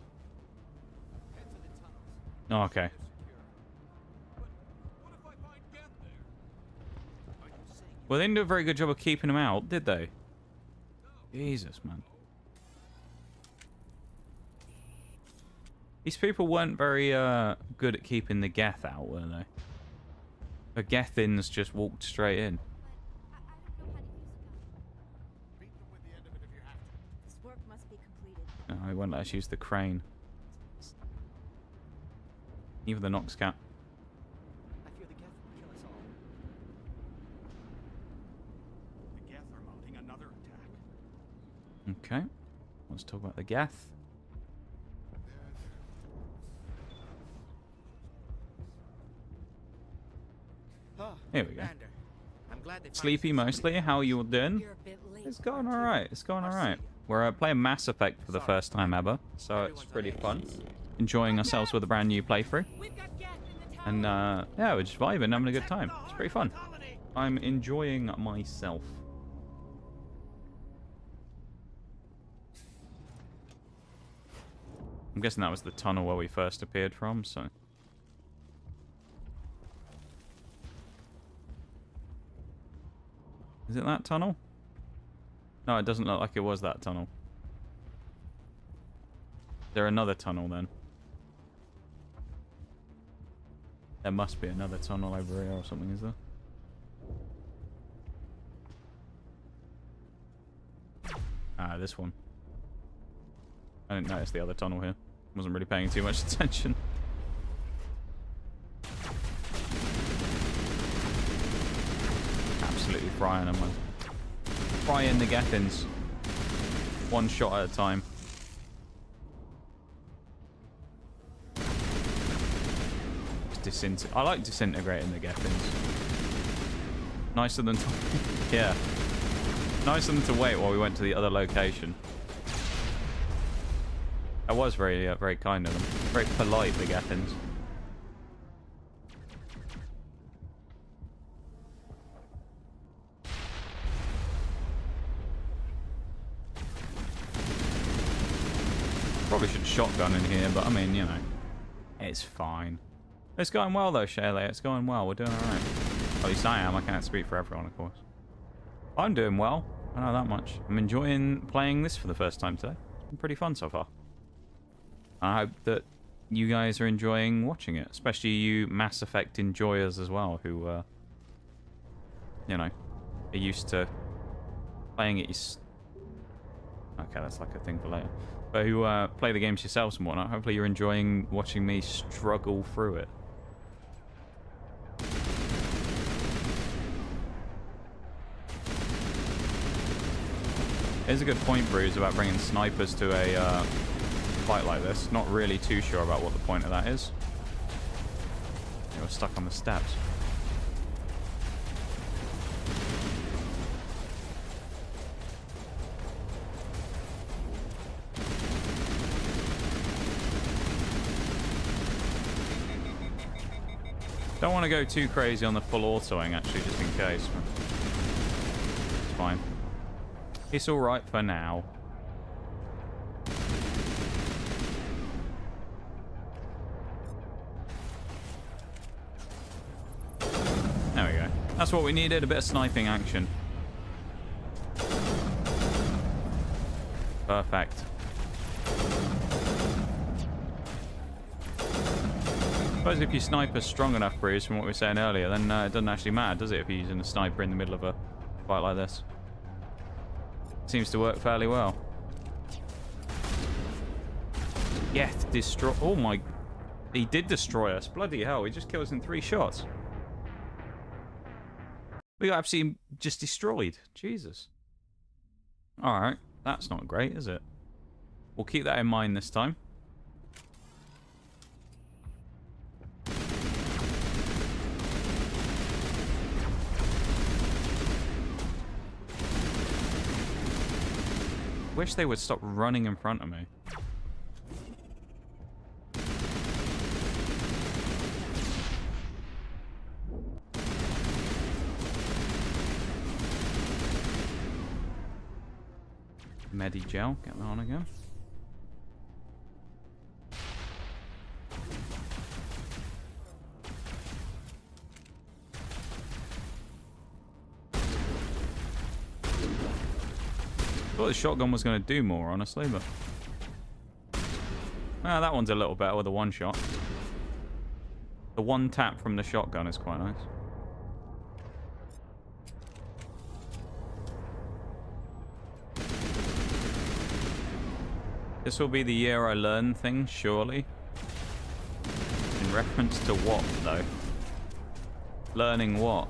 S1: Oh, okay. Well, they didn't do a very good job of keeping him out, did they? Jesus, man. These people weren't very good at keeping the Geth out, were they? The Gethins just walked straight in.
S13: This work must be completed.
S1: No, he won't let us use the crane. Even the Nox Cap.
S21: I fear the Geth will kill us all.
S4: The Geth are mounting another attack.
S1: Okay. Let's talk about the Geth. Here we go. Sleepy mostly. How are you all doing? It's going alright. It's going alright. We're playing Mass Effect for the first time ever, so it's pretty fun. Enjoying ourselves with a brand new playthrough. And yeah, we're just vibing, having a good time. It's pretty fun. I'm enjoying myself. I'm guessing that was the tunnel where we first appeared from, so... Is it that tunnel? No, it doesn't look like it was that tunnel. Is there another tunnel then? There must be another tunnel over here or something, is there? Ah, this one. I didn't notice the other tunnel here. Wasn't really paying too much attention. Absolutely frying them, man. Frying the Gethins. One shot at a time. I like disintegrating the Gethins. Nice of them to... yeah. Nice of them to wait while we went to the other location. That was very, very kind of them. Very polite, the Gethins. Probably should shotgun in here, but I mean, you know, it's fine. It's going well though, Shayla. It's going well. We're doing alright. At least I am. I can't speak for everyone, of course. I'm doing well. I know that much. I'm enjoying playing this for the first time today. It's been pretty fun so far. I hope that you guys are enjoying watching it, especially you Mass Effect enjoyers as well, who, you know, are used to playing it. Okay, that's like a thing for later. But who play the games yourselves and whatnot. Hopefully you're enjoying watching me struggle through it. Here's a good point, Bruce, about bringing snipers to a fight like this. Not really too sure about what the point of that is. We're stuck on the steps. Don't want to go too crazy on the full autoing, actually, just in case. It's fine. It's alright for now. There we go. That's what we needed, a bit of sniping action. Perfect. I suppose if your sniper's strong enough, Bruce, from what we were saying earlier, then it doesn't actually matter, does it, if you're using a sniper in the middle of a fight like this? Seems to work fairly well. Yeah, destroy... Oh my... He did destroy us. Bloody hell, he just killed us in 3 shots. We got absolutely just destroyed. Jesus. Alright, that's not great, is it? We'll keep that in mind this time. Wish they would stop running in front of me. Medi-gel, get that on again. I thought the shotgun was going to do more, honestly, but... Well, that one's a little better with a one-shot. The one tap from the shotgun is quite nice. This will be the year I learn things, surely. In reference to what, though? Learning what?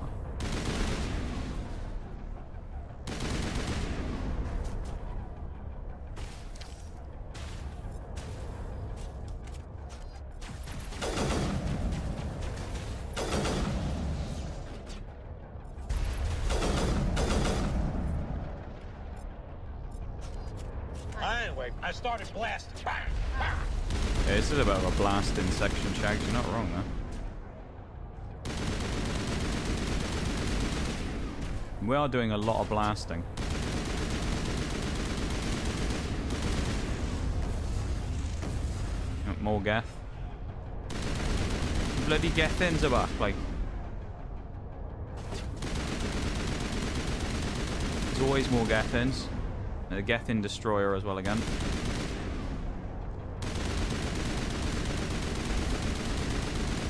S2: I started blasting.
S1: Yeah, this is a bit of a blasting section, Shags. You're not wrong there. We are doing a lot of blasting. More Geth. Bloody Gethins are back, like. There's always more Gethins. A Gethin destroyer as well again.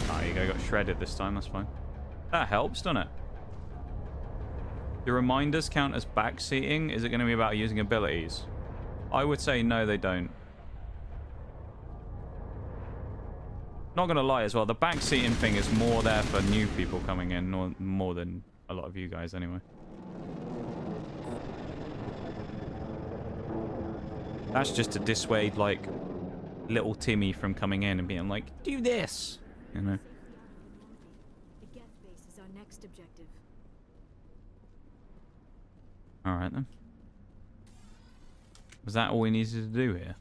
S1: Ah, you go, got shredded this time, that's fine. That helps, doesn't it? Do reminders count as backseating? Is it going to be about using abilities? I would say no, they don't. Not gonna lie as well, the backseating thing is more there for new people coming in, or more than a lot of you guys anyway. That's just to dissuade, like, little Timmy from coming in and being like, do this, you know.
S13: The Geth base is our next objective.
S1: All right then. Was that all we needed to do here?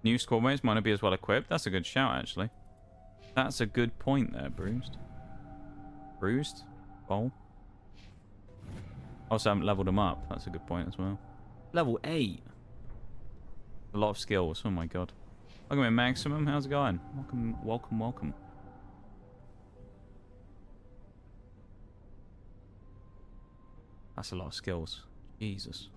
S1: New squad mates might not be as well equipped. That's a good shout, actually. That's a good point there, Bruised. Bruised? Bowl? Also, I haven't leveled them up. That's a good point as well. Level 8. A lot of skills. Oh my god. Welcome in, Maximum. How's it going? Welcome, welcome, welcome. That's a lot of skills. Jesus.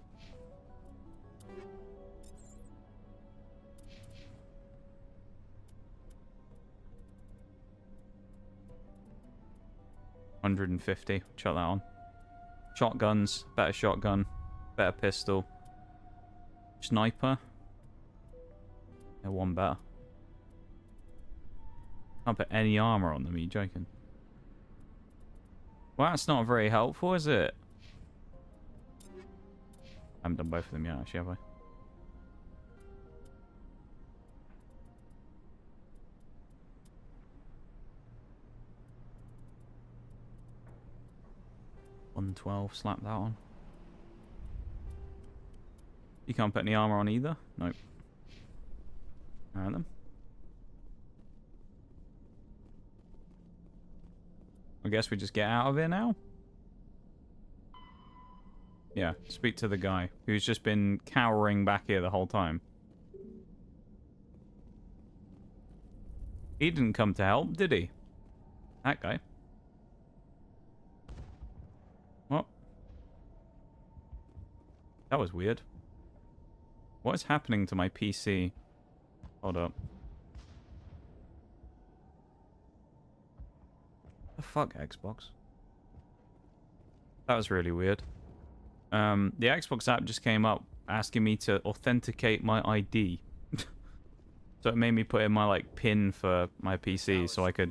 S1: $150. Chuck that on. Shotguns. Better shotgun. Better pistol. Sniper. Yeah, one better. Can't put any armor on them. Are you joking? Well, that's not very helpful, is it? I haven't done both of them yet, actually, have I? $112, slap that on. You can't put any armor on either? Nope. Alright then. I guess we just get out of here now? Yeah, speak to the guy who's just been cowering back here the whole time. He didn't come to help, did he? That guy. What? That was weird. What is happening to my PC? Hold up. The fuck, Xbox? That was really weird. The Xbox app just came up asking me to authenticate my ID. So it made me put in my like PIN for my PC so I could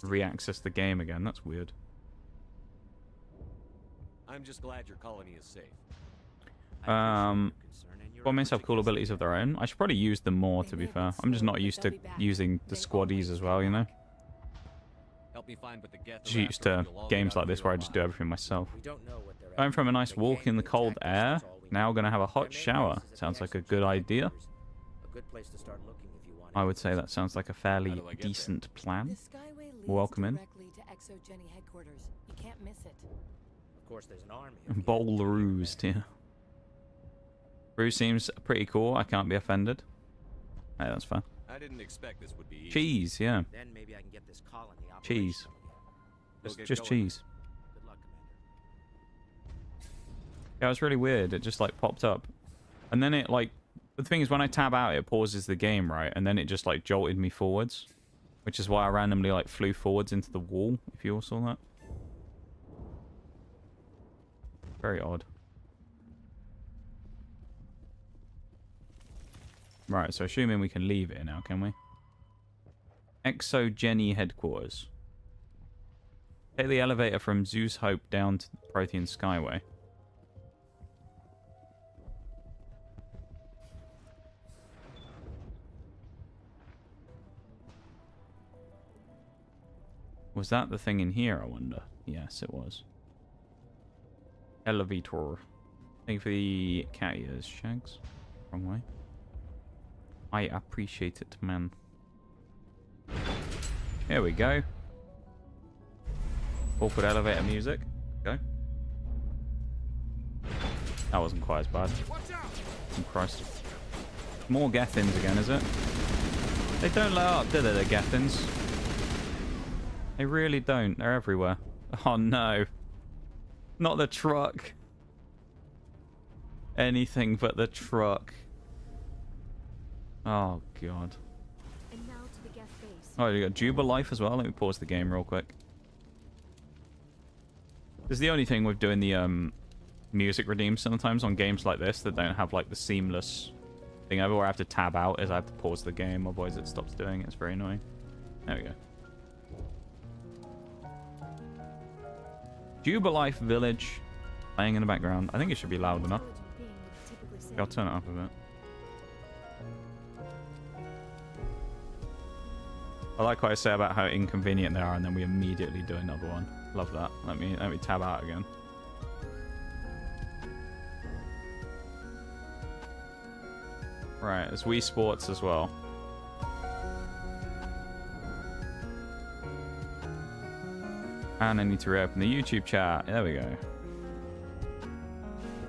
S1: re-access the game again. That's weird.
S10: I'm just glad your colony is safe.
S1: Well, may have cool abilities of their own. I should probably use them more, to be fair. I'm just not used to using the squaddies as well, you know?
S10: Help me find what the Geth
S1: Just used to games like this where I just do everything myself. Going from a nice walk in the cold air, now gonna have a hot shower. Sounds like a good idea. I would say that sounds like a fairly decent plan. Welcome in.
S22: You can't miss it.
S17: Of course, there's an army.
S1: Bowl Roosed, yeah. Bruce seems pretty cool. I can't be offended. Hey, that's fine.
S10: I didn't expect this would be easy.
S1: Cheese, yeah.
S17: Then maybe I can get this colony
S1: cheese. Just
S10: going.
S1: cheese.
S17: Good luck, Commander.
S1: Yeah, it was really weird. It just like popped up. And then it like... The thing is, when I tab out, it pauses the game, right? And then it just like jolted me forwards. Which is why I randomly like flew forwards into the wall, if you all saw that. Very odd. Right, so assuming we can leave it now, can we? Exogeny headquarters. Take the elevator from Zeus Hope down to the Prothean Skyway. Was that the thing in here, I wonder? Yes, it was. Elevator. Thank you for the cat ears, Shags. Wrong way. I appreciate it, man. Here we go. Awkward elevator music. Go. That wasn't quite as bad. Oh, Christ. More Gethins again, is it? They don't let up, do they, the Gethins? They really don't. They're everywhere. Oh, no. Not the truck. Anything but the truck. Oh, God.
S13: And now to the Geth base.
S1: Oh, you got Juba Life as well. Let me pause the game real quick. This is the only thing with doing the music redeems sometimes on games like this that don't have like the seamless thing over where I have to tab out as I have to pause the game, otherwise it stops doing it. It's very annoying. There we go. Jubilife Village playing in the background. I think it should be loud enough. I'll turn it up a bit. I like what I say about how inconvenient they are, and then we immediately do another one. Love that. Let me tab out again. Right, there's Wii Sports as well. And I need to reopen the YouTube chat. There we go.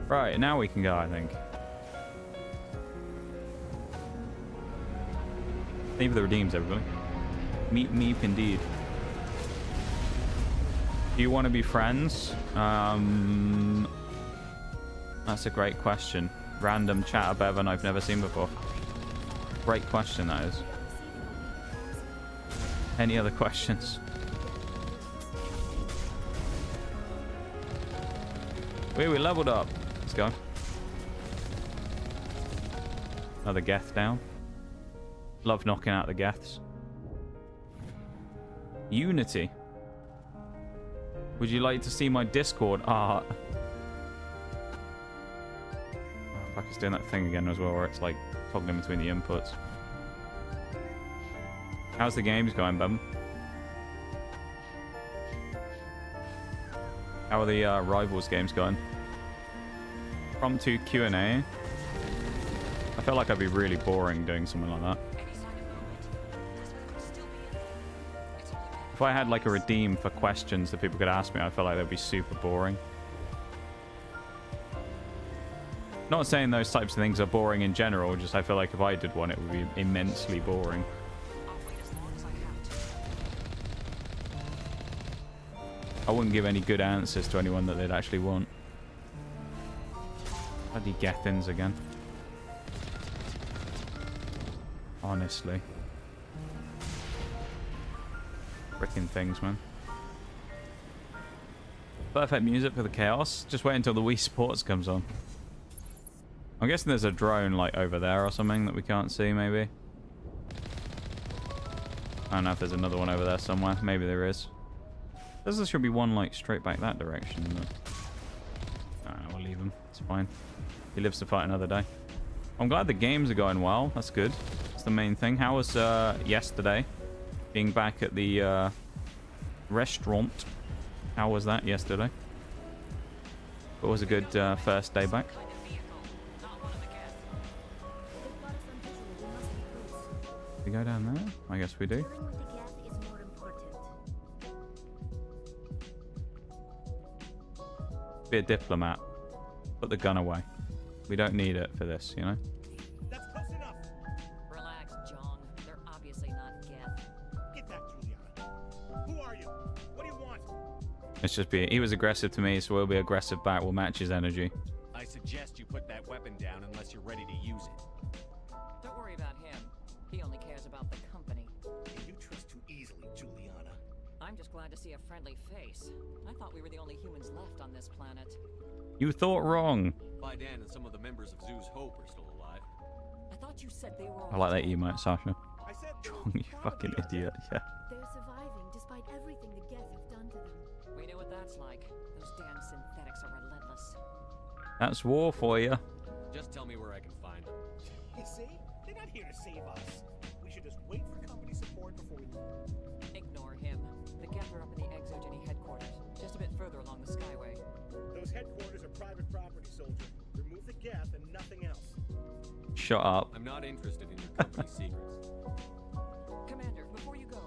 S1: Right, now we can go, I think. Leave the redeems, everybody. Meep meep indeed. Do you want to be friends? That's a great question. Random chatter Bevan I've never seen before. Great question, that is. Any other questions? We leveled up. Let's go. Another Geth down. Love knocking out the Geths. Unity. Would you like to see my Discord art? Oh, fuck, it's doing that thing again as well where it's like toggling between the inputs. How's the games going, Bum? How are the Rivals games going? Prompt to Q&A. I feel like I'd be really boring doing something like that. If I had like a redeem for questions that people could ask me, I feel like they'd be super boring. Not saying those types of things are boring in general, just I feel like if I did one, it would be immensely boring. I wouldn't give any good answers to anyone that they'd actually want. Bloody Gethins again. Honestly. Frickin' things, man. Perfect music for the chaos. Just wait until the Wii Sports comes on. I'm guessing there's a drone like over there or something that we can't see, maybe. I don't know if there's another one over there somewhere. Maybe there is. There should be one like straight back that direction. But... Alright, we'll leave him. It's fine. He lives to fight another day. I'm glad the games are going well. That's good. That's the main thing. How was yesterday? Being back at the restaurant. How was that yesterday? What was a good first day back? We go down there? I guess we do. Be a diplomat. Put the gun away. We don't need it for this, you know?
S2: That's close enough.
S7: Relax, John. They're obviously not Geth.
S2: Get back, Juliana. Who are you? What do you want?
S1: Let's just be... He was aggressive to me, so we'll be aggressive back. We'll match his energy.
S10: I suggest you put that weapon down unless you're ready to use it.
S7: Don't worry about him. He only cares about the company.
S2: You trust too easily, Juliana.
S7: I'm just glad to see a friendly face. I thought we were the only humans left on this planet.
S1: You thought wrong.
S10: Fidan and some of the members of Zoo's Hope are still alive.
S7: I thought you said they were all
S1: I like that emote, Sasha.
S2: I said
S1: You fucking idiot. Yeah.
S13: They're surviving despite everything the Geth have done to them.
S7: We know what that's like. Those damn synthetics are relentless.
S1: That's war for you.
S10: Just tell me where I can find them.
S2: You see? They're not here to save us. We should just wait for company support before we leave.
S7: Ignore him. The Geth are up in the Exogeny headquarters, just a bit further along the Skyway.
S2: Those headquarters are private property, soldier. Remove the Geth and nothing else.
S1: Shut up.
S10: I'm not interested in your company's secrets.
S7: Commander, before you go,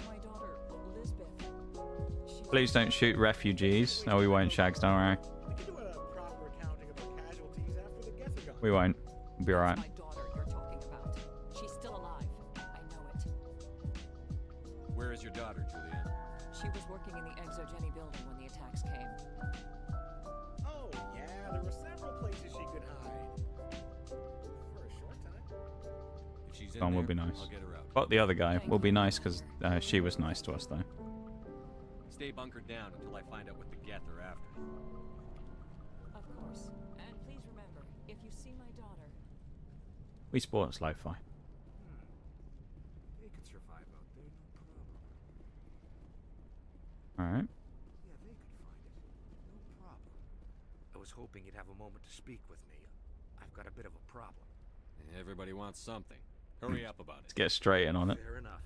S7: my daughter, Lisbeth.
S1: Please don't shoot refugees. No, we won't, Shags. Don't worry.
S2: We can do a proper accounting of our casualties after the Geth are gone.
S1: We won't. We'll be alright.
S7: My daughter you're talking about. She's still alive. I know it.
S10: Where is your daughter, Juliana?
S7: She was working in the Exogeny building when the attacks came.
S2: Oh, yeah, there were several places she could hide. For a short time.
S10: If she's in
S1: Don
S10: there,
S1: will be nice.
S10: I'll get her out.
S1: But the other guy will be nice because she was nice to us, though.
S10: Stay bunkered down until I find out what the Geth are after.
S22: course. And please remember, if you see my daughter...
S1: Wii Sports Lo-Fi.
S19: They could survive out there, no problem.
S1: Alright.
S19: Yeah, they could find it. No problem.
S5: I was hoping you'd have a moment to speak with me. I've got a bit of a problem.
S10: Everybody wants something. Hurry up about
S1: Let's
S10: it.
S1: get straight in on it.
S5: Fair enough.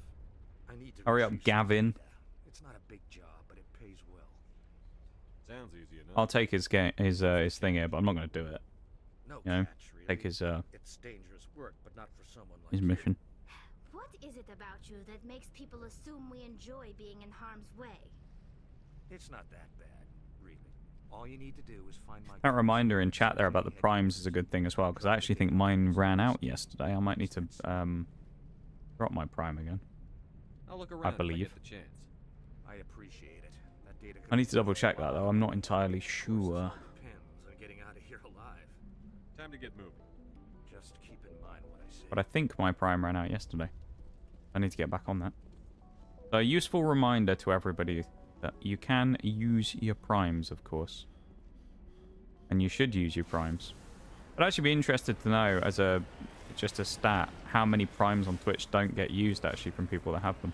S5: I need to
S1: Hurry up,
S5: retrieve
S1: Gavin.
S5: some data. It's not a big job, but it pays well.
S10: Sounds easy enough.
S1: I'll take his thing here, but I'm not going to do it.
S5: No
S1: You know,
S5: catch, really.
S1: take his
S5: It's dangerous work, but not for someone like
S1: his mission.
S16: What is it about you that makes people assume we enjoy being in harm's way?
S5: It's not that bad, really. All you need to do is find my...
S1: That reminder in chat there about the primes is a good thing as well, because I actually think mine ran out yesterday. I might need to drop my prime again.
S10: I'll look around
S1: I
S10: if
S1: believe.
S10: get the chance.
S5: I appreciate it. That data
S1: I need to double check that though. I'm not entirely sure.
S5: depends on getting out of here alive.
S10: Time to get moving.
S5: Just keep in mind what I say.
S1: But I think my prime ran out yesterday. I need to get back on that. So a useful reminder to everybody that you can use your primes, of course. And you should use your primes. I'd actually be interested to know, as just a stat, how many primes on Twitch don't get used actually from people that have them.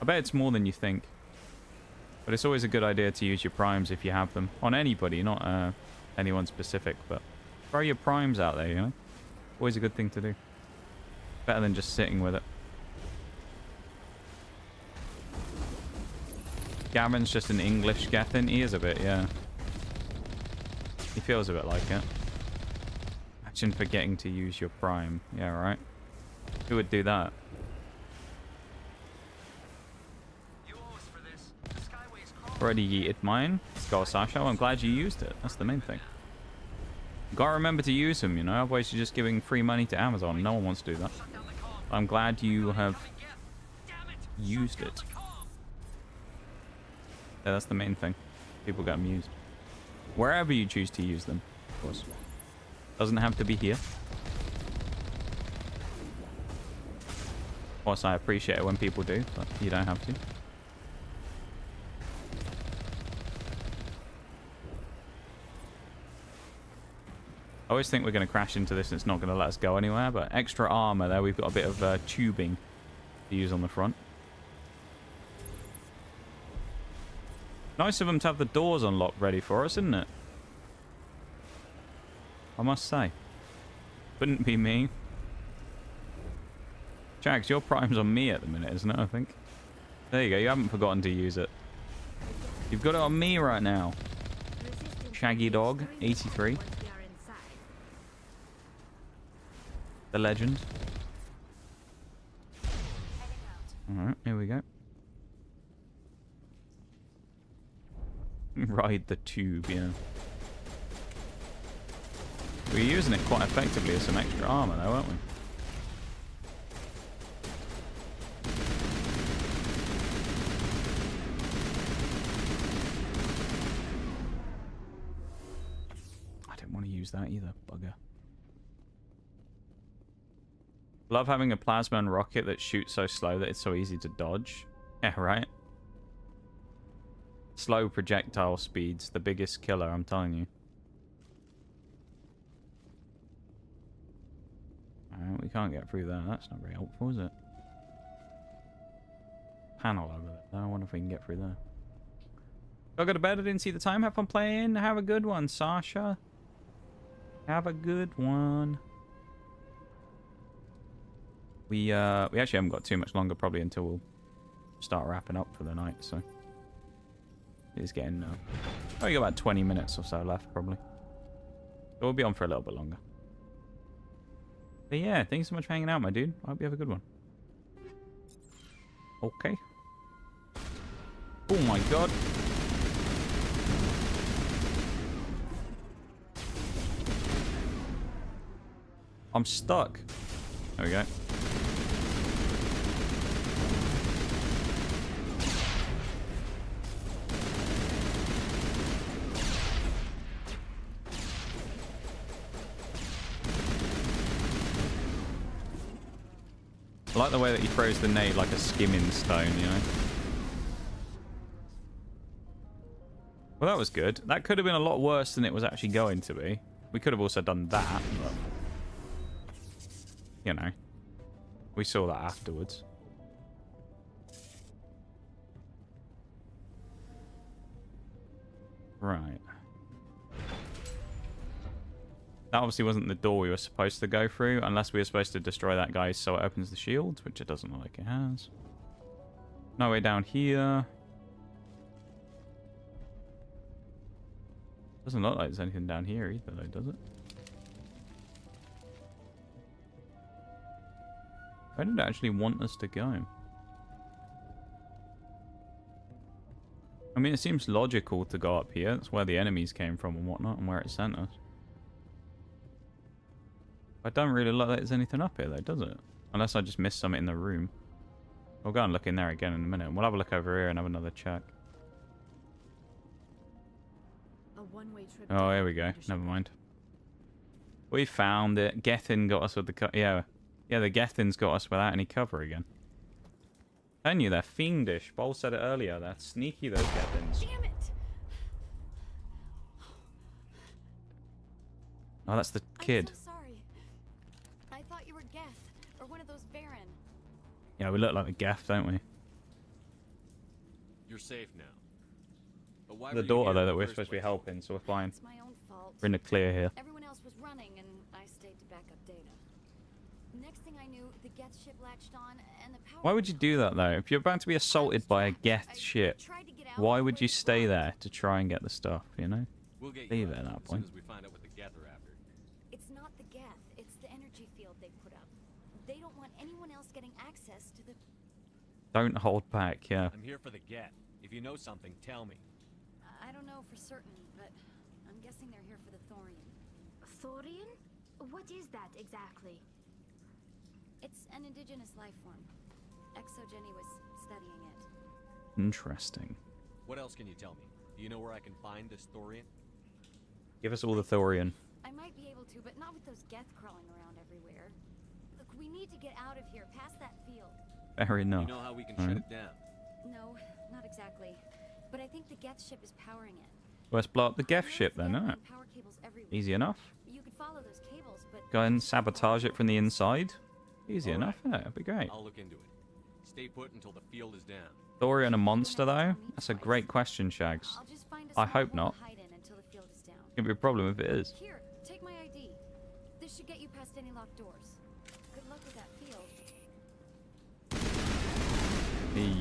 S1: I bet it's more than you think. But it's always a good idea to use your primes if you have them. On anybody, not anyone specific, but throw your primes out there, you know? Always a good thing to do. Better than just sitting with it. Gavin's just an English Gethin. He is a bit, yeah. He feels a bit like it. Imagine forgetting to use your prime. Yeah, right. Who would do that? Already yeeted mine. Let's go, Sasha. I'm glad you used it. That's the main thing. You gotta remember to use them, you know? Otherwise you're just giving free money to Amazon. No one wants to do that. I'm glad you have used it. Yeah, that's the main thing. People get them used. Wherever you choose to use them, of course. Doesn't have to be here. Of course, I appreciate it when people do, but you don't have to. I always think we're going to crash into this and it's not going to let us go anywhere, but extra armor there. We've got a bit of tubing to use on the front. Nice of them to have the doors unlocked ready for us, isn't it? I must say. Couldn't be me. Jags, your prime's on me at the minute, isn't it, I think? There you go, you haven't forgotten to use it. You've got it on me right now. Shaggy Dog, 83. The legend. Alright, here we go. Ride the tube, yeah. We're using it quite effectively as some extra armor though, aren't we? I didn't want to use that either, bugger. Love having a plasma and rocket that shoots so slow that it's so easy to dodge. Yeah, right? Slow projectile speeds, the biggest killer, I'm telling you. Alright, we can't get through there. That's not very helpful, is it? Panel over there. I wonder if we can get through there. Go to bed. I didn't see the time. Have fun playing. Have a good one, Sasha. Have a good one. We actually haven't got too much longer, probably, until we'll start wrapping up for the night, so... It is getting... we got about 20 minutes or so left, probably. So we'll be on for a little bit longer. But yeah, thanks so much for hanging out, my dude. I hope you have a good one. Okay. Oh my god. I'm stuck. There we go. I like the way that he throws the nade like a skimming stone, you know? Well, that was good. That could have been a lot worse than it was actually going to be. We could have also done that, but... You know. We saw that afterwards. Right. That obviously wasn't the door we were supposed to go through, unless we were supposed to destroy that guy so it opens the shield, which it doesn't look like it has. No way down here. Doesn't look like there's anything down here either, though, does it? Where did it actually want us to go? I mean, it seems logical to go up here. That's where the enemies came from and whatnot, and where it sent us. I don't really look like there's anything up here, though, does it? Unless I just missed something in the room. We'll go and look in there again in a minute. We'll have a look over here and have another check. Oh, here we go. Never mind. We found it. Gethin got us with the... Yeah, the Gethins got us without any cover again. Telling you, they're fiendish. Bol said it earlier. They're sneaky, those Gethins.
S20: Damn it!
S1: Oh, that's the kid.
S20: I'm so sorry. I thought you were Geth, or one of those Baron.
S1: Yeah, we look like the Geth, don't we?
S10: You're safe now. But why
S1: The
S10: were
S1: daughter,
S10: you
S1: though,
S10: here
S1: that
S10: in
S1: we're
S10: the
S1: supposed
S10: first
S1: to be helping, so we're fine.
S20: It's my own fault.
S1: We're in the clear here.
S20: Everyone else was running, and I stayed to back up data. Next thing I knew, the Geth ship latched on, and the power...
S1: Why would you do that, though? If you're about to be assaulted by a Geth ship, why would you stay there to try and get the stuff, you know?
S10: We'll get
S1: Leave
S10: you
S1: it at
S10: out
S1: that
S10: as soon
S1: point.
S10: as we find out what the Geth are after.
S20: It's not the Geth, it's the energy field they put up. They don't want anyone else getting access to the...
S1: Don't hold back, yeah.
S10: I'm here for the Geth. If you know something, tell me.
S20: I don't know for certain, but I'm guessing they're here for the Thorian.
S16: Thorian? What is that exactly?
S20: It's an indigenous life form. Exogeny was studying it.
S1: Interesting.
S10: What else can you tell me? Do you know where I can find this Thorian?
S1: Give us all the Thorian.
S20: I might be able to, but not with those Geth crawling around everywhere. Look, we need to get out of here, past that field.
S1: Fair enough.
S10: You know how we can
S1: All
S10: shut
S1: right.
S10: it down?
S20: No, not exactly. But I think the Geth ship is powering it.
S1: Well, let's blow up the Geth ship then, innit?
S20: Power cables everywhere.
S1: Easy enough.
S20: You could follow those cables, but
S1: Go and sabotage it from the inside. Easy enough, yeah, it'd be great.
S10: I'll look into it. Stay put until the field is down.
S1: Thorian a monster, though? That's a great question, Shags.
S20: I'll just find a
S1: I
S20: small
S1: hope
S20: hole
S1: not.
S20: to hide in until the field is down.
S1: It's gonna be a problem if it is.
S20: Here, take my ID. This should get you past any locked doors. Good luck with that field.
S1: The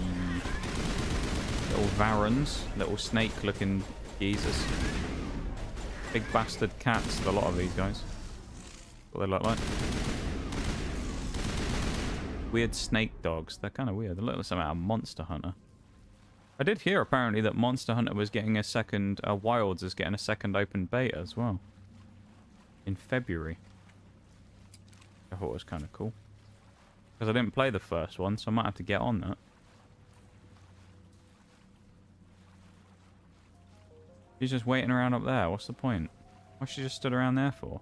S1: little Varans, little snake-looking geezers. Big bastard cats, a lot of these guys. What they look like. Weird snake dogs. They're kind of weird. They look like something out of Monster Hunter. I did hear apparently that Monster Hunter was getting a second... Wilds is getting a second open beta as well. In February. I thought it was kind of cool. Because I didn't play the first one, so I might have to get on that. She's just waiting around up there. What's the point? What's she just stood around there for?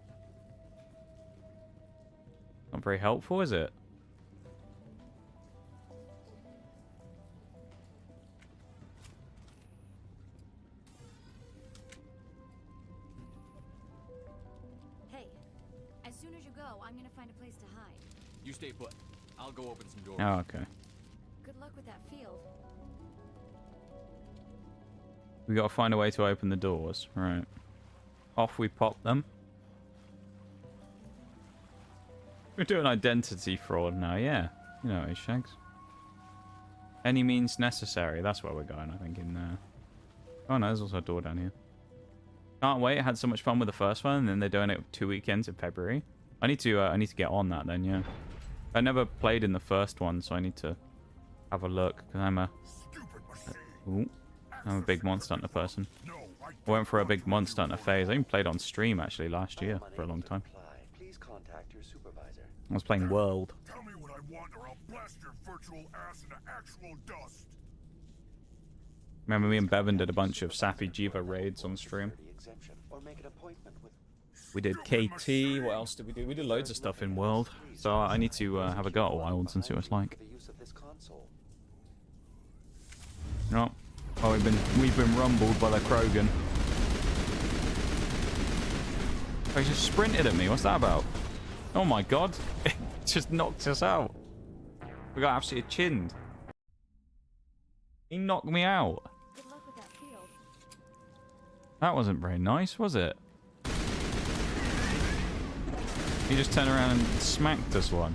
S1: Not very helpful, is it?
S20: Hey, as soon as you go, I'm gonna find a place to hide.
S10: You stay put. I'll go open some doors.
S1: Oh, okay.
S20: Good luck with that field.
S1: We gotta find a way to open the doors. Right. Off we pop them. We're doing identity fraud now, yeah. You know it, Shags. Any means necessary. That's where we're going, I think, in there. Oh no, there's also a door down here. Can't wait. I had so much fun with the first one, and then they're doing it 2 weekends in February. I need to get on that then, yeah. I never played in the first one, so I need to have a look, because I'm a big Monster Hunter person. I went for a big Monster Hunter phase. I even played on stream, actually, last year for a long time.
S8: Please contact your supervisor.
S1: I was playing World.
S18: Tell me what I want or I'll blast your virtual ass into actual dust.
S1: Remember me and Bevan did a bunch of Sappy Jiva raids on stream.
S8: Or make an appointment with
S1: We did KT. What else did we do? We did loads of stuff in World. So I need to have a go at Wilds and see what it's like.
S8: the use of this console.
S1: No. Oh, we've been rumbled by the Krogan. Oh, he just sprinted at me. What's that about? Oh my god. It just knocked us out. We got absolutely chinned. He knocked me out.
S22: Good luck with that field.
S1: That wasn't very nice, was it? He just turned around and smacked us one.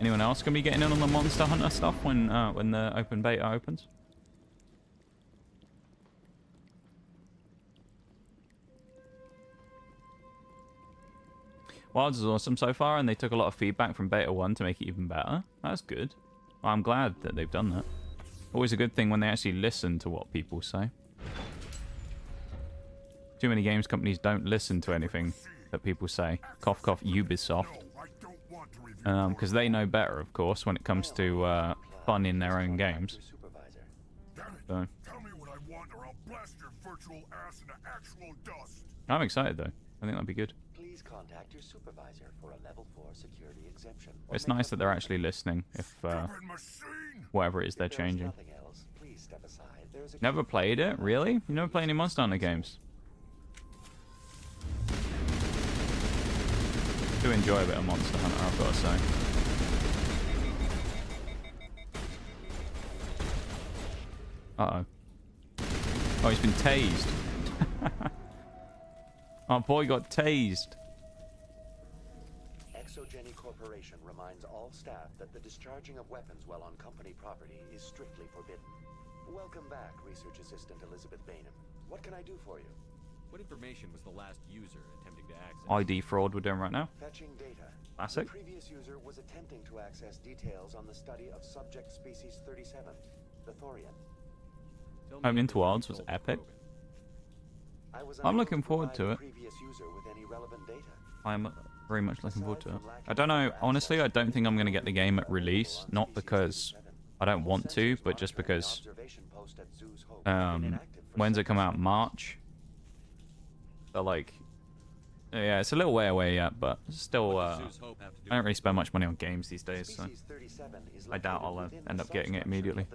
S1: Anyone else gonna be getting in on the Monster Hunter stuff when the open beta opens? Wilds is awesome so far, and they took a lot of feedback from Beta 1 to make it even better. That's good. Well, I'm glad that they've done that. Always a good thing when they actually listen to what people say. Too many games companies don't listen to anything that people say. Cough, cough, Ubisoft. Because they know better, of course, when it comes to fun in their own games. So. I'm excited, though. I think that'd be good.
S8: Please contact your supervisor for a level 4 security exemption.
S1: It's nice that they're actually listening if whatever it is they're changing. Never played it? Really? You never play any Monster Hunter games? I do enjoy a bit of Monster Hunter, I've got to say. Uh-oh. Oh, he's been tased. Our boy got tased.
S8: Exogeny Corporation reminds all staff that the discharging of weapons while on company property is strictly forbidden. Welcome back, Research Assistant Elizabeth Bainham. What can I do for you?
S10: What information was the last user attempting to access?
S1: ID fraud we're doing right now.
S8: Fetching data.
S1: Classic.
S8: The previous user was attempting to access details on the study of subject species 37, the Thorian.
S1: Home into Wilds was epic. I'm looking forward to it. I'm very much looking forward to it. I don't know, honestly, I don't think I'm going to get the game at release. Not because I don't want to, but just because... when's it come out? March? So, like... Yeah, it's a little way away yet, but still, I don't really spend much money on games these days, so... I doubt I'll end up getting it immediately.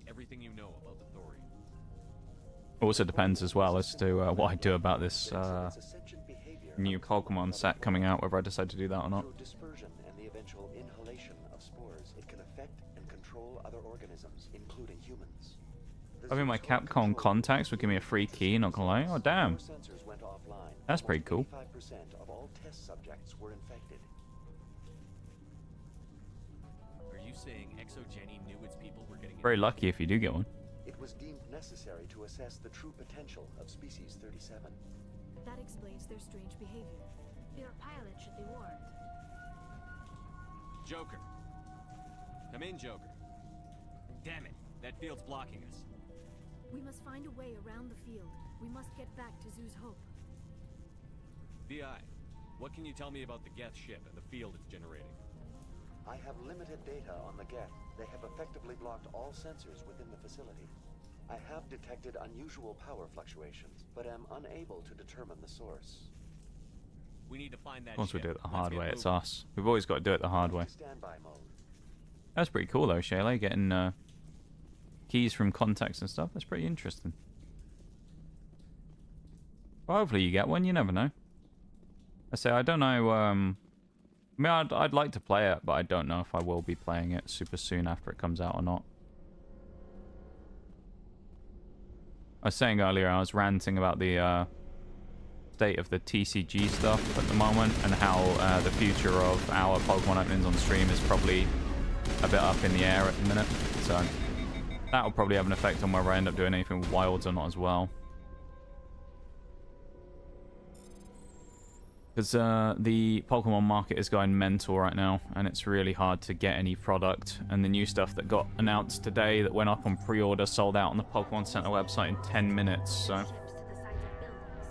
S10: Everything you know about the Thorian.
S1: Also depends as well as to what I do about this new Pokemon set coming out, whether I decide to do that or not.
S8: Dispersion and the eventual inhalation of spores, it can affect and control other organisms, including humans.
S1: I mean, my Capcom contacts would give me a free key, not gonna lie. Oh, damn. That's pretty cool.
S8: 85% of all test subjects were infected.
S10: Are you saying Exogeny knew its people were getting...
S1: Very lucky if you do get one.
S8: It was deemed necessary to assess the true potential of species 37.
S13: That explains their strange behavior.
S16: Your pilot should be warned.
S10: Joker. Come in, Joker. Damn it, that field's blocking us.
S13: We must find a way around the field. We must get back to Zoo's Hope.
S10: VI, what can you tell me about the Geth ship and the field it's generating?
S8: I have limited data on the Geth. They have effectively blocked all sensors within the facility. I have detected unusual power fluctuations, but am unable to determine the source.
S10: We need to find that
S1: Once we
S10: ship.
S1: do it the
S10: Let's
S1: hard
S10: get
S1: way, it's
S10: moving.
S1: us. We've always got to do it the hard way.
S8: Standby mode.
S1: That's pretty cool though, Shayla, getting keys from contacts and stuff. That's pretty interesting. Well, hopefully you get one, you never know. I say, I don't know, I mean, I'd like to play it, but I don't know if I will be playing it super soon after it comes out or not. I was saying earlier, I was ranting about the state of the TCG stuff at the moment, and how the future of our Pokemon openings on stream is probably a bit up in the air at the minute. So that'll probably have an effect on whether I end up doing anything with Wilds or not as well. Because the Pokemon market is going mental right now, and it's really hard to get any product. And the new stuff that got announced today that went up on pre-order sold out on the Pokemon Center website in 10 minutes. So,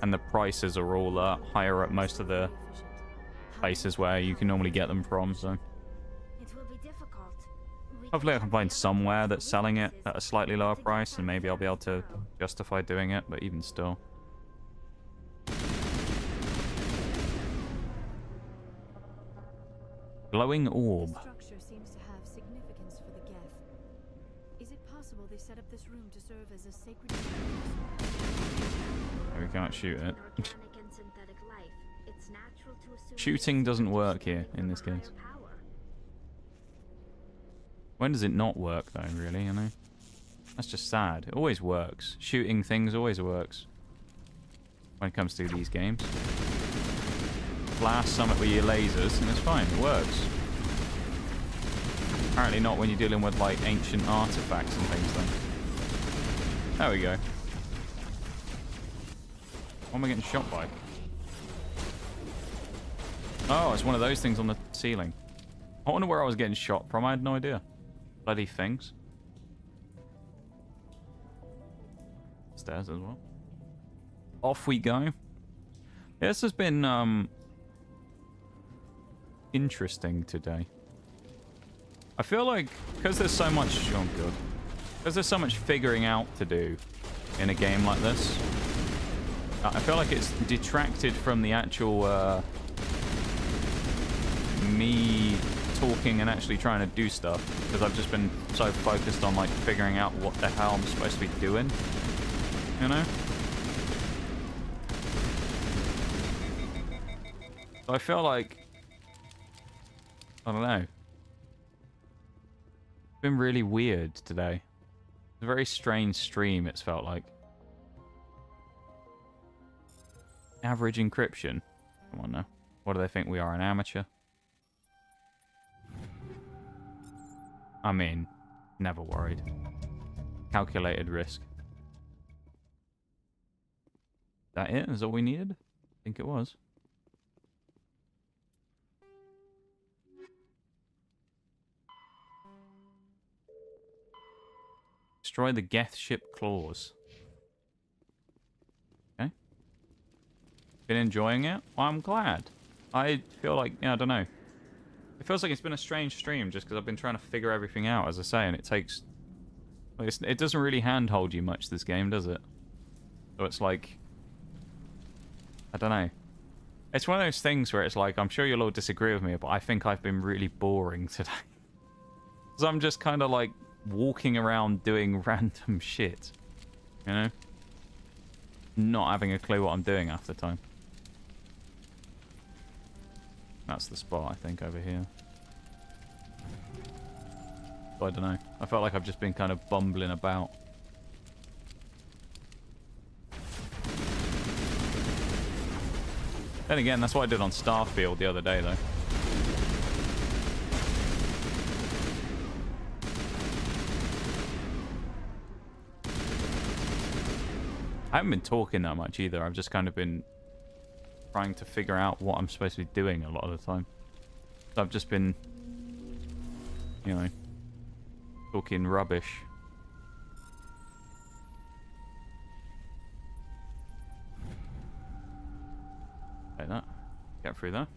S1: and the prices are all higher at most of the places where you can normally get them from. So
S16: It will be difficult.
S1: Hopefully I can find somewhere that's selling it at a slightly lower price, and maybe I'll be able to justify doing it, but even still. Glowing orb.
S13: This structure seems to have significance for the Geth. Is it possible they set up this room to serve as a sacred...
S1: We can't shoot it. Shooting doesn't work here in this case. When does it not work though, really, you know? That's just sad. It always works. Shooting things always works. When it comes to these games. Blast something with your lasers and it's fine, it works. Apparently not when you're dealing with like ancient artifacts and things then. There we go. What am I getting shot by? Oh, it's one of those things on the ceiling. I wonder where I was getting shot from. I had no idea. Bloody things. Stairs as well. Off we go. Yeah, this has been interesting today. I feel like because there's so much because there's so much figuring out to do in a game like this, I feel like it's detracted from the actual me talking and actually trying to do stuff, because I've just been so focused on like figuring out what the hell I'm supposed to be doing, you know? So I feel like, I don't know, it's been really weird today. It's a very strange stream, it's felt like. Average encryption. Come on now. What do they think we are, an amateur? I mean, never worried. Calculated risk. That it? Is that all we needed? I think it was. Destroy the Geth ship claws. Okay. Been enjoying it? Well, I'm glad. I feel like, yeah, I don't know. It feels like it's been a strange stream just because I've been trying to figure everything out, as I say, and it takes... Well, it doesn't really handhold you much, this game, does it? So it's like... I don't know. It's one of those things where it's like, I'm sure you'll all disagree with me, but I think I've been really boring today. Because I'm just kind of like walking around doing random shit. You know? Not having a clue what I'm doing half the time. That's the spot, I think, over here. But I don't know. I felt like I've just been kind of bumbling about. Then again, that's what I did on Starfield the other day, though. I haven't been talking that much either. I've just kind of been trying to figure out what I'm supposed to be doing a lot of the time. So I've just been, you know, talking rubbish. Like that. Get through there.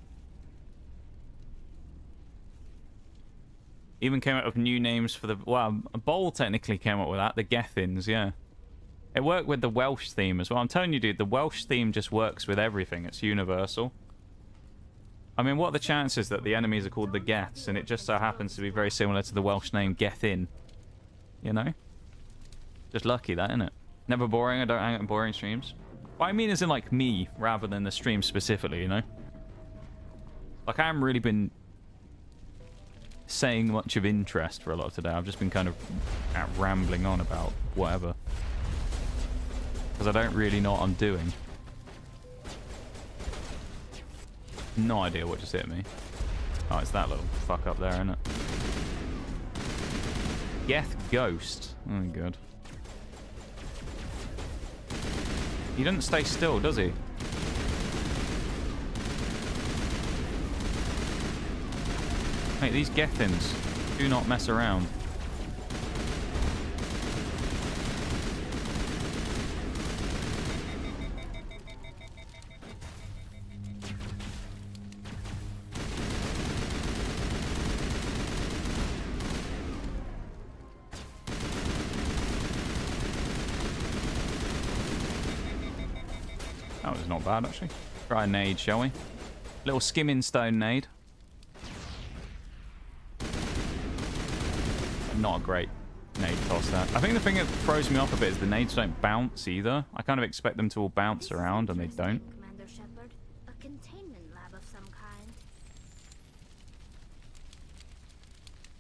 S1: Even came up with new names for the... Well, Bowl technically came up with that. The Gethins, yeah. It worked with the Welsh theme as well. I'm telling you, dude, the Welsh theme just works with everything. It's universal. I mean, what are the chances that the enemies are called the Geths, and it just so happens to be very similar to the Welsh name Gethin? You know? Just lucky, that, isn't it? Never boring. I don't hang out in boring streams. What I mean is in, like, me, rather than the stream specifically, you know? Like, I haven't really been saying much of interest for a lot of today. I've just been kind of rambling on about whatever. Because I don't really know what I'm doing. No idea what just hit me. Oh, it's that little fuck up there, isn't it? Geth Ghost. Oh, good. He doesn't stay still, does he? Mate, these Gethins do not mess around. That was not bad, actually. Try a nade, shall we? Little skimming stone nade. Not a great nade toss, that. I think the thing that throws me off a bit is the nades don't bounce either. I kind of expect them to all bounce around, and they don't.
S16: Commander Shepard, a containment lab of some kind.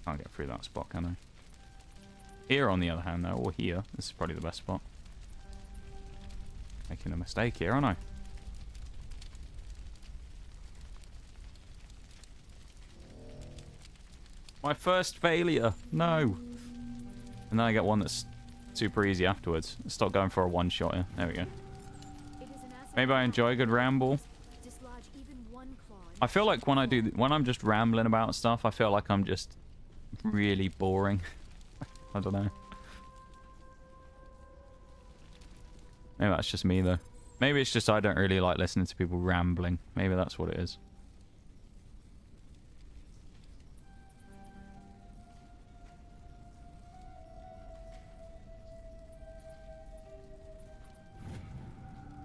S1: Can't get through that spot, can I? Here, on the other hand, though, or here, this is probably the best spot. Making a mistake here, aren't I? My first failure. No. And then I get one that's super easy afterwards. Stop going for a one-shot here. There we go. Maybe I enjoy a good ramble. I feel like when I'm just rambling about stuff, I feel like I'm just really boring. I don't know. Maybe that's just me, though. Maybe it's just I don't really like listening to people rambling. Maybe that's what it is.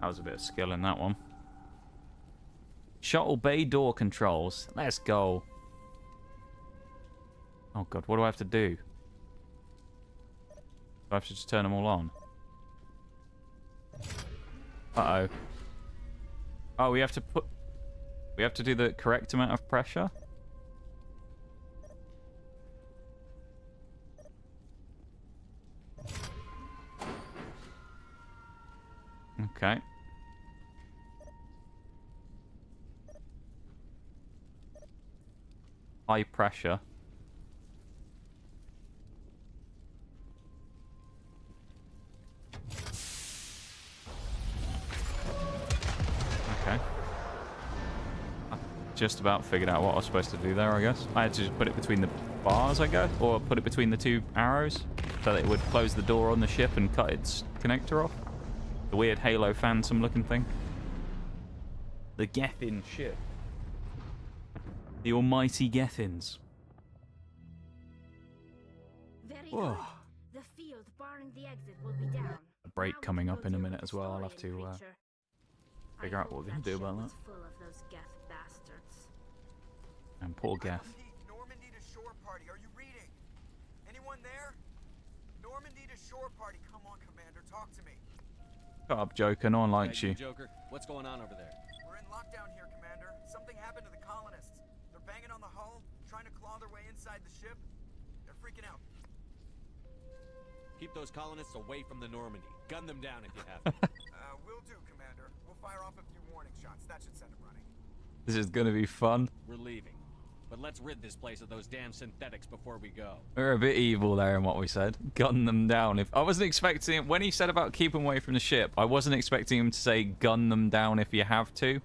S1: That was a bit of skill in that one. Shuttle bay door controls. Let's go. Oh god, what do I have to do? Do I have to just turn them all on? Uh-oh. Oh, we have to do the correct amount of pressure? Okay. High pressure. Okay. I just about figured out what I was supposed to do there, I guess. I had to just put it between the bars, I guess, or put it between the two arrows so that it would close the door on the ship and cut its connector off. The weird Halo Phantom looking thing. The Gethin ship. The almighty Gethins.
S16: Very
S1: Whoa.
S16: good. The field barring the exit will be down.
S1: A break coming up in a minute as well. I'll have to figure out what we're going to do about that.
S16: Full of those Geth bastards.
S1: And poor Geth.
S19: Normandy to shore party. Are you reading? Anyone there? Normandy to shore party. Come on, Commander. Talk to me.
S1: Shut up, Joker. No one likes you.
S10: Joker, what's going on over there?
S19: We're in lockdown here, Commander. Something happened to the colonists. They're banging on the hull, trying to claw their way inside the ship. They're freaking out.
S10: Keep those colonists away from the Normandy. Gun them down if you have to.
S19: Will do, Commander. We'll fire off a few warning shots. That should send them running.
S1: This is going to be fun.
S10: We're leaving. But let's rid this place of those damn synthetics before we go.
S1: We're a bit evil there in what we said. Gun them down. If I wasn't expecting... When he said about keeping away from the ship, I wasn't expecting him to say gun them down if you have to.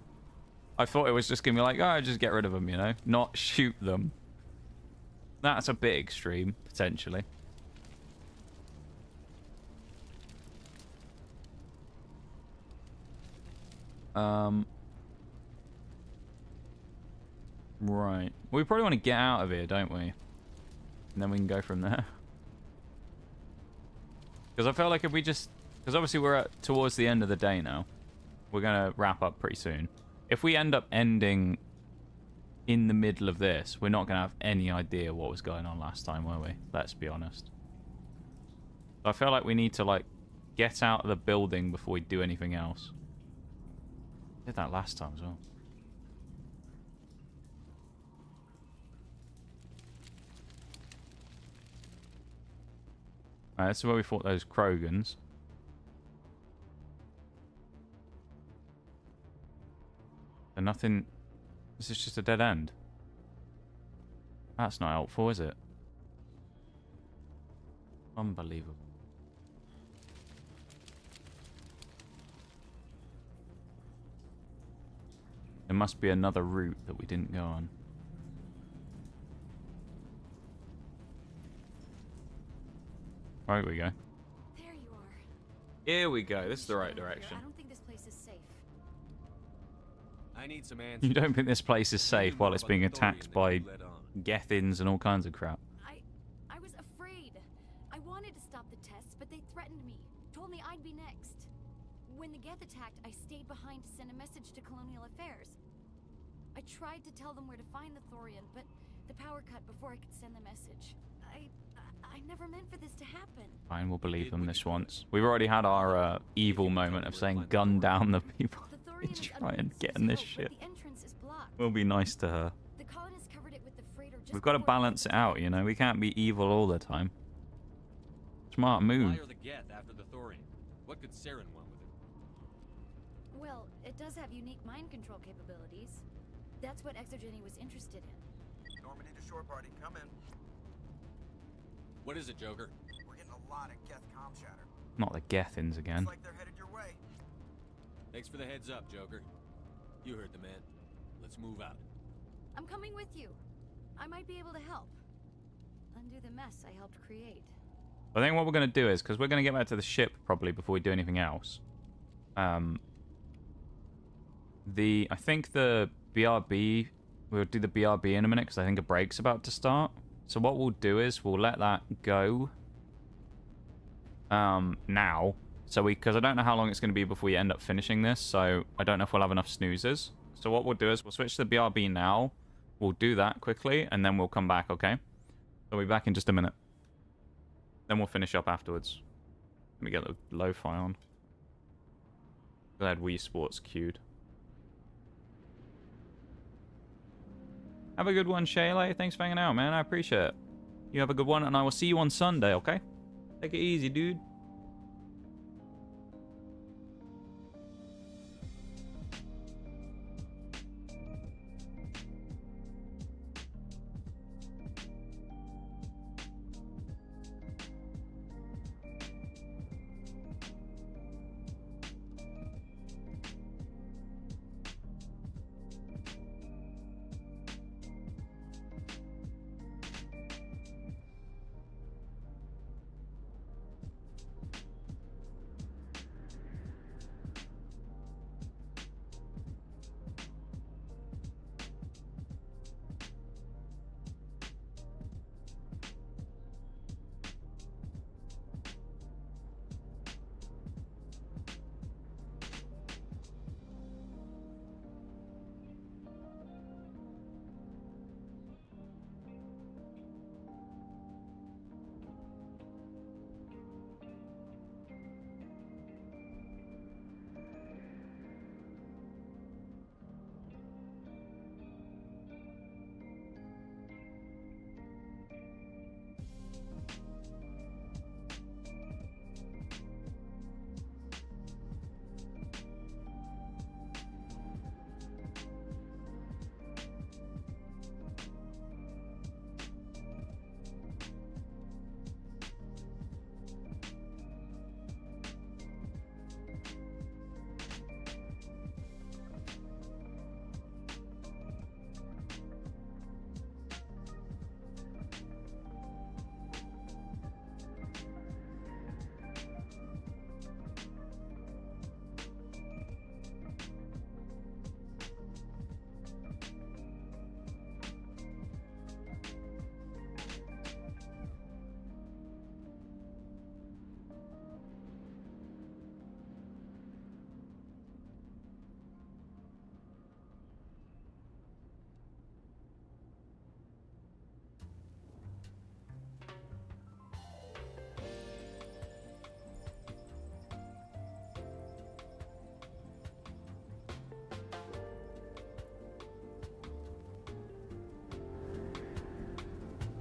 S1: I thought it was just going to be like, oh, just get rid of them, you know? Not shoot them. That's a bit extreme, potentially. Right. We probably want to get out of here, don't we? And then we can go from there. Because I feel like if we just... Because obviously we're towards the end of the day now. We're going to wrap up pretty soon. If we end up ending in the middle of this, we're not going to have any idea what was going on last time, were we? Let's be honest. So I feel like we need to, like, get out of the building before we do anything else. Did that last time as well. Alright, this is where we fought those Krogans. And nothing... This is just a dead end. That's not helpful, is it? Unbelievable. There must be another route that we didn't go on. Right we go.
S13: There you are.
S1: Here we go. This is the right direction.
S13: I don't think this place is safe.
S10: I need some answers.
S1: You don't think this place is safe while it's being attacked by Gethins and all kinds of crap?
S13: I was afraid. I wanted to stop the tests, but they threatened me. Told me I'd be next.
S12: When the Geth attacked, I stayed behind to send a message to Colonial Affairs. I tried to tell them where to find the Thorian, but the power cut before I could send the message. I never meant for this to happen.
S1: Fine, we'll believe them this once. We've already had our evil moment of saying gun down the people who try and get in this shit.
S12: The entrance is blocked.
S1: We'll be nice to her.
S12: The colonists covered it with the freighter just
S1: We've got to balance it out, you know? We can't be evil all the time. Smart move.
S10: Why are the Geth after the Thorian? What could Saren want with it?
S12: Well, it does have unique mind control capabilities. That's what Exogeny was interested in.
S19: Normandy to shore party, come in.
S10: What is it, Joker?
S19: We're getting a lot of Geth comm chatter.
S1: Not the Gethins again.
S19: Looks like they're headed your way.
S10: Thanks for the heads up, Joker. You heard the man. Let's move out.
S12: I'm coming with you. I might be able to help. Undo the mess I helped create.
S1: I think what we're going to do is, because we're going to get back to the ship probably before we do anything else. I think the BRB, we'll do the BRB in a minute because I think a break's about to start. So what we'll do is we'll let that go now. So because I don't know how long it's going to be before we end up finishing this. So I don't know if we'll have enough snoozers. So what we'll do is we'll switch to the BRB now. We'll do that quickly and then we'll come back, okay? We'll be back in just a minute. Then we'll finish up afterwards. Let me get the lo-fi on. Glad Wii Sports queued. Have a good one, Shayla. Thanks for hanging out, man. I appreciate it. You have a good one, and I will see you on Sunday, okay? Take it easy, dude.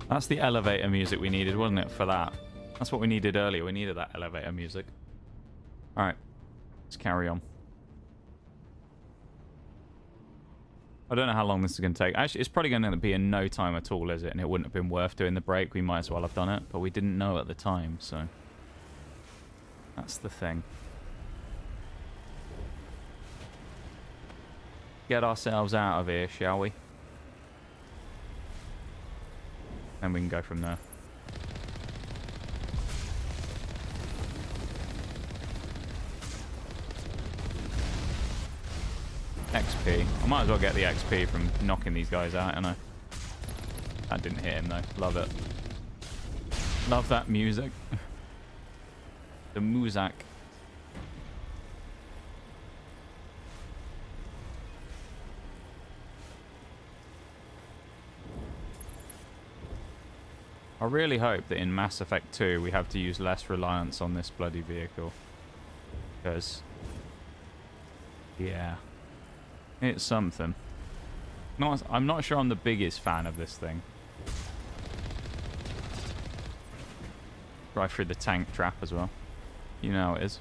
S1: That's the elevator music we needed, wasn't it, for that? That's what we needed earlier. We needed that elevator music. Alright. Let's carry on. I don't know how long this is going to take. Actually, it's probably going to be in no time at all, is it? And it wouldn't have been worth doing the break. We might as well have done it. But we didn't know at the time, so... That's the thing. Get ourselves out of here, shall we? And we can go from there. XP. I might as well get the XP from knocking these guys out, you know. That didn't hit him though. Love it. Love that music. The Muzak. I really hope that in Mass Effect 2 we have to use less reliance on this bloody vehicle. Because, yeah, it's something. I'm not sure I'm the biggest fan of this thing. Drive through the tank trap as well. You know how it is.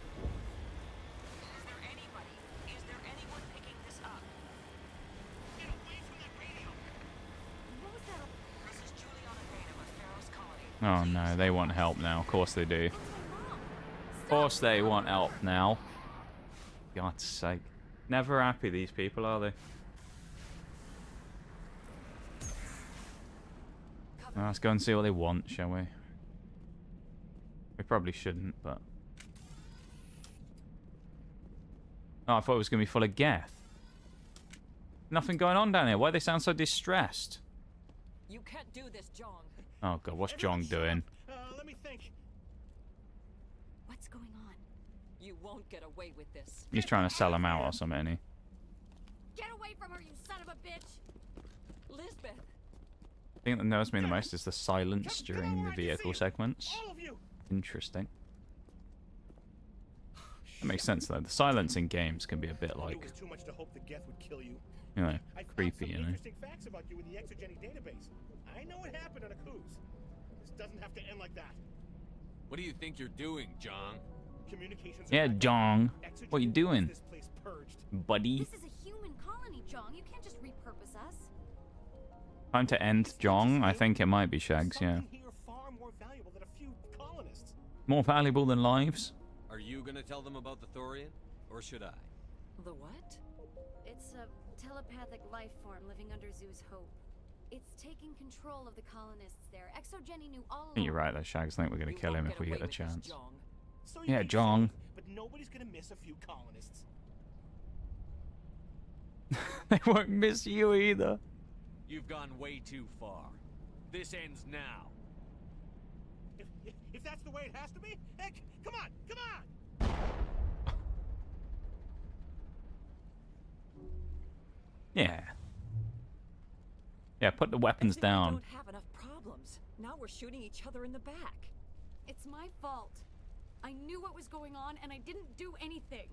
S1: Oh no, they want help now. Of course they do. Of course they want help now. God's sake. Never happy, these people, are they? Well, let's go and see what they want, shall we? We probably shouldn't, but... Oh, I thought it was going to be full of Geth. Nothing going on down here. Why do they sound so distressed?
S7: You can't do this, Jong.
S1: Oh god, what's Jong doing?
S2: Let me think.
S7: What's going on? You won't get away with this.
S1: He's trying to sell him out or something, isn't he?
S12: Get away from her, you son of a bitch!
S7: Lisbeth!
S1: The thing that nerves me the most is the silence during the vehicle segments. Interesting. That makes sense though. The silence in games can be a bit like,
S2: It was too much to hope the Geth would kill you.
S1: you know,
S2: I found
S1: creepy,
S2: some
S1: you know.
S2: interesting facts about you in the Exogeny database. I know it happened on Akuz. This doesn't have to end like that.
S10: What do you think you're doing, Jong?
S2: Communications.
S1: Yeah, Jong. What you doing?
S2: This place purged.
S1: Buddy?
S12: This is a human colony, Jong. You can't just repurpose us.
S1: Time to end Jong? I think it might be Shags, yeah.
S2: Here far more valuable than a few colonists.
S1: More valuable than lives?
S10: Are you gonna tell them about the Thorian, or should I?
S7: The what?
S12: It's a telepathic life form living under Zoo's hope. It's taking control of the colonists there. Exogeny knew all
S1: I think you're
S12: along.
S1: right though, Shags. I think we're going to kill him if we get the chance.
S2: So you
S1: Yeah,
S2: think
S1: Jong.
S2: so, but nobody's gonna miss a few colonists.
S1: They won't miss you either.
S10: You've gone way too far. This ends now.
S2: If that's the way it has to be, heck, come on, come on!
S1: Yeah. Yeah, put the weapons
S7: We
S1: down.
S7: don't have enough problems. Now we're shooting each other in the back.
S12: It's my fault. I knew what was going on and I didn't do anything.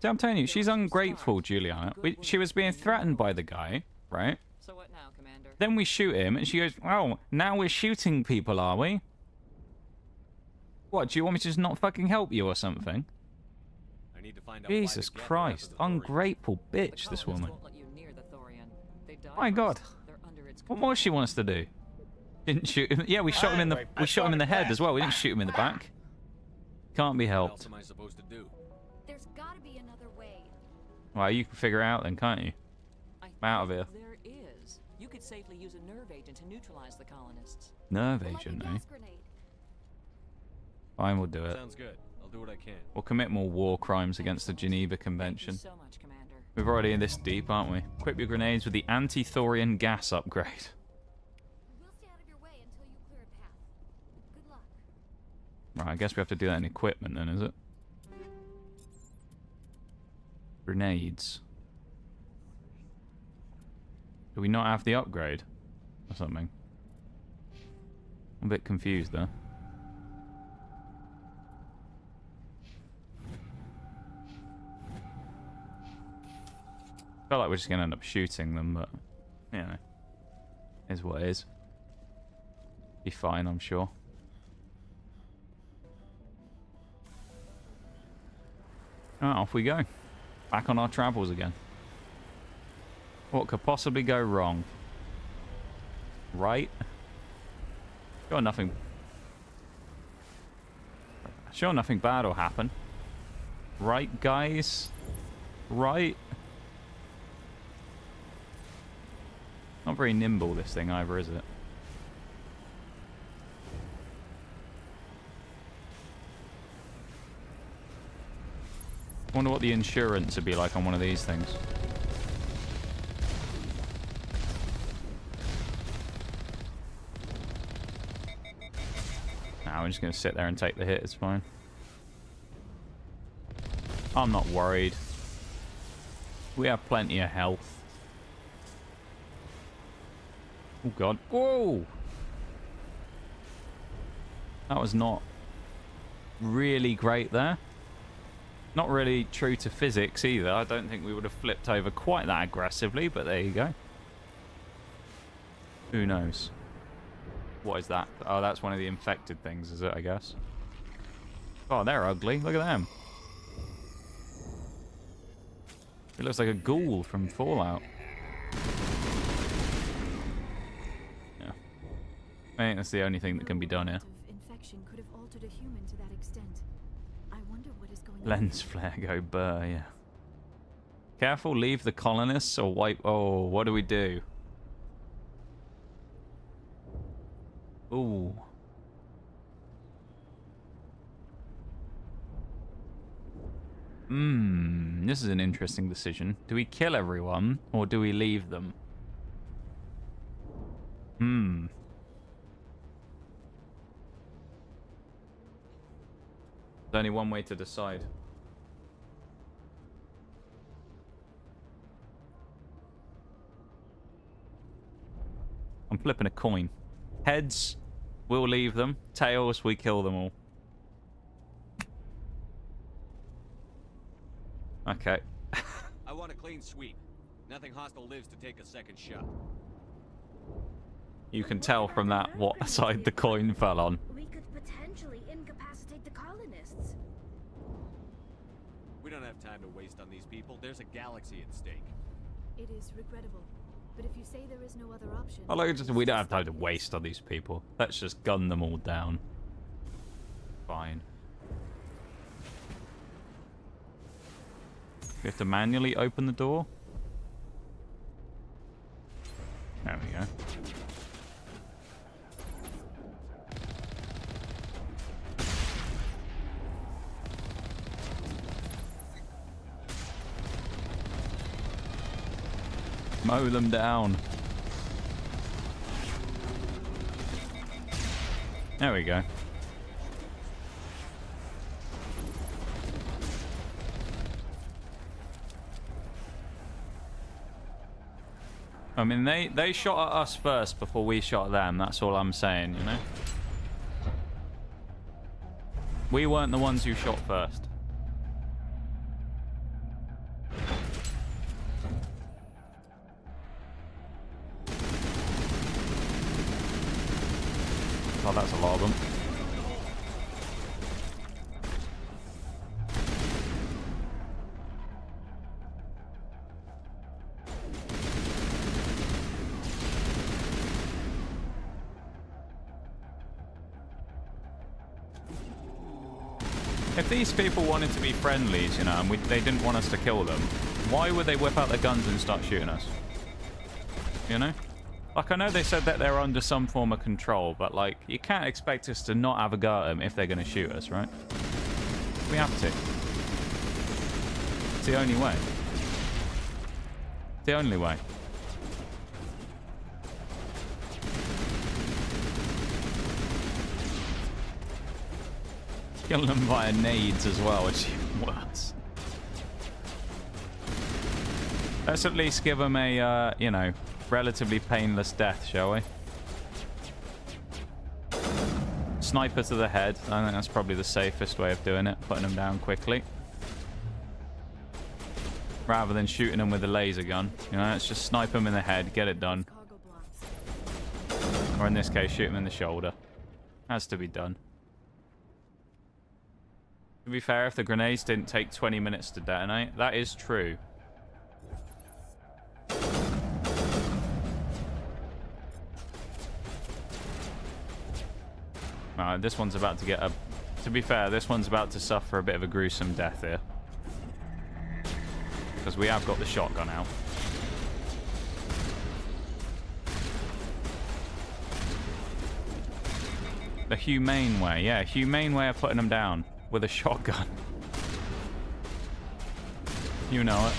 S1: See, I'm telling you, she's ungrateful, Juliana. She was being threatened by the guy, right?
S7: So what now, Commander?
S1: Then we shoot him, and she goes, "Oh, now we're shooting people, are we? What, do you want me to just not fucking help you or something?"
S10: I need to find out why
S1: Jesus
S10: the Geth are
S1: Christ,
S10: after the Thorian.
S1: ungrateful bitch, this woman.
S7: Won't let you near the Thorian. They die
S1: My God.
S7: first. They're under its
S1: What more she wants to do? Didn't shoot him. Yeah, we shot him in the head as well. We didn't shoot him in the back. Can't be
S10: What
S1: helped.
S10: else am I supposed to do?
S12: There's gotta be another way.
S1: Well, you can figure it out then, can't you? I'm out of here.
S7: There is. You could safely use a nerve agent to neutralize the colonists.
S1: Nerve agent, eh? Fine, we'll do it.
S10: Sounds good. I'll do what I can.
S1: We'll commit more war crimes against the Geneva Convention. We're already in this deep, aren't we? Equip your grenades with the anti-thorian gas upgrade.
S12: We'll stay out of your way until you clear a path. Good luck.
S1: Right, I guess we have to do that in equipment then, is it? Grenades. Do we not have the upgrade? Or something? I'm a bit confused there. I feel like we're just going to end up shooting them, but, you know, is what it is. Be fine, I'm sure. Alright, off we go. Back on our travels again. What could possibly go wrong? Right? Sure, nothing bad will happen. Right, guys? Right? Not very nimble, this thing, either, is it? I wonder what the insurance would be like on one of these things. Nah, we're just going to sit there and take the hit, it's fine. I'm not worried. We have plenty of health. Oh god. Whoa! That was not really great there. Not really true to physics either. I don't think we would have flipped over quite that aggressively, but there you go. Who knows? What is that? Oh, that's one of the infected things, is it, I guess? Oh, they're ugly. Look at them. It looks like a ghoul from Fallout. Yeah. I think that's the only thing that can be done here.
S13: Infection could have altered a human to that extent. I wonder what is going on.
S1: Lens flare go burr, yeah. Careful, leave the colonists or wipe... Oh, what do we do? Ooh. This is an interesting decision. Do we kill everyone or do we leave them? There's only one way to decide. I'm flipping a coin. Heads, we'll leave them. Tails, we kill them all. Okay.
S10: I want a clean sweep. Nothing hostile lives to take a second shot.
S1: You can tell from that what side the coin fell on.
S16: We could potentially incapacitate the colonists.
S10: We don't have time to waste on these people. There's a galaxy at stake.
S13: It is regrettable, but if you say there is no other option...
S1: I like just, we don't have time to waste on these people. Let's just gun them all down. Fine. We have to manually open the door. There we go. Mow them down. There we go. I mean, they shot at us first before we shot them. That's all I'm saying, you know? We weren't the ones who shot first. Oh, that's a lot of them. If these people wanted to be friendlies, you know, and they didn't want us to kill them, why would they whip out their guns and start shooting us? You know? Like, I know they said that they're under some form of control, but, like, you can't expect us to not have a go at them if they're going to shoot us, right? We have to. It's the only way. It's the only way. Kill them via nades as well, which is even worse. Let's at least give them a, you know, relatively painless death, shall we? Sniper to the head. I think that's probably the safest way of doing it, putting them down quickly. Rather than shooting them with a laser gun. You know, let's just snipe them in the head, get it done. Or in this case, shoot them in the shoulder. Has to be done. To be fair, if the grenades didn't take 20 minutes to detonate, that is true. Alright, this one's about to get a... To be fair, this one's about to suffer a bit of a gruesome death here. Because we have got the shotgun out. The humane way, yeah, humane way of putting them down. With a shotgun. You know it.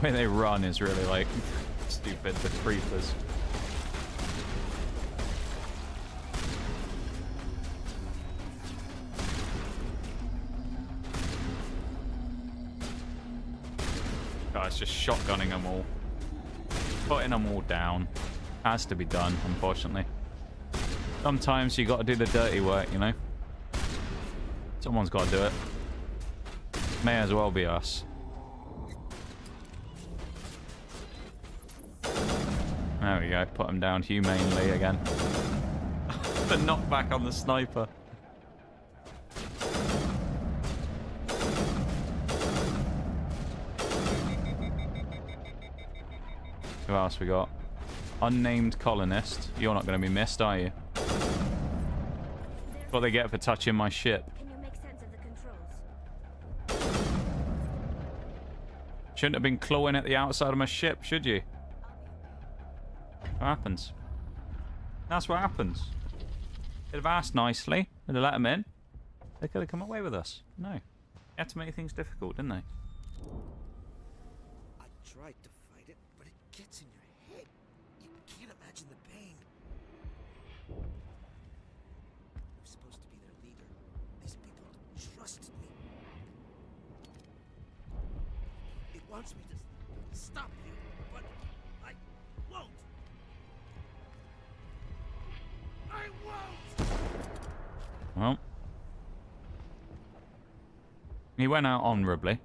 S1: way they run is really, like, stupid. The creepers. God, it's just shotgunning them all. Putting them all down. Has to be done, unfortunately. Sometimes you got to do the dirty work, you know? Someone's got to do it. May as well be us. There we go. Put him down humanely again. The knockback on the sniper. Who else we got? Unnamed colonist. You're not going to be missed, are you? What they get for touching my ship.
S16: Can you make sense of the controls?
S1: Shouldn't have been clawing at the outside of my ship, should you? What happens? That's what happens. They'd have asked nicely. They'd have let them in. They could have come away with us. No. They had to make things difficult, didn't they?
S5: I tried to fight it, but it gets in your head. You can't imagine the pain. I'm supposed to be their leader. These people trust me. It wants me to stop you, but I won't. I won't!
S1: Well. He went out honorably.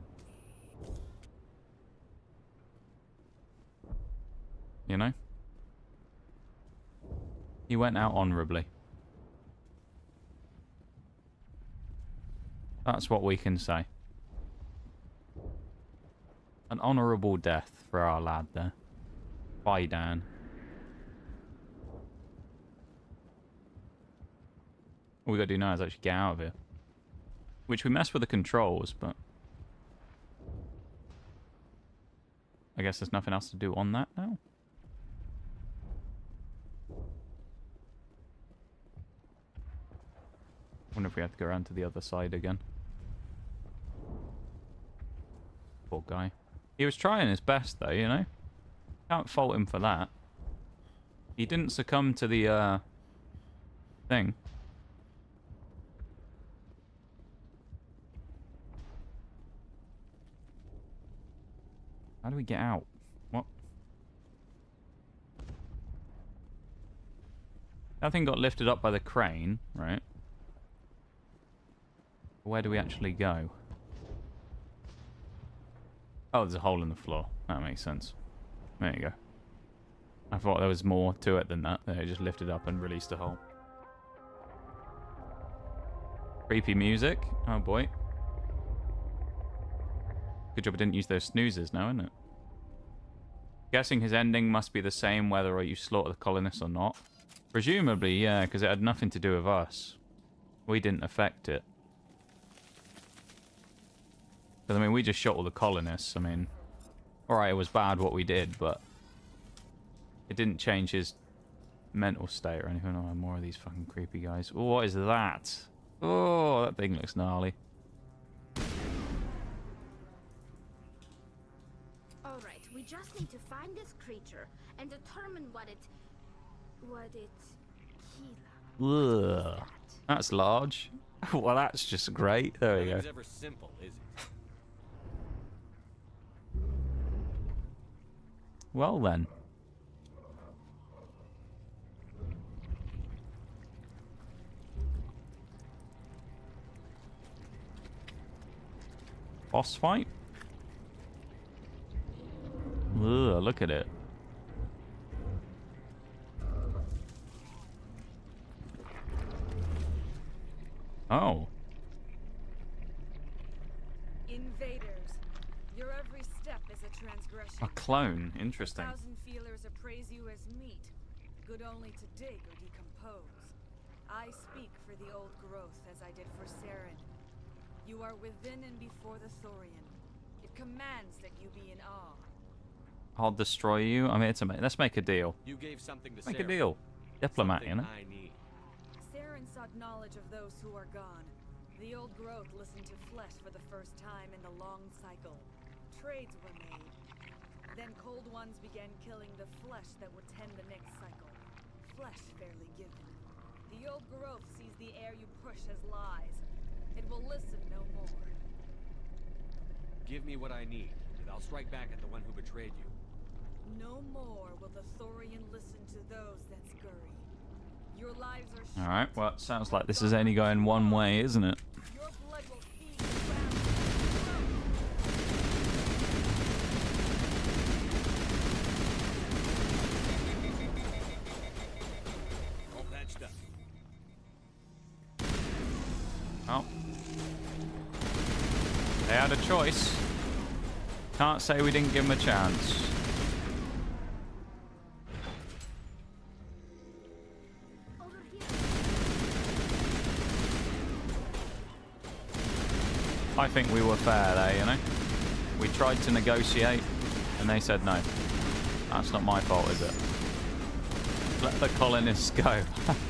S1: You know? He went out honorably. That's what we can say. An honorable death for our lad there. Bye, Dan. All we gotta do now is actually get out of here. Which we mess with the controls, but I guess there's nothing else to do on that now. Wonder if we have to go around to the other side again. Poor guy. He was trying his best though, you know? Can't fault him for that. He didn't succumb to the thing. How do we get out? What? That thing got lifted up by the crane, right? Where do we actually go? Oh, there's a hole in the floor. That makes sense. There you go. I thought there was more to it than that. They just lifted up and released a hole. Creepy music. Oh boy. Good job I didn't use those snoozes now, isn't it? Guessing his ending must be the same whether you slaughter the colonists or not. Presumably, yeah, because it had nothing to do with us. We didn't affect it. Because, I mean, we just shot all the colonists. I mean, alright, it was bad what we did, but it didn't change his mental state or anything. Oh, more of these fucking creepy guys. Oh, what is that? Oh, that thing looks gnarly.
S16: Alright, we just need to find this creature and determine what it's
S1: Ugh. That's large. Well, that's just great. There we go.
S10: Nothing's ever simple, is it?
S1: Well then. Boss fight? Ugh, look at it. Oh.
S3: Invaders. Your every step is a transgression.
S1: A clone. Interesting.
S3: 1,000 feelers appraise you as meat, good only to dig or decompose. I speak for the old growth as I did for Saren. You are within and before the Thorian. It commands that you be in awe.
S1: I'll destroy you. I mean, it's amazing. Let's make a deal.
S10: You gave something to
S1: Make a
S10: Saren.
S1: deal. Diplomat, you know?
S10: I need.
S3: Saren sought knowledge of those who are gone. The old growth listened to flesh for the first time in the long cycle. trades were made. Then cold ones began killing the flesh that would tend the next cycle. Flesh fairly given. The old growth sees the air you push as lies. It will listen no more.
S10: Give me what I need, and I'll strike back at the one who betrayed you.
S3: No more will the Thorian listen to those that scurry. Your lives are
S1: Alright, well, it sounds like this is only going one way, isn't it?
S3: your blood will feed the ground.
S10: All patched up.
S1: Oh. They had a choice. Can't say we didn't give them a chance. I think we were fair there, you know? We tried to negotiate, and they said no. That's not my fault, is it? Let the colonists go.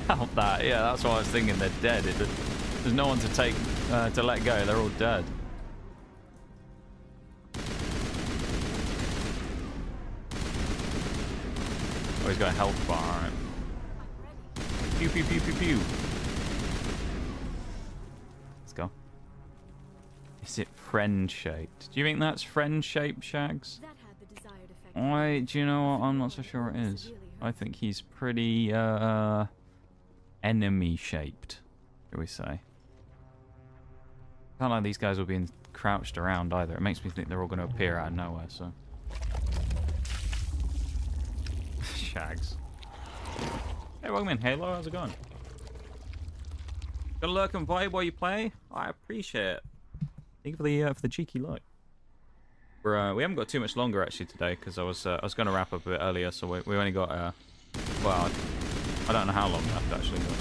S1: Help that. Yeah, that's what I was thinking. They're dead. There's no one to take, to let go. They're all dead. Oh, he's got a health bar, alright. Pew, pew, pew, pew, pew. Let's go. Is it friend-shaped? Do you think that's friend-shaped, Shags? Do you know what? I'm not so sure it is. I think he's pretty, enemy-shaped, shall we say. Can't like these guys were being crouched around either. It makes me think they're all going to appear out of nowhere, so... Shags. Hey, welcome in, Halo. How's it going? Gotta lurk and vibe while you play? I appreciate it. Thank you for the cheeky like. We haven't got too much longer actually today because I was going to wrap up a bit earlier, so we only got well, I don't know how long left actually, but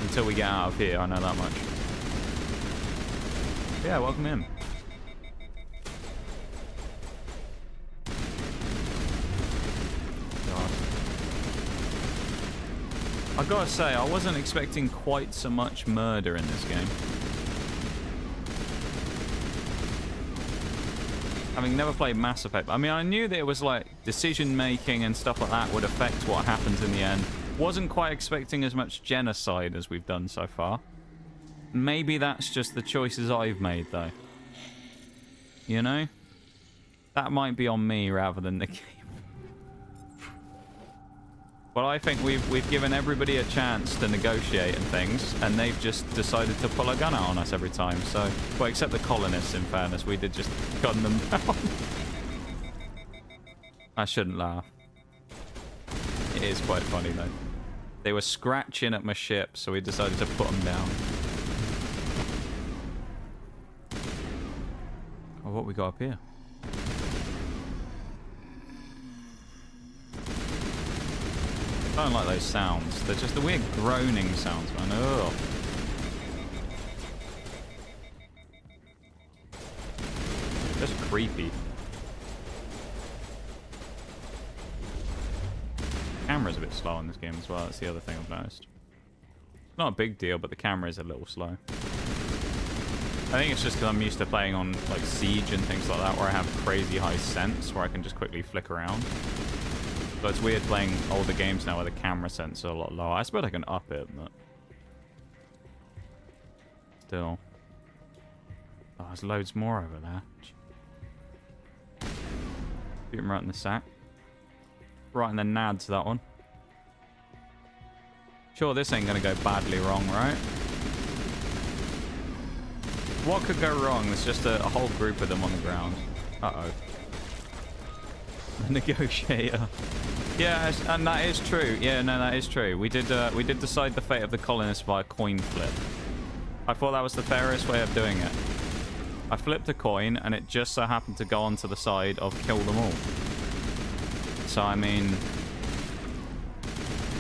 S1: until we get out of here, I know that much. Yeah, welcome in. God. I gotta say, I wasn't expecting quite so much murder in this game. Having never played Mass Effect, I mean, I knew that it was like decision making and stuff like that would affect what happens in the end. Wasn't quite expecting as much genocide as we've done so far. Maybe that's just the choices I've made, though. You know? That might be on me rather than the game. Well, I think we've given everybody a chance to negotiate and things, and they've just decided to pull a gun out on us every time. So, well, except the colonists, in fairness, we did just gun them down. I shouldn't laugh. It is quite funny though. They were scratching at my ship, so we decided to put them down. Oh, what we got up here? I don't like those sounds. They're just the weird groaning sounds, man. Ugh. Just creepy. Camera's a bit slow in this game as well. That's the other thing I've noticed. Not a big deal, but the camera is a little slow. I think it's just because I'm used to playing on like Siege and things like that, where I have crazy high sense, where I can just quickly flick around. So it's weird playing older games now where the camera sense is a lot lower. I suppose I can up it, but still. Oh, there's loads more over there. Shoot him right in the sack. Right in the nads, that one. Sure, this ain't gonna go badly wrong, right? What could go wrong? There's just a whole group of them on the ground. Uh-oh. Negotiator. Yeah, and that is true. Yeah, no, that is true. We did decide the fate of the colonists via coin flip. I thought that was the fairest way of doing it. I flipped a coin, and it just so happened to go onto the side of kill them all. So, I mean...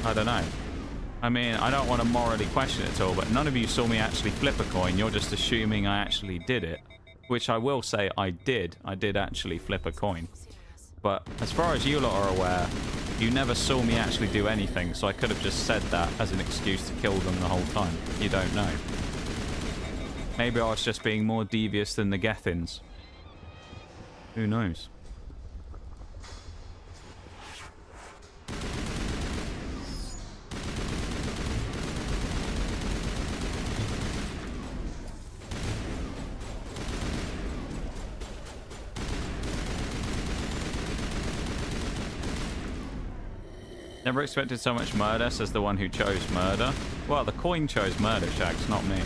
S1: I don't know. I mean, I don't want to morally question it at all, but none of you saw me actually flip a coin. You're just assuming I actually did it. Which I will say I did. I did actually flip a coin. But as far as you lot are aware, you never saw me actually do anything, so I could have just said that as an excuse to kill them the whole time. You don't know. Maybe I was just being more devious than the Gethins. Who knows? Never expected so much murder, says the one who chose murder. Well, the coin chose murder, Shags, not me.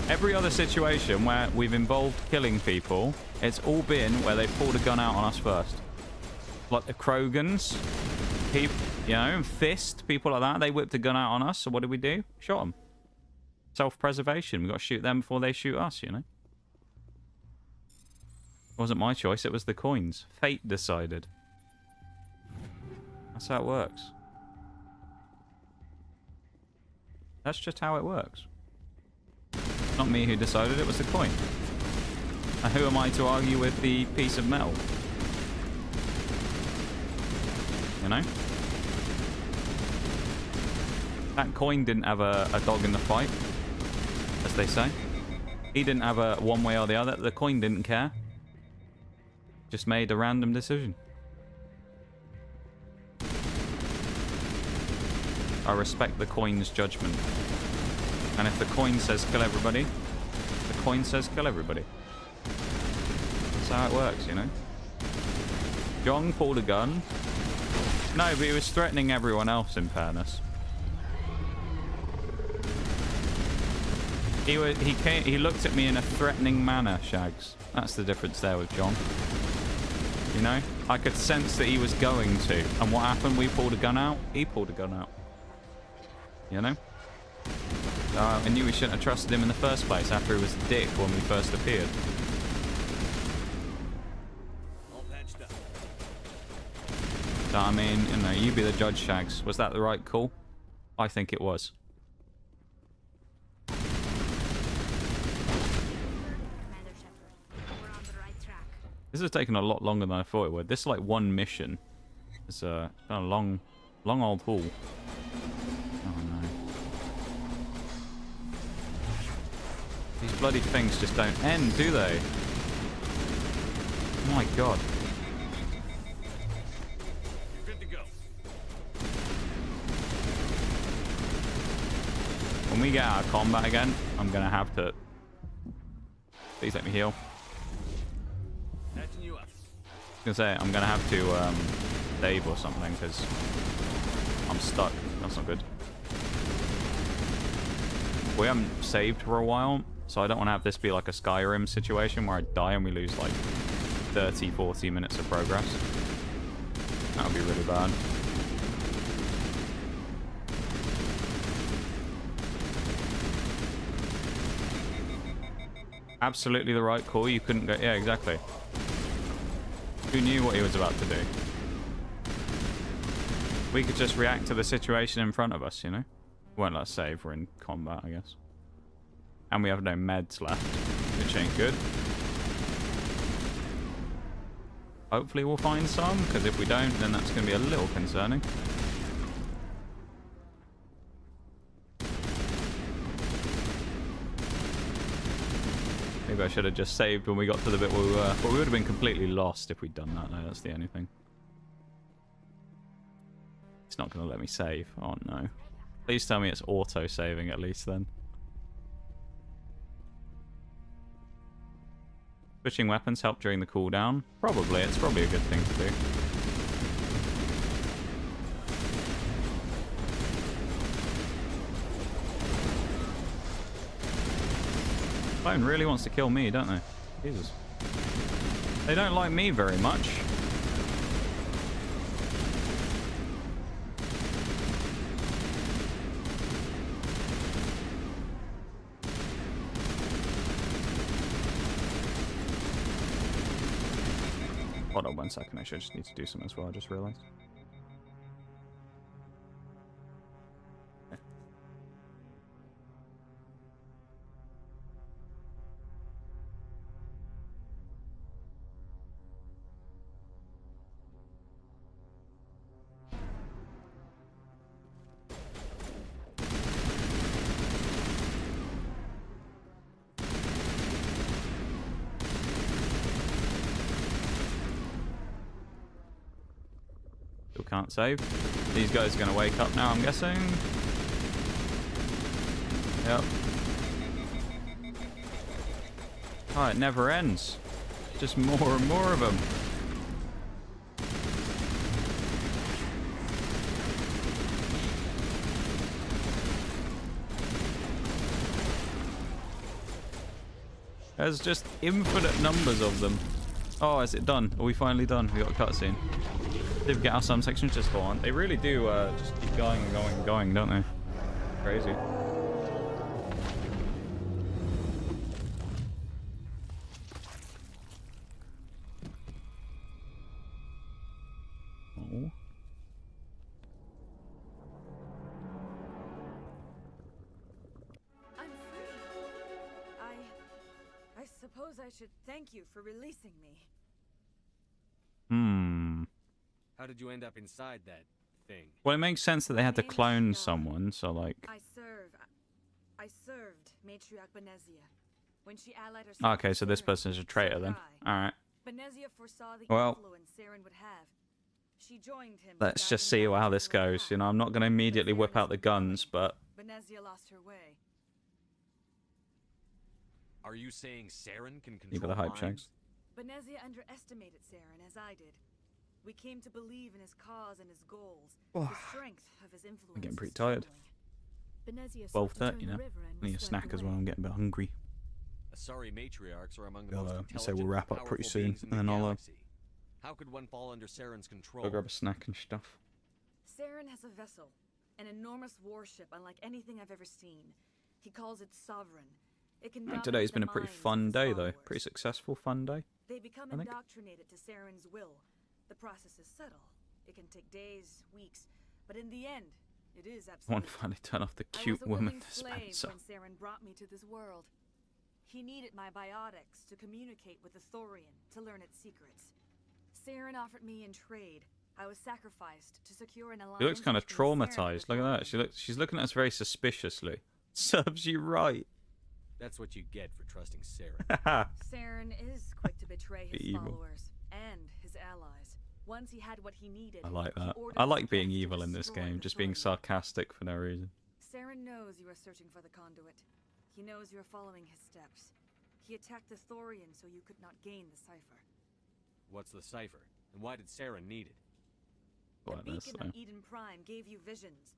S1: Every other situation where we've involved killing people, it's all been where they pulled a gun out on us first. Like the Krogans, people, you know, Fist, people like that, they whipped a gun out on us, so what did we do? Shot them. Self-preservation. We got to shoot them before they shoot us, you know? It wasn't my choice, it was the coins. Fate decided. That's how it works. That's just how it works. It's not me who decided, it was the coin. And who am I to argue with the piece of metal? You know? That coin didn't have a dog in the fight, as they say. He didn't have a one way or the other. The coin didn't care. Just made a random decision. I respect the coin's judgment. And if the coin says kill everybody, the coin says kill everybody. That's how it works, you know? Jong pulled a gun. No, but he was threatening everyone else, in fairness. He looked at me in a threatening manner, Shags. That's the difference there with Jong. You know? I could sense that he was going to. And what happened? We pulled a gun out. He pulled a gun out. You know? I knew we shouldn't have trusted him in the first place after he was a dick when we first appeared.
S5: All patched up.
S1: So, I mean, you know, you be the judge, Shags. Was that the right call? I think it was. This has taken a lot longer than I thought it would. This is like one mission. It's a long old haul. Oh no. These bloody things just don't end, do they? Oh my god.
S5: Good to go.
S1: When we get out of combat again, I'm gonna have to... Please let me heal.
S5: Patching you up.
S1: I was gonna say, I'm gonna have to save or something, because I'm stuck. That's not good. We haven't saved for a while, so I don't want to have this be like a Skyrim situation where I die and we lose like 30, 40 minutes of progress. That would be really bad. Absolutely the right call. You couldn't go... Yeah, exactly. Who knew what he was about to do? We could just react to the situation in front of us, you know? Won't let us save. We're in combat, I guess. And we have no meds left, which ain't good. Hopefully we'll find some, because if we don't, then that's going to be a little concerning. Maybe I should have just saved when we got to the bit where we were. But we would have been completely lost if we'd done that, though. That's the only thing. It's not going to let me save. Oh, no. Please tell me it's auto-saving at least, then. Switching weapons help during the cooldown? Probably. It's probably a good thing to do. Clone really wants to kill me, don't they? Jesus. They don't like me very much. Hold on 1 second, actually I just need to do something as well, I just realized. can't save. These guys are going to wake up now, I'm guessing. Yep. Oh, it never ends. Just more and more of them. There's just infinite numbers of them. Oh, is it done? Are we finally done? We got a cutscene. They get us some sections just go on. They really do just keep going and going and going, don't they? Crazy. Oh.
S3: I'm free. I suppose I should thank you for releasing me.
S10: How did you end up inside that thing?
S1: Well, it makes sense that they had to clone someone, so like...
S3: I served Matriarch Benezia when she allied herself.
S1: Okay, so this person's a traitor then. Alright.
S3: Benezia foresaw the
S1: Well,
S3: influence Saren would have. She joined him.
S1: let's just see how this goes. You know, I'm not going to immediately whip out the guns, but...
S3: Benezia lost her way.
S10: Are you saying Saren can control
S1: Give her the hype checks.
S3: Benezia underestimated Saren, as I did. We came to believe in his cause and his goals.
S1: Oh.
S3: The strength of his influence.
S1: I'm getting pretty tired. 12:30 now. I need a snack as well. I'm getting a bit hungry.
S10: Asari matriarchs are among the
S1: I'll
S10: most
S1: say
S10: intelligent
S1: we'll wrap
S10: and
S1: up pretty
S10: powerful
S1: soon,
S10: beings in
S1: and then
S10: the
S1: I'll
S10: galaxy. How could one fall under Saren's control?
S1: go grab a snack and stuff.
S3: Saren has a vessel, an enormous warship unlike anything I've ever seen. He calls it Sovereign. It can
S1: Right, today's been a pretty fun day, though. Pretty successful fun day.
S3: They become
S1: I think.
S3: indoctrinated to Saren's will. The process is subtle. It can take days, weeks, but in the end, it is
S1: I
S3: absolutely.
S1: want to finally turn off the cute woman dispenser.
S3: When Saren brought me to this world, he needed my biotics to communicate with the Thorian to learn its secrets. Saren offered me in trade. I was sacrificed to secure an alliance.
S1: She looks kind of
S3: between Saren and
S1: traumatized. Look at that. She's looking at us very suspiciously. Serves you right.
S10: That's what you get for trusting Saren.
S3: Saren is quick to betray his
S1: Evil.
S3: followers and his allies. Once he had what he needed,
S1: I like
S3: he
S1: that.
S3: ordered
S1: I
S3: the
S1: like being
S3: Geth to
S1: evil in this
S3: destroy
S1: game,
S3: the
S1: just being
S3: Thorian.
S1: sarcastic for no reason.
S3: Saren knows you are searching for the conduit. He knows you are following his steps. He attacked the Thorian so you could not gain the cipher.
S10: What's the cipher? And why did Saren need it?
S1: Well,
S3: The
S1: that's
S3: beacon
S1: so.
S3: on Eden Prime gave you visions.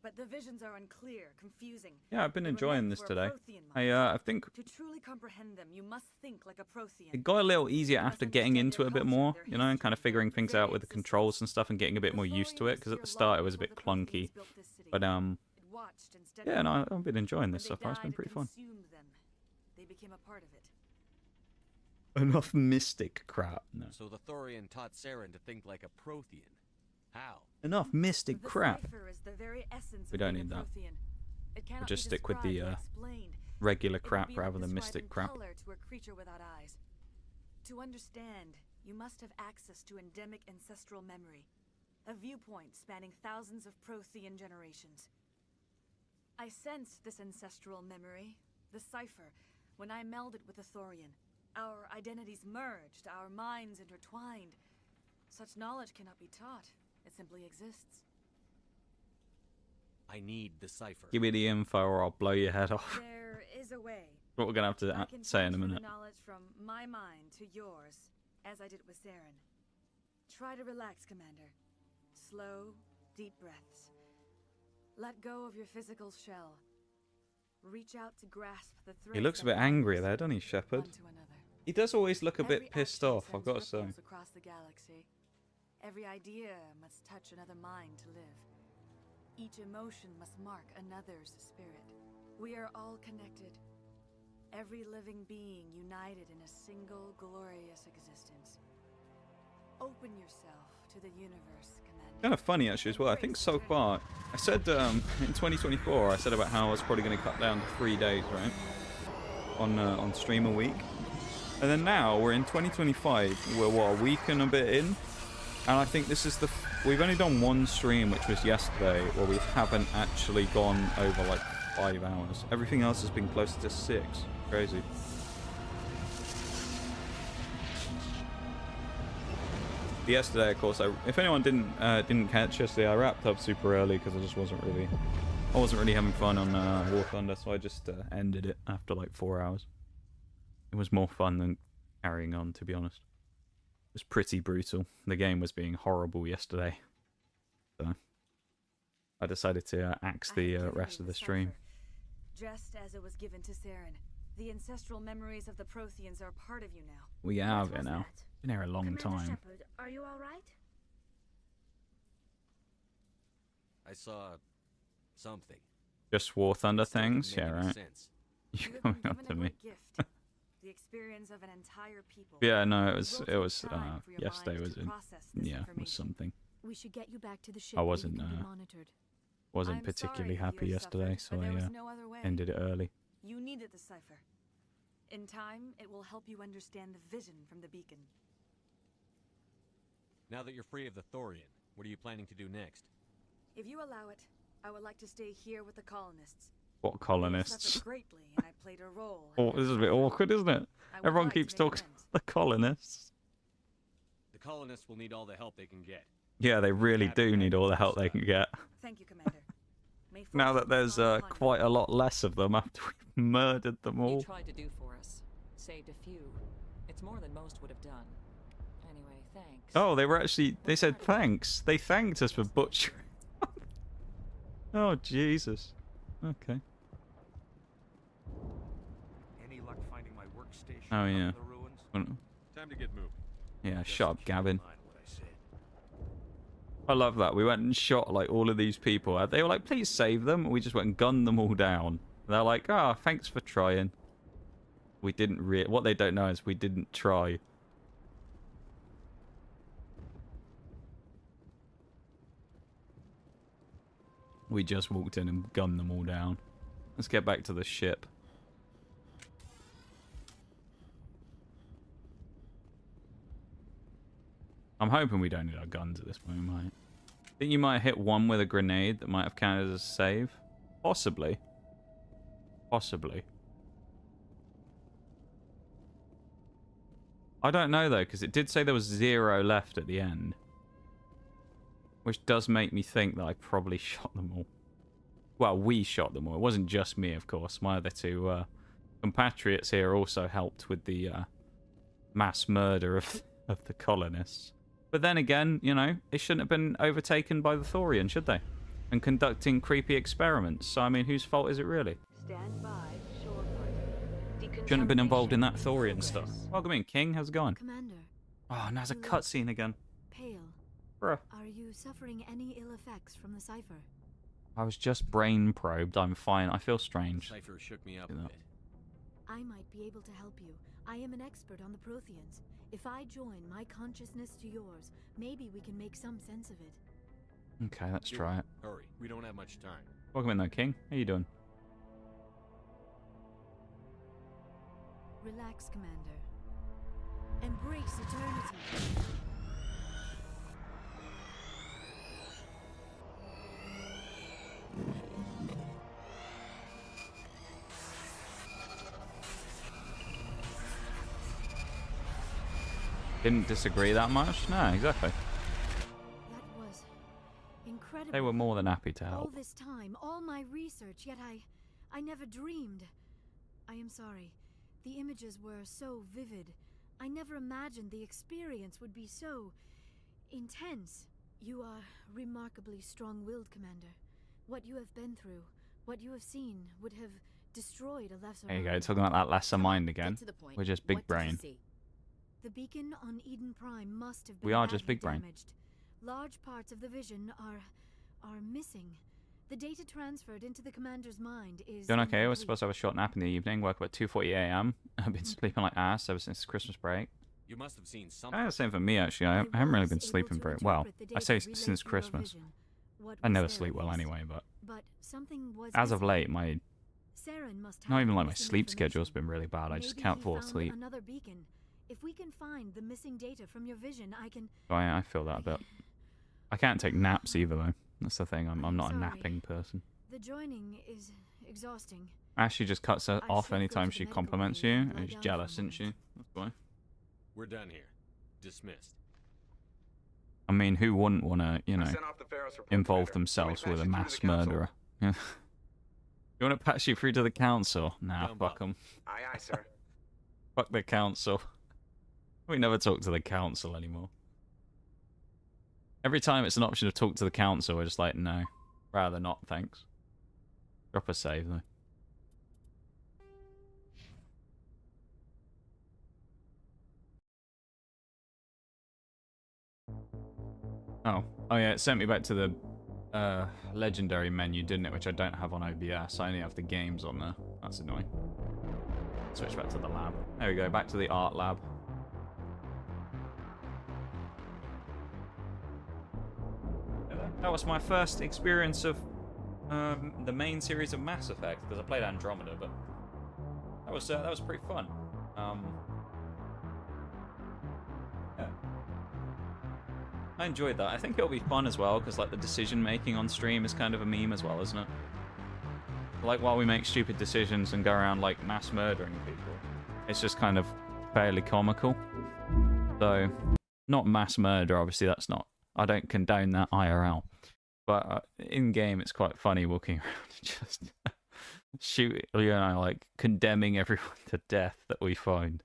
S3: But the visions are unclear, confusing.
S1: Yeah, I've been
S3: They were
S1: enjoying
S3: meant
S1: this
S3: for a
S1: today.
S3: Prothean mind.
S1: I think
S3: To truly comprehend them, you must think like a Prothean.
S1: it got a little easier after getting into it a bit more, you know, and kind of figuring things out with the controls and stuff and getting a bit more used to it, because at the start it was a bit clunky. But, yeah, no, I've been enjoying this so far. It's been pretty fun.
S3: Them. They became a part of it.
S1: Enough mystic crap. No.
S10: So the Thorian taught Saren to think like a Prothean. How?
S1: Enough mystic
S3: The
S1: crap.
S3: cipher is the very essence
S1: We
S3: of
S1: don't
S3: being
S1: need
S3: a
S1: that.
S3: Prothean. It
S1: We'll
S3: cannot
S1: just
S3: be
S1: stick with the
S3: described or explained.
S1: regular
S3: It would
S1: crap
S3: be
S1: rather
S3: like
S1: than
S3: describing
S1: mystic crap.
S3: color to a creature without eyes. To understand, you must have access to endemic ancestral memory, a viewpoint spanning thousands of Prothean generations. I sensed this ancestral memory, the cipher, when I melded with the Thorian. Our identities merged, our minds intertwined. Such knowledge cannot be taught. It simply exists.
S10: I need the cipher.
S1: Give me the info or I'll blow your head off.
S3: There is a way.
S1: What we're going to
S3: I
S1: have
S3: can
S1: to say in a
S3: transfer
S1: minute.
S3: the knowledge from my mind to yours, as I did with Saren. Try to relax, Commander. Slow, deep breaths. Let go of your physical shell. Reach out to grasp the thread.
S1: He looks a bit angry there, doesn't he, Shepard? He does always look a bit pissed off, I've got to say.
S3: Across the galaxy. Every idea must touch another mind to live. Each emotion must mark another's spirit. We are all connected. Every living being united in a single glorious existence. Open yourself to the universe, Commander.
S1: Kind of funny actually as well. I think so far, I said in 2024, I said about how I was probably going to cut down to 3 days, right, on stream a week. And then now we're in 2025. We're what, a week and a bit in, and I think this is we've only done one stream, which was yesterday, where we haven't actually gone over like 5 hours. Everything else has been closer to 6. Crazy. yesterday, of course, if anyone didn't catch yesterday, I wrapped up super early because I just wasn't really having fun on War Thunder, so I just ended it after like 4 hours. It was more fun than carrying on, to be honest. It was pretty brutal. The game was being horrible yesterday, so I decided to axe the rest of the stream.
S3: Just as it was given to Saren. The ancestral memories of the Protheans are part of you now.
S1: We have it now. Been here a long time.
S16: Shepard, are you all right?
S10: I saw something.
S1: Just War Thunder things?
S10: Didn't
S1: Yeah,
S10: make any
S1: right.
S10: sense.
S1: You coming up to me?
S3: Gift. The experience of an entire people.
S1: Yeah, no, it
S3: You
S1: was
S3: will take time for your
S1: yesterday
S3: mind
S1: was
S3: to
S1: in,
S3: process this
S1: yeah, it was
S3: information.
S1: something.
S13: We should get you back to the ship.
S1: I
S13: where you
S1: wasn't
S13: can be monitored.
S1: wasn't particularly happy yesterday, so
S3: but there was
S1: I
S3: no other way.
S1: ended it early.
S3: You needed the cipher. In time, it will help you understand the vision from the beacon.
S10: Now that you're free of the Thorian, what are you planning to do next?
S3: If you allow it, I would like to stay here with the colonists.
S1: What
S3: They have
S1: colonists?
S3: suffered greatly, and I played a role.
S1: Oh, this is a bit awkward, isn't it?
S3: I would
S1: Everyone
S3: like to
S1: keeps
S3: make
S1: talking
S3: amends.
S1: about the colonists.
S10: The colonists will need all the help they can get.
S1: Yeah, they really do need all the help they can get.
S3: Thank you, Commander. May
S1: Now that
S3: fortune
S1: there's
S3: smile upon you.
S1: quite a lot less of them after we've murdered them
S7: You
S1: all.
S7: tried to do for us. Saved a few. It's more than most would have done. Anyway, thanks.
S1: Oh, they said thanks. They thanked us for butchering. Oh, Jesus. Okay.
S5: Any luck finding my workstation
S1: Oh,
S5: up in
S1: yeah.
S5: the ruins?
S1: Well,
S10: Time to get moving.
S1: yeah, shut up, Gavin.
S5: Mind what I said.
S1: I love that. We went and shot like all of these people. They were like, please save them. We just went and gunned them all down. They're like, ah, thanks for trying. We didn't what they don't know is we didn't try. We just walked in and gunned them all down. Let's get back to the ship. I'm hoping we don't need our guns at this point, we might. Think you might have hit one with a grenade that might have counted as a save? Possibly. Possibly. I don't know though, because it did say there was 0 left at the end. Which does make me think that I probably shot them all. Well, we shot them all. It wasn't just me, of course. My other two compatriots here also helped with the mass murder of the colonists. But then again, you know, they shouldn't have been overtaken by the Thorian, should they? And conducting creepy experiments. So, I mean, whose fault is it really?
S11: Stand by, shorefront.
S1: Shouldn't have been involved in that Thorian stuff. Welcome in, King. How's it going?
S13: Commander.
S1: Oh, now there's a
S13: you look
S1: cutscene again.
S13: Pale.
S1: Bruh.
S13: Are you suffering any ill effects from the cipher?
S1: I was just brain probed. I'm fine. I feel strange.
S10: Cypher shook me up a
S1: You know.
S10: bit.
S13: I might be able to help you. I am an expert on the Protheans. If I join my consciousness to yours, maybe we can make some sense of it.
S1: Okay, let's try it.
S10: Hurry, we don't have much time.
S1: Welcome in though, King. How you doing?
S13: Relax, Commander. Embrace eternity.
S1: Didn't disagree that much? No, exactly.
S13: That was incredible.
S1: They were more than happy to
S13: All
S1: help.
S13: this time, all my research, yet I never dreamed. I am sorry. The images were so vivid. I never imagined the experience would be so intense. You are remarkably strong-willed, Commander. What you have been through, what you have seen, would have destroyed a lesser
S1: There you go,
S13: mind.
S1: talking about that lesser mind again.
S13: to the point.
S1: We're just big brain.
S13: The beacon on Eden Prime must have been
S1: We are just
S13: badly
S1: big brain.
S13: damaged. Large parts of the vision are missing. The data transferred into the commander's mind is
S1: Doing okay. I was
S13: incomplete.
S1: supposed to have a short nap in the evening. Woke up at 2:40 a.m. I've been sleeping like ass ever since Christmas break.
S10: You must have seen something.
S1: The same for me actually. I haven't really been sleeping very well. I say since Christmas. I never sleep well anyway, but
S13: something was
S1: as of
S13: missing.
S1: late, my
S13: Saren must
S1: not
S13: have
S1: even like my
S13: missing
S1: sleep schedule's
S13: information.
S1: been really bad. I just
S13: Maybe
S1: can't
S13: he
S1: fall
S13: found
S1: asleep.
S13: Another beacon. If we can find the missing data from your vision, I can.
S1: So I feel that a bit. I can't take naps either though. That's the thing. I'm not a
S13: sorry.
S1: napping person.
S13: The joining is exhausting.
S1: Ashley just cuts her off
S13: should go
S1: anytime
S13: to the
S1: she
S13: medical
S1: compliments
S13: bay
S1: you.
S13: and lie
S1: And she's
S13: down for a
S1: jealous, isn't she? That's why.
S10: We're done here. Dismissed.
S1: I mean, who wouldn't want to, you know,
S14: sent off the Pharaoh's report,
S1: involve
S14: Commander.
S1: themselves
S14: Want
S1: with
S14: me
S1: a
S14: to patch you
S1: mass
S14: through to the
S1: murderer? Yeah. You want to patch you through to the council? Nah, fuck them.
S14: Aye, aye, sir.
S1: Fuck the council. We never talk to the council anymore. Every time it's an option to talk to the council, we're just like, no. Rather not, thanks. Drop a save, though. Oh yeah, it sent me back to the legendary menu, didn't it? Which I don't have on OBS. I only have the games on there. That's annoying. Switch back to the lab. There we go, back to the art lab. That was my first experience of the main series of Mass Effect, because I played Andromeda, but that was pretty fun. Yeah. I enjoyed that. I think it'll be fun as well, because like the decision making on stream is kind of a meme as well, isn't it? Like while we make stupid decisions and go around like mass murdering people, it's just kind of fairly comical. So, not mass murder, obviously that's not. I don't condone that IRL. But in game, it's quite funny walking around and just shooting, you know, like condemning everyone to death that we find.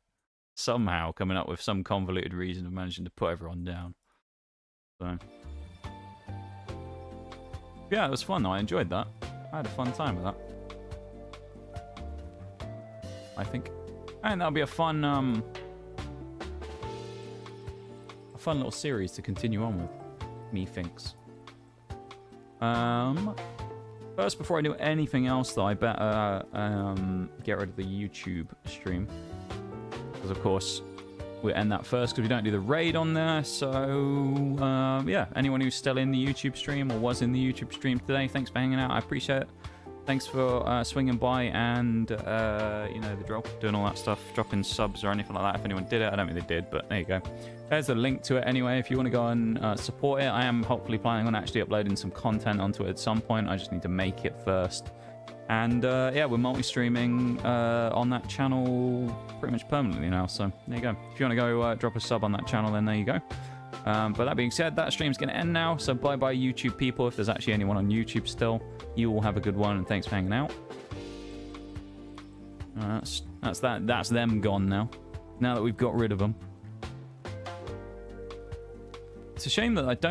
S1: Somehow coming up with some convoluted reason of managing to put everyone down. So, yeah, it was fun though. I enjoyed that. I had a fun time with that. I think, and that'll be a fun little series to continue on with. Methinks. First, before I do anything else, though, I better get rid of the YouTube stream, because of course we end that first because we don't do the raid on there. So yeah, anyone who's still in the YouTube stream or was in the YouTube stream today, thanks for hanging out. I appreciate it. Thanks for swinging by and you know the drill, doing all that stuff, dropping subs or anything like that. If anyone did it, I don't think they did, but there you go. There's a link to it anyway if you want to go and support it. I am hopefully planning on actually uploading some content onto it at some point. I just need to make it first. And yeah, we're multi-streaming on that channel pretty much permanently now. So there you go. If you want to go drop a sub on that channel, then there you go. But that being said, that stream's going to end now. So bye-bye YouTube people. If there's actually anyone on YouTube still, you all have a good one and thanks for hanging out. That's that. That's them gone now. Now that we've got rid of them. It's a shame that I don't